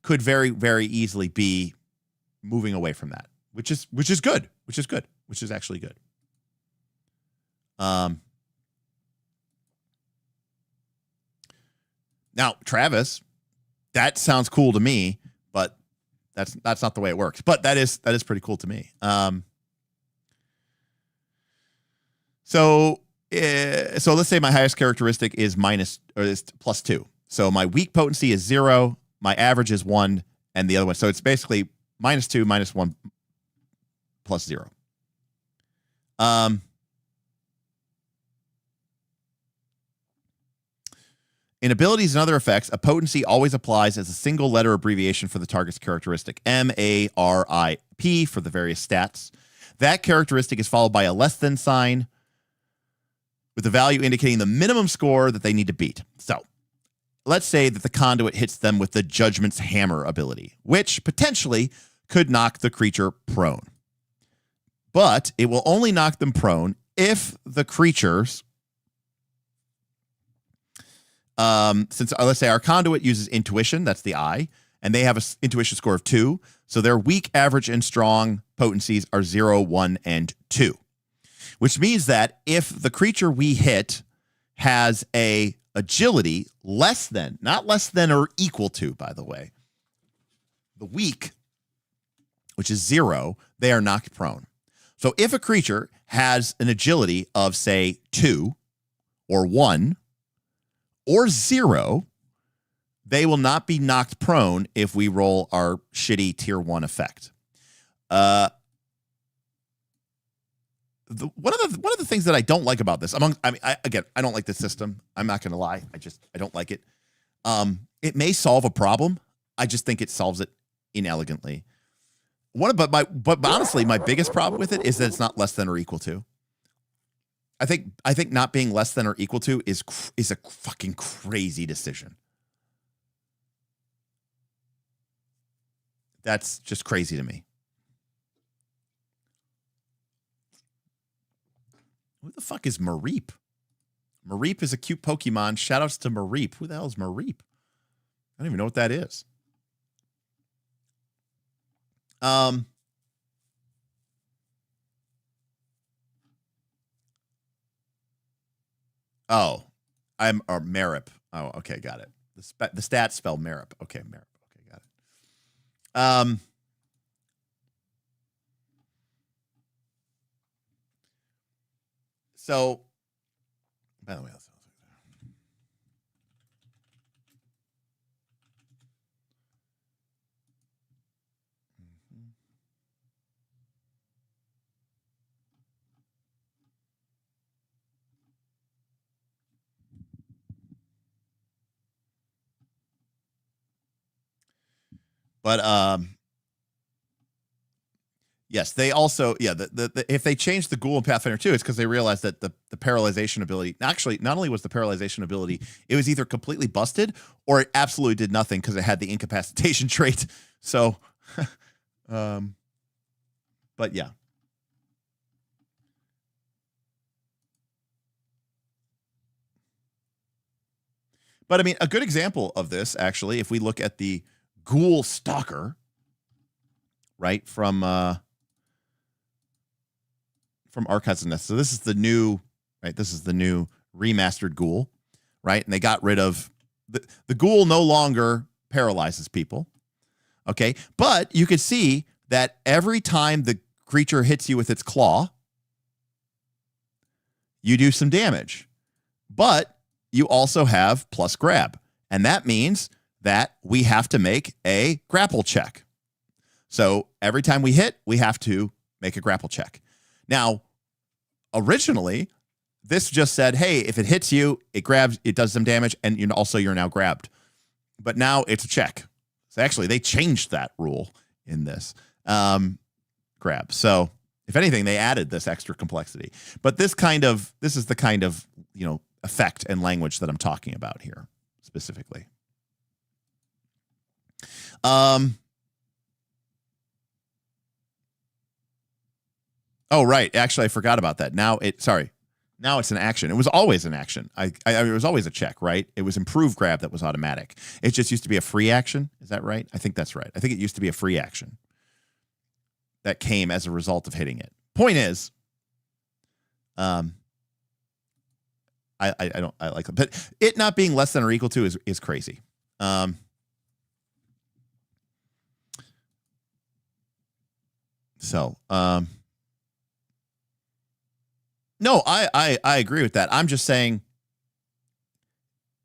could very, very easily be moving away from that, which is good, which is actually good. Now, Travis, that sounds cool to me, but that's not the way it works. But that is pretty cool to me. So let's say my highest characteristic is +2. So my weak potency is 0, my average is 1, and the other one. So it's basically -2, -1, +0. In abilities and other effects, a potency always applies as a single letter abbreviation for the target's characteristic, MARIP, for the various stats. That characteristic is followed by a less than sign with the value indicating the minimum score that they need to beat. So let's say that the conduit hits them with the Judgment's Hammer ability, which potentially could knock the creature prone. But it will only knock them prone if the creatures... since let's say our conduit uses intuition, that's the I, and they have an intuition score of 2, so their weak, average, and strong potencies are 0, 1, and 2, which means that if the creature we hit has a agility less than, not less than or equal to, by the way, the weak, which is 0, they are knocked prone. So if a creature has an agility of, say, 2 or 1, or 0, they will not be knocked prone if we roll our shitty tier 1 effect. One of the things that I don't like about this, I don't like this system. I'm not going to lie. I don't like it. It may solve a problem. I just think it solves it inelegantly. But honestly, my biggest problem with it is that it's not less than or equal to. I think not being less than or equal to is a fucking crazy decision. That's just crazy to me. Who the fuck is Mareep? Mareep is a cute Pokemon. Shoutouts to Mareep. Who the hell is Mareep? I don't even know what that is. Oh, I'm Marip. Oh, okay, got it. The stats spell Marip. Okay, Marip. Okay, got it. So, by the way, but yes, they also if they changed the Ghoul in Pathfinder 2, it's because they realized that the paralyzation ability, actually not only was the paralyzation ability, it was either completely busted or it absolutely did nothing because it had the incapacitation trait. So but yeah. But I mean, a good example of this, actually, if we look at the Ghoul Stalker, right, from Archives of Nest. So this is the new, right? This is the new remastered Ghoul, right? And they got rid of the Ghoul no longer paralyzes people. Okay, but you can see that every time the creature hits you with its claw, you do some damage. But you also have plus grab. And that means that we have to make a grapple check. So every time we hit, we have to make a grapple check. Now, originally, this just said, hey, if it hits you, it grabs, it does some damage, and you're now grabbed. But now it's a check. So actually, they changed that rule in this grab. So if anything, they added this extra complexity. But this is the kind of, effect and language that I'm talking about here specifically. Oh, right. Actually, I forgot about that. Now it's an action. It was always an action. It was always a check, right? It was improved grab that was automatic. It just used to be a free action. Is that right? I think that's right. I think it used to be a free action that came as a result of hitting it. Point is, I like it, but it not being less than or equal to is crazy. No, I agree with that. I'm just saying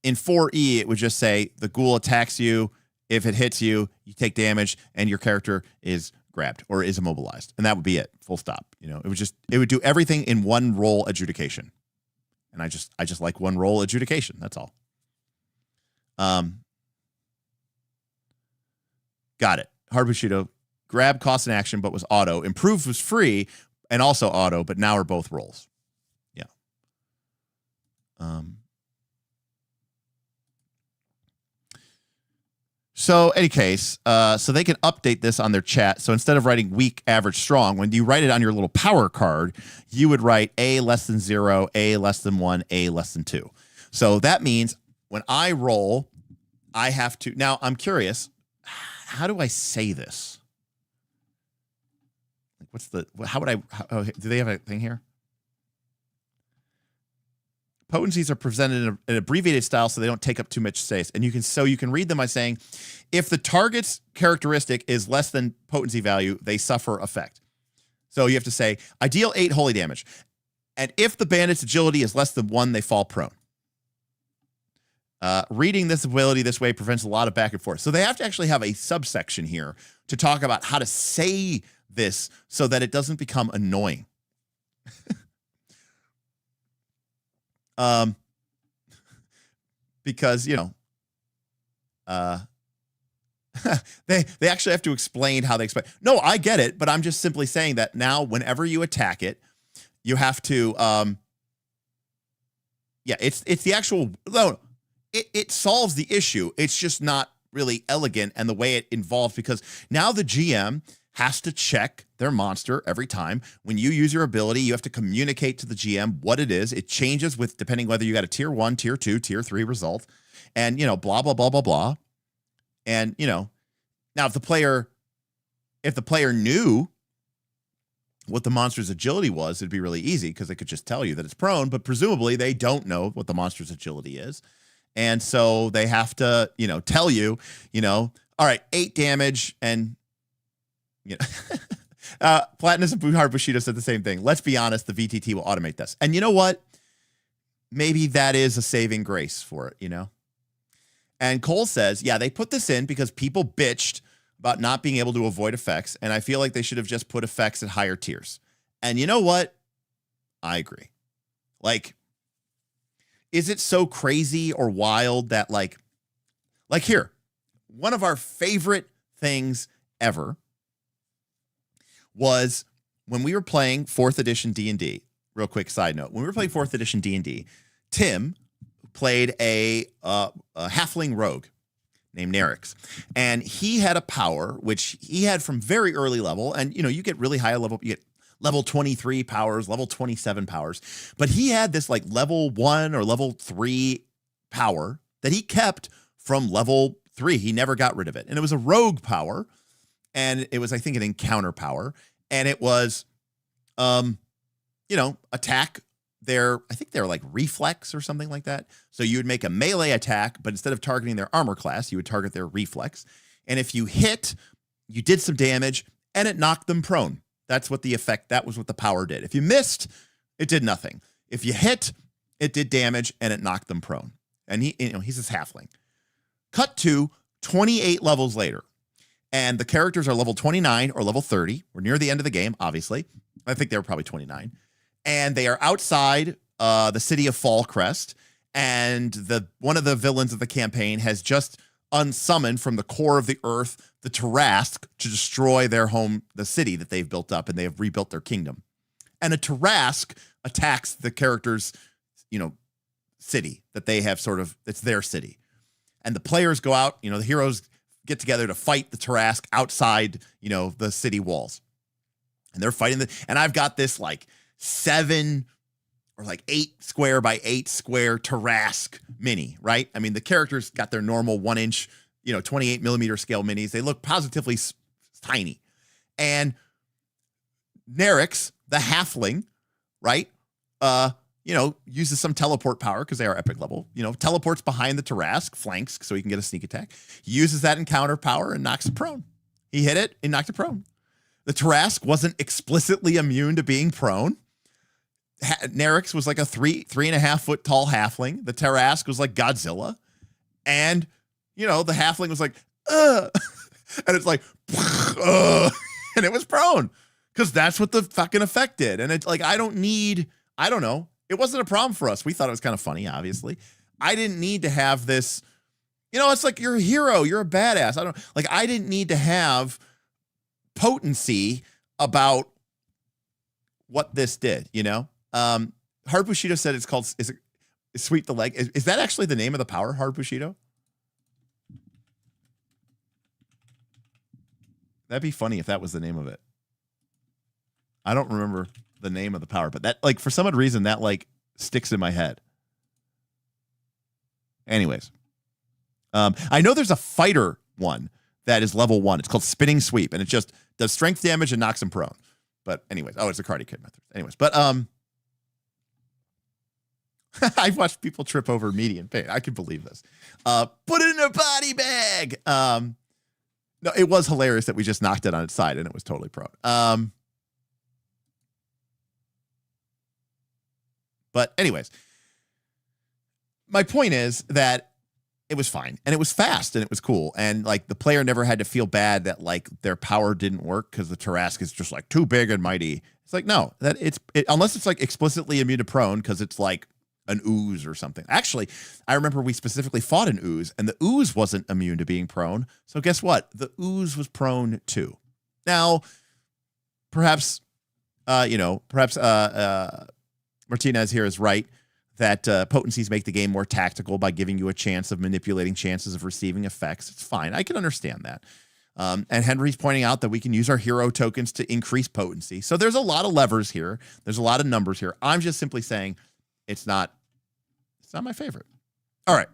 in 4E, it would just say the ghoul attacks you. If it hits you, you take damage and your character is grabbed or is immobilized. And that would be it. Full stop. You know, it would do everything in one roll adjudication. And I just like one roll adjudication. That's all. Got it. Hard Bushido. Grab cost an action, but was auto. Improved was free and also auto, but now are both rolls. Yeah. So any case, so they can update this on their chat. So instead of writing weak, average, strong, when you write it on your little power card, you would write A less than 0, A less than 1, A less than 2. So that means when I roll, I have to. Now I'm curious, how do I say this? How would I, do they have a thing here? Potencies are presented in an abbreviated style so they don't take up too much space. And you can read them by saying, if the target's characteristic is less than potency value, they suffer effect. So you have to say, I deal 8 holy damage. And if the bandit's agility is less than 1, they fall prone. Reading this ability this way prevents a lot of back and forth. So they have to actually have a subsection here to talk about how to say this so that it doesn't become annoying. Because, you know, they actually have to explain how they explain. No, I get it, but I'm just simply saying that now whenever you attack it, you have to, yeah, it's the actual, no, it solves the issue. It's just not really elegant and the way it involves, because now the GM has to check their monster every time. When you use your ability, you have to communicate to the GM what it is. It changes with depending whether you got a tier 1, tier 2, tier 3 result, and, you know, blah, blah, blah, blah, blah. And, you know, now if the player knew what the monster's agility was, it'd be really easy because they could just tell you that it's prone, but presumably they don't know what the monster's agility is. And so they have to, you know, tell you, you know, all right, 8 damage and, you know, Platinus and Hard Bushido said the same thing. Let's be honest, the VTT will automate this. And you know what? Maybe that is a saving grace for it, you know? And Cole says, yeah, they put this in because people bitched about not being able to avoid effects, and I feel like they should have just put effects at higher tiers. And you know what? I agree. Like, is it so crazy or wild that like here, one of our favorite things ever was when we were playing 4th edition D&D. Real quick side note. When we were playing 4th edition D&D, Tim played a halfling rogue named Nerix. And he had a power, which he had from very early level. And, you know, you get really high level, you get level 23 powers, level 27 powers. But he had this like level 1 or level 3 power that he kept from level 3. He never got rid of it. And it was a rogue power. And it was, I think, an encounter power. And it was, you know, attack their, I think they're like reflex or something like that. So you would make a melee attack, but instead of targeting their armor class, you would target their reflex. And if you hit, you did some damage and it knocked them prone. That's what the effect, that was what the power did. If you missed, it did nothing. If you hit, it did damage and it knocked them prone. And he, you know, he's this halfling. Cut to 28 levels later. And the characters are level 29 or level 30. We're near the end of the game, obviously. I think they were probably 29. And they are outside the city of Fallcrest. And one of the villains of the campaign has just unsummoned from the core of the earth the Tarask to destroy their home, the city that they've built up, and they have rebuilt their kingdom. And a Tarask attacks the character's, you know, city that they have sort of, it's their city. And the players go out, you know, the heroes get together to fight the Tarrasque outside, the city walls. And they're fighting and I've got this like 7 or like 8 square by 8 square Tarrasque mini, right? I mean, the characters got their normal 1-inch, 28 millimeter scale minis. They look positively tiny. And Nerix, the halfling, right? Uses some teleport power because they are epic level, teleports behind the Tarrasque, flanks so he can get a sneak attack. He uses that encounter power and knocks it prone. He hit it and knocked it prone. The Tarrasque wasn't explicitly immune to being prone. Nerix was like a 3.5 foot tall halfling. The Tarrasque was like Godzilla. And, the halfling was like, ugh. And it's like, ugh. And it was prone because that's what the fucking effect did. And it's like, I don't know. It wasn't a problem for us. We thought it was kind of funny, obviously. I didn't need to have this, it's like you're a hero. You're a badass. I didn't need to have potency about what this did, Hard Bushido said it's called, is it Sweep the Leg? Is that actually the name of the power, Hard Bushido? That'd be funny if that was the name of it. I don't remember the name of the power, but that, like, for some odd reason, that, like, sticks in my head. Anyways. I know there's a fighter one that is level 1. It's called Spinning Sweep, and it just does strength damage and knocks him prone. But anyways, it's a Karate Kid method. Anyways, but I've watched people trip over median pain. I can believe this. Put it in a body bag. No, it was hilarious that we just knocked it on its side and it was totally prone. But anyways, my point is that it was fine and it was fast and it was cool. And like the player never had to feel bad that like their power didn't work because the Tarrasque is just like too big and mighty. It's like, no, that unless it's like explicitly immune to prone because it's like an ooze or something. Actually, I remember we specifically fought an ooze and the ooze wasn't immune to being prone. So guess what? The ooze was prone too. Now, perhaps Martinez here is right that potencies make the game more tactical by giving you a chance of manipulating chances of receiving effects. It's fine. I can understand that. And Henry's pointing out that we can use our hero tokens to increase potency. So there's a lot of levers here. There's a lot of numbers here. I'm just simply saying it's not my favorite. All right.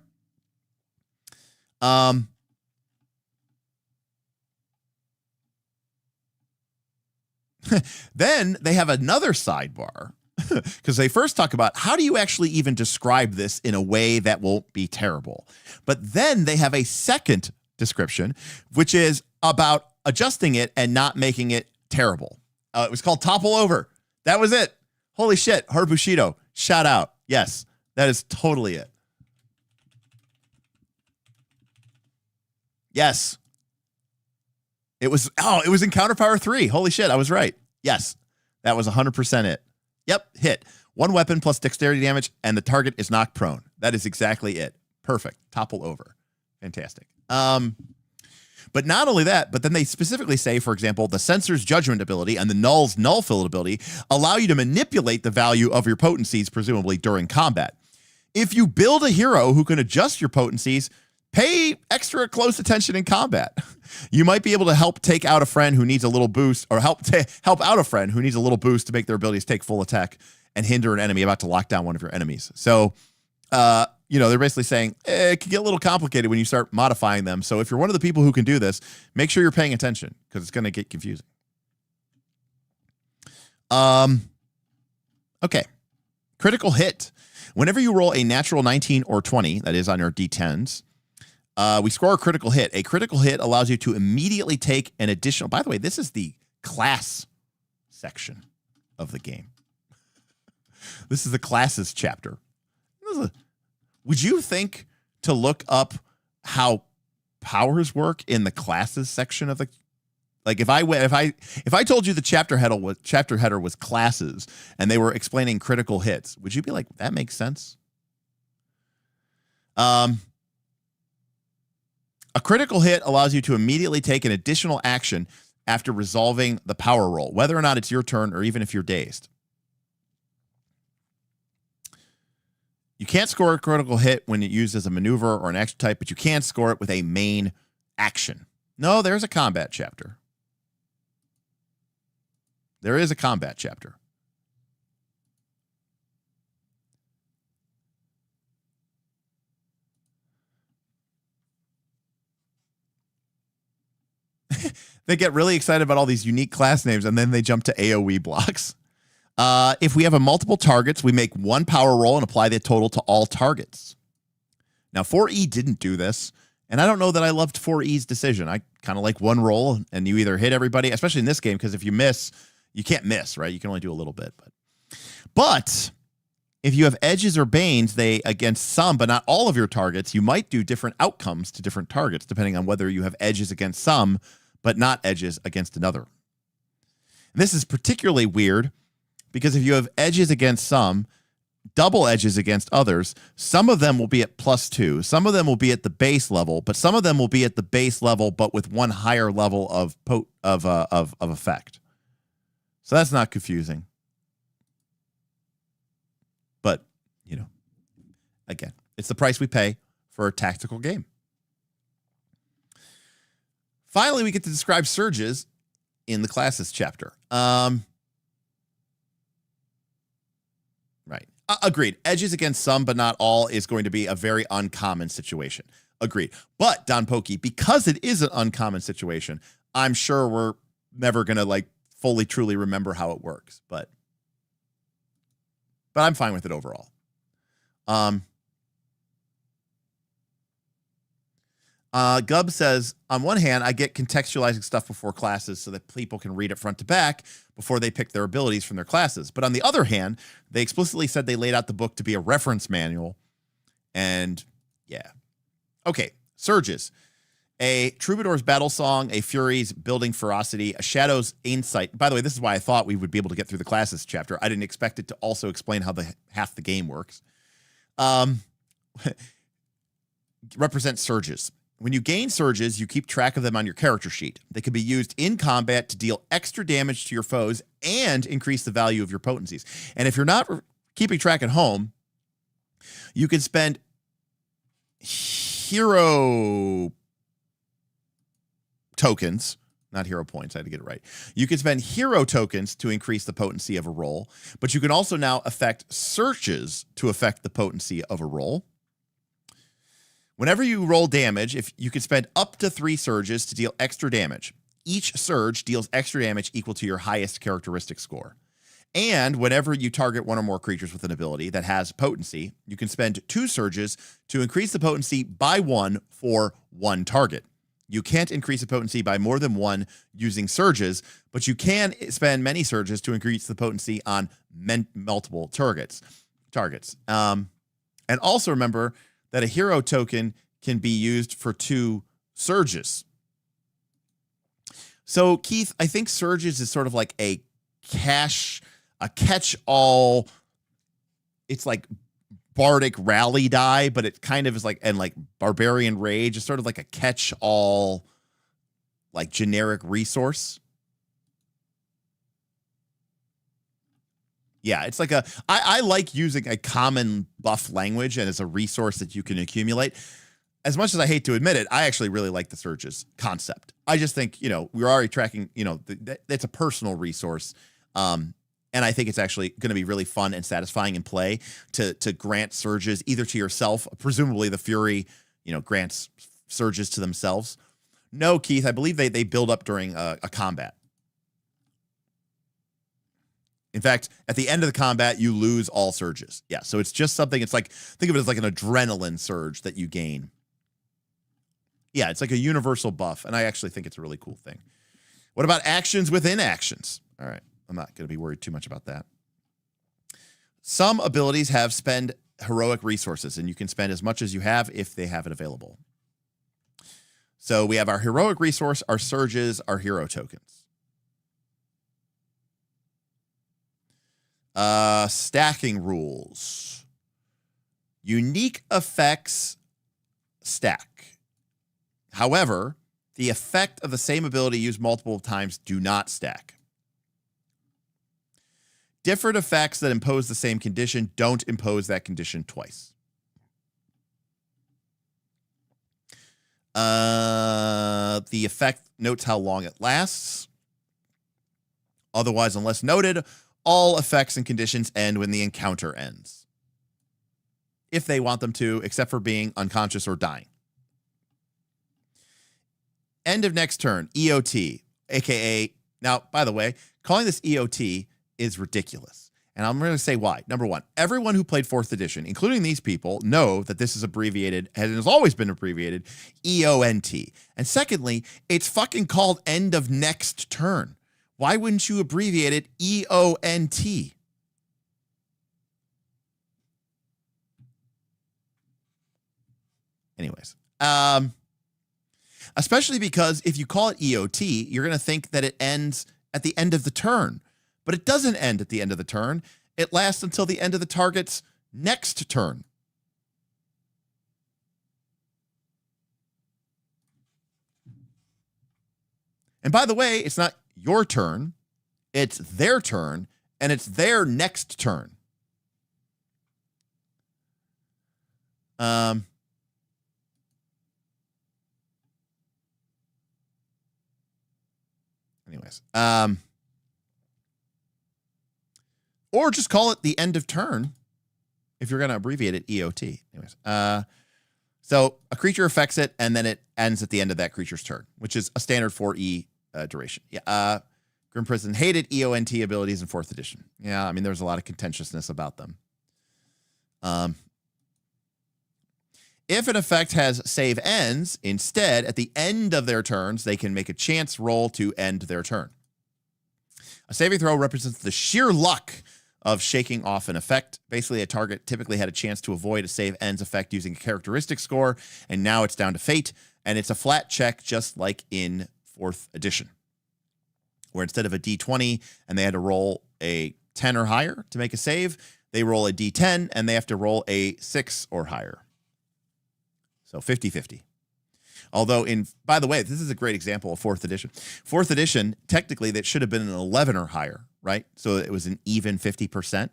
Then they have another sidebar because they first talk about how do you actually even describe this in a way that won't be terrible. But then they have a second description, which is about adjusting it and not making it terrible. It was called Topple Over. That was it. Holy shit. Hard Bushido. Shout out. Yes, that is totally it. Yes. It was Encounter Power 3. Holy shit, I was right. Yes, that was 100% it. Yep, hit. 1 weapon plus dexterity damage, and the target is knocked prone. That is exactly it. Perfect. Topple over. Fantastic. But not only that, but then they specifically say, for example, the Censor's Judgment ability and the Null's Null Fill ability allow you to manipulate the value of your potencies, presumably during combat. If you build a hero who can adjust your potencies, pay extra close attention in combat. You might be able to help take out a friend who needs a little boost, or help out a friend who needs a little boost to make their abilities take full attack and hinder an enemy about to lock down one of your enemies. So, they're basically saying it can get a little complicated when you start modifying them. So if you're one of the people who can do this, make sure you're paying attention because it's going to get confusing. Okay. Critical hit. Whenever you roll a natural 19 or 20, that is on your D10s, we score a critical hit. A critical hit allows you to immediately take an additional... By the way, this is the class section of the game. This is the classes chapter. Would you think to look up how powers work in the classes section of the... Like if I told you the chapter header was classes and they were explaining critical hits, would you be like, that makes sense? A critical hit allows you to immediately take an additional action after resolving the power roll, whether or not it's your turn or even if you're dazed. You can't score a critical hit when it's used as a maneuver or an action type, but you can score it with a main action. No, there's a combat chapter. There is a combat chapter. They get really excited about all these unique class names, and then they jump to AoE blocks. If we have a multiple targets, we make one power roll and apply the total to all targets. Now, 4E didn't do this, and I don't know that I loved 4E's decision. I kind of like one roll, and you either hit everybody, especially in this game, because if you miss, you can't miss, right? You can only do a little bit. But if you have edges or banes, they against some, but not all of your targets, you might do different outcomes to different targets, depending on whether you have edges against some, but not edges against another. And this is particularly weird because if you have edges against some, double edges against others, some of them will be at +2, some of them will be at the base level, but some of them will be at the base level, but with one higher level of effect. So that's not confusing. But, you know, again, it's the price we pay for a tactical game. Finally, we get to describe surges in the classes chapter. Right. Agreed. Edges against some, but not all, is going to be a very uncommon situation. Agreed. But, Don Pokey, because it is an uncommon situation, I'm sure we're never going to, like, fully, truly remember how it works. But I'm fine with it overall. Gub says, on one hand, I get contextualizing stuff before classes so that people can read it front to back before they pick their abilities from their classes. But on the other hand, they explicitly said they laid out the book to be a reference manual. And yeah. Okay, surges. A troubadour's battle song, a fury's building ferocity, a shadow's insight. By the way, this is why I thought we would be able to get through the classes chapter. I didn't expect it to also explain how half the game works. Represent surges. When you gain surges, you keep track of them on your character sheet. They can be used in combat to deal extra damage to your foes and increase the value of your potencies. And if you're not keeping track at home, you can spend hero tokens, not hero points, I had to get it right. You can spend hero tokens to increase the potency of a roll, but you can also now affect surges to affect the potency of a roll. Whenever you roll damage, if you can spend up to 3 surges to deal extra damage. Each surge deals extra damage equal to your highest characteristic score. And whenever you target one or more creatures with an ability that has potency, you can spend 2 surges to increase the potency by 1 for 1 target. You can't increase the potency by more than 1 using surges, but you can spend many surges to increase the potency on multiple targets. And also remember that a hero token can be used for 2 surges. So, Keith, I think surges is sort of like a catch-all. It's like Bardic Rally die, but it kind of is like, and like Barbarian Rage is sort of like a catch-all, like generic resource. Yeah, it's like I like using a common buff language and as a resource that you can accumulate. As much as I hate to admit it, I actually really like the surges concept. I just think, we're already tracking, it's a personal resource. And I think it's actually going to be really fun and satisfying in play to grant surges either to yourself. Presumably the Fury, grants surges to themselves. No, Keith, I believe they build up during a combat. In fact, at the end of the combat, you lose all surges. Yeah, so it's just something, it's like, think of it as like an adrenaline surge that you gain. Yeah, it's like a universal buff, and I actually think it's a really cool thing. What about actions within actions? All right, I'm not going to be worried too much about that. Some abilities have spend heroic resources, and you can spend as much as you have if they have it available. So we have our heroic resource, our surges, our hero tokens. Stacking rules. Unique effects stack. However, the effect of the same ability used multiple times do not stack. Different effects that impose the same condition don't impose that condition twice. the effect notes how long it lasts. Otherwise, unless noted, all effects and conditions end when the encounter ends, if they want them to, except for being unconscious or dying. End of next turn, EOT, aka, now, by the way, calling this EOT is ridiculous. And I'm going to say why. Number one, everyone who played 4th edition, including these people, know that this is abbreviated, and has always been abbreviated, EONT. And secondly, it's fucking called end of next turn. Why wouldn't you abbreviate it EONT? Anyways, especially because if you call it EOT, you're going to think that it ends at the end of the turn. But it doesn't end at the end of the turn. It lasts until the end of the target's next turn. And by the way, it's not your turn. It's their turn, and it's their next turn. Anyways, or just call it the end of turn if you're going to abbreviate it EOT. Anyways, so a creature affects it, and then it ends at the end of that creature's turn, which is a standard 4E duration. Yeah. Grim Prison hated EONT abilities in 4th edition. Yeah, I mean, there's a lot of contentiousness about them. If an effect has save ends, instead, at the end of their turns, they can make a chance roll to end their turn. A saving throw represents the sheer luck of shaking off an effect. Basically, a target typically had a chance to avoid a save ends effect using a characteristic score, and now it's down to fate, and it's a flat check just like in 4th edition, where instead of a D20 and they had to roll a 10 or higher to make a save, they roll a D10 and they have to roll a 6 or higher. So 50-50. Although, by the way, this is a great example of 4th edition. 4th edition, technically, that should have been an 11 or higher, right? So it was an even 50%,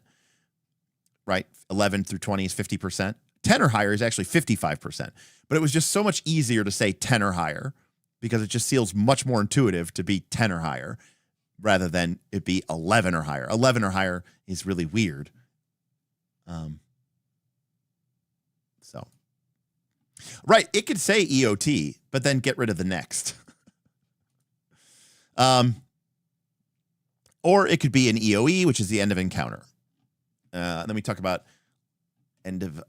right? 11 through 20 is 50%. 10 or higher is actually 55%. But it was just so much easier to say 10 or higher because it just feels much more intuitive to be 10 or higher rather than it be 11 or higher. 11 or higher is really weird. Right, it could say EOT, but then get rid of the next. Or it could be an EOE, which is the end of encounter. Then we talk about end of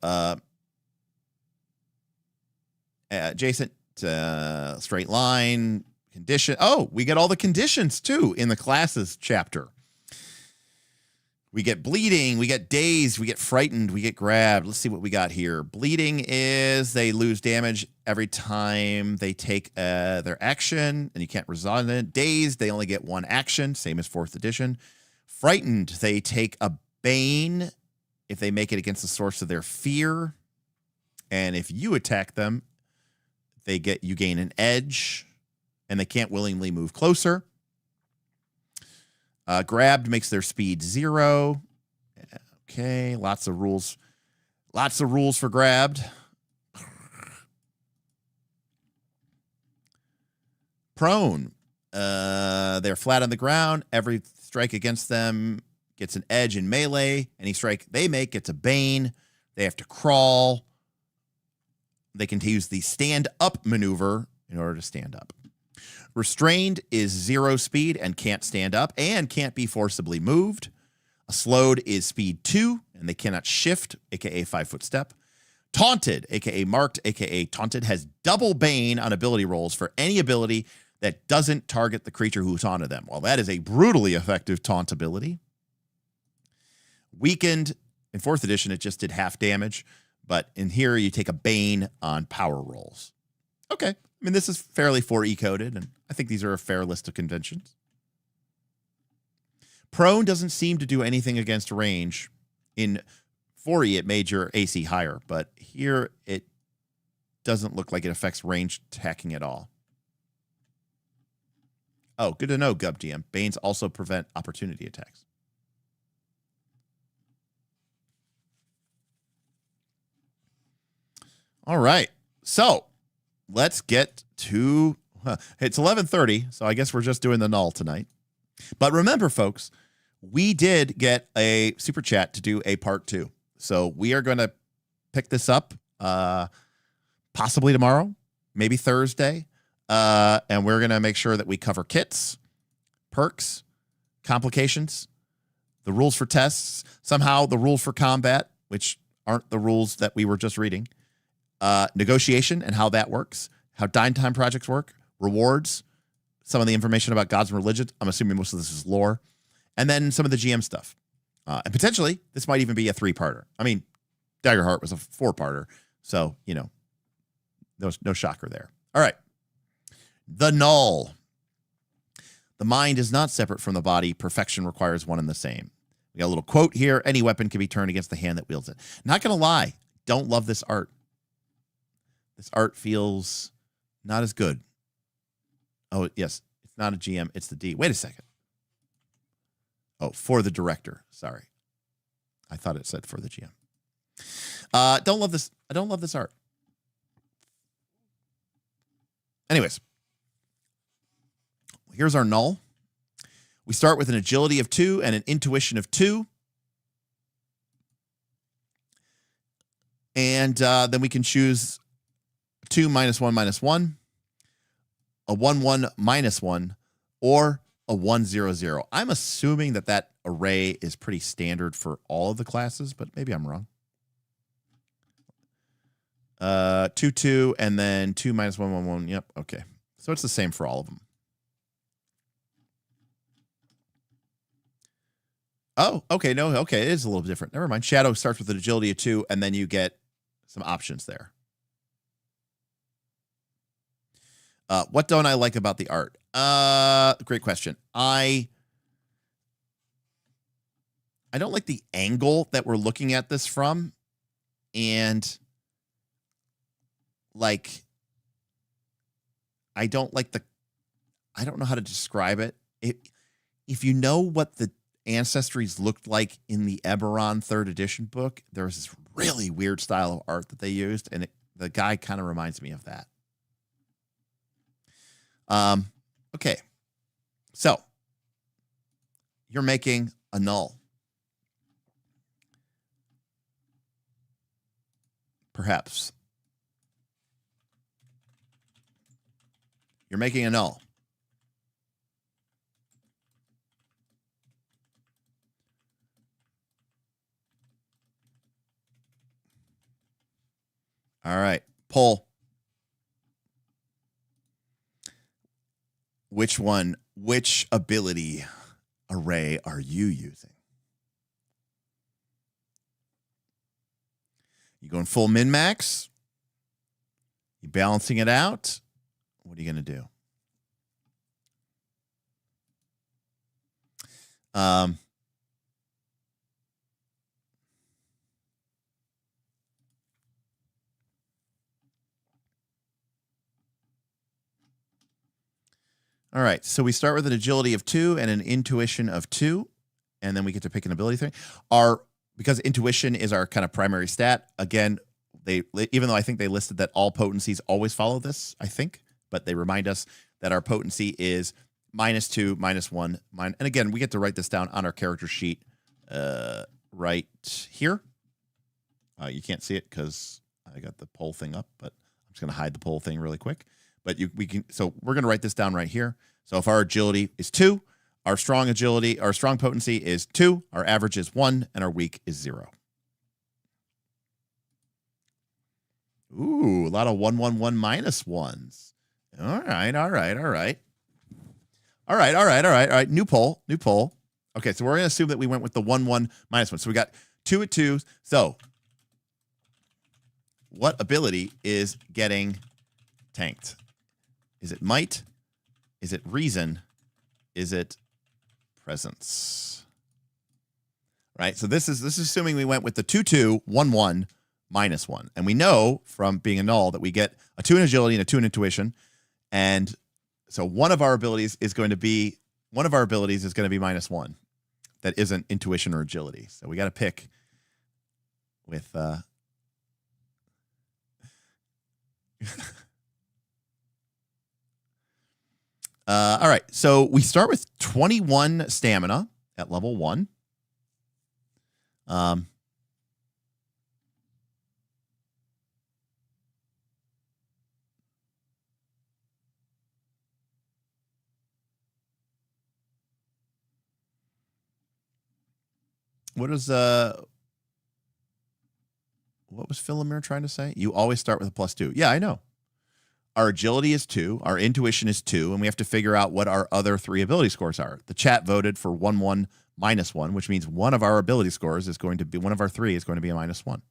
adjacent, straight line, condition. Oh, we get all the conditions too in the classes chapter. We get bleeding, we get dazed, we get frightened, we get grabbed. Let's see what we got here. Bleeding is they lose damage every time they take their action, and you can't resolve it. Dazed, they only get one action, same as 4th edition. Frightened, they take a bane if they make it against the source of their fear. And if you attack them, you gain an edge, and they can't willingly move closer. Grabbed makes their speed 0. Okay, lots of rules. Lots of rules for grabbed. Prone. They're flat on the ground. Every strike against them gets an edge in melee. Any strike they make gets a bane. They have to crawl. They can use the stand-up maneuver in order to stand up. Restrained is 0 speed and can't stand up and can't be forcibly moved. A slowed is speed 2 and they cannot shift, aka 5-foot step. Taunted, aka marked, aka taunted, has double bane on ability rolls for any ability that doesn't target the creature who taunted them. Well, that is a brutally effective taunt ability. Weakened, in 4th edition, it just did half damage, but in here you take a bane on power rolls. Okay. I mean, this is fairly 4E coded, and I think these are a fair list of conventions. Prone doesn't seem to do anything against range. In 4E, it made your AC higher, but here it doesn't look like it affects range attacking at all. Oh, good to know, GubDM. Banes also prevent opportunity attacks. All right. So let's get to It's 11:30, so I guess we're just doing the null tonight. But remember, folks, we did get a super chat to do a part 2. So we are going to pick this up possibly tomorrow, maybe Thursday. And we're going to make sure that we cover kits, perks, complications, the rules for tests, somehow the rules for combat, which aren't the rules that we were just reading, negotiation and how that works, how downtime projects work, rewards, some of the information about gods and religions. I'm assuming most of this is lore. And then some of the GM stuff. And potentially, this might even be a 3-parter. I mean, Daggerheart was a 4-parter. So, you know, no shocker there. All right. The null. The mind is not separate from the body. Perfection requires one and the same. We got a little quote here. Any weapon can be turned against the hand that wields it. Not going to lie. Don't love this art. This art feels not as good. Oh, yes. It's not a GM. It's the D. Wait a second. Oh, for the director. Sorry. I thought it said for the GM. Don't love this. I don't love this art. Anyways. Here's our null. We start with an agility of 2 and an intuition of 2. And then we can choose 2 -1 -1, a 1 1 -1, or a 1 0 0. I'm assuming that array is pretty standard for all of the classes, but maybe I'm wrong. 2 2 and then 2 -1 1 1. Yep. Okay. So it's the same for all of them. Oh, okay. No, okay. It is a little different. Never mind. Shadow starts with an agility of 2, and then you get some options there. What don't I like about the art? Great question. I don't like the angle that we're looking at this from. And like, I don't know how to describe it. If you know what the ancestries looked like in the Eberron 3rd edition book, there was this really weird style of art that they used, and the guy kind of reminds me of that. Okay. So you're making a null. Perhaps. You're making a null. All right. Poll. Which ability array are you using? You going full min-max? You balancing it out? What are you going to do? All right, so we start with an agility of 2 and an intuition of 2, and then we get to pick an ability 3. Because intuition is our kind of primary stat, again, even though I think they listed that all potencies always follow this, I think, but they remind us that our potency is -2, -1, and again, we get to write this down on our character sheet right here. You can't see it because I got the poll thing up, but I'm just going to hide the poll thing really quick. But so we're going to write this down right here. So if our agility is 2, our strong potency is 2, our average is 1, and our weak is 0. Ooh, a lot of 1 1 1 -1s. All right. New poll. Okay, so we're going to assume that we went with the 1 1 -1. So we got 2 at 2. So what ability is getting tanked? Is it might? Is it reason? Is it presence? Right. So this is assuming we went with the 2 2 1 1 -1, and we know from being a null that we get a 2 in agility and a 2 in intuition, and so one of our abilities is going to be -1. That isn't intuition or agility. So we got to pick with. All right, so we start with 21 stamina at level 1. What was Philomere trying to say? You always start with a +2. Yeah, I know. Our agility is 2, our intuition is 2, and we have to figure out what our other 3 ability scores are. The chat voted for 1, 1, -1, which means one of our ability scores is going to be, one of our 3 is going to be a -1.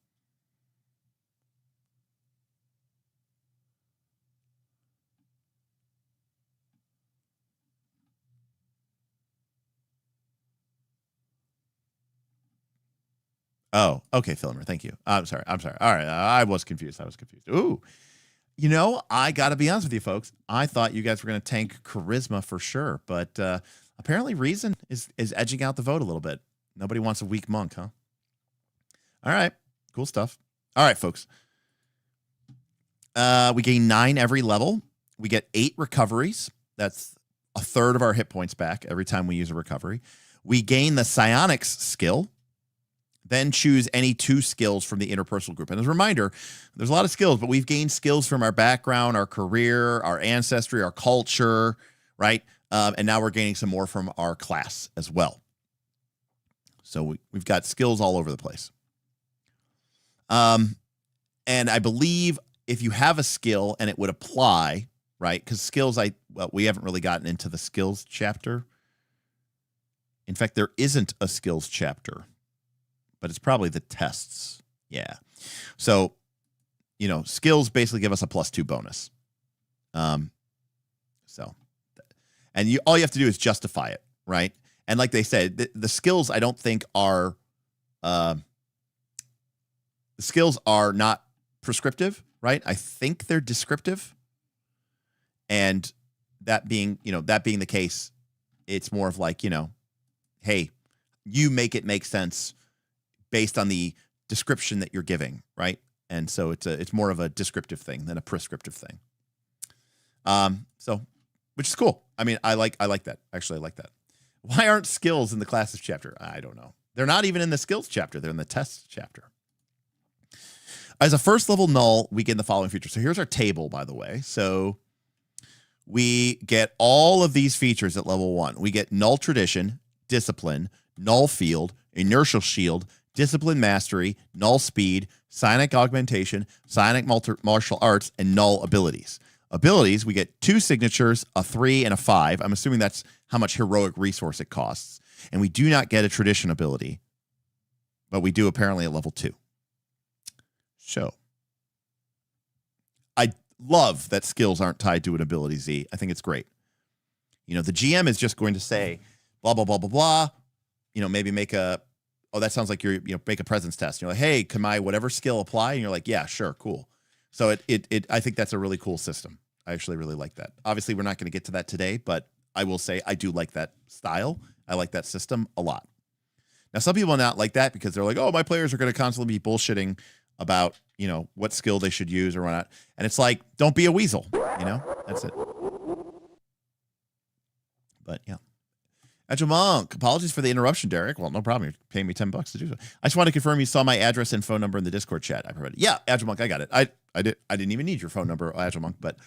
Oh, okay, Philomere, thank you. I'm sorry. All right, I was confused. Ooh. You know, I got to be honest with you, folks. I thought you guys were going to tank charisma for sure, but apparently reason is edging out the vote a little bit. Nobody wants a weak monk, huh? All right, cool stuff. All right, folks. We gain 9 every level. We get 8 recoveries. That's a third of our hit points back every time we use a recovery. We gain the psionics skill. Then choose any 2 skills from the interpersonal group. And as a reminder, there's a lot of skills, but we've gained skills from our background, our career, our ancestry, our culture, right? And now we're gaining some more from our class as well. So we've got skills all over the place. And I believe if you have a skill and it would apply, right? Because skills, we haven't really gotten into the skills chapter. In fact, there isn't a skills chapter, but it's probably the tests. Yeah. So, you know, skills basically give us a +2 bonus. And all you have to do is justify it, right? And like they said, the skills I don't think are, the skills are not prescriptive, right? I think they're descriptive. And that being the case, it's more of like, hey, you make it make sense based on the description that you're giving, right? And so it's more of a descriptive thing than a prescriptive thing. So, which is cool. I mean, I like that. Actually, I like that. Why aren't skills in the classes chapter? I don't know. They're not even in the skills chapter. They're in the tests chapter. As a first level null, we gain the following features. So here's our table, by the way. So we get all of these features at level 1. We get null tradition, discipline, null field, inertial shield, discipline mastery, null speed, psionic augmentation, psionic martial arts, and null abilities. Abilities, we get 2 signatures, a 3, and a 5. I'm assuming that's how much heroic resource it costs. And we do not get a tradition ability, but we do apparently at level 2. So I love that skills aren't tied to an ability, Z. I think it's great. The GM is just going to say, blah, blah, blah, blah, blah. Maybe make a, that sounds like make a presence test. You're like, hey, can my whatever skill apply? And you're like, yeah, sure, cool. So I think that's a really cool system. I actually really like that. Obviously, we're not going to get to that today, but I will say I do like that style. I like that system a lot. Now, some people are not like that because they're like, oh, my players are going to constantly be bullshitting about, what skill they should use or whatnot. And it's like, don't be a weasel, that's it. But yeah. Agile Monk, apologies for the interruption, Derek. Well, no problem. You're paying me $10 to do so. I just want to confirm you saw my address and phone number in the Discord chat I provided. Yeah, Agile Monk, I got it. I didn't even need your phone number, Agile Monk, but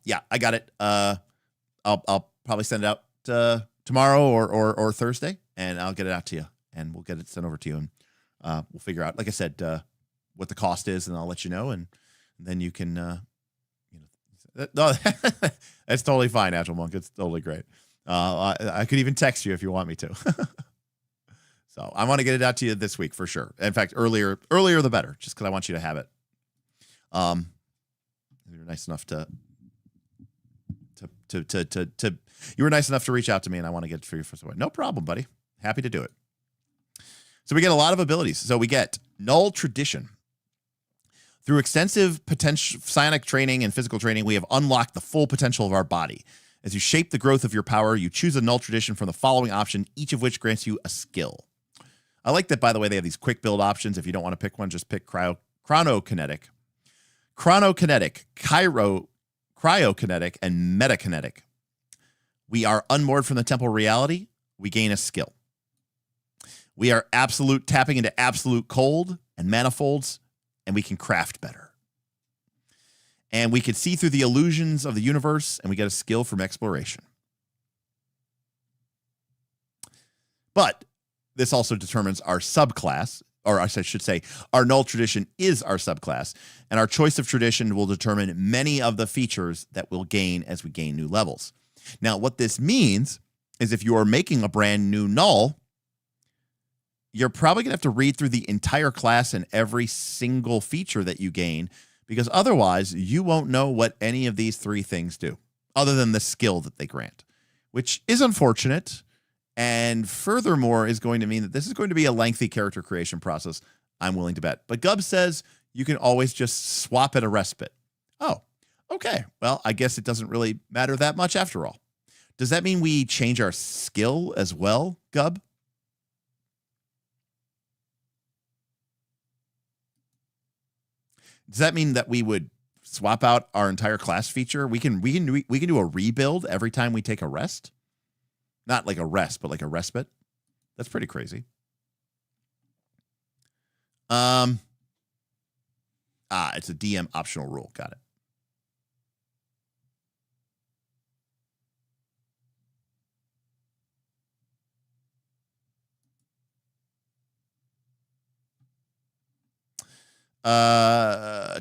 yeah, I got it. I'll probably send it out tomorrow or Thursday, and I'll get it out to you, and we'll get it sent over to you, and we'll figure out, like I said, what the cost is, and I'll let you know, and then you can, no, that's totally fine, Agile Monk. It's totally great. I could even text you if you want me to. So I want to get it out to you this week for sure. In fact, earlier the better, just because I want you to have it. You were nice enough to you were nice enough to reach out to me, and I want to get it for you for some way. No problem, buddy. Happy to do it. So we get a lot of abilities. So we get null tradition. Through extensive potential psionic training and physical training, we have unlocked the full potential of our body. As you shape the growth of your power, you choose a null tradition from the following option, each of which grants you a skill. I like that, by the way, they have these quick build options. If you don't want to pick one, just pick chronokinetic, cryokinetic, and metakinetic. We are unmoored from the temple reality. We gain a skill. We are absolute, tapping into absolute cold and manifolds, and we can craft better. And we can see through the illusions of the universe, and we get a skill from exploration. But this also determines our subclass, or I should say, our null tradition is our subclass, and our choice of tradition will determine many of the features that we'll gain as we gain new levels. Now, what this means is if you are making a brand new null, you're probably going to have to read through the entire class and every single feature that you gain, because otherwise you won't know what any of these three things do, other than the skill that they grant, which is unfortunate, and furthermore is going to mean that this is going to be a lengthy character creation process, I'm willing to bet. But Gub says you can always just swap at a respite. Oh, okay. Well, I guess it doesn't really matter that much after all. Does that mean we change our skill as well, Gub? Does that mean that we would swap out our entire class feature? We can do a rebuild every time we take a rest? Not like a rest, but like a respite. That's pretty crazy. It's a DM optional rule. Got it.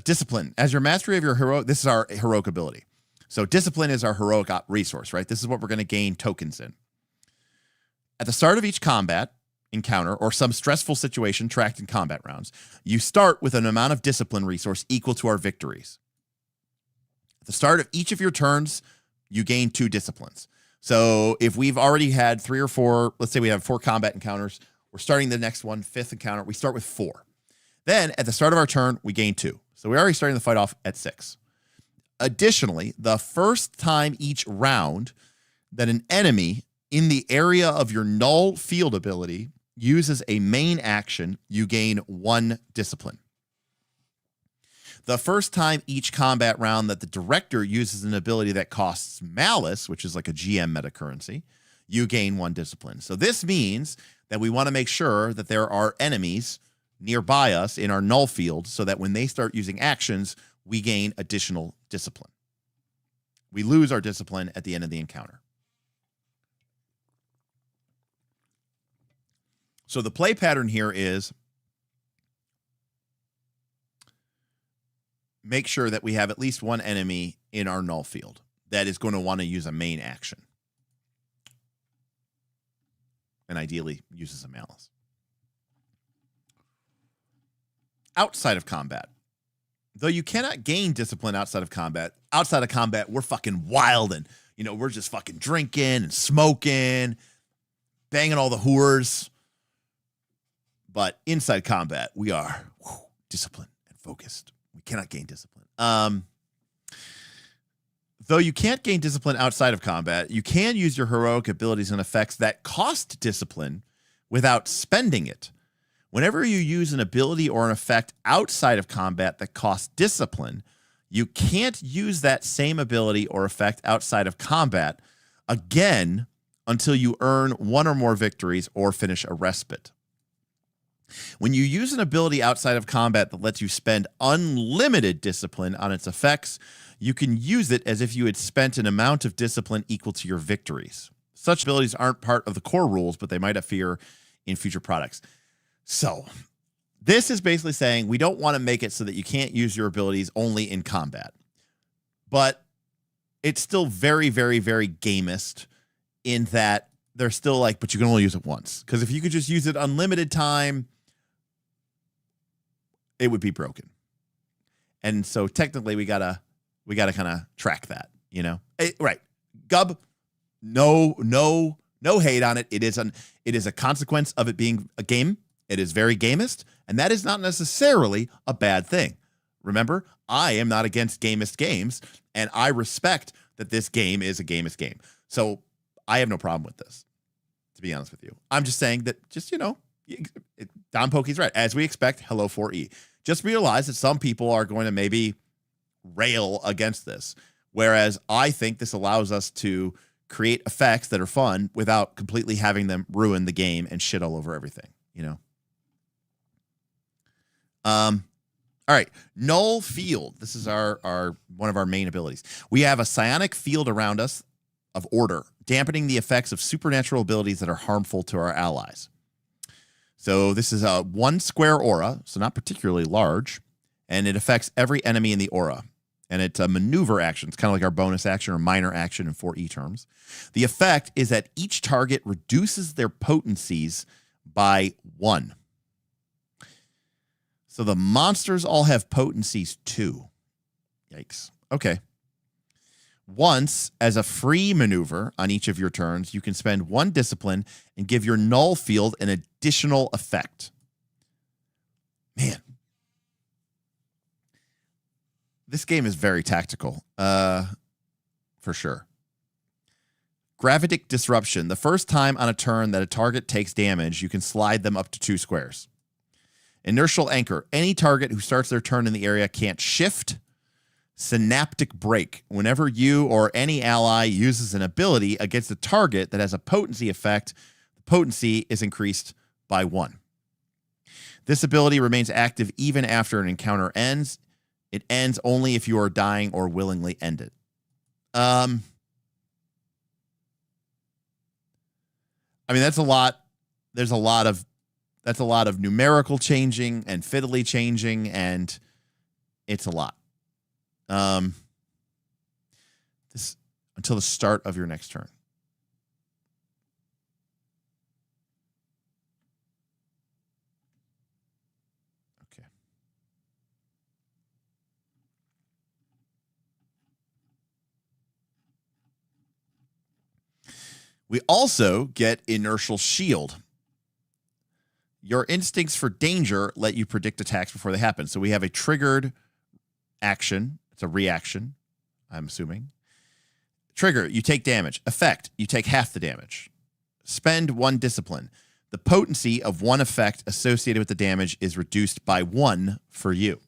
Discipline. As your mastery of your heroic, this is our heroic ability. So discipline is our heroic resource, right? This is what we're going to gain tokens in. At the start of each combat encounter or some stressful situation tracked in combat rounds, you start with an amount of discipline resource equal to our victories. At the start of each of your turns, you gain 2 disciplines. So if we've already had 3 or 4, let's say we have 4 combat encounters, we're starting the next one, 5th encounter, we start with 4. Then at the start of our turn, we gain 2. So we're already starting the fight off at 6. Additionally, the first time each round that an enemy in the area of your null field ability uses a main action, you gain 1 discipline. The first time each combat round that the director uses an ability that costs malice, which is like a GM meta currency, you gain 1 discipline. So this means that we want to make sure that there are enemies nearby us in our null field so that when they start using actions, we gain additional discipline. We lose our discipline at the end of the encounter. So the play pattern here is make sure that we have at least 1 enemy in our null field that is going to want to use a main action. And ideally uses a malice. Outside of combat. Though you cannot gain discipline outside of combat, we're fucking wild and, we're just fucking drinking and smoking, banging all the whores. But inside combat, we are disciplined and focused. We cannot gain discipline. Though you can't gain discipline outside of combat, you can use your heroic abilities and effects that cost discipline without spending it. Whenever you use an ability or an effect outside of combat that costs discipline, you can't use that same ability or effect outside of combat again until you earn 1 or more victories or finish a respite. When you use an ability outside of combat that lets you spend unlimited discipline on its effects, you can use it as if you had spent an amount of discipline equal to your victories. Such abilities aren't part of the core rules, but they might appear in future products. So this is basically saying we don't want to make it so that you can't use your abilities only in combat. But it's still very, very, very gamist in that they're still like, but you can only use it once. Because if you could just use it unlimited time, it would be broken. And so technically we gotta kind of track that, right. Gub, no hate on it. It is a consequence of it being a game. It is very gamist, and that is not necessarily a bad thing. Remember, I am not against gamist games, and I respect that this game is a gamist game. So I have no problem with this, to be honest with you. I'm just saying that, Don Pokey's right. As we expect, hello 4E. Just realize that some people are going to maybe rail against this, whereas I think this allows us to create effects that are fun without completely having them ruin the game and shit all over everything, you know? All right, Null Field. This is our one of our main abilities. We have a psionic field around us of order, dampening the effects of supernatural abilities that are harmful to our allies. So this is a 1 square aura, so not particularly large, and it affects every enemy in the aura. And it's a maneuver action. It's kind of like our bonus action or minor action in 4E terms. The effect is that each target reduces their potencies by 1. So the monsters all have potencies 2. Yikes. Okay. Once, as a free maneuver on each of your turns, you can spend 1 discipline and give your null field an additional effect. Man. This game is very tactical, for sure. Gravitic Disruption. The first time on a turn that a target takes damage, you can slide them up to 2 squares. Inertial Anchor. Any target who starts their turn in the area can't shift. Synaptic Break. Whenever you or any ally uses an ability against a target that has a potency effect, the potency is increased by 1. This ability remains active even after an encounter ends. It ends only if you are dying or willingly end it. I mean, that's a lot. That's a lot of numerical changing and fiddly changing, and it's a lot. This until the start of your next turn. Okay. We also get Inertial Shield. Your instincts for danger let you predict attacks before they happen. So we have a triggered action. It's a reaction, I'm assuming. Trigger, you take damage. Effect, you take half the damage. Spend 1 discipline. The potency of 1 effect associated with the damage is reduced by 1 for you.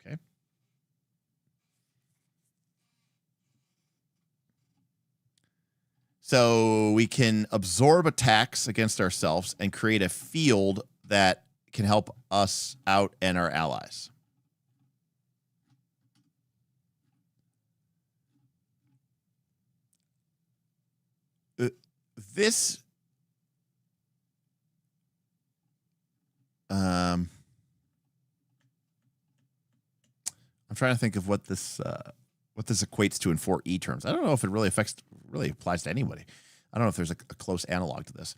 Okay. So we can absorb attacks against ourselves and create a field that can help us out and our allies. This I'm trying to think of what this equates to in 4E terms. I don't know if it really applies to anybody. I don't know if there's a close analog to this.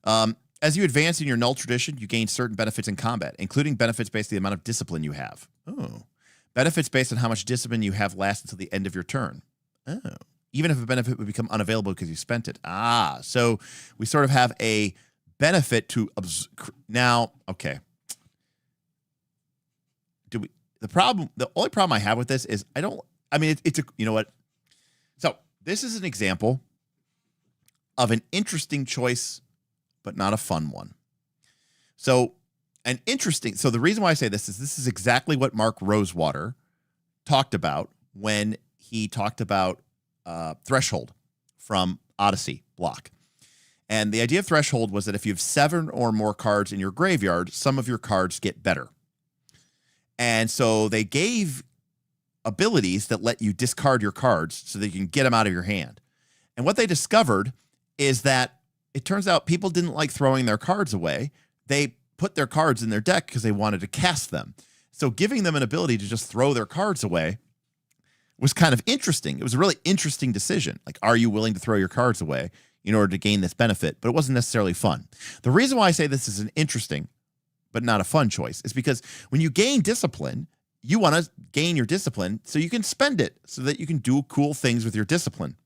As you advance in your null tradition, you gain certain benefits in combat, including benefits based on the amount of discipline you have. Oh. Benefits based on how much discipline you have last until the end of your turn. Oh. Even if a benefit would become unavailable because you spent it. Ah, so we sort of have a benefit to now. Okay. The only problem I have with this is you know what? So this is an example of an interesting choice, but not a fun one. So the reason why I say this is exactly what Mark Rosewater talked about when he talked about Threshold from Odyssey block. And the idea of Threshold was that if you have 7 or more cards in your graveyard, some of your cards get better. And so they gave abilities that let you discard your cards so that you can get them out of your hand. And what they discovered is that it turns out people didn't like throwing their cards away. They put their cards in their deck because they wanted to cast them. So giving them an ability to just throw their cards away was kind of interesting. It was a really interesting decision. Like, are you willing to throw your cards away in order to gain this benefit? But it wasn't necessarily fun. The reason why I say this is an interesting but not a fun choice is because when you gain discipline, you want to gain your discipline so you can spend it so that you can do cool things with your discipline.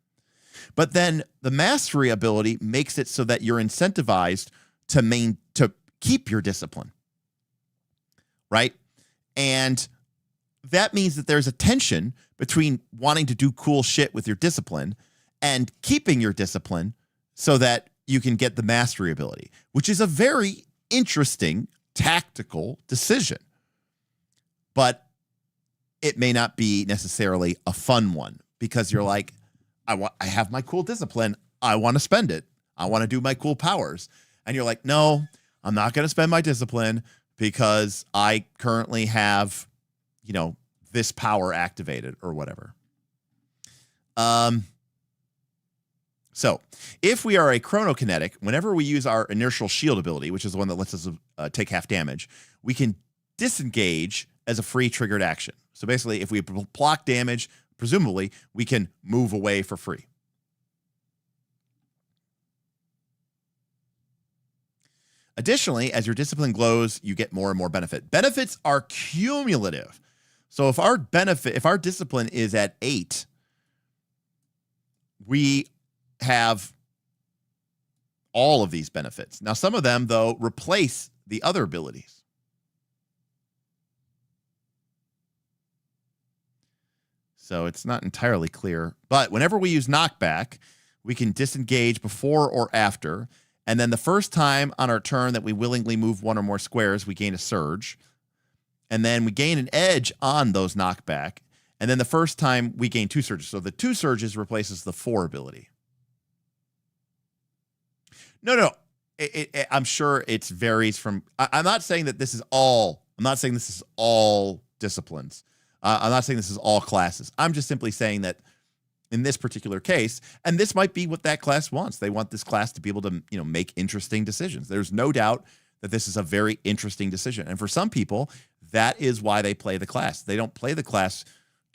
But then the mastery ability makes it so that you're incentivized to keep your discipline, right? And that means that there's a tension between wanting to do cool shit with your discipline and keeping your discipline so that you can get the mastery ability, which is a very interesting tactical decision. But it may not be necessarily a fun one because you're like, I have my cool discipline. I want to spend it. I want to do my cool powers. And you're like, no, I'm not going to spend my discipline because I currently have, you know, this power activated or whatever. So if we are a chronokinetic, whenever we use our inertial shield ability, which is the one that lets us take half damage, we can disengage as a free triggered action. So basically, if we block damage, presumably, we can move away for free. Additionally, as your discipline glows, you get more and more benefit. Benefits are cumulative. So if our discipline is at 8, we have all of these benefits. Now, some of them, though, replace the other abilities. So it's not entirely clear. But whenever we use knockback, we can disengage before or after. And then the first time on our turn that we willingly move one or more squares, we gain a surge. And then we gain an edge on those knockback. And then the first time we gain 2 surges. So the 2 surges replaces the 4 ability. No. I'm sure it varies from. I'm not saying that this is all. I'm not saying this is all disciplines. I'm not saying this is all classes. I'm just simply saying that in this particular case, and this might be what that class wants. They want this class to be able to, you know, make interesting decisions. There's no doubt that this is a very interesting decision. And for some people, that is why they play the class. They don't play the class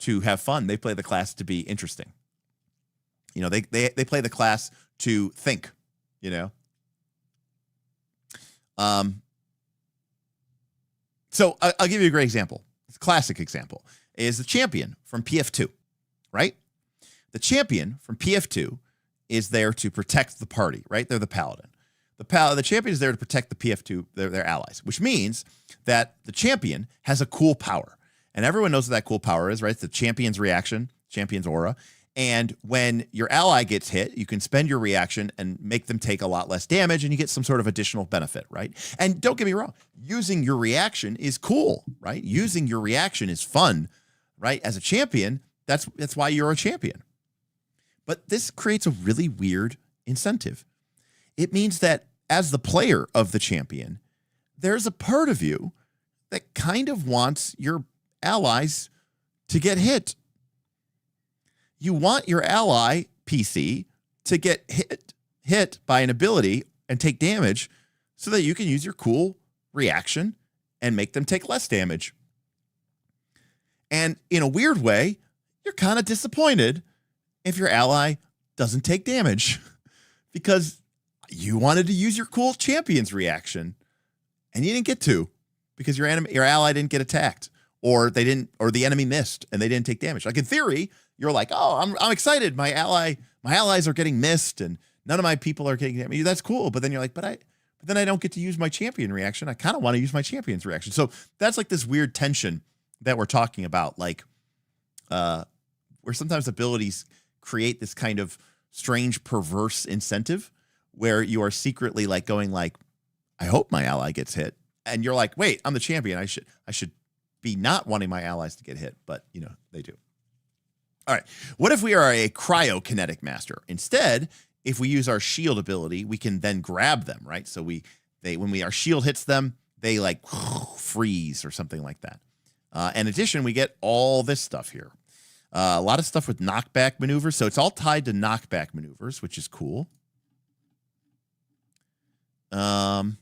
to have fun. They play the class to be interesting. You know, they play the class to think, you know. So I'll give you a great example. It's a classic example is the champion from PF2, right? The champion from PF2 is there to protect the party, right? They're the paladin. The champion is there to protect the PF2, their allies, which means that the champion has a cool power. And everyone knows what that cool power is, right? It's the champion's reaction, champion's aura. And when your ally gets hit, you can spend your reaction and make them take a lot less damage, and you get some sort of additional benefit, right? And don't get me wrong, using your reaction is cool, right? Using your reaction is fun, right? As a champion, that's why you're a champion. But this creates a really weird incentive. It means that as the player of the champion, there's a part of you that kind of wants your allies to get hit. You want your ally, PC, to get hit by an ability and take damage so that you can use your cool reaction and make them take less damage. And in a weird way, you're kind of disappointed if your ally doesn't take damage because you wanted to use your cool champion's reaction and you didn't get to because your ally didn't get attacked or the enemy missed and they didn't take damage. Like in theory, you're like, oh, I'm excited. My allies are getting missed and none of my people are getting damage. That's cool. But then you're like, but then I don't get to use my champion reaction. I kind of want to use my champion's reaction. So that's like this weird tension that we're talking about, like where sometimes abilities create this kind of strange, perverse incentive where you are secretly like going like, I hope my ally gets hit. And you're like, wait, I'm the champion. I should be not wanting my allies to get hit, but you know, they do. All right. What if we are a cryokinetic master? Instead, if we use our shield ability, we can then grab them, right? So when our shield hits them, they like freeze or something like that. In addition, we get all this stuff here. A lot of stuff with knockback maneuvers. So it's all tied to knockback maneuvers, which is cool. But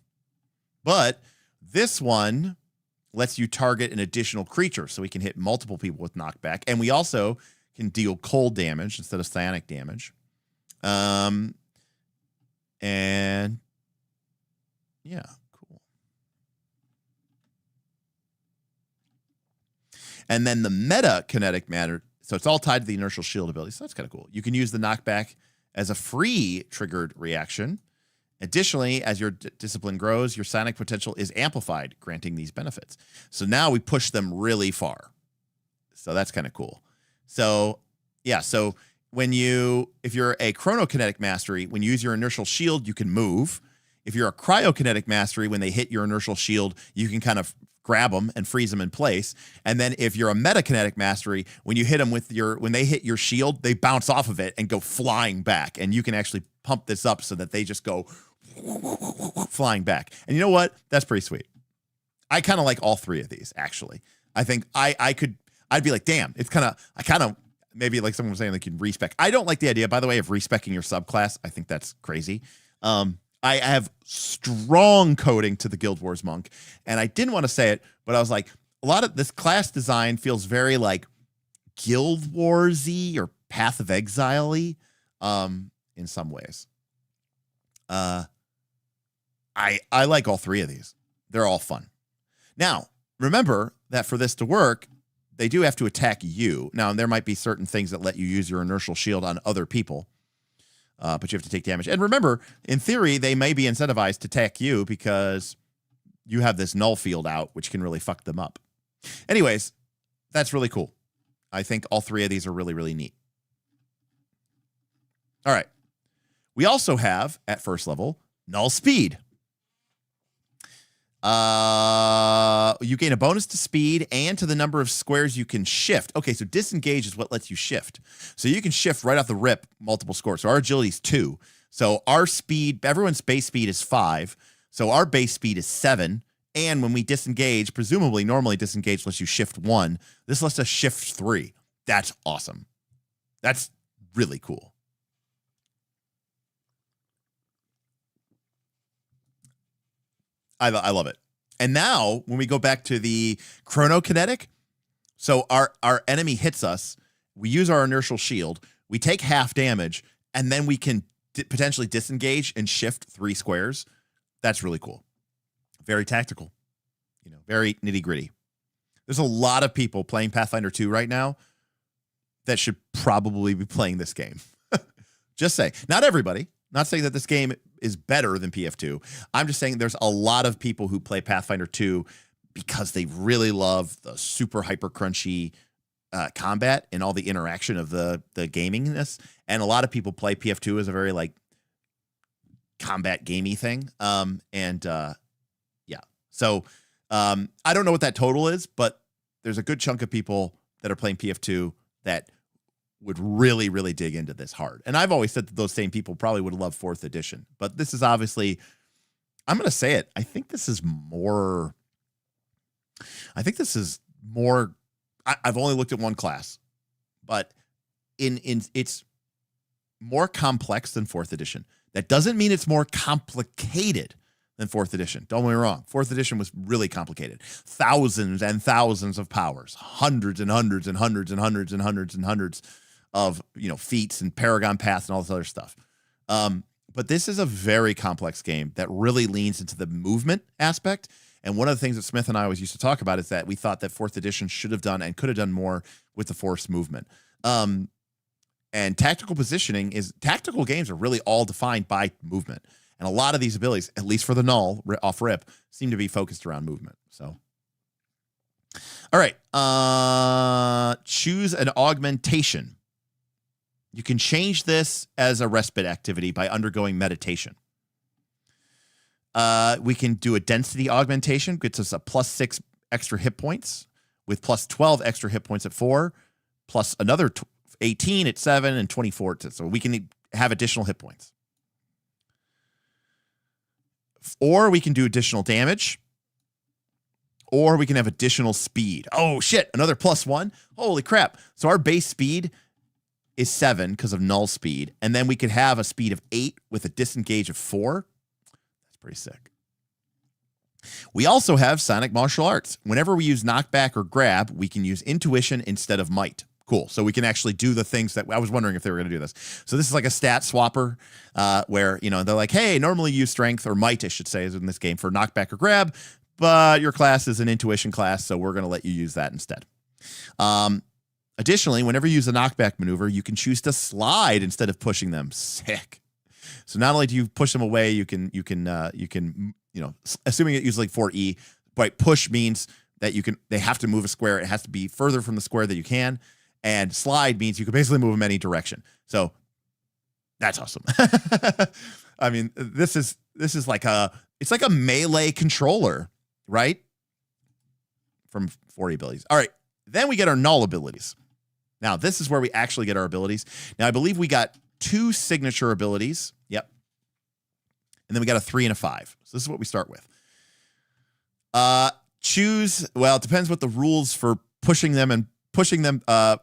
this one lets you target an additional creature. So we can hit multiple people with knockback. And we also can deal cold damage instead of psionic damage. And yeah, cool. And then the meta kinetic matter. So it's all tied to the inertial shield ability. So that's kind of cool. You can use the knockback as a free triggered reaction. Additionally, as your discipline grows, your psionic potential is amplified, granting these benefits. So now we push them really far. So that's kind of cool. So yeah, so if you're a chronokinetic mastery, when you use your inertial shield, you can move. If you're a cryokinetic mastery, when they hit your inertial shield, you can kind of grab them and freeze them in place. And then if you're a metakinetic mastery, when you hit them with when they hit your shield, they bounce off of it and go flying back. And you can actually pump this up so that they just go flying back. And you know what? That's pretty sweet. I kind of like all three of these, actually. I think I'd be like, damn, maybe like someone was saying, like you can respec. I don't like the idea, by the way, of respecing your subclass. I think that's crazy. I have strong coding to the Guild Wars Monk, and I didn't want to say it, but I was like, a lot of this class design feels very like Guild Wars-y or Path of Exile-y in some ways. I like all three of these. They're all fun. Now, remember that for this to work, they do have to attack you. Now, there might be certain things that let you use your inertial shield on other people. But you have to take damage. And remember, in theory, they may be incentivized to attack you because you have this null field out, which can really fuck them up. Anyways, that's really cool. I think all three of these are really, really neat. All right. We also have, at first level, null speed. You gain a bonus to speed and to the number of squares you can shift. Okay, so disengage is what lets you shift. So you can shift right off the rip multiple scores. So our agility is 2. So our speed, everyone's base speed is 5. So our base speed is 7. And when we disengage, presumably normally disengage lets you shift 1. This lets us shift 3. That's awesome. That's really cool. I love it. And now when we go back to the chronokinetic, so our enemy hits us, we use our inertial shield, we take half damage, and then we can potentially disengage and shift 3 squares. That's really cool. Very tactical, very nitty gritty. There's a lot of people playing Pathfinder 2 right now that should probably be playing this game. Just say, not everybody. Not saying that this game is better than PF2. I'm just saying there's a lot of people who play Pathfinder 2 because they really love the super hyper crunchy combat and all the interaction of the gamingness. And a lot of people play PF2 as a very like combat gamey thing. Yeah. So I don't know what that total is, but there's a good chunk of people that are playing PF2 that would really, really dig into this hard. And I've always said that those same people probably would love 4th edition. But this is obviously, I'm going to say it, I think this is more, I've only looked at one class, but it's more complex than 4th edition. That doesn't mean it's more complicated than 4th edition. Don't get me wrong. 4th edition was really complicated. Thousands and thousands of powers, hundreds and hundreds and hundreds and hundreds and hundreds and hundreds of feats and paragon paths and all this other stuff. But this is a very complex game that really leans into the movement aspect. And one of the things that Smith and I always used to talk about is that we thought that 4th edition should have done and could have done more with the force movement. And tactical positioning tactical games are really all defined by movement. And a lot of these abilities, at least for the null off rip, seem to be focused around movement. So, all right. Choose an augmentation. You can change this as a respite activity by undergoing meditation. We can do a density augmentation, gets us a +6 extra hit points with +12 extra hit points at 4, plus another 18 at 7 and 24 at 6. So we can have additional hit points. Or we can do additional damage. Or we can have additional speed. Oh, shit. Another +1. Holy crap. So our base speed is 7 because of null speed. And then we could have a speed of 8 with a disengage of 4. That's pretty sick. We also have Sonic Martial Arts. Whenever we use knockback or grab, we can use intuition instead of might. Cool. So we can actually do the things that I was wondering if they were going to do this. So this is like a stat swapper where, they're like, hey, normally use strength or might, I should say, is in this game for knockback or grab, but your class is an intuition class, so we're going to let you use that instead. Additionally, whenever you use a knockback maneuver, you can choose to slide instead of pushing them. Sick. So not only do you push them away, you can assuming it uses like 4E, but push means that they have to move a square. It has to be further from the square that you can. And slide means you can basically move them any direction. So that's awesome. I mean, this is like it's like a melee controller, right? from 40 abilities. All right. Then we get our null abilities. Now, this is where we actually get our abilities. Now, I believe we got 2 signature abilities. Yep. And then we got a 3 and a 5. So this is what we start with. Well, it depends what the rules for pushing them,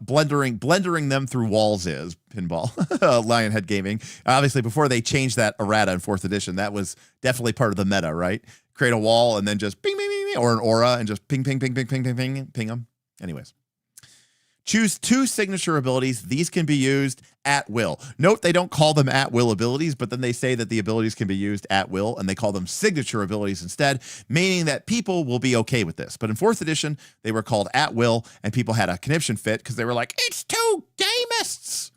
blendering them through walls is, Pinball, Lionhead Gaming. Obviously, before they changed that errata in 4th edition, that was definitely part of the meta, right? Create a wall and then just ping, ping, ping, ping, or an aura and just ping, ping, ping, ping, ping, ping, ping, ping them. Anyways. Choose 2 signature abilities. These can be used at will. Note they don't call them at will abilities, but then they say that the abilities can be used at will, and they call them signature abilities instead, meaning that people will be okay with this. But in 4th edition, they were called at will, and people had a conniption fit because they were like, it's too gamists.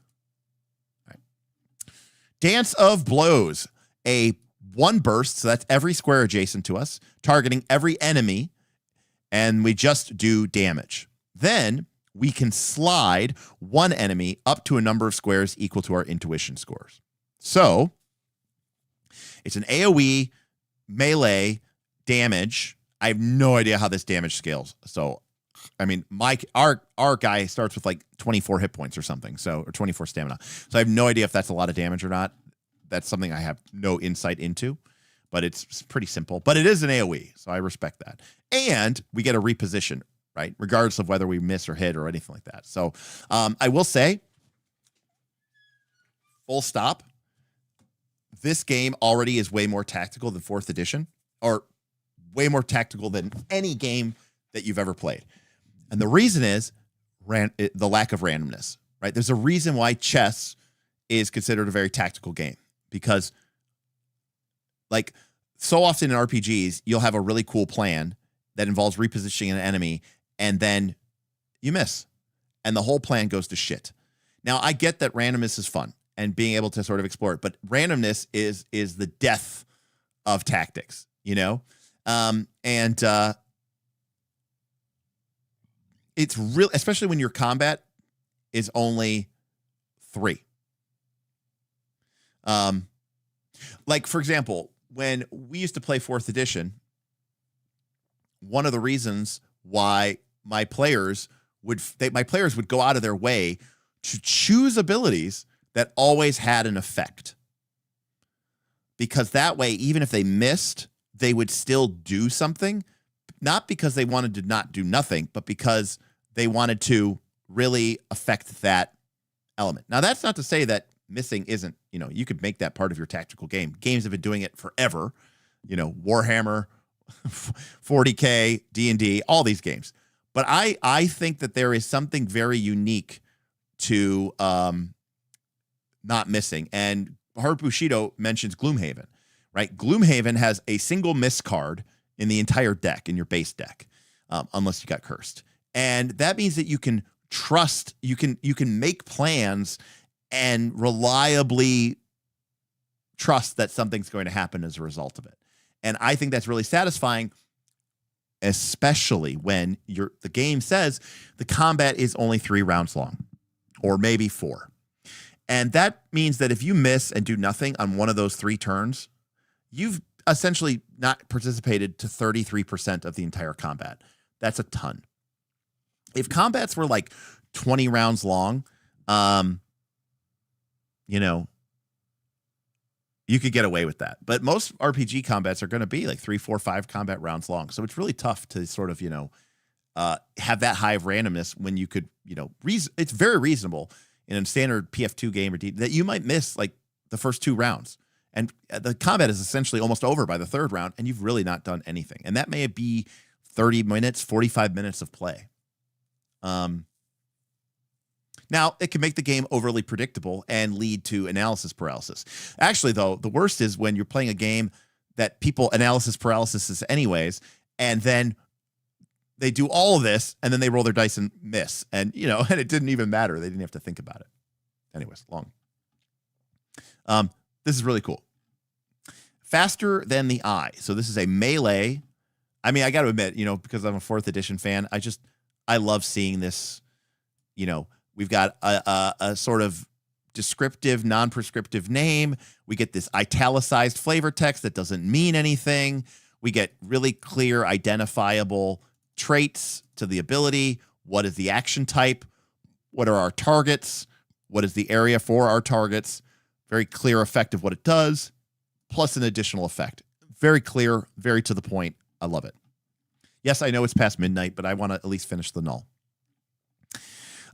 Right. Dance of Blows. A 1 burst, so that's every square adjacent to us, targeting every enemy, and we just do damage. Then we can slide 1 enemy up to a number of squares equal to our intuition scores. So it's an AoE melee damage. I have no idea how this damage scales. So, I mean, our guy starts with like 24 hit points or something, or 24 stamina. So I have no idea if that's a lot of damage or not. That's something I have no insight into, but it's pretty simple. But it is an AoE, so I respect that. And we get a reposition, right? Regardless of whether we miss or hit or anything like that. So I will say, full stop, this game already is way more tactical than 4th edition, or way more tactical than any game that you've ever played. And the reason is the lack of randomness, right? There's a reason why chess is considered a very tactical game, because like so often in RPGs, you'll have a really cool plan that involves repositioning an enemy, and then you miss, and the whole plan goes to shit. Now, I get that randomness is fun and being able to sort of explore it, but randomness is the death of tactics, you know? It's real, especially when your combat is only 3. Like, for example, when we used to play 4th edition, one of the reasons why my players would go out of their way to choose abilities that always had an effect. Because that way, even if they missed, they would still do something, not because they wanted to not do nothing, but because they wanted to really affect that element. Now, that's not to say that missing isn't, you could make that part of your tactical game. Games have been doing it forever. Warhammer, 40K, D&D, all these games. But I think that there is something very unique to not missing. And Hard Bushido mentions Gloomhaven, right? Gloomhaven has a single miss card in the entire deck, in your base deck, unless you got cursed. And that means that you can trust, you can make plans and reliably trust that something's going to happen as a result of it. And I think that's really satisfying, especially when the game says the combat is only 3 rounds long, or maybe 4. And that means that if you miss and do nothing on one of those 3 turns, you've essentially not participated to 33% of the entire combat. That's a ton. If combats were like 20 rounds long, you could get away with that. But most RPG combats are going to be like 3, 4, 5 combat rounds long. So it's really tough to sort of, have that high of randomness when you could, it's very reasonable in a standard PF2 game that you might miss like the first 2 rounds. And the combat is essentially almost over by the 3rd round, and you've really not done anything. And that may be 30 minutes, 45 minutes of play. Now, it can make the game overly predictable and lead to analysis paralysis. Actually, though, the worst is when you're playing a game that people analysis paralysis is anyways, and then they do all of this, and then they roll their dice and miss. And, and it didn't even matter. They didn't have to think about it. Anyways, long. This is really cool. Faster than the eye. So this is a melee. I mean, I got to admit, because I'm a 4th edition fan, I love seeing this. We've got a sort of descriptive, non-prescriptive name. We get this italicized flavor text that doesn't mean anything. We get really clear, identifiable traits to the ability. What is the action type? What are our targets? What is the area for our targets? Very clear effect of what it does, plus an additional effect. Very clear, very to the point. I love it. Yes, I know it's past midnight, but I want to at least finish the null.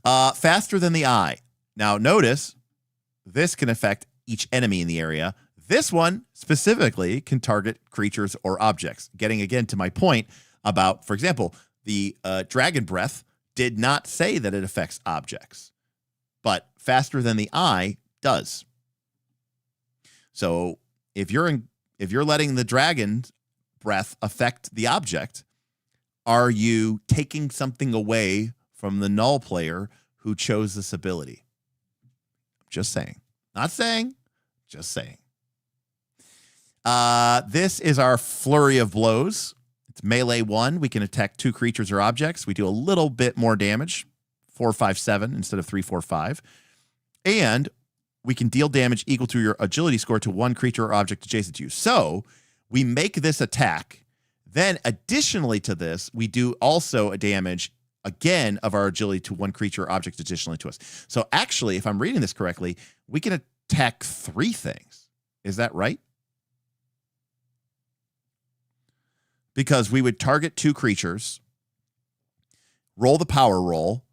Faster than the eye. Now, notice this can affect each enemy in the area. This one specifically can target creatures or objects. Getting again to my point about, for example, the dragon breath did not say that it affects objects, but faster than the eye does. So if you're letting the dragon breath affect the object, are you taking something away from the null player who chose this ability? Just saying. Not saying, just saying. This is our flurry of blows. It's melee 1. We can attack 2 creatures or objects. We do a little bit more damage, 4, 5, 7 instead of 3, 4, 5. And we can deal damage equal to your agility score to 1 creature or object adjacent to you. So we make this attack. Then additionally to this, we do also a damage again of our agility to 1 creature or object additionally to us. So actually, if I'm reading this correctly, we can attack 3 things. Is that right? Because we would target 2 creatures, roll the power roll,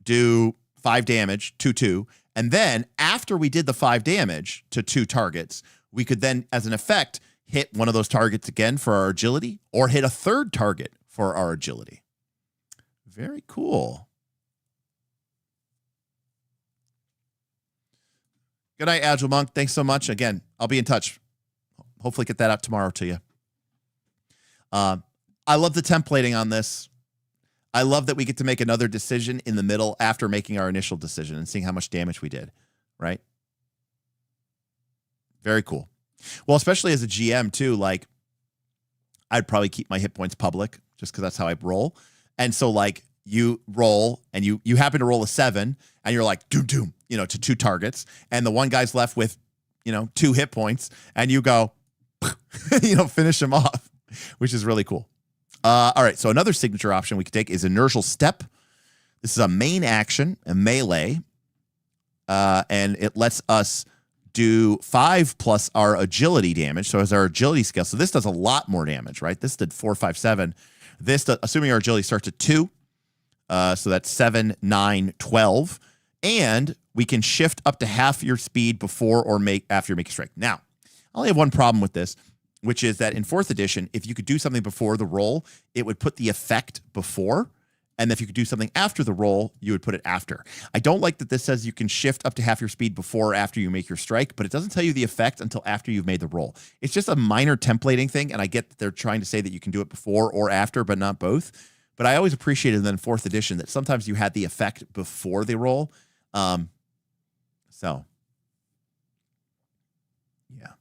do 5 damage, 2/2, and then after we did the 5 damage to 2 targets, we could then, as an effect, hit one of those targets again for our agility, or hit a 3rd target for our agility. Very cool. Good night, Agile Monk. Thanks so much. Again, I'll be in touch. Hopefully get that out tomorrow to you. I love the templating on this. I love that we get to make another decision in the middle after making our initial decision and seeing how much damage we did, right? Very cool. Well, especially as a GM too, like I'd probably keep my hit points public just because that's how I roll. And so like you roll and you happen to roll a 7 and you're like, doom, to 2 targets. And the one guy's left with, 2 hit points and you go, finish him off, which is really cool. All right, so another signature option we could take is inertial step. This is a main action, a melee, and it lets us do 5 plus our agility damage. So as our agility scale, so this does a lot more damage, right? This did 4, 5, 7. This, assuming our agility starts at 2, so that's 7, 9, 12, and we can shift up to half your speed before or after you make a strike. Now, I only have one problem with this, which is that in 4th edition, if you could do something before the roll, it would put the effect before. And if you could do something after the roll, you would put it after. I don't like that this says you can shift up to half your speed before or after you make your strike, but it doesn't tell you the effect until after you've made the roll. It's just a minor templating thing, and I get that they're trying to say that you can do it before or after, but not both. But I always appreciated in 4th edition that sometimes you had the effect before the roll. So, yeah.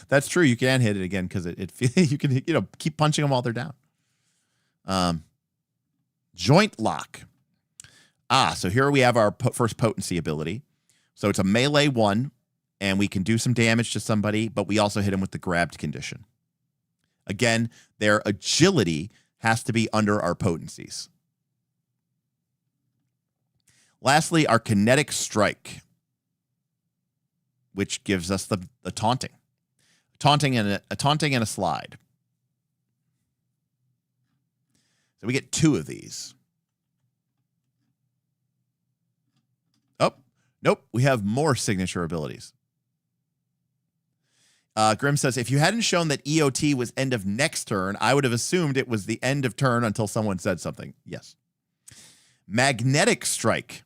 That's true. You can hit it again because you can keep punching them while they're down. Joint lock. So here we have our first potency ability. So it's a melee 1, and we can do some damage to somebody, but we also hit them with the grabbed condition. Again, their agility has to be under our potencies. Lastly, our kinetic strike, which gives us the taunting. Taunting and a slide. So we get 2 of these. Oh, nope. We have more signature abilities. Grim says, if you hadn't shown that EOT was end of next turn, I would have assumed it was the end of turn until someone said something. Yes. Magnetic strike.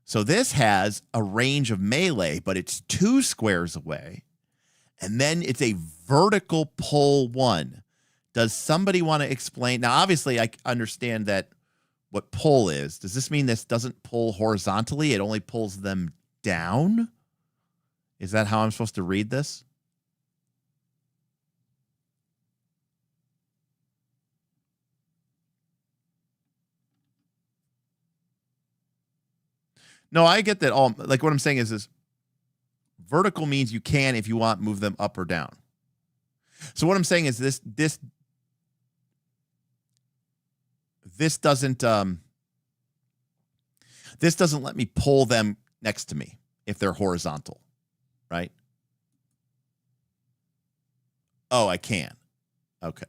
So this has a range of melee, but it's 2 squares away. And then it's a vertical pull 1. Does somebody want to explain? Now, obviously, I understand that what pull is. Does this mean this doesn't pull horizontally? It only pulls them down? Is that how I'm supposed to read this? No, I get that all. Like what I'm saying is Vertical means you can, if you want, move them up or down. So what I'm saying is this doesn't let me pull them next to me if they're horizontal, right? Oh, I can. Okay.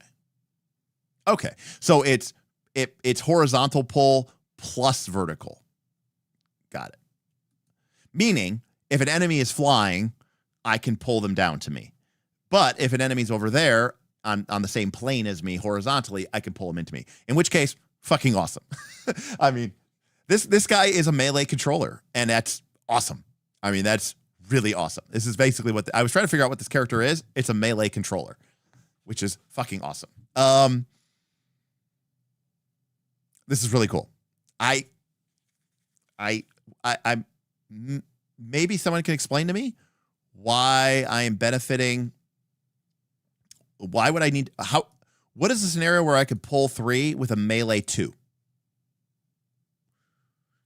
Okay. So it's horizontal pull plus vertical. Got it. Meaning, if an enemy is flying, I can pull them down to me. But if an enemy's over there on the same plane as me horizontally, I can pull them into me. In which case, fucking awesome. I mean, this guy is a melee controller, and that's awesome. I mean, that's really awesome. This is basically what I was trying to figure out what this character is. It's a melee controller, which is fucking awesome. This is really cool. Maybe someone can explain to me why I am benefiting. Why would I need what is the scenario where I could pull 3 with a melee 2?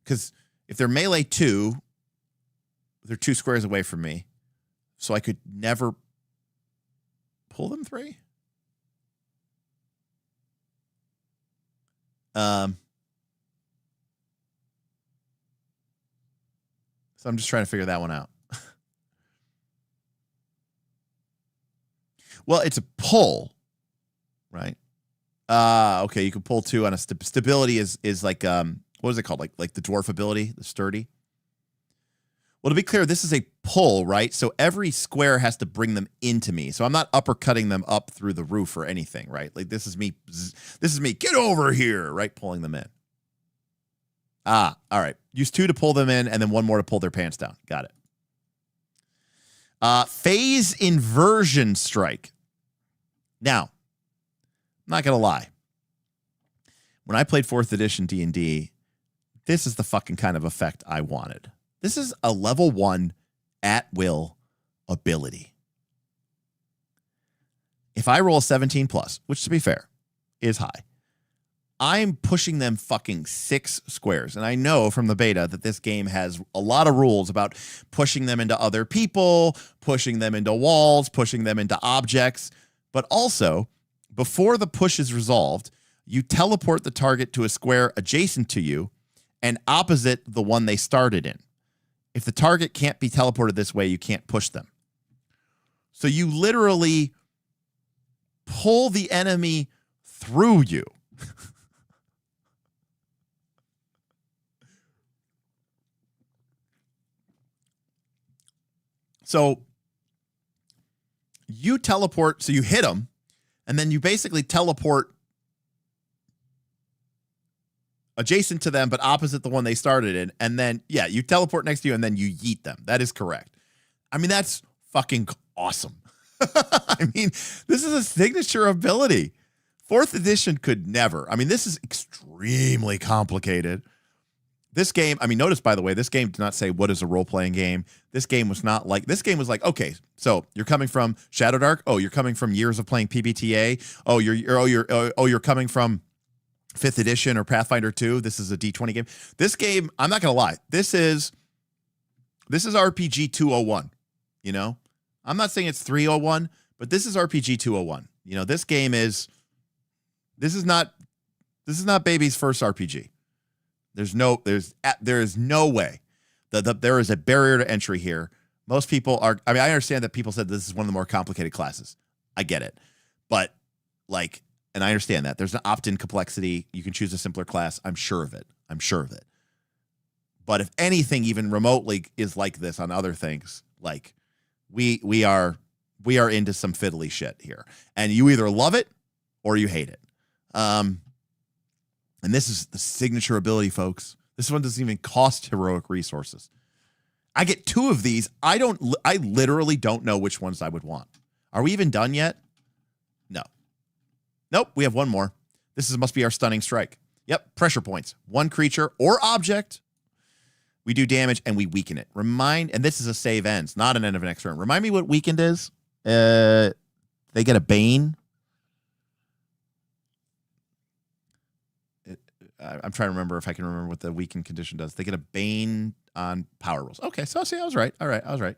Because if they're melee 2, they're 2 squares away from me. So I could never pull them 3. So I'm just trying to figure that one out. Well, it's a pull, right? Okay, you can pull 2 on a stability is like what is it called? Like the dwarf ability, the sturdy. Well, to be clear, this is a pull, right? So every square has to bring them into me. So I'm not uppercutting them up through the roof or anything, right? Like this is me. Get over here, right? Pulling them in. All right. Use 2 to pull them in, and then 1 more to pull their pants down. Got it. Phase inversion strike. Now, I'm not gonna lie. When I played 4th edition D&D, this is the fucking kind of effect I wanted. This is a level 1 at will ability. If I roll a 17 plus, which to be fair is high, I'm pushing them fucking 6 squares. And I know from the beta that this game has a lot of rules about pushing them into other people, pushing them into walls, pushing them into objects. But also, before the push is resolved, you teleport the target to a square adjacent to you and opposite the one they started in. If the target can't be teleported this way, you can't push them. So you literally pull the enemy through you. So you teleport, so you hit them, and then you basically teleport adjacent to them, but opposite the one they started in. And then, yeah, you teleport next to you, and then you yeet them. That is correct. I mean, that's fucking awesome. I mean, this is a signature ability. 4th edition could never. I mean, this is extremely complicated. This game, I mean, notice, by the way, this game did not say what is a role-playing game. This game was not like, this game was like, okay, so you're coming from Shadow Dark. Oh, you're coming from years of playing PBTA. Oh, you're coming from 5th edition or Pathfinder 2. This is a D20 game. This game, I'm not going to lie. This is RPG 201, you know? I'm not saying it's 301, but this is RPG 201. You know, this game is, this is not baby's first RPG. There is no way that there is a barrier to entry here. Most people are, I mean, I understand that people said this is one of the more complicated classes. I get it. But like, and I understand that there's an opt-in complexity. You can choose a simpler class. I'm sure of it. But if anything, even remotely is like this on other things, like we are into some fiddly shit here, and you either love it or you hate it. And this is the signature ability, folks. This one doesn't even cost heroic resources. I get 2 of these. I literally don't know which ones I would want. Are we even done yet? No. Nope, we have 1 more. Must be our stunning strike. Yep, pressure points. 1 creature or object. We do damage and we weaken it. And this is a save ends, not an end of an next turn. Remind me what weakened is. They get a Bane. I'm trying to remember if I can remember what the weakened condition does. They get a Bane on power rolls. Okay, so see, I was right. All right, I was right.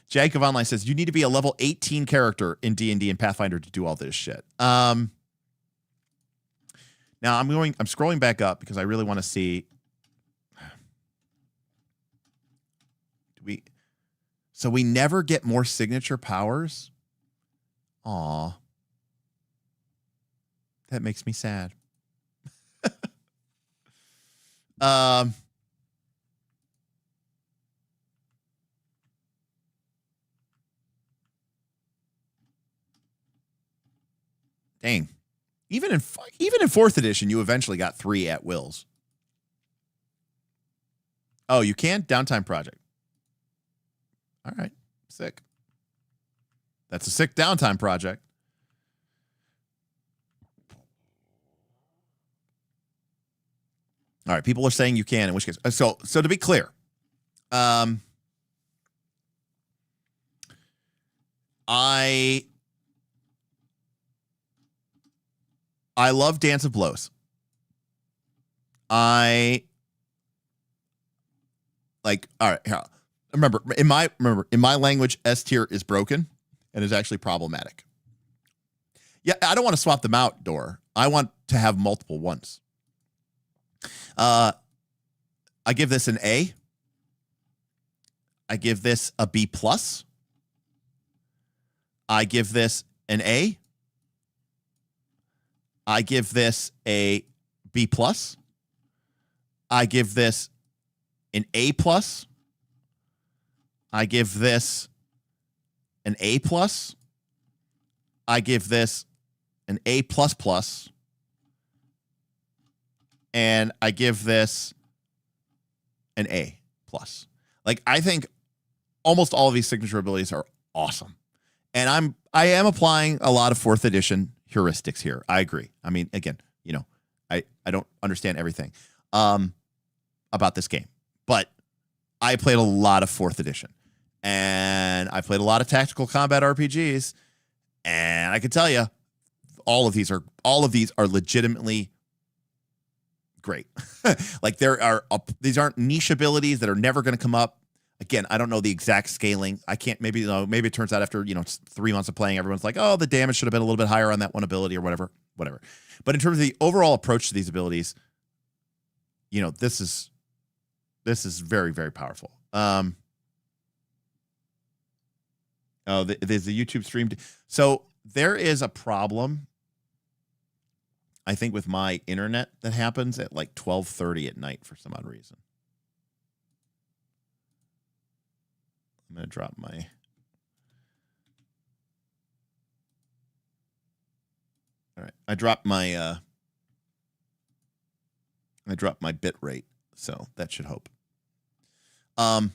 Jacob Online says you need to be a level 18 character in D&D and Pathfinder to do all this shit. Now I'm scrolling back up because I really want to see. So we never get more signature powers? Aw. That makes me sad. Dang. Even in 4th edition, you eventually got 3 at wills. Oh, you can? Downtime project. All right. Sick. That's a sick downtime project. All right. People are saying you can, in which case. So to be clear, I love Dance of Blows. All right, here. Remember, in my language, S tier is broken and is actually problematic. Yeah, I don't want to swap them out, Dor. I want to have multiple ones. I give this an A. I give this a B+. I give this an A. I give this a B+. I give this an A+. I give this an A+. I give this an A++. And I give this an A+. Like, I think almost all of these signature abilities are awesome. And I am applying a lot of 4th edition heuristics here. I agree. I mean, again, I don't understand everything about this game, but I played a lot of 4th edition, and I played a lot of tactical combat RPGs, and I can tell you, all of these are legitimately great. Like, these aren't niche abilities that are never going to come up. Again, I don't know the exact scaling. I can't, maybe it turns out after, 3 months of playing, everyone's like, oh, the damage should have been a little bit higher on that one ability or whatever. But in terms of the overall approach to these abilities, this is very, very powerful. There's a YouTube stream. So there is a problem, I think, with my internet that happens at like 12:30 at night for some odd reason. I'm going to drop my... All right. I dropped my bit rate, so that should help. Mr.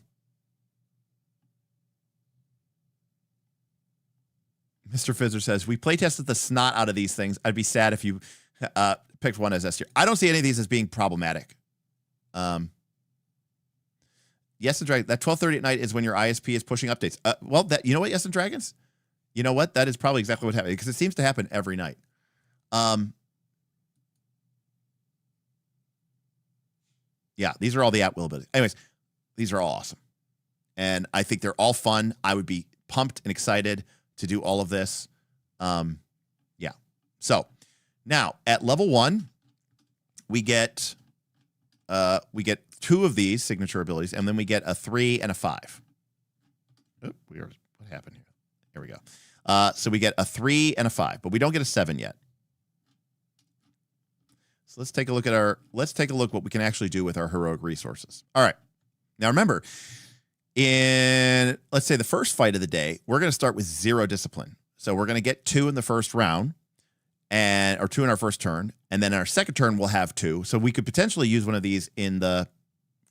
Fizzer says, we playtested the snot out of these things. I'd be sad if you picked one as S tier. I don't see any of these as being problematic. Yes and Dragons, that 12:30 at night is when your ISP is pushing updates. Well, you know what, Yes and Dragons? You know what? That is probably exactly what happened, because it seems to happen every night. Yeah, these are all the at-will abilities. Anyways, these are all awesome. And I think they're all fun. I would be pumped and excited to do all of this. Yeah. So now at level 1, we get 2 of these signature abilities, and then we get a 3 and a 5. Oop, what happened here? Here we go. So we get a 3 and a 5, but we don't get a 7 yet. So let's take a look what we can actually do with our heroic resources. All right. Now remember, in, let's say, the first fight of the day, we're going to start with 0 discipline. So we're going to get 2 in the first round, or 2 in our first turn, and then our second turn we'll have 2. So we could potentially use one of these in the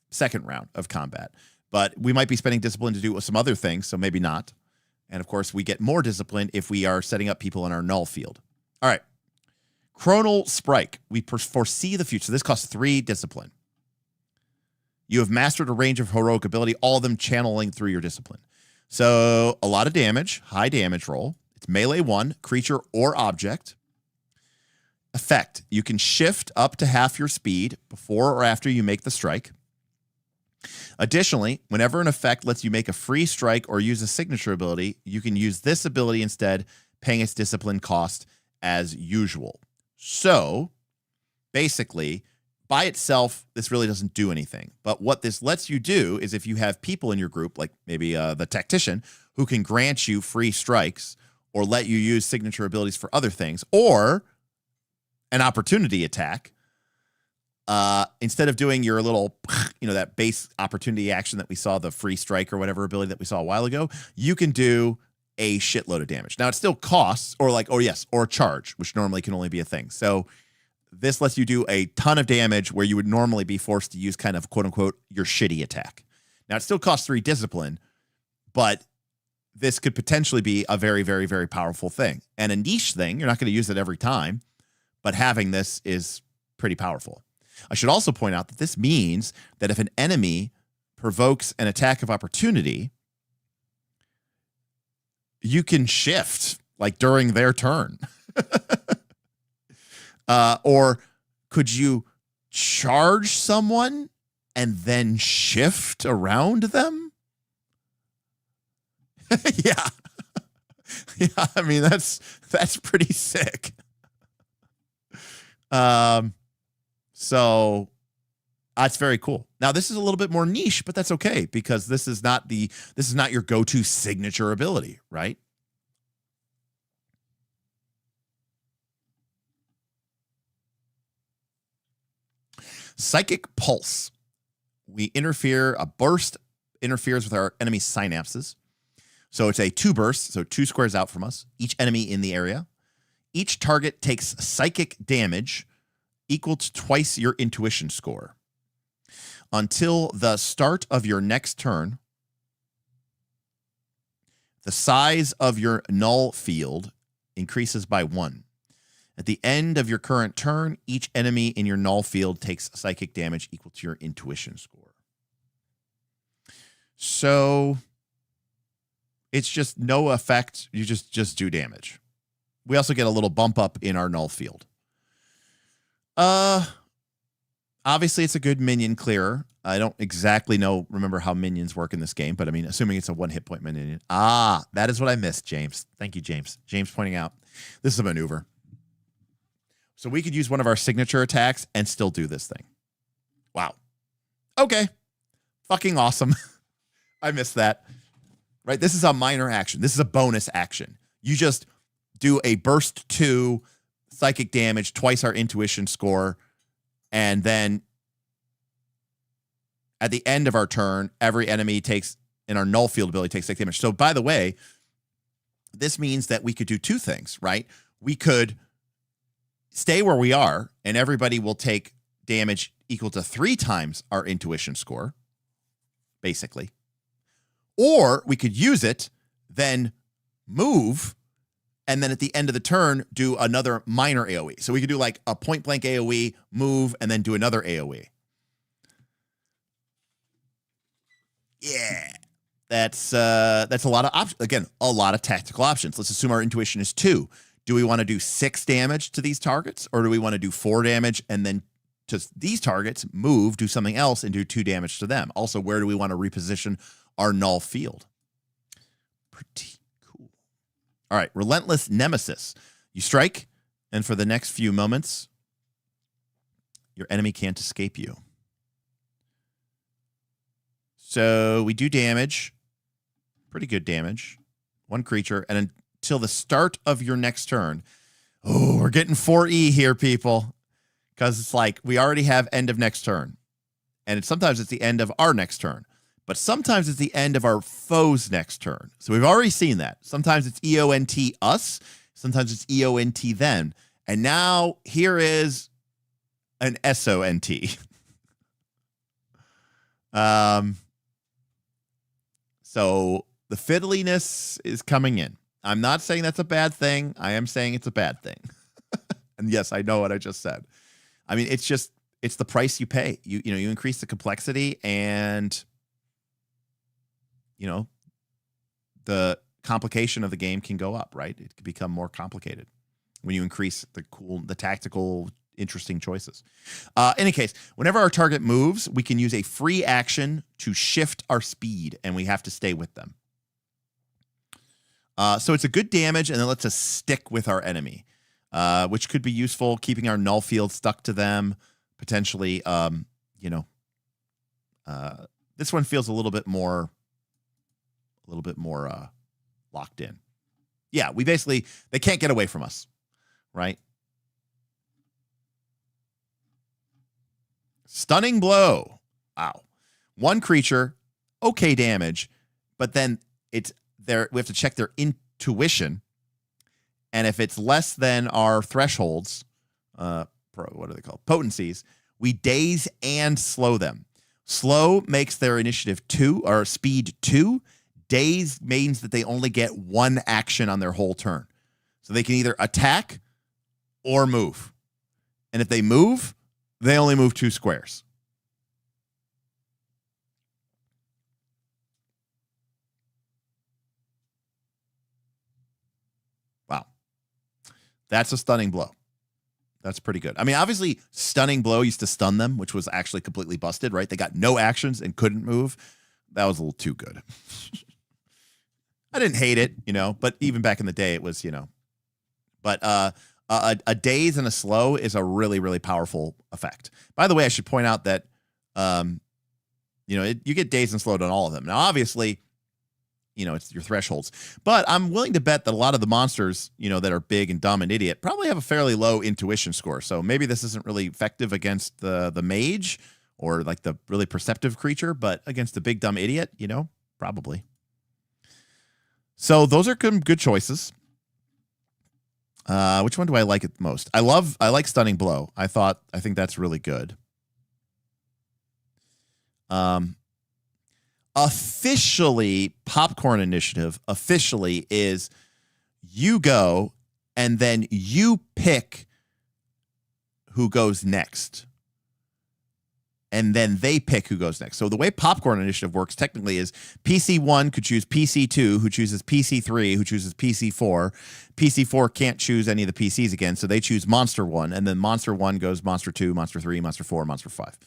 second round of combat, but we might be spending discipline to do some other things, so maybe not. And of course, we get more discipline if we are setting up people in our null field. All right. Chronal Sprite. We foresee the future. This costs 3 discipline. You have mastered a range of heroic ability, all of them channeling through your discipline. So a lot of damage, high damage roll. It's melee 1, creature or object. Effect. You can shift up to half your speed before or after you make the strike. Additionally, whenever an effect lets you make a free strike or use a signature ability, you can use this ability instead, paying its discipline cost as usual. So, basically, by itself, this really doesn't do anything. But what this lets you do is if you have people in your group, like maybe the tactician, who can grant you free strikes or let you use signature abilities for other things, or an opportunity attack, instead of doing your little, that base opportunity action that we saw, the free strike or whatever ability that we saw a while ago, you can do a shitload of damage. Now, it still costs, or charge, which normally can only be a thing. So this lets you do a ton of damage where you would normally be forced to use kind of quote unquote your shitty attack. Now, it still costs 3 discipline, but this could potentially be a very, very, very powerful thing. And a niche thing, you're not going to use it every time, but having this is pretty powerful. I should also point out that this means that if an enemy provokes an attack of opportunity, you can shift like during their turn. Or could you charge someone and then shift around them? Yeah. Yeah, I mean, that's pretty sick. So that's very cool. Now, this is a little bit more niche, but that's okay because this is not your go-to signature ability, right? Psychic Pulse. A burst interferes with our enemy's synapses. So it's a 2 burst, so 2 squares out from us, each enemy in the area. Each target takes psychic damage equal to twice your intuition score. Until the start of your next turn, the size of your null field increases by 1. At the end of your current turn, each enemy in your null field takes psychic damage equal to your intuition score. So it's just no effect. You just do damage. We also get a little bump up in our null field. Obviously it's a good minion clearer. I don't exactly remember how minions work in this game, but I mean, assuming it's a 1 hit point minion. That is what I missed, James. Thank you, James. James pointing out this is a maneuver. So we could use one of our signature attacks and still do this thing. Wow. Okay. Fucking awesome. I missed that. Right? This is a minor action. This is a bonus action. You just do a burst 2 psychic damage, twice our intuition score, and then at the end of our turn, every enemy in our null field ability takes 6 damage. So by the way, this means that we could do 2 things, right? We could stay where we are, and everybody will take damage equal to 3 times our intuition score, basically. Or we could use it, then move, and then at the end of the turn, do another minor AoE. So we could do like a point-blank AoE, move, and then do another AoE. Yeah. That's a lot of options. Again, a lot of tactical options. Let's assume our intuition is 2. Do we want to do 6 damage to these targets, or do we want to do 4 damage and then to these targets, move, do something else, and do 2 damage to them? Also, where do we want to reposition our null field? Pretty cool. All right, Relentless Nemesis. You strike, and for the next few moments, your enemy can't escape you. So we do damage, pretty good damage, 1 creature, and until the start of your next turn. Oh, we're getting 4E here, people, because it's like we already have end of next turn, and sometimes it's the end of our next turn, but sometimes it's the end of our foe's next turn. So we've already seen that. Sometimes it's EONT us, sometimes it's EONT them, and now here is an SONT. So the fiddliness is coming in. I'm not saying that's a bad thing. I am saying it's a bad thing. And yes, I know what I just said. I mean, it's the price you pay. You increase the complexity, and the complication of the game can go up, right? It can become more complicated when you increase the tactical interesting choices. In any case, whenever our target moves, we can use a free action to shift our speed, and we have to stay with them. So it's a good damage, and it lets us stick with our enemy, which could be useful, keeping our null field stuck to them, potentially, this one feels a little bit more locked in. Yeah, they can't get away from us, right? Stunning blow. Wow. One creature, okay damage, but then we have to check their intuition. And if it's less than our thresholds, what are they called? Potencies, we daze and slow them. Slow makes their initiative 2 or speed 2. Daze means that they only get one action on their whole turn. So they can either attack or move. And if they move, they only move 2 squares. Wow. That's a stunning blow. That's pretty good. I mean, obviously, stunning blow used to stun them, which was actually completely busted, right? They got no actions and couldn't move. That was a little too good. I didn't hate it, but even back in the day, it was, But a daze and a slow is a really, really powerful effect. By the way, I should point out that, you get dazed and slowed on all of them. Now, obviously, it's your thresholds. But I'm willing to bet that a lot of the monsters, that are big and dumb and idiot probably have a fairly low intuition score. So maybe this isn't really effective against the mage or like the really perceptive creature, but against the big dumb idiot, probably. So those are good choices. Which one do I like it most? I like Stunning Blow. I think that's really good. Officially, Popcorn Initiative officially is you go and then you pick who goes next. And then they pick who goes next. So the way Popcorn Initiative works technically is PC1 could choose PC2, who chooses PC3, who chooses PC4. PC4 can't choose any of the PCs again, so they choose Monster 1. And then Monster 1 goes Monster 2, Monster 3, Monster 4, Monster 5.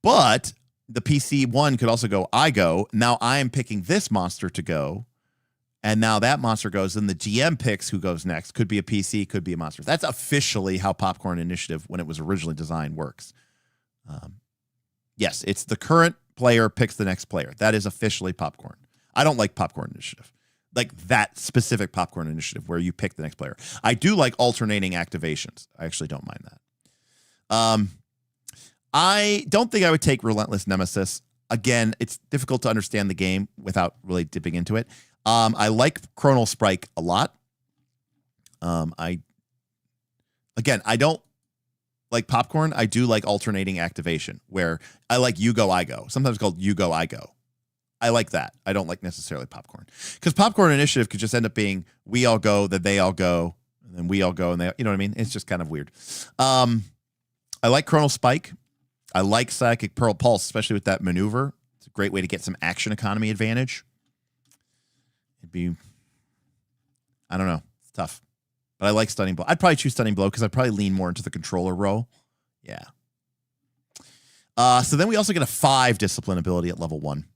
But the PC1 could also go, I go. Now I am picking this monster to go. And now that monster goes, and the GM picks who goes next. Could be a PC, could be a monster. That's officially how Popcorn Initiative, when it was originally designed, works. Yes, it's the current player picks the next player. That is officially Popcorn. I don't like Popcorn Initiative. Like that specific Popcorn Initiative where you pick the next player. I do like alternating activations. I actually don't mind that. I don't think I would take Relentless Nemesis. Again, it's difficult to understand the game without really dipping into it. I like Chronal Sprite a lot. I don't like Popcorn. I do like alternating activation where I like you go, I go. Sometimes called you go, I go. I like that. I don't like necessarily Popcorn because Popcorn Initiative could just end up being we all go, then they all go, and then we all go, and they, you know what I mean? It's just kind of weird. I like Chronal Spike. I like Psychic Pearl Pulse, especially with that maneuver. It's a great way to get some action economy advantage. I don't know. It's tough. But I like Stunning Blow. I'd probably choose Stunning Blow because I'd probably lean more into the controller role. Yeah. So then we also get a 5 discipline ability at level 1.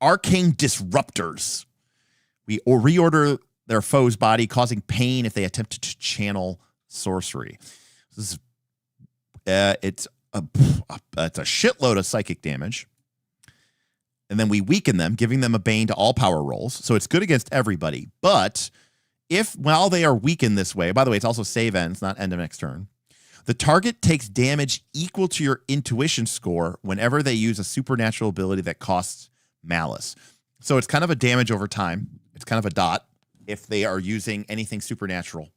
Arcane Disruptors. We reorder their foe's body, causing pain if they attempt to channel sorcery. This is, it's a shitload of psychic damage. And then we weaken them, giving them a bane to all power rolls. So it's good against everybody. But if, while they are weakened this way, by the way, it's also save ends, not end of next turn, the target takes damage equal to your intuition score whenever they use a supernatural ability that costs malice. So it's kind of a damage over time. It's kind of a dot if they are using anything supernatural.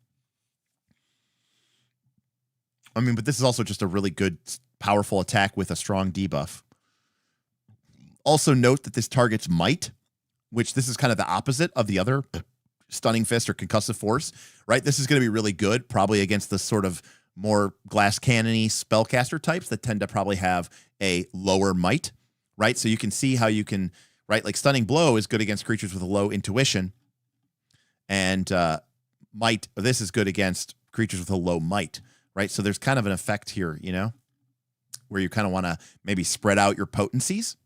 I mean, but this is also just a really good, powerful attack with a strong debuff. Also note that this targets might, which this is kind of the opposite of the other Stunning Fist or Concussive Force, right? This is going to be really good, probably against the sort of more glass cannon-y spellcaster types that tend to probably have a lower might, right? So you can see how you can, right? Like Stunning Blow is good against creatures with a low intuition, and might, this is good against creatures with a low might, right? So there's kind of an effect here, you know, where you kind of want to maybe spread out your potencies.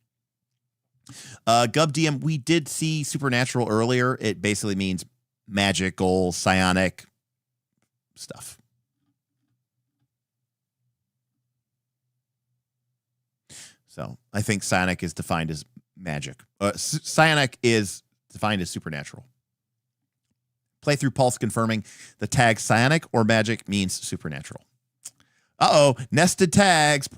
GubDM, we did see supernatural earlier. It basically means magical, psionic stuff. So I think psionic is defined as magic. Psionic is defined as supernatural. Playthrough Pulse confirming the tag psionic or magic means supernatural. Uh-oh, nested tags.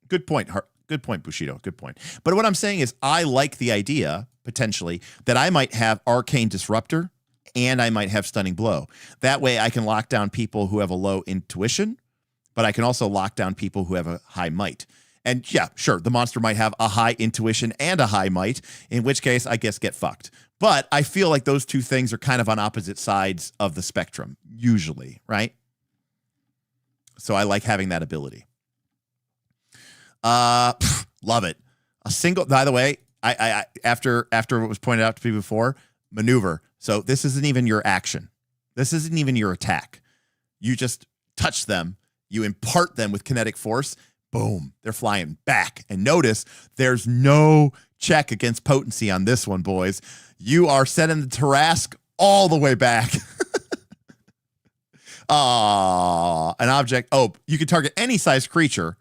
Good point. Good point, Bushido. Good point. But what I'm saying is I like the idea, potentially, that I might have Arcane Disruptor and I might have Stunning Blow. That way I can lock down people who have a low intuition, but I can also lock down people who have a high might. And yeah, sure, the monster might have a high intuition and a high might, in which case I guess get fucked. But I feel like those two things are kind of on opposite sides of the spectrum, usually, right? So I like having that ability. Love it. A single, by the way, I after what was pointed out to me before, maneuver. So this isn't even your action. This isn't even your attack. You just touch them. You impart them with kinetic force. Boom. They're flying back. And notice there's no check against potency on this one, boys. You are sending the Tarrasque all the way back. An object. Oh, you can target any size creature.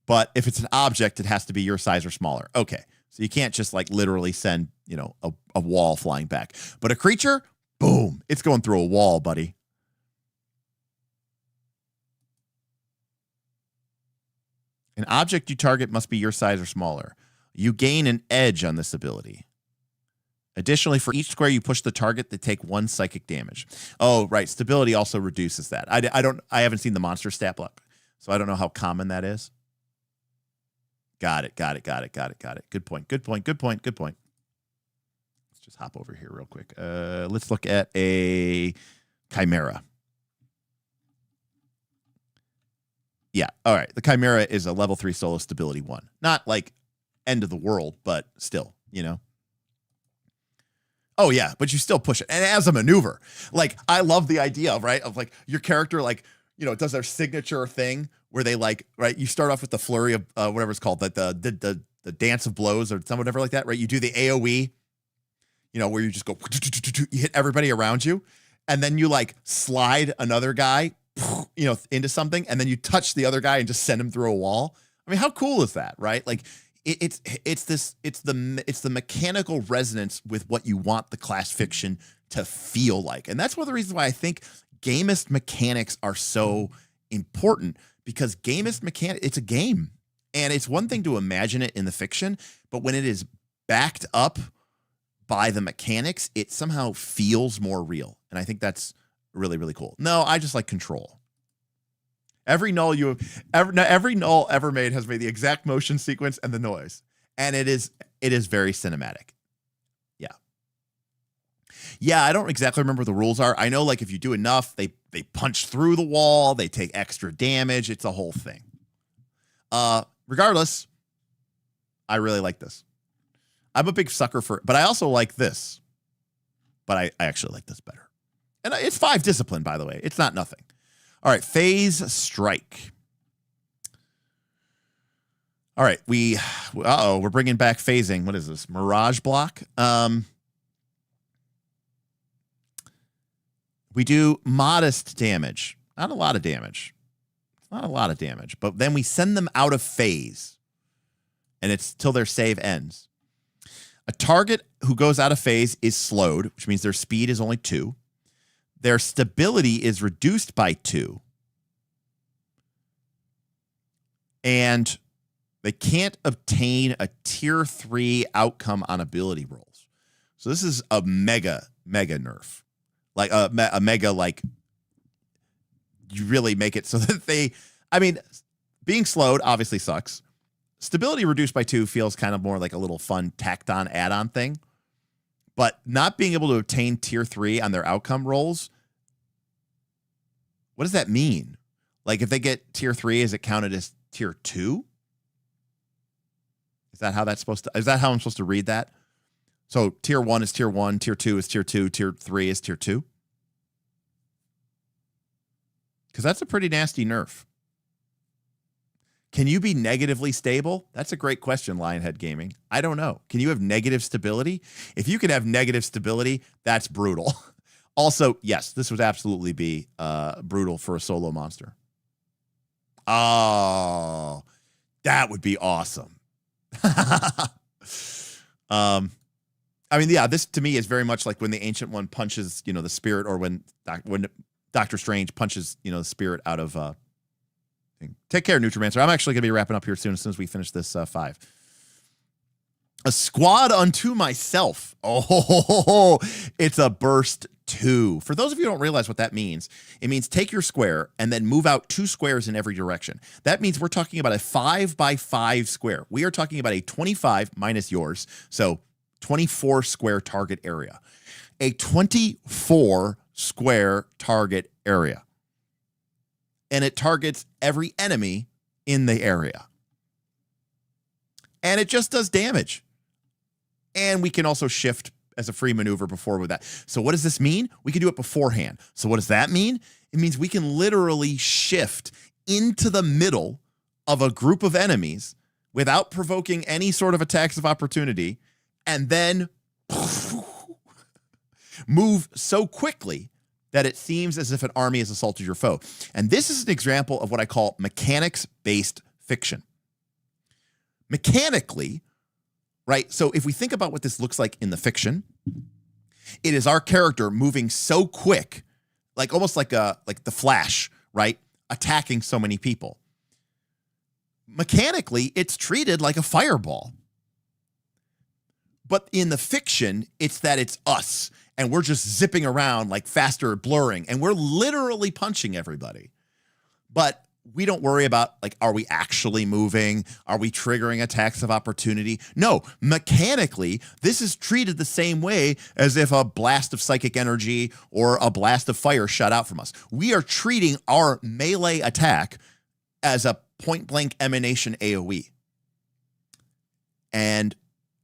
But if it's an object, it has to be your size or smaller. Okay. So you can't just like literally send, you know, a wall flying back. But a creature, boom, it's going through a wall, buddy. An object you target must be your size or smaller. You gain an edge on this ability. Additionally, for each square you push the target, they take 1 psychic damage. Oh, right. Stability also reduces that. I haven't seen the monster stat block, so I don't know how common that is. Got it. Good point. Let's just hop over here real quick. Let's look at a Chimera. Yeah, all right. The Chimera is a level 3 solo stability 1. Not like end of the world, but still, you know. Oh, yeah, but you still push it. And as a maneuver, like, I love the idea, right, of like your character, like, you know, does their signature thing where they like, right, you start off with the flurry of whatever it's called, like the dance of blows or some whatever like that, right? You do the AoE, you know, where you just go, you hit everybody around you, and then you like slide another guy, you know, into something, and then you touch the other guy and just send him through a wall. I mean, how cool is that, right? Like, it's the mechanical resonance with what you want the class fiction to feel like, and that's one of the reasons why I think gamist mechanics are so important, because gamist mechanic, it's a game, and it's one thing to imagine it in the fiction, but when it is backed up by the mechanics, it somehow feels more real, and I think that's really, really cool. No, I just like control. Every null every null ever made has made the exact motion sequence and the noise, and it is very cinematic. Yeah, I don't exactly remember what the rules are. I know, like, if you do enough, they punch through the wall, they take extra damage. It's a whole thing. Regardless, I really like this. I'm a big sucker for it, but I also like this. But I actually like this better. And it's 5 discipline, by the way. It's not nothing. All right, Phase Strike. All right, we're bringing back phasing. What is this? Mirage Block. We do modest damage. Not a lot of damage. Not a lot of damage. But then we send them out of phase. And it's till their save ends. A target who goes out of phase is slowed, which means their speed is only 2. Their stability is reduced by 2. And they can't obtain a tier 3 outcome on ability rolls. So this is a mega nerf. Like a mega, like, you really make it so that being slowed obviously sucks. Stability reduced by 2 feels kind of more like a little fun tacked on add-on thing. But not being able to obtain tier 3 on their outcome rolls, what does that mean? Like, if they get tier 3, is it counted as tier 2? Is that how I'm supposed to read that? So tier 1 is tier 1, tier 2 is tier 2, tier 3 is tier 2. Because that's a pretty nasty nerf. Can you be negatively stable? That's a great question, Lionhead Gaming. I don't know. Can you have negative stability? If you can have negative stability, that's brutal. Also, yes, this would absolutely be brutal for a solo monster. Oh, that would be awesome. I mean, yeah, this to me is very much like when the Ancient One punches, the spirit, or when Doctor Strange punches, the spirit out of thing. Take care, Nutrimancer. I'm actually going to be wrapping up here soon, as soon as we finish this 5. A squad unto myself. Oh, it's a burst 2. For those of you who don't realize what that means, it means take your square and then move out 2 squares in every direction. That means we're talking about a 5x5 square. We are talking about a 25 minus yours, so 24 square target area. A 24 square target area. And it targets every enemy in the area. And it just does damage. And we can also shift as a free maneuver before with that. So what does this mean? We can do it beforehand. So what does that mean? It means we can literally shift into the middle of a group of enemies without provoking any sort of attacks of opportunity, and then move so quickly that it seems as if an army has assaulted your foe. And this is an example of what I call mechanics-based fiction. Mechanically, right? So if we think about what this looks like in the fiction, it is our character moving so quick, like almost like the Flash, right? Attacking so many people. Mechanically, it's treated like a fireball. But in the fiction, it's that it's us, and we're just zipping around like faster, blurring, and we're literally punching everybody. But we don't worry about, like, are we actually moving? Are we triggering attacks of opportunity? No, mechanically, this is treated the same way as if a blast of psychic energy or a blast of fire shot out from us. We are treating our melee attack as a point-blank emanation AoE. And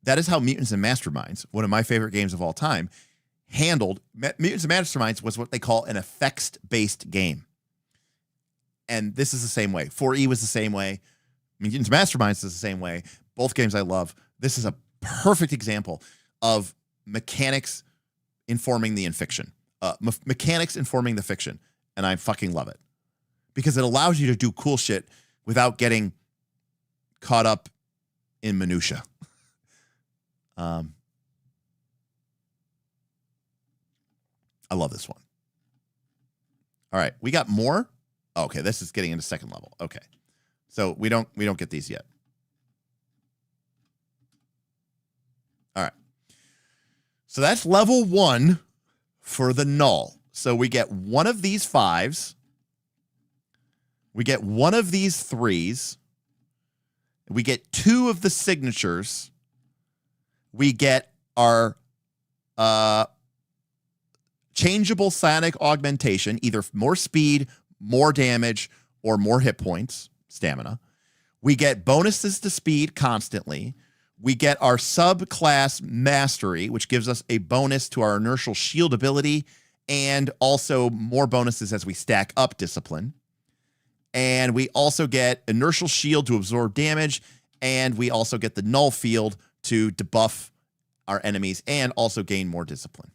that is how Mutants and Masterminds, one of my favorite games of all time, handled. Mutants and Masterminds was what they call an effects-based game. And this is the same way. 4E was the same way. Mutants and Masterminds is the same way. Both games I love. This is a perfect example of mechanics informing the fiction. Mechanics informing the fiction. And I fucking love it. Because it allows you to do cool shit without getting caught up in minutia. I love this one. All right, we got more. Okay, this is getting into second level. Okay, so we don't get these yet. All right, so that's level 1 for the Null. So we get one of these 5s. We get one of these 3s. We get 2 of the signatures. We get our changeable psionic augmentation, either more speed, more damage, or more hit points, stamina. We get bonuses to speed constantly. We get our subclass mastery, which gives us a bonus to our inertial shield ability, and also more bonuses as we stack up discipline. And we also get inertial shield to absorb damage, and we also get the null field to debuff our enemies and also gain more discipline.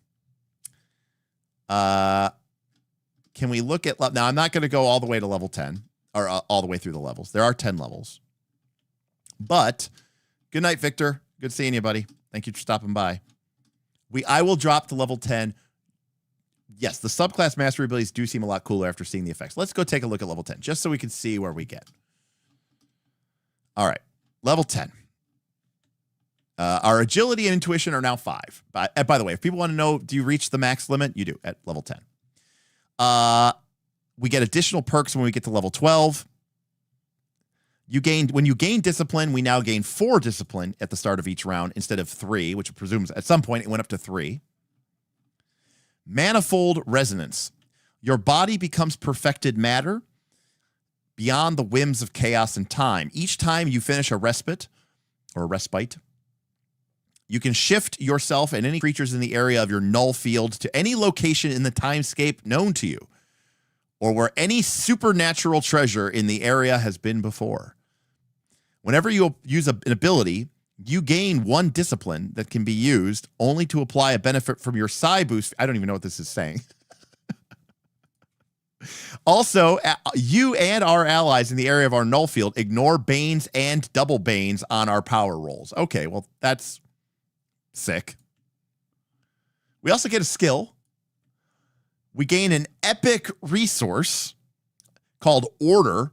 Can we look at... Now, I'm not going to go all the way to level 10, or all the way through the levels. There are 10 levels. But, good night, Victor. Good seeing you, buddy. Thank you for stopping by. I will drop to level 10. Yes, the subclass mastery abilities do seem a lot cooler after seeing the effects. Let's go take a look at level 10, just so we can see where we get. All right, level 10. Our agility and intuition are now 5. By the way, if people want to know, do you reach the max limit? You do at level 10. We get additional perks when we get to level 12. When you gain discipline, we now gain 4 discipline at the start of each round instead of 3, which presumes at some point it went up to 3. Manifold resonance. Your body becomes perfected matter beyond the whims of chaos and time. Each time you finish a respite, You can shift yourself and any creatures in the area of your null field to any location in the timescape known to you, or where any supernatural treasure in the area has been before. Whenever you use an ability, you gain 1 discipline that can be used only to apply a benefit from your psi boost. I don't even know what this is saying. Also, you and our allies in the area of our null field ignore banes and double banes on our power rolls. Okay, well, that's sick. We also get a skill. We gain an epic resource called Order.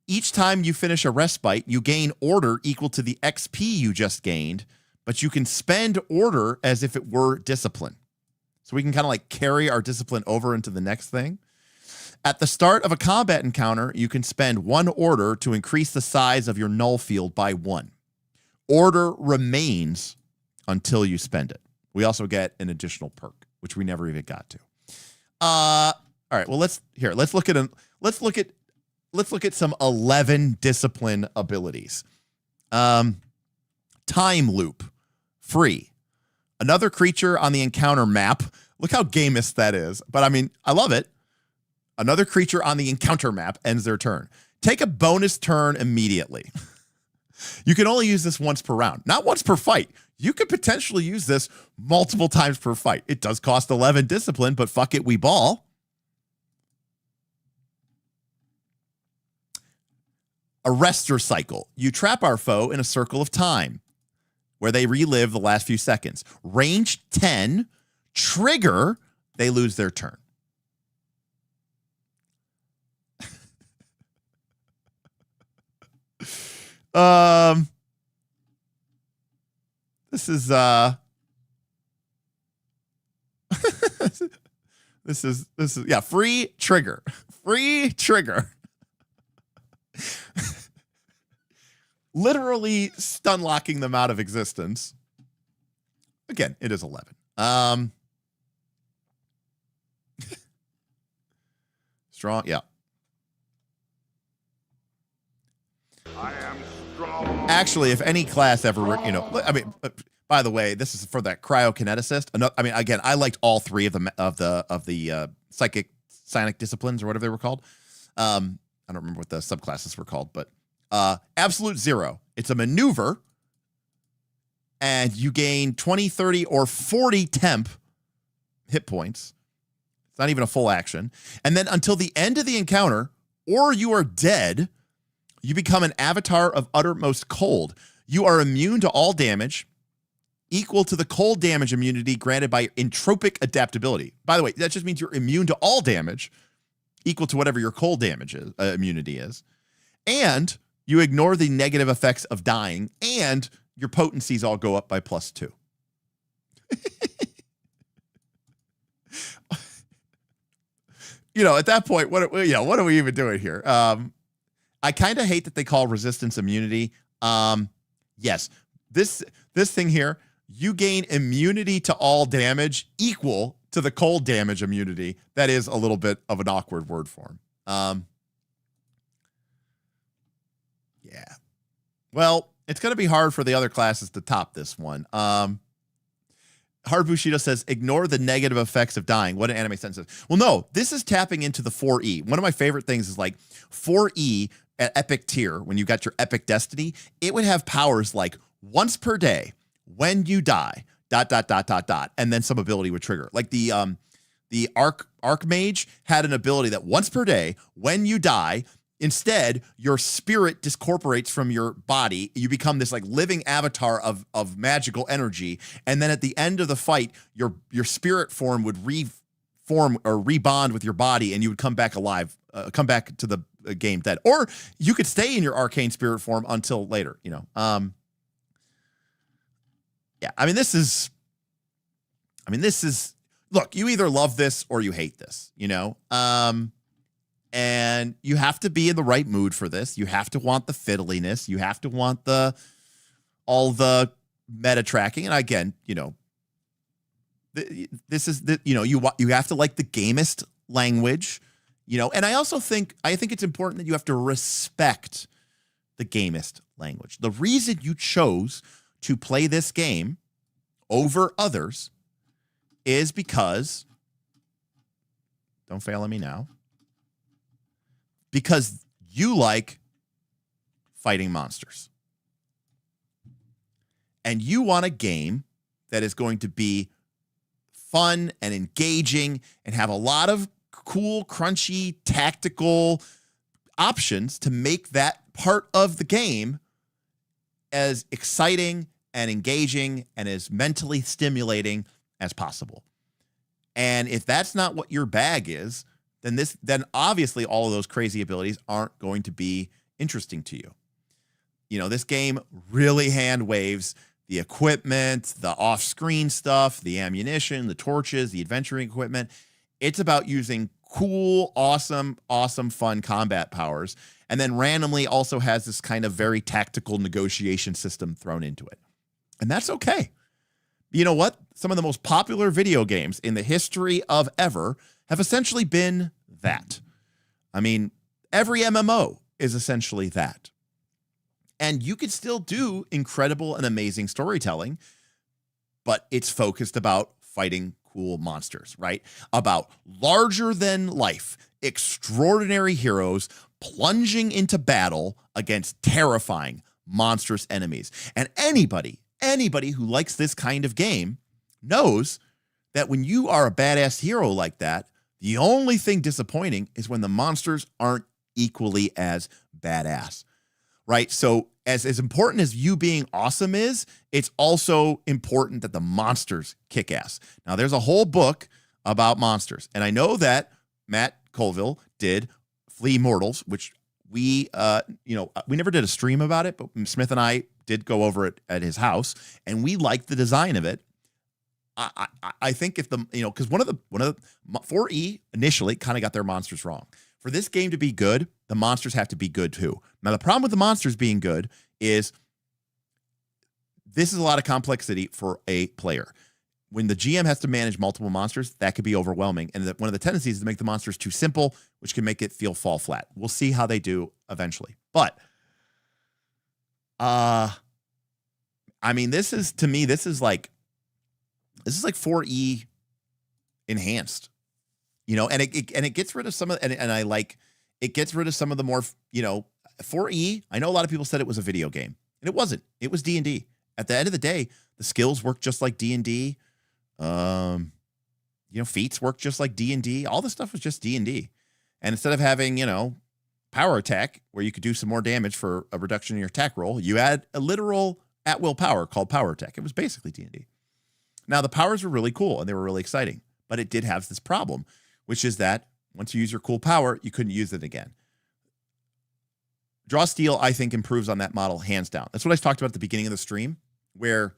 Each time you finish a respite, you gain Order equal to the XP you just gained, but you can spend Order as if it were Discipline. So we can kind of like carry our Discipline over into the next thing. At the start of a combat encounter, you can spend 1 Order to increase the size of your null field by 1. Order remains until you spend it. We also get an additional perk, which we never even got to. All right, well, let's look at some 11 discipline abilities. Time loop, free. Another creature on the encounter map. Look how gamist that is. But I mean, I love it. Another creature on the encounter map ends their turn. Take a bonus turn immediately. You can only use this once per round, not once per fight. You could potentially use this multiple times per fight. It does cost 11 discipline, but fuck it, we ball. Arrestor cycle. You trap our foe in a circle of time where they relive the last few seconds. Range 10, trigger, they lose their turn. This is yeah, free trigger. Free trigger. Literally stun locking them out of existence. Again, it is 11. Strong, yeah. I am strong. Actually, if any class ever, I mean, by the way, this is for that cryokineticist. I mean, again, I liked all 3 of the psychic psionic disciplines or whatever they were called. I don't remember what the subclasses were called, but absolute 0. It's a maneuver, and you gain 20, 30, or 40 temp hit points. It's not even a full action. And then until the end of the encounter, or you are dead, you become an avatar of uttermost cold. You are immune to all damage, equal to the cold damage immunity granted by entropic adaptability. By the way, that just means you're immune to all damage, equal to whatever your cold damage is, immunity is. And you ignore the negative effects of dying, and your potencies all go up by +2. At that point, what are we even doing here? I kind of hate that they call resistance immunity. Yes, this thing here, you gain immunity to all damage equal to the cold damage immunity. That is a little bit of an awkward word form. Yeah. Well, it's going to be hard for the other classes to top this one. Hard Bushido says, ignore the negative effects of dying. What an anime sentence is. Well, no, this is tapping into the 4E. One of my favorite things is like 4E at epic tier, when you got your epic destiny, it would have powers like once per day, when you die, ... and then some ability would trigger. Like the Archmage had an ability that once per day, when you die, instead, your spirit discorporates from your body. You become this like living avatar of magical energy. And then at the end of the fight, your spirit form would reform or rebond with your body, and you would come back alive, come back to the game dead. Or you could stay in your arcane spirit form until later, Yeah, this is, look, you either love this or you hate this, and you have to be in the right mood for this. You have to want the fiddliness. You have to want all the meta tracking. And again, this is you have to like the gamist language, and I think it's important that you have to respect the gamist language. The reason you chose to play this game over others is because, don't fail on me now, because you like fighting monsters. And you want a game that is going to be fun and engaging and have a lot of cool, crunchy, tactical options to make that part of the game as exciting and engaging and as mentally stimulating as possible. And if that's not what your bag is, then obviously all of those crazy abilities aren't going to be interesting to you. You know, this game really hand waves the equipment, the off-screen stuff, the ammunition, the torches, the adventuring equipment. It's about using cool, awesome, fun combat powers, and then randomly also has this kind of very tactical negotiation system thrown into it. And that's okay. You know what? Some of the most popular video games in the history of ever have essentially been that. I mean, every MMO is essentially that. And you could still do incredible and amazing storytelling, but it's focused about fighting cool monsters, right? About larger than life, extraordinary heroes plunging into battle against terrifying, monstrous enemies. And anybody who likes this kind of game knows that when you are a badass hero like that, the only thing disappointing is when the monsters aren't equally as badass. Right? So as important as you being awesome is, it's also important that the monsters kick ass. Now, there's a whole book about monsters. And I know that Matt Colville did Flea Mortals, which we never did a stream about it, but Smith and I did go over it at his house, and we liked the design of it. I think if because one of the 4E initially kind of got their monsters wrong. For this game to be good, the monsters have to be good too. Now, the problem with the monsters being good is this is a lot of complexity for a player. When the GM has to manage multiple monsters, that could be overwhelming. And one of the tendencies is to make the monsters too simple, which can make it fall flat. We'll see how they do eventually. But, I mean, this is like 4E enhanced. You know, and it gets rid of some of, and I like, it gets rid of some of the more, 4E. I know a lot of people said it was a video game, and it wasn't. It was D&D. At the end of the day, the skills work just like D&D. Feats work just like D&D. All this stuff was just D&D. And instead of having, power attack, where you could do some more damage for a reduction in your attack roll, you add a literal at-will power called power attack. It was basically D&D. Now, the powers were really cool, and they were really exciting, but it did have this problem, which is that once you use your cool power, you couldn't use it again. Draw Steel, I think, improves on that model hands down. That's what I talked about at the beginning of the stream, where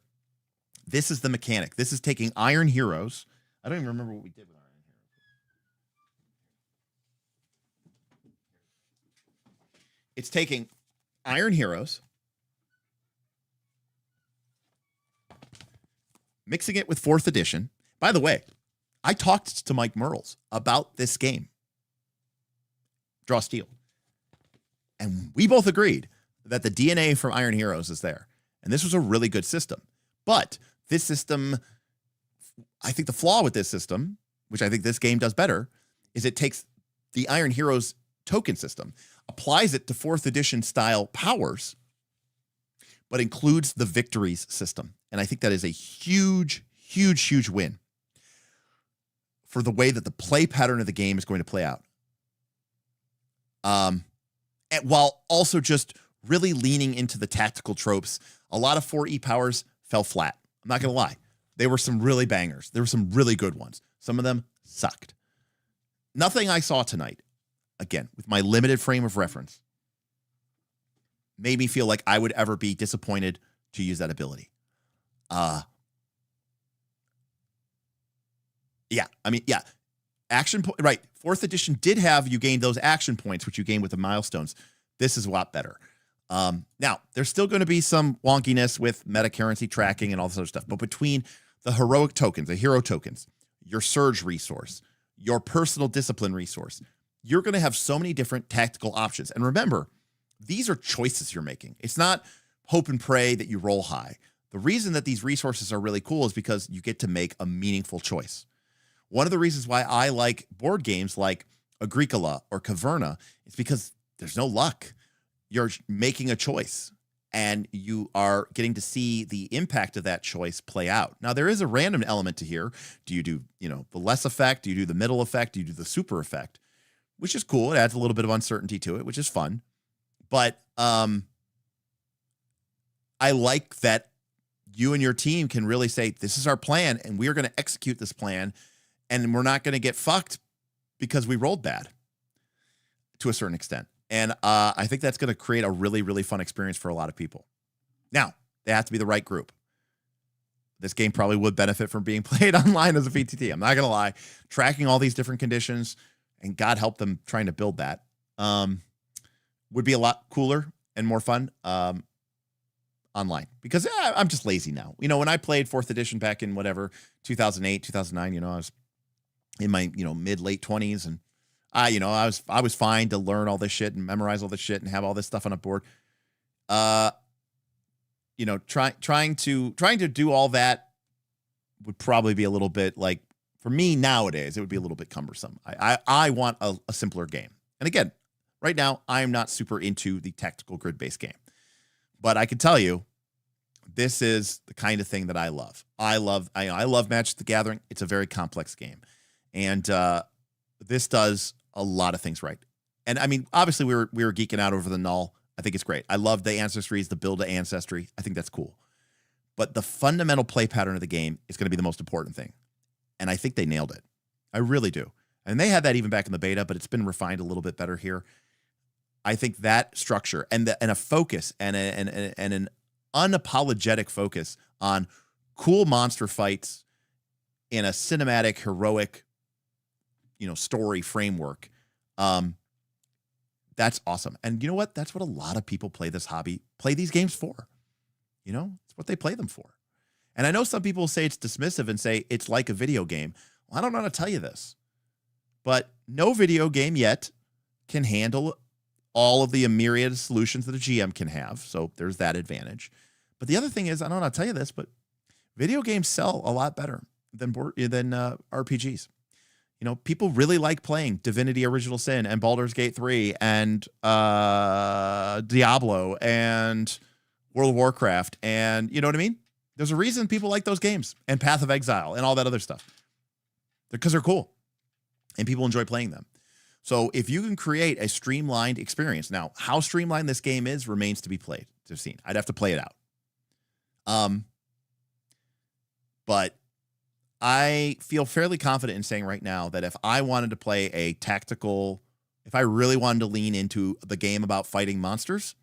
this is the mechanic. This is taking Iron Heroes. I don't even remember what we did with Iron Heroes. It's taking Iron Heroes, mixing it with 4th edition. By the way, I talked to Mike Merles about this game, Draw Steel. And we both agreed that the DNA from Iron Heroes is there. And this was a really good system. But this system, I think the flaw with this system, which I think this game does better, is it takes the Iron Heroes token system, applies it to 4th edition style powers, but includes the victories system. And I think that is a huge, huge, huge win for the way that the play pattern of the game is going to play out. And while also just really leaning into the tactical tropes, a lot of 4E powers fell flat. I'm not going to lie. There were some really bangers. There were some really good ones. Some of them sucked. Nothing I saw tonight, again, with my limited frame of reference, made me feel like I would ever be disappointed to use that ability. Action point, right. 4th edition did have you gain those action points, which you gain with the milestones. This is a lot better. Now, there's still going to be some wonkiness with meta currency tracking and all this other stuff. But between the heroic tokens, the hero tokens, your surge resource, your personal discipline resource, you're going to have so many different tactical options. And remember, these are choices you're making. It's not hope and pray that you roll high. The reason that these resources are really cool is because you get to make a meaningful choice. One of the reasons why I like board games like Agricola or Caverna is because there's no luck. You're making a choice, and you are getting to see the impact of that choice play out. Now, there is a random element to here. Do you do, the less effect? Do you do the middle effect? Do you do the super effect? Which is cool. It adds a little bit of uncertainty to it, which is fun. But I like that you and your team can really say, this is our plan, and we are going to execute this plan, and we're not going to get fucked because we rolled bad to a certain extent. And I think that's going to create a really, really fun experience for a lot of people. Now, they have to be the right group. This game probably would benefit from being played online as a VTT. I'm not going to lie. Tracking all these different conditions, and God help them trying to build that, would be a lot cooler and more fun online. Because I'm just lazy now. When I played 4th edition back in 2008, 2009, I was in my, mid-late 20s, and I was fine to learn all this shit and memorize all this shit and have all this stuff on a board. Trying to do all that would probably be a little bit like, for me nowadays, it would be a little bit cumbersome. I want a simpler game. And again, right now, I am not super into the tactical grid-based game. But I can tell you, this is the kind of thing that I love. I love Magic the Gathering. It's a very complex game. And this does a lot of things right. And I mean, obviously we were geeking out over the Null. I think it's great. I love the ancestries, the build to ancestry. I think that's cool. But the fundamental play pattern of the game is going to be the most important thing. And I think they nailed it. I really do. And they had that even back in the beta, but it's been refined a little bit better here. I think that structure and a focus and an unapologetic focus on cool monster fights in a cinematic, heroic, story framework. That's awesome. And you know what? That's what a lot of people play these games for. It's what they play them for. And I know some people say it's dismissive and say it's like a video game. Well, I don't know how to tell you this, but no video game yet can handle all of the myriad solutions that a GM can have. So there's that advantage. But the other thing is, I don't know how to tell you this, but video games sell a lot better than RPGs. People really like playing Divinity Original Sin and Baldur's Gate 3 and Diablo and World of Warcraft. And you know what I mean? There's a reason people like those games, and Path of Exile and all that other stuff. Because they're cool and people enjoy playing them. So if you can create a streamlined experience, now how streamlined this game is remains to be seen. I'd have to play it out. But I feel fairly confident in saying right now that if I wanted to play a tactical, if I really wanted to lean into the game about fighting monsters,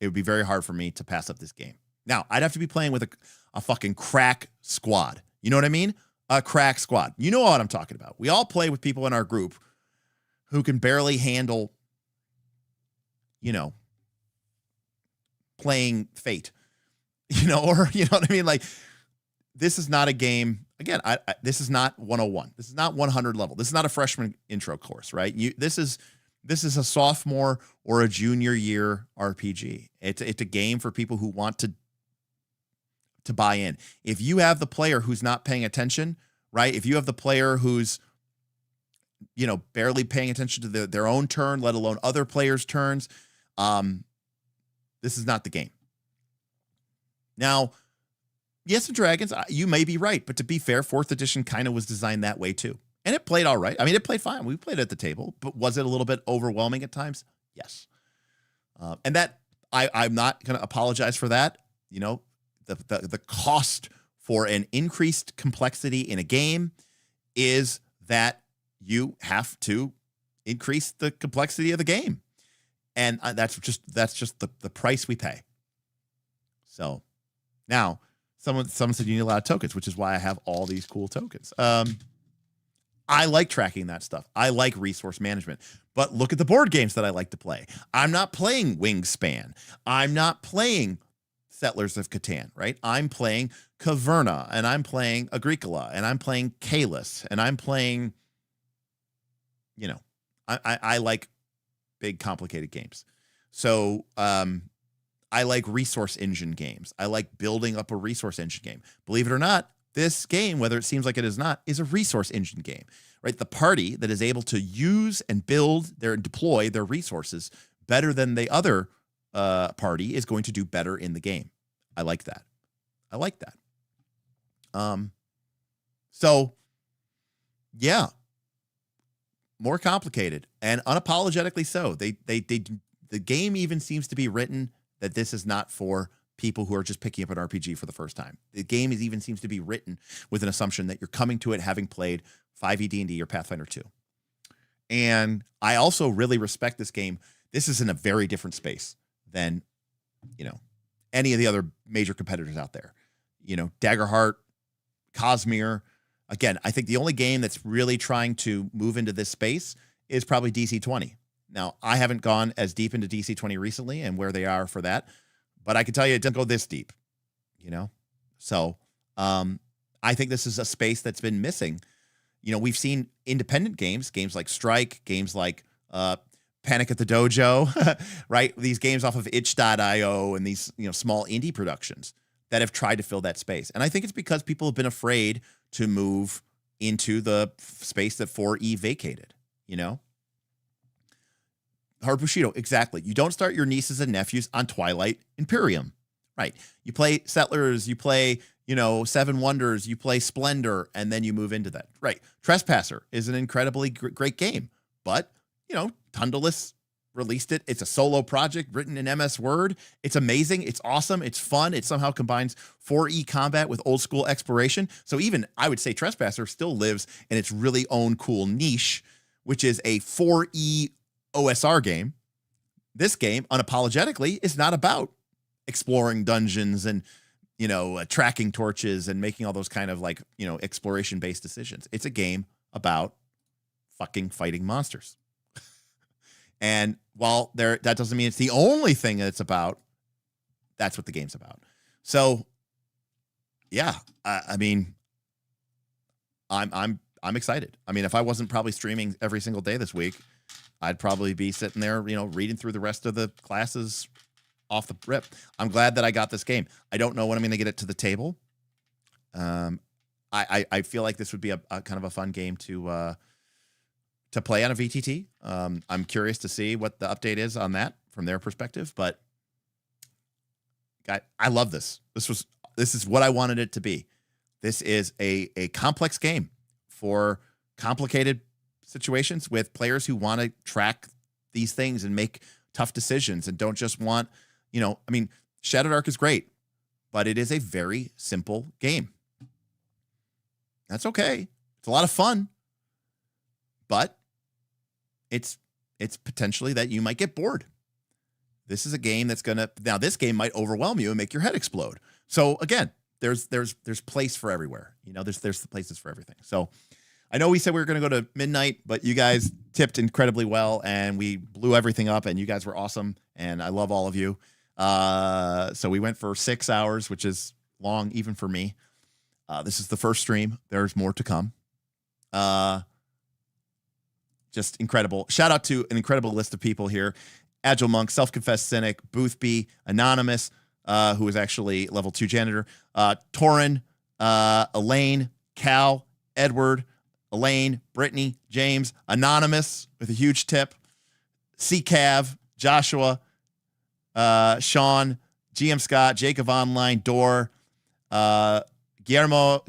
it would be very hard for me to pass up this game. Now, I'd have to be playing with a fucking crack squad. You know what I mean? A crack squad. You know what I'm talking about. We all play with people in our group who can barely handle, playing Fate, or, you know what I mean? Like, this is not a game. Again, this is not 101. This is not 100 level. This is not a freshman intro course, right? This is a sophomore or a junior year RPG. It's a game for people who want to buy in. If you have the player who's not paying attention, right? If you have the player who's, barely paying attention to their own turn, let alone other players' turns, this is not the game. Now, yes, and Dragons, you may be right, but to be fair, 4th edition kind of was designed that way too. And it played all right. I mean, it played fine. We played at the table, but was it a little bit overwhelming at times? Yes. And that I'm not going to apologize for that. The cost for an increased complexity in a game is that you have to increase the complexity of the game. And that's just the price we pay. So now someone said you need a lot of tokens, which is why I have all these cool tokens. I like tracking that stuff. I like resource management. But look at the board games that I like to play. I'm not playing Wingspan. I'm not playing Settlers of Catan, right? I'm playing Caverna, and I'm playing Agricola, and I'm playing Kalis, and I'm playing, I like big, complicated games. So I I like resource engine games. I like building up a resource engine game. Believe it or not, this game, whether it seems like it is not, is a resource engine game, right? The party that is able to use and build their deploy their resources better than the other party is going to do better in the game. I like that. I like that. So yeah, more complicated and unapologetically so. The game even seems to be written that this is not for people who are just picking up an RPG for the first time. The game even seems to be written with an assumption that you're coming to it having played 5e D&D or Pathfinder 2. And I also really respect this game. This is in a very different space than, any of the other major competitors out there. Daggerheart, Cosmere. Again, I think the only game that's really trying to move into this space is probably DC-20. Now, I haven't gone as deep into DC-20 recently and where they are for that, but I can tell you it doesn't go this deep, So I think this is a space that's been missing. We've seen independent games like Strike, games like Panic at the Dojo, right? These games off of itch.io and these, small indie productions that have tried to fill that space. And I think it's because people have been afraid to move into the space that 4E vacated, Hard Bushido, exactly. You don't start your nieces and nephews on Twilight Imperium, right? You play Settlers, you play, Seven Wonders, you play Splendor, and then you move into that, right? Trespasser is an incredibly great game, but, Tundalus released it. It's a solo project written in MS Word. It's amazing. It's awesome. It's fun. It somehow combines 4E combat with old school exploration. So even, I would say, Trespasser still lives in its really own cool niche, which is a 4E OSR game. This game, unapologetically, is not about exploring dungeons and, tracking torches and making all those kind of exploration-based decisions. It's a game about fucking fighting monsters. And while that doesn't mean it's the only thing that it's about, that's what the game's about. So, yeah, I'm excited. If I wasn't probably streaming every single day this week, I'd probably be sitting there, reading through the rest of the classes off the rip. I'm glad that I got this game. I don't know when I'm going to get it to the table. I feel like this would be a kind of a fun game to play on a VTT. I'm curious to see what the update is on that from their perspective, but I love this. This is what I wanted it to be. This is a complex game for complicated situations with players who want to track these things and make tough decisions and don't just want, Shadow Dark is great, but it is a very simple game. That's okay. It's a lot of fun, but it's potentially that you might get bored. This is a game that's now this game might overwhelm you and make your head explode. So again, there's place for everywhere. There's places for everything. So I know we said we were going to go to midnight, but you guys tipped incredibly well and we blew everything up and you guys were awesome. And I love all of you. So we went for 6 hours, which is long, even for me. This is the first stream. There's more to come. Just incredible. Shout out to an incredible list of people here. Agile Monk, Self-Confessed Cynic, Boothby, Anonymous, who is actually level 2 janitor, Torin, Elaine, Cal, Edward, Elaine, Brittany, James, Anonymous with a huge tip, C-Cav, Joshua, Sean, GM Scott, Jacob Online, Dor, Guillermo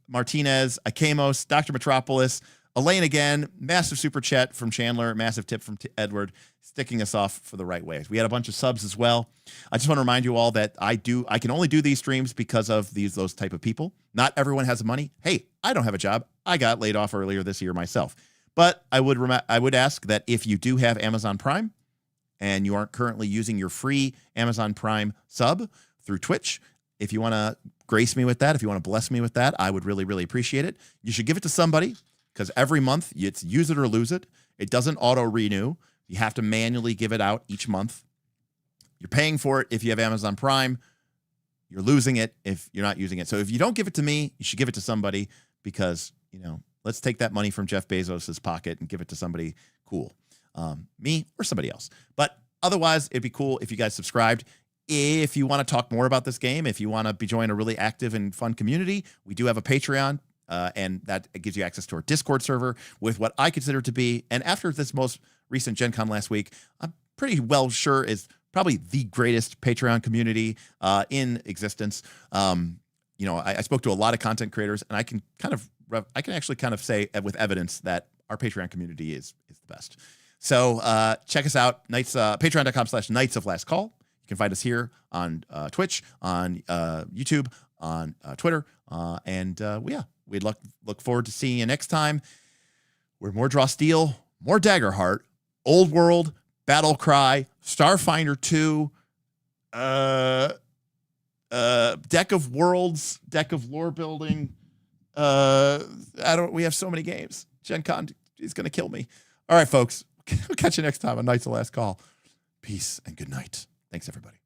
Martinez, Akemos, Dr. Metropolis, Elaine again, massive super chat from Chandler, massive tip from Edward, sticking us off for the right ways. We had a bunch of subs as well. I just want to remind you all that I can only do these streams because of those type of people. Not everyone has the money. Hey, I don't have a job. I got laid off earlier this year myself. But I would ask that if you do have Amazon Prime and you aren't currently using your free Amazon Prime sub through Twitch, if you want to grace me with that, if you want to bless me with that, I would really, really appreciate it. You should give it to somebody because every month it's use it or lose it. It doesn't auto-renew. You have to manually give it out each month. You're paying for it if you have Amazon Prime. You're losing it if you're not using it. So if you don't give it to me, you should give it to somebody because, let's take that money from Jeff Bezos' pocket and give it to somebody cool. Me or somebody else. But otherwise, it'd be cool if you guys subscribed. If you want to talk more about this game, if you want to join a really active and fun community, we do have a Patreon, and that gives you access to our Discord server with what I consider to be, and after this most recent Gen Con last week, I'm pretty well sure is probably the greatest Patreon community in existence. You know, I spoke to a lot of content creators, and I can actually kind of say with evidence that our Patreon community is the best. So check us out, patreon.com/Knights of Last Call. You can find us here on Twitch, on YouTube, on Twitter, and we'd look forward to seeing you next time. We're more Draw Steel, more Daggerheart, Old World, Battle Cry, Starfinder 2, Deck of Worlds, Deck of Lore Building. We have so many games. Gen Con is going to kill me. All right, folks. We'll catch you next time on Knights of Last Call. Peace and good night. Thanks, everybody.